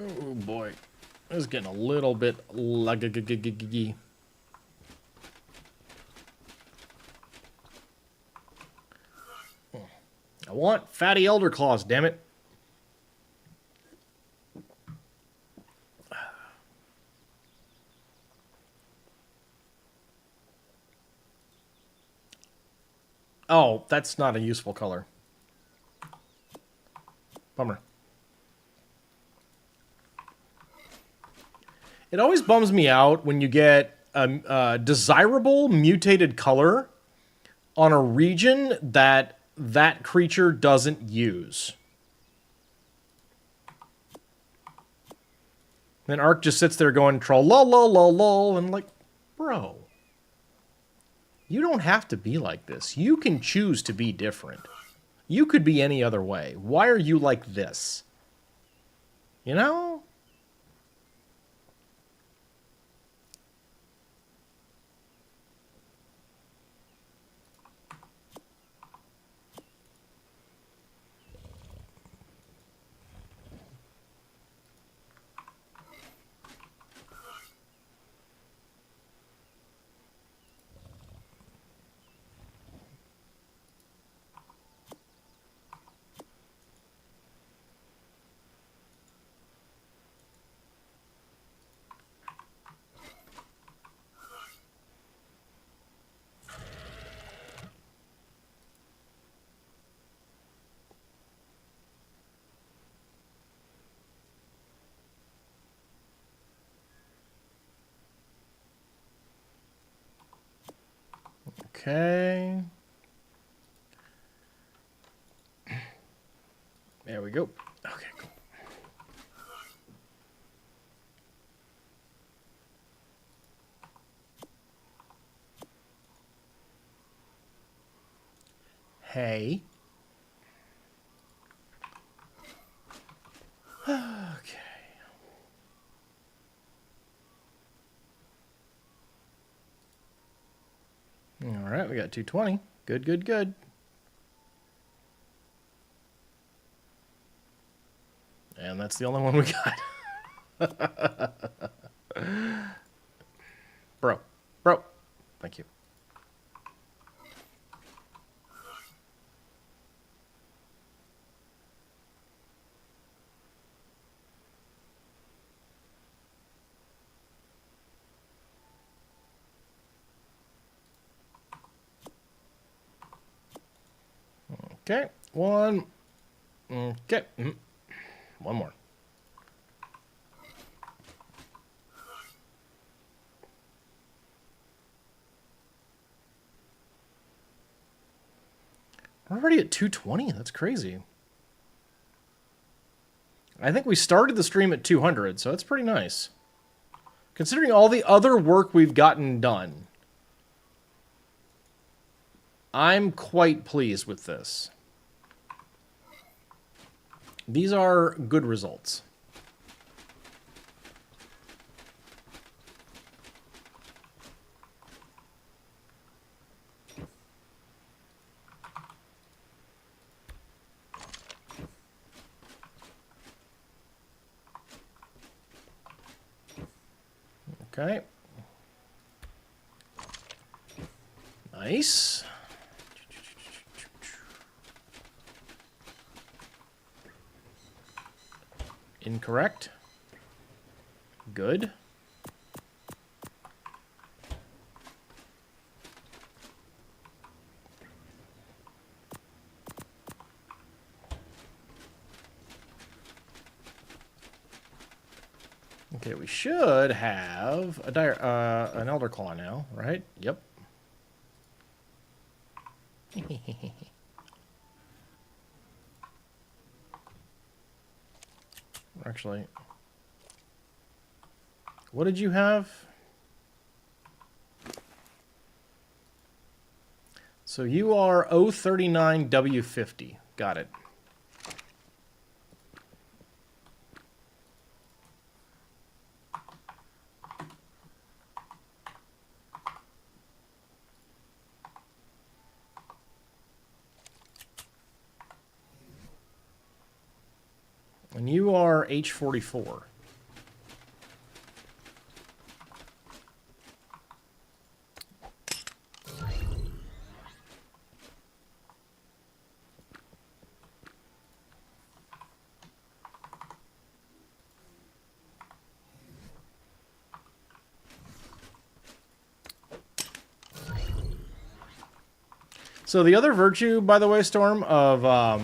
Oh boy. This is getting a little bit laggy. I want fatty elder claws, damn it. Oh, that's not a useful color. Bummer. It always bums me out when you get a desirable mutated color on a region that that creature doesn't use. Then ARK just sits there going, troll, lol, lol, lol, lol, and like, bro, you don't have to be like this. You can choose to be different. You could be any other way. Why are you like this? You know? Okay. There we go. Okay, cool. Hey. Okay. All right, we got 220. Good, good, good. And that's the only one we got. Bro. Bro. Thank you. Okay. One. Okay. One more. We're already at 220. That's crazy. I think we started the stream at 200, so that's pretty nice. Considering all the other work we've gotten done, I'm quite pleased with this. These are good results. Okay. Nice. Incorrect. Good. Okay, we should have an Elder Claw now, right? Yep. Actually, what did you have? So you are 039W50. Got it. And you are H44. So the other virtue, by the way, Storm, of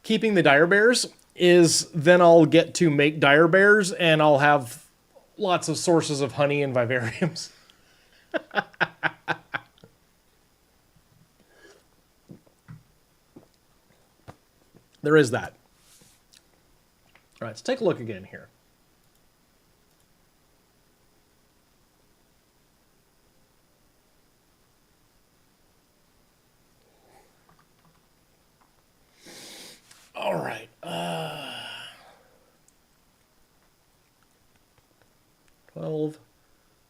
keeping the dire bears is then I'll get to make dire bears and I'll have lots of sources of honey and vivariums. There is that. All right, let's take a look again here. All right. 12,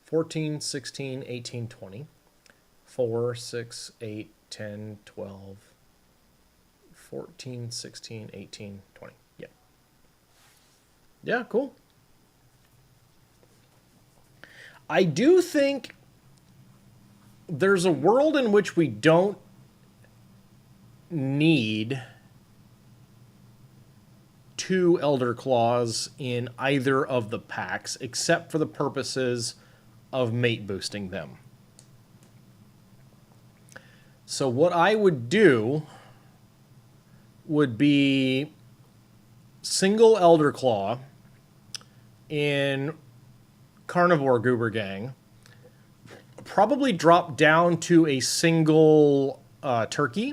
14, 16, 18, 20. 4, 6, 8, 10, 12, 14, 16, 18, 20. Yeah. Yeah, cool. I do think there's a world in which we don't need 2 Elder Claws in either of the packs, except for the purposes of mate boosting them. So what I would do would be single Elder Claw in Carnivore Goober Gang, probably drop down to a single turkey,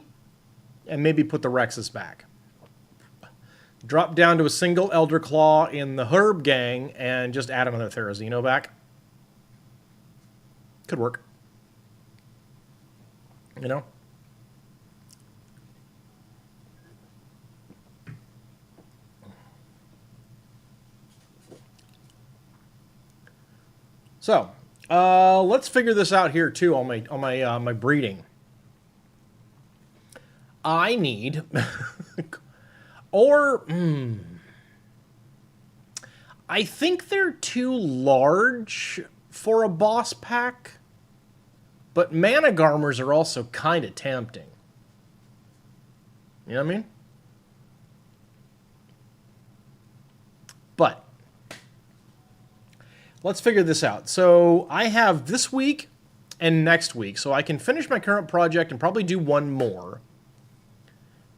and maybe put the Rexus back. Drop down to a single Elder Claw in the Herb Gang, and just add another Therizino back. Could work. You know? So, let's figure this out here too on my breeding. I need, or I think they're too large for a boss pack, but Mana Garmers are also kind of tempting. You know what I mean? But let's figure this out. So I have this week and next week, so I can finish my current project and probably do one more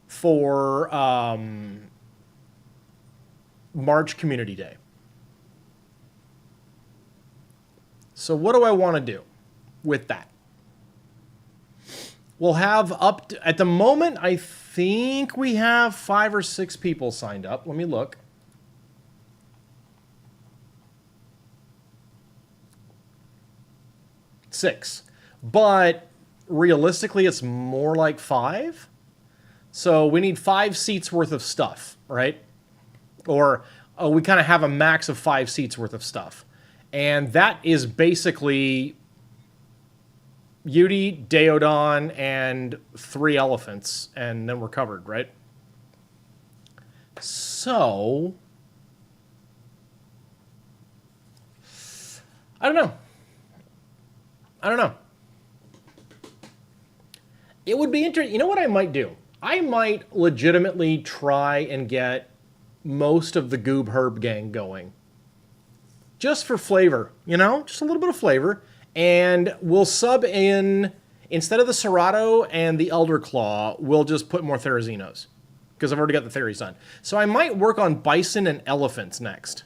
for March Community Day. So what do I want to do with that? We'll have at the moment, I think we have 5 or 6 people signed up. Let me look. Six. But realistically, it's more like 5. So we need 5 seats worth of stuff, right? Or we kind of have a max of 5 seats worth of stuff. And that is basically Yudi, Deodon, and 3 elephants, and then we're covered, right? So I don't know. It would be interesting. You know what I might do? I might legitimately try and get most of the Goob Herb Gang going. Just for flavor, you know? Just a little bit of flavor. And we'll sub in, instead of the Serato and the Elder Claw, we'll just put more Therizinos. Because I've already got the Theories done. So I might work on Bison and Elephants next.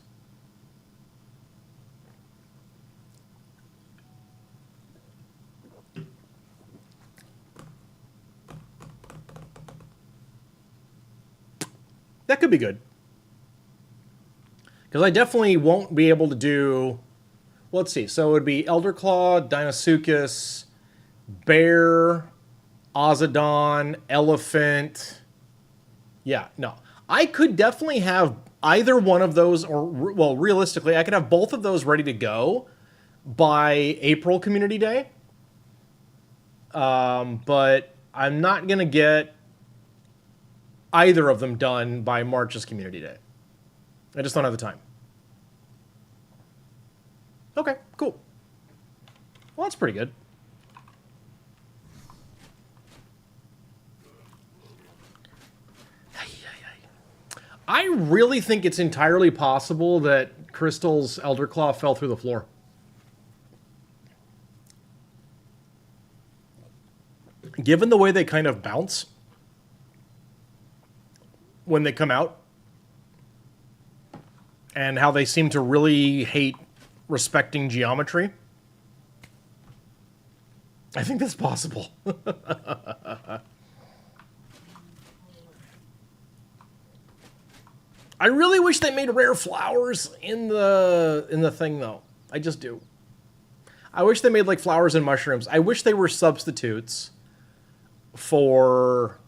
That could be good. Because I definitely won't be able to do... Well, let's see. So it would be Elder Claw, Deinosuchus, Bear, Ozodon, Elephant. Yeah, no. I could definitely have either one of those, or, well, realistically, I could have both of those ready to go by April Community Day. But I'm not going to get either of them done by March's Community Day. I just don't have the time. Okay, cool. Well, that's pretty good. I really think it's entirely possible that Crystal's Elder Claw fell through the floor. Given the way they kind of bounce when they come out, and how they seem to really hate respecting geometry, I think that's possible. I really wish they made rare flowers in the thing though. I just do. I wish they made like flowers and mushrooms. I wish they were substitutes for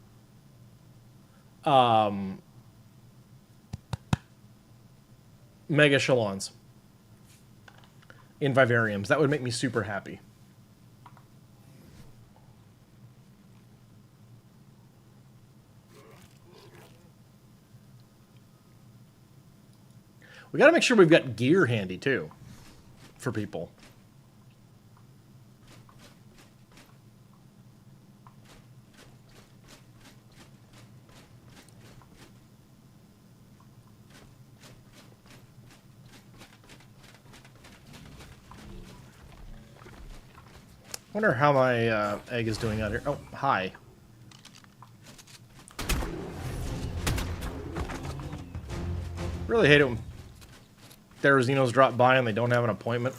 mega shalons in vivariums. That would make me super happy. We got to make sure we've got gear handy too for people. Wonder how my egg is doing out here. Oh, hi. Really hate it when Therazinos drop by and they don't have an appointment.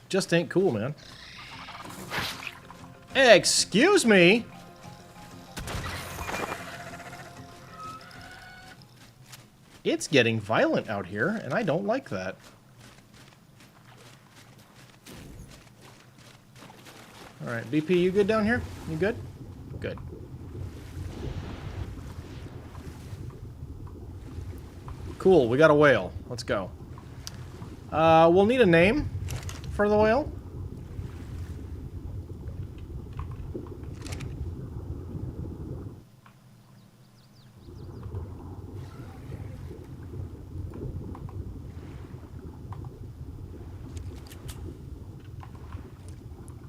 Just ain't cool, man. Excuse me? It's getting violent out here, and I don't like that. Alright, BP, you good down here? You good? Good. Cool, we got a whale. Let's go. We'll need a name for the whale.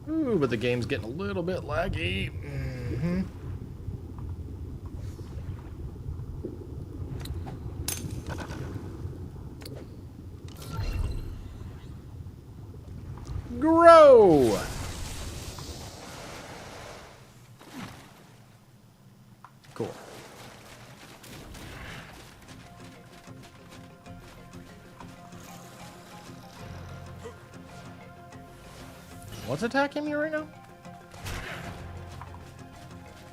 Ooh, but the game's getting a little bit laggy. Mm-hmm. Grow! Cool. What's attacking me right now?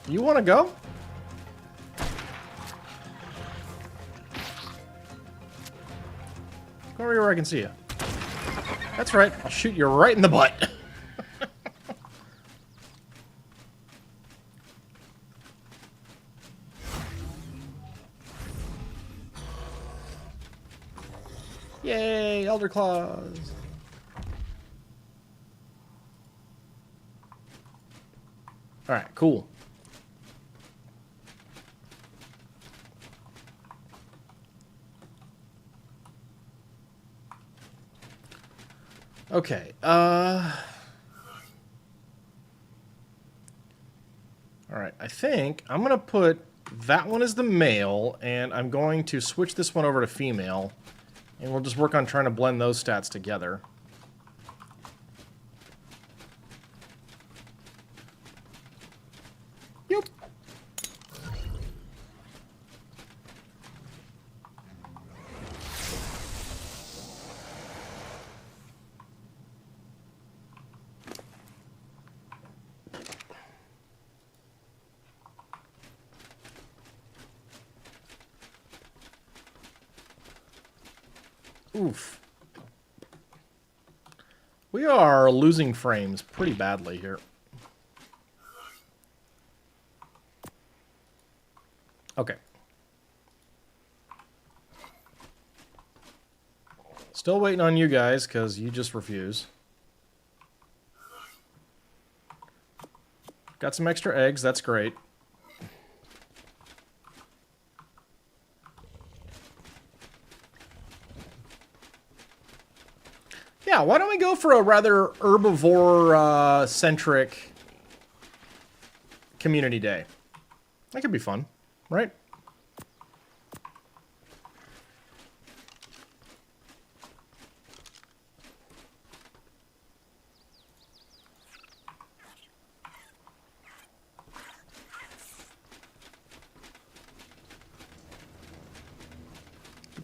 You want to go? Go over here where I can see you. That's right. I'll shoot you right in the butt. Yay, Elder Claws. Alright, cool. Okay, alright, I think I'm gonna put that one as the male, and I'm going to switch this one over to female, and we'll just work on trying to blend those stats together. Yep. Oof. We are losing frames pretty badly here. Okay. Still waiting on you guys, because you just refuse. Got some extra eggs, that's great. Yeah, why don't we go for a rather herbivore-centric community day? That could be fun, right?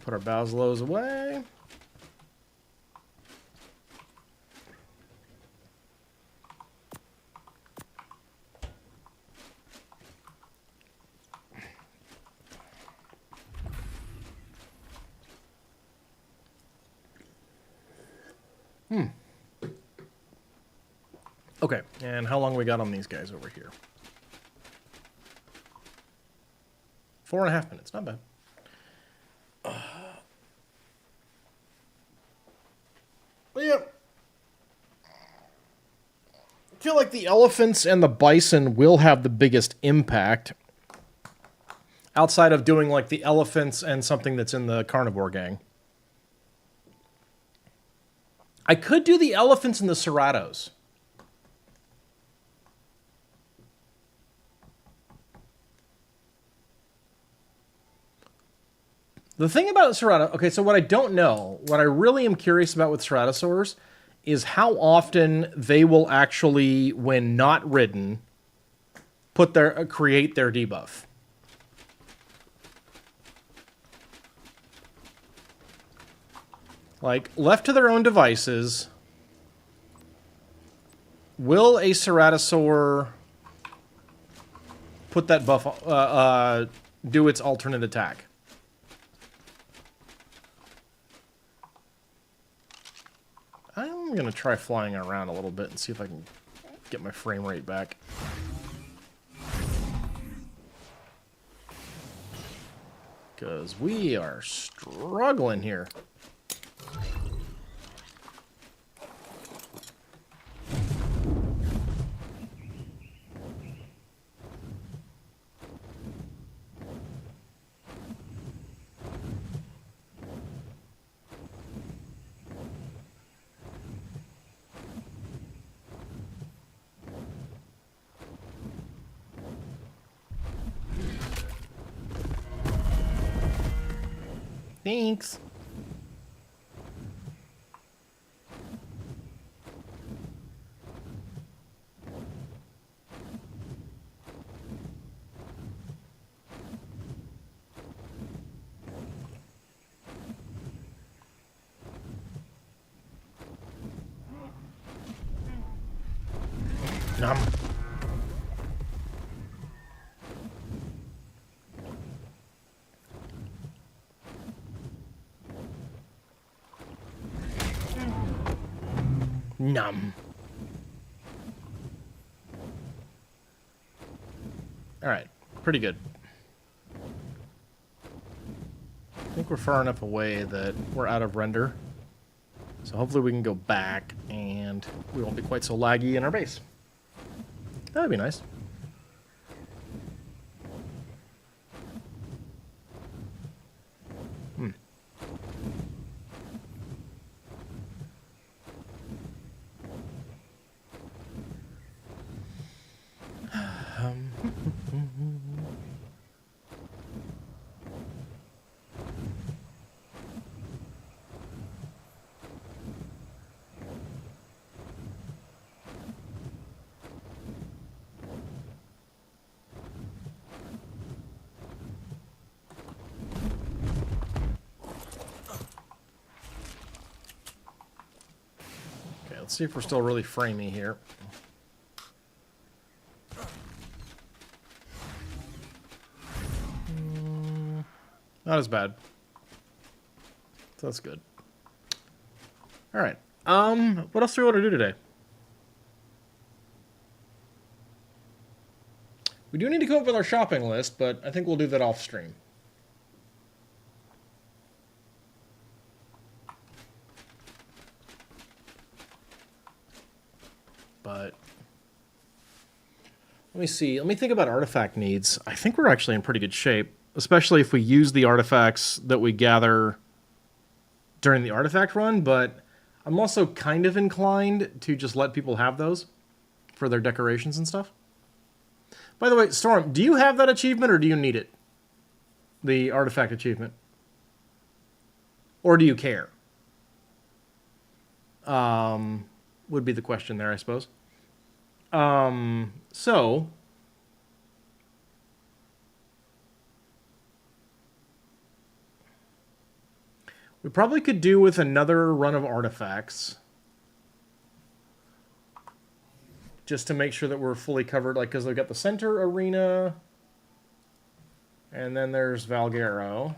Put our Basilos away. Okay, and how long we got on these guys over here? 4.5 minutes, not bad. Yeah. I feel like the elephants and the bison will have the biggest impact outside of doing like the elephants and something that's in the carnivore gang. I could do the elephants and the serratos. The thing about Ceratosaurus, okay, so what I don't know, what I really am curious about with Ceratosaurs is how often they will actually, when not ridden, create their debuff. Like, left to their own devices, will a Ceratosaur put that buff, do its alternate attack? I'm going to try flying around a little bit and see if I can get my frame rate back. Because we are struggling here. Thanks. Nom. Nom. Alright, pretty good. I think we're far enough away that we're out of render. So hopefully we can go back and we won't be quite so laggy in our base. That'd be nice. Let's see if we're still really framey here. Not as bad. So that's good. All right. What else do we want to do today? We do need to come up with our shopping list, but I think we'll do that off stream. But let me see. Let me think about artifact needs. I think we're actually in pretty good shape, especially if we use the artifacts that we gather during the artifact run, but I'm also kind of inclined to just let people have those for their decorations and stuff. By the way, Storm, do you have that achievement or do you need it? The artifact achievement. Or do you care? Would be the question there, I suppose. So we probably could do with another run of artifacts just to make sure that we're fully covered, like, because they've got the center arena and then there's Valguero.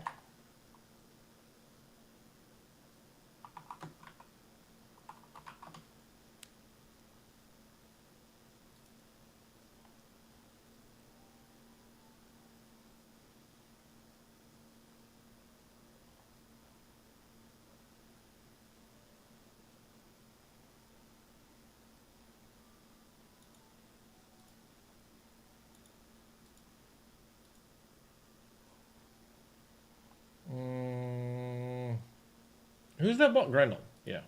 Who's that? Grendel. Yeah.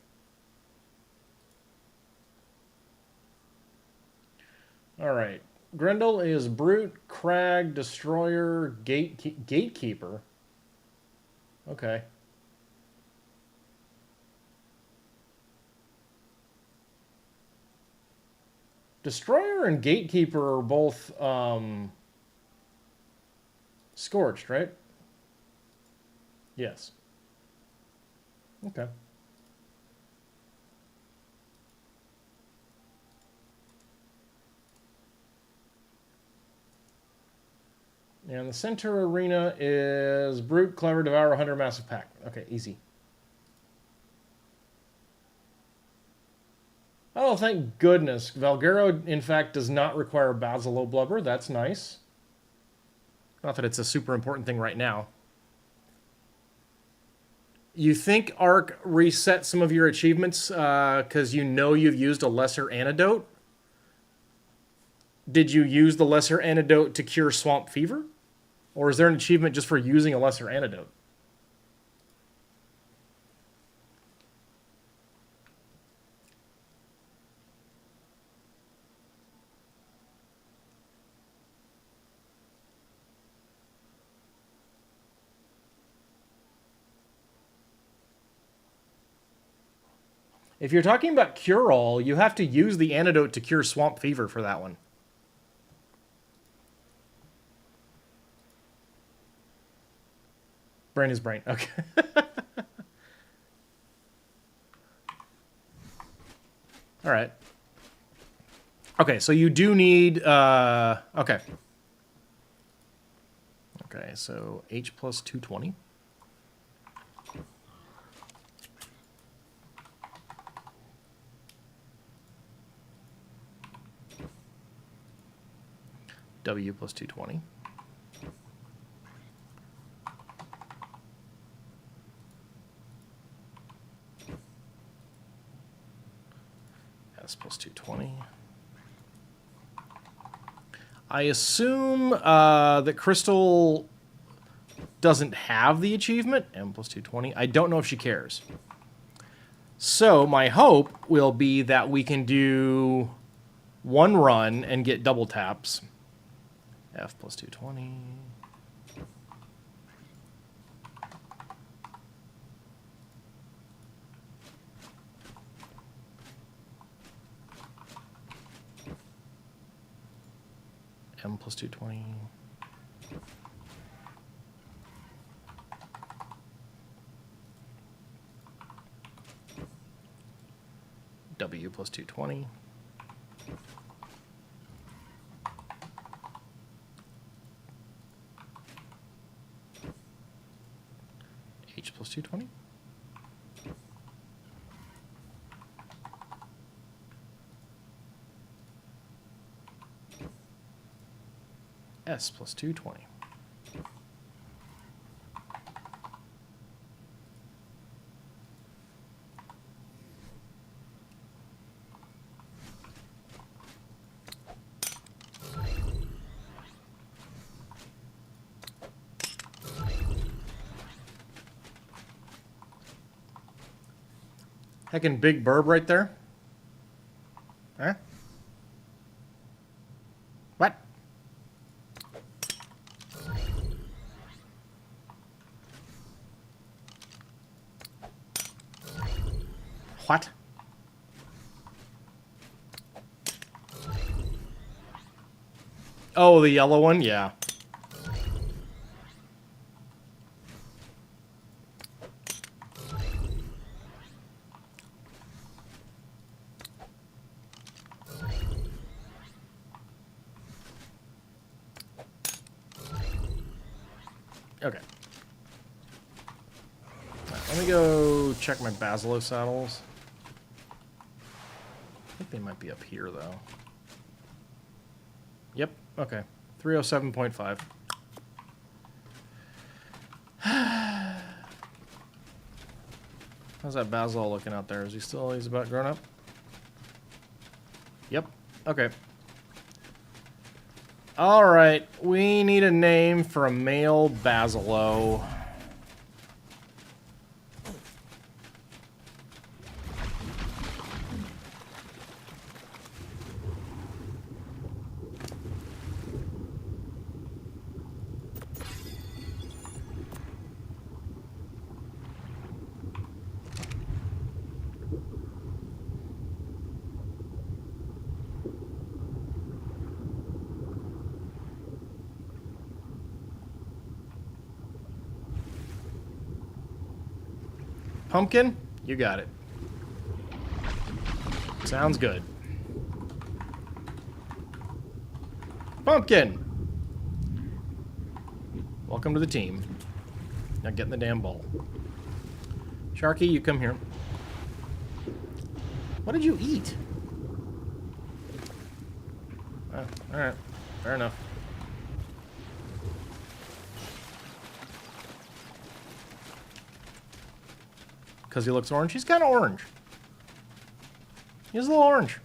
All right. Grendel is Brute, Crag, Destroyer, Gatekeeper. Okay. Destroyer and Gatekeeper are both scorched, right? Yes. Okay. And the center arena is Brute, Clever, Devour, Hunter, Massive Pack. Okay, easy. Oh, thank goodness. Valguero, in fact, does not require Basilo Blubber. That's nice. Not that it's a super important thing right now. You think ARK reset some of your achievements because you know you've used a lesser antidote? Did you use the lesser antidote to cure swamp fever? Or is there an achievement just for using a lesser antidote? If you're talking about cure-all, you have to use the antidote to cure swamp fever for that one. Brain is brain. Okay. All right. Okay, so you do need... okay. Okay, so H plus 220. W plus 220. S plus 220. I assume that Crystal doesn't have the achievement. M plus 220. I don't know if she cares. So my hope will be that we can do one run and get double taps. F plus 220. M plus 220. W plus 220. H plus 220. S plus 220. Heckin' big burb right there. Huh? What? What? Oh, the yellow one? Yeah. Okay. Right, let me go check my Basilo saddles. I think they might be up here, though. Yep, okay. 307.5. How's that Basil looking out there? Is he still, he's about grown up? Yep, okay. Alright, we need a name for a male Basilo. Pumpkin, you got it. Sounds good. Pumpkin! Welcome to the team. Now get in the damn bowl. Sharky, you come here. What did you eat? Oh, alright. Fair enough. Because he looks orange? He's kind of orange. He's a little orange.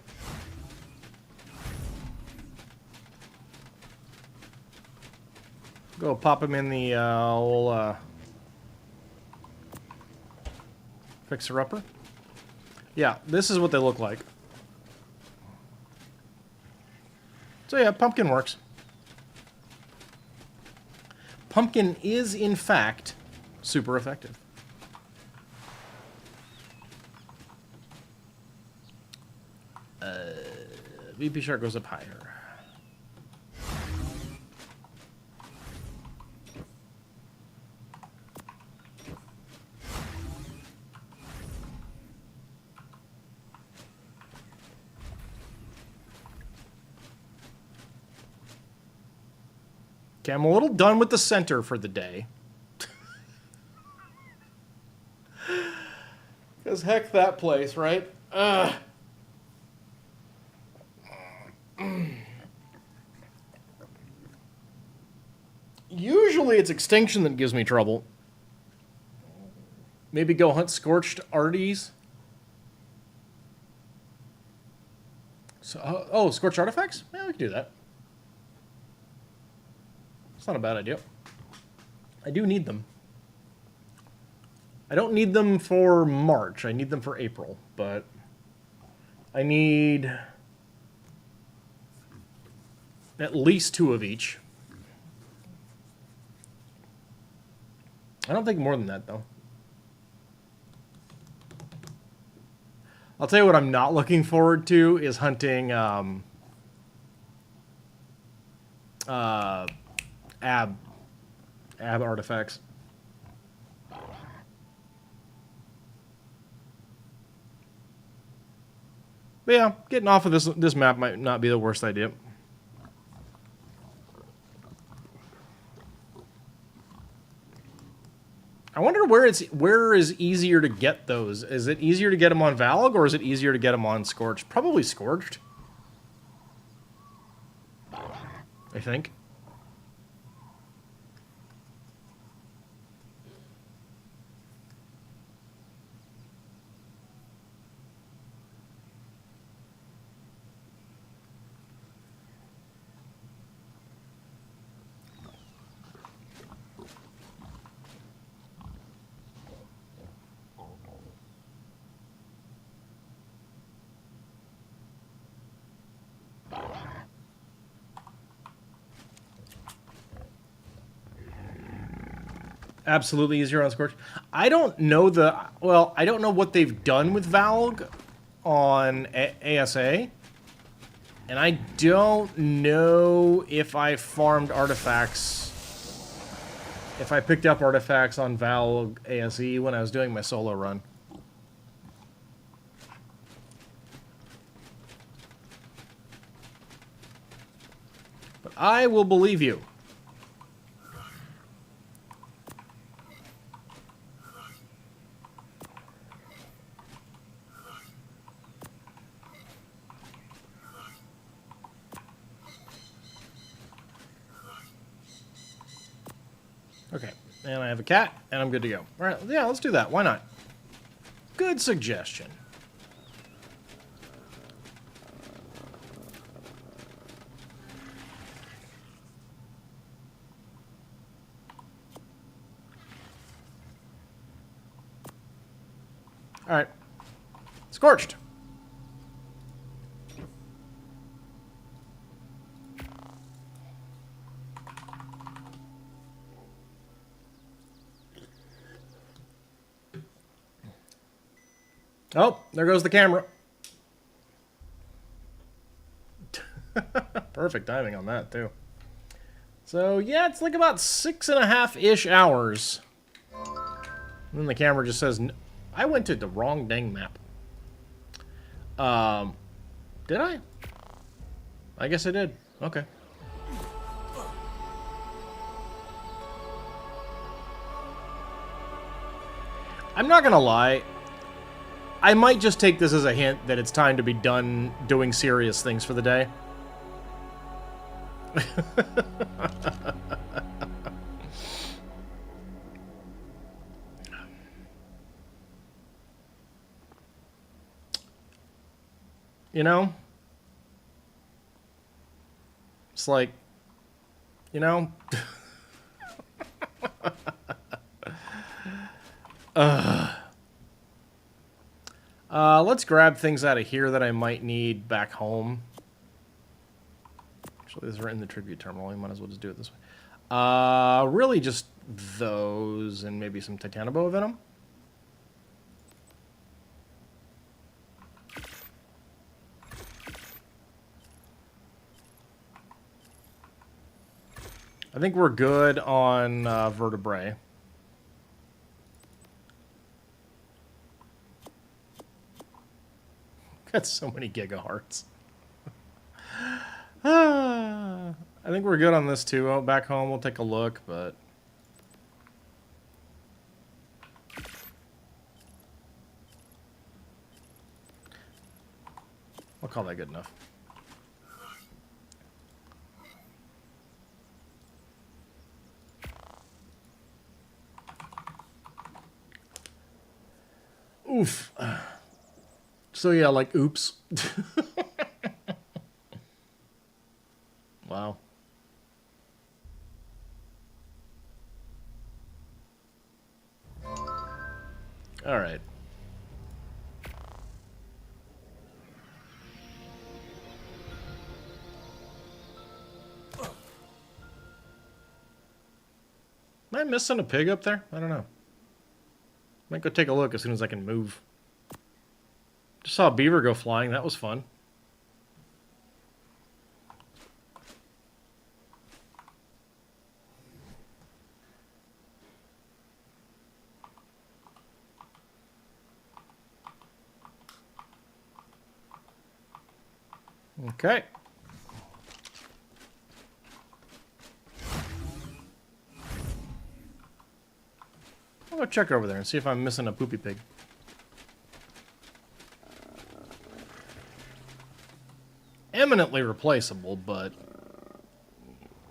Go pop him in the old fixer-upper. Yeah, this is what they look like. So yeah, pumpkin works. Pumpkin is, in fact, super effective. VP Shark goes up higher. Okay, I'm a little done with the center for the day. Because heck that place, right? Usually it's extinction that gives me trouble. Maybe go hunt scorched arties. So, oh, scorched artifacts? Yeah, we can do that. It's not a bad idea. I do need them. I don't need them for March. I need them for April, but I need at least 2 of each. I don't think more than that, though. I'll tell you what I'm not looking forward to is hunting ab artifacts. But yeah, getting off of this map might not be the worst idea. I wonder where is easier to get those. Is it easier to get them on Valg, or is it easier to get them on Scorched? Probably Scorched, I think. Absolutely easier on Scorch. I don't know I don't know what they've done with Valg on ASA. And I don't know if I farmed artifacts, if I picked up artifacts on Valg ASE when I was doing my solo run. But I will believe you. Okay, and I have a cat, and I'm good to go. All right, yeah, let's do that. Why not? Good suggestion. All right. Scorched. Oh, there goes the camera. Perfect timing on that, too. So, yeah, it's like about 6.5-ish hours. And then the camera just says, I went to the wrong dang map. Did I? I guess I did. Okay. I'm not gonna lie. I might just take this as a hint that it's time to be done doing serious things for the day. You know? It's like, you know? Let's grab things out of here that I might need back home. Actually, these are in the tribute terminal. We might as well just do it this way. Really just those and maybe some Titanoboa venom. I think we're good on vertebrae. Got so many gigahearts. I think we're good on this too. Oh, back home, we'll take a look, but... I'll call that good enough. Oof. So yeah, like, oops. Wow. All right. Am I missing a pig up there? I don't know. Might go take a look as soon as I can move. Just saw a beaver go flying. That was fun. Okay. I'll go check over there and see if I'm missing a poopy pig. Eminently replaceable, but...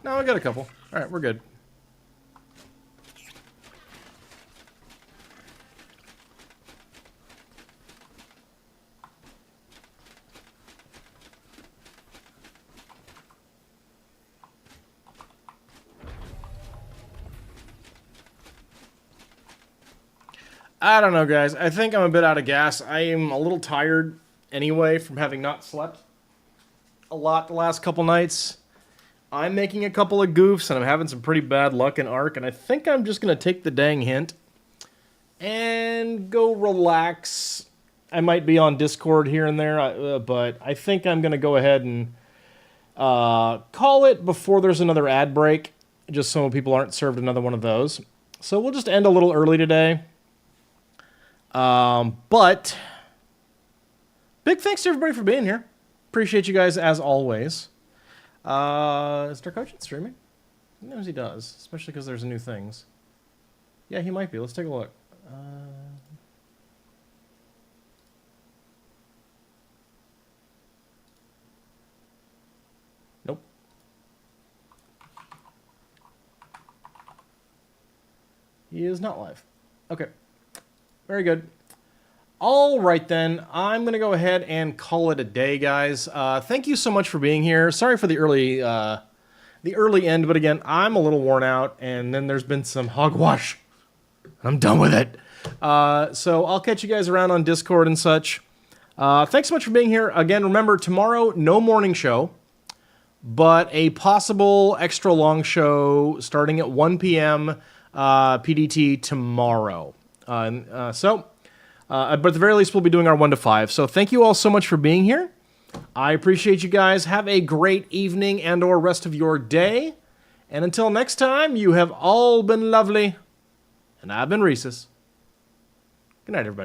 No, I got a couple. Alright, we're good. I don't know, guys. I think I'm a bit out of gas. I am a little tired anyway from having not slept a lot the last couple nights. I'm making a couple of goofs, and I'm having some pretty bad luck in ARK, and I think I'm just going to take the dang hint and go relax. I might be on Discord here and there, but I think I'm going to go ahead and call it before there's another ad break, just so people aren't served another one of those. So we'll just end a little early today. But big thanks to everybody for being here. Appreciate you guys as always. Is Darkochen streaming? Sometimes he does, especially because there's new things. Yeah, he might be. Let's take a look. Nope. He is not live. Okay. Very good. All right, then. I'm going to go ahead and call it a day, guys. Thank you so much for being here. Sorry for the early end, but again, I'm a little worn out, and then there's been some hogwash. I'm done with it. So I'll catch you guys around on Discord and such. Thanks so much for being here. Again, remember, tomorrow, no morning show, but a possible extra long show starting at 1 p.m. PDT tomorrow. But at the very least, we'll be doing our 1 to 5. So thank you all so much for being here. I appreciate you guys. Have a great evening and or rest of your day. And until next time, you have all been lovely. And I've been Rhesus. Good night, everybody.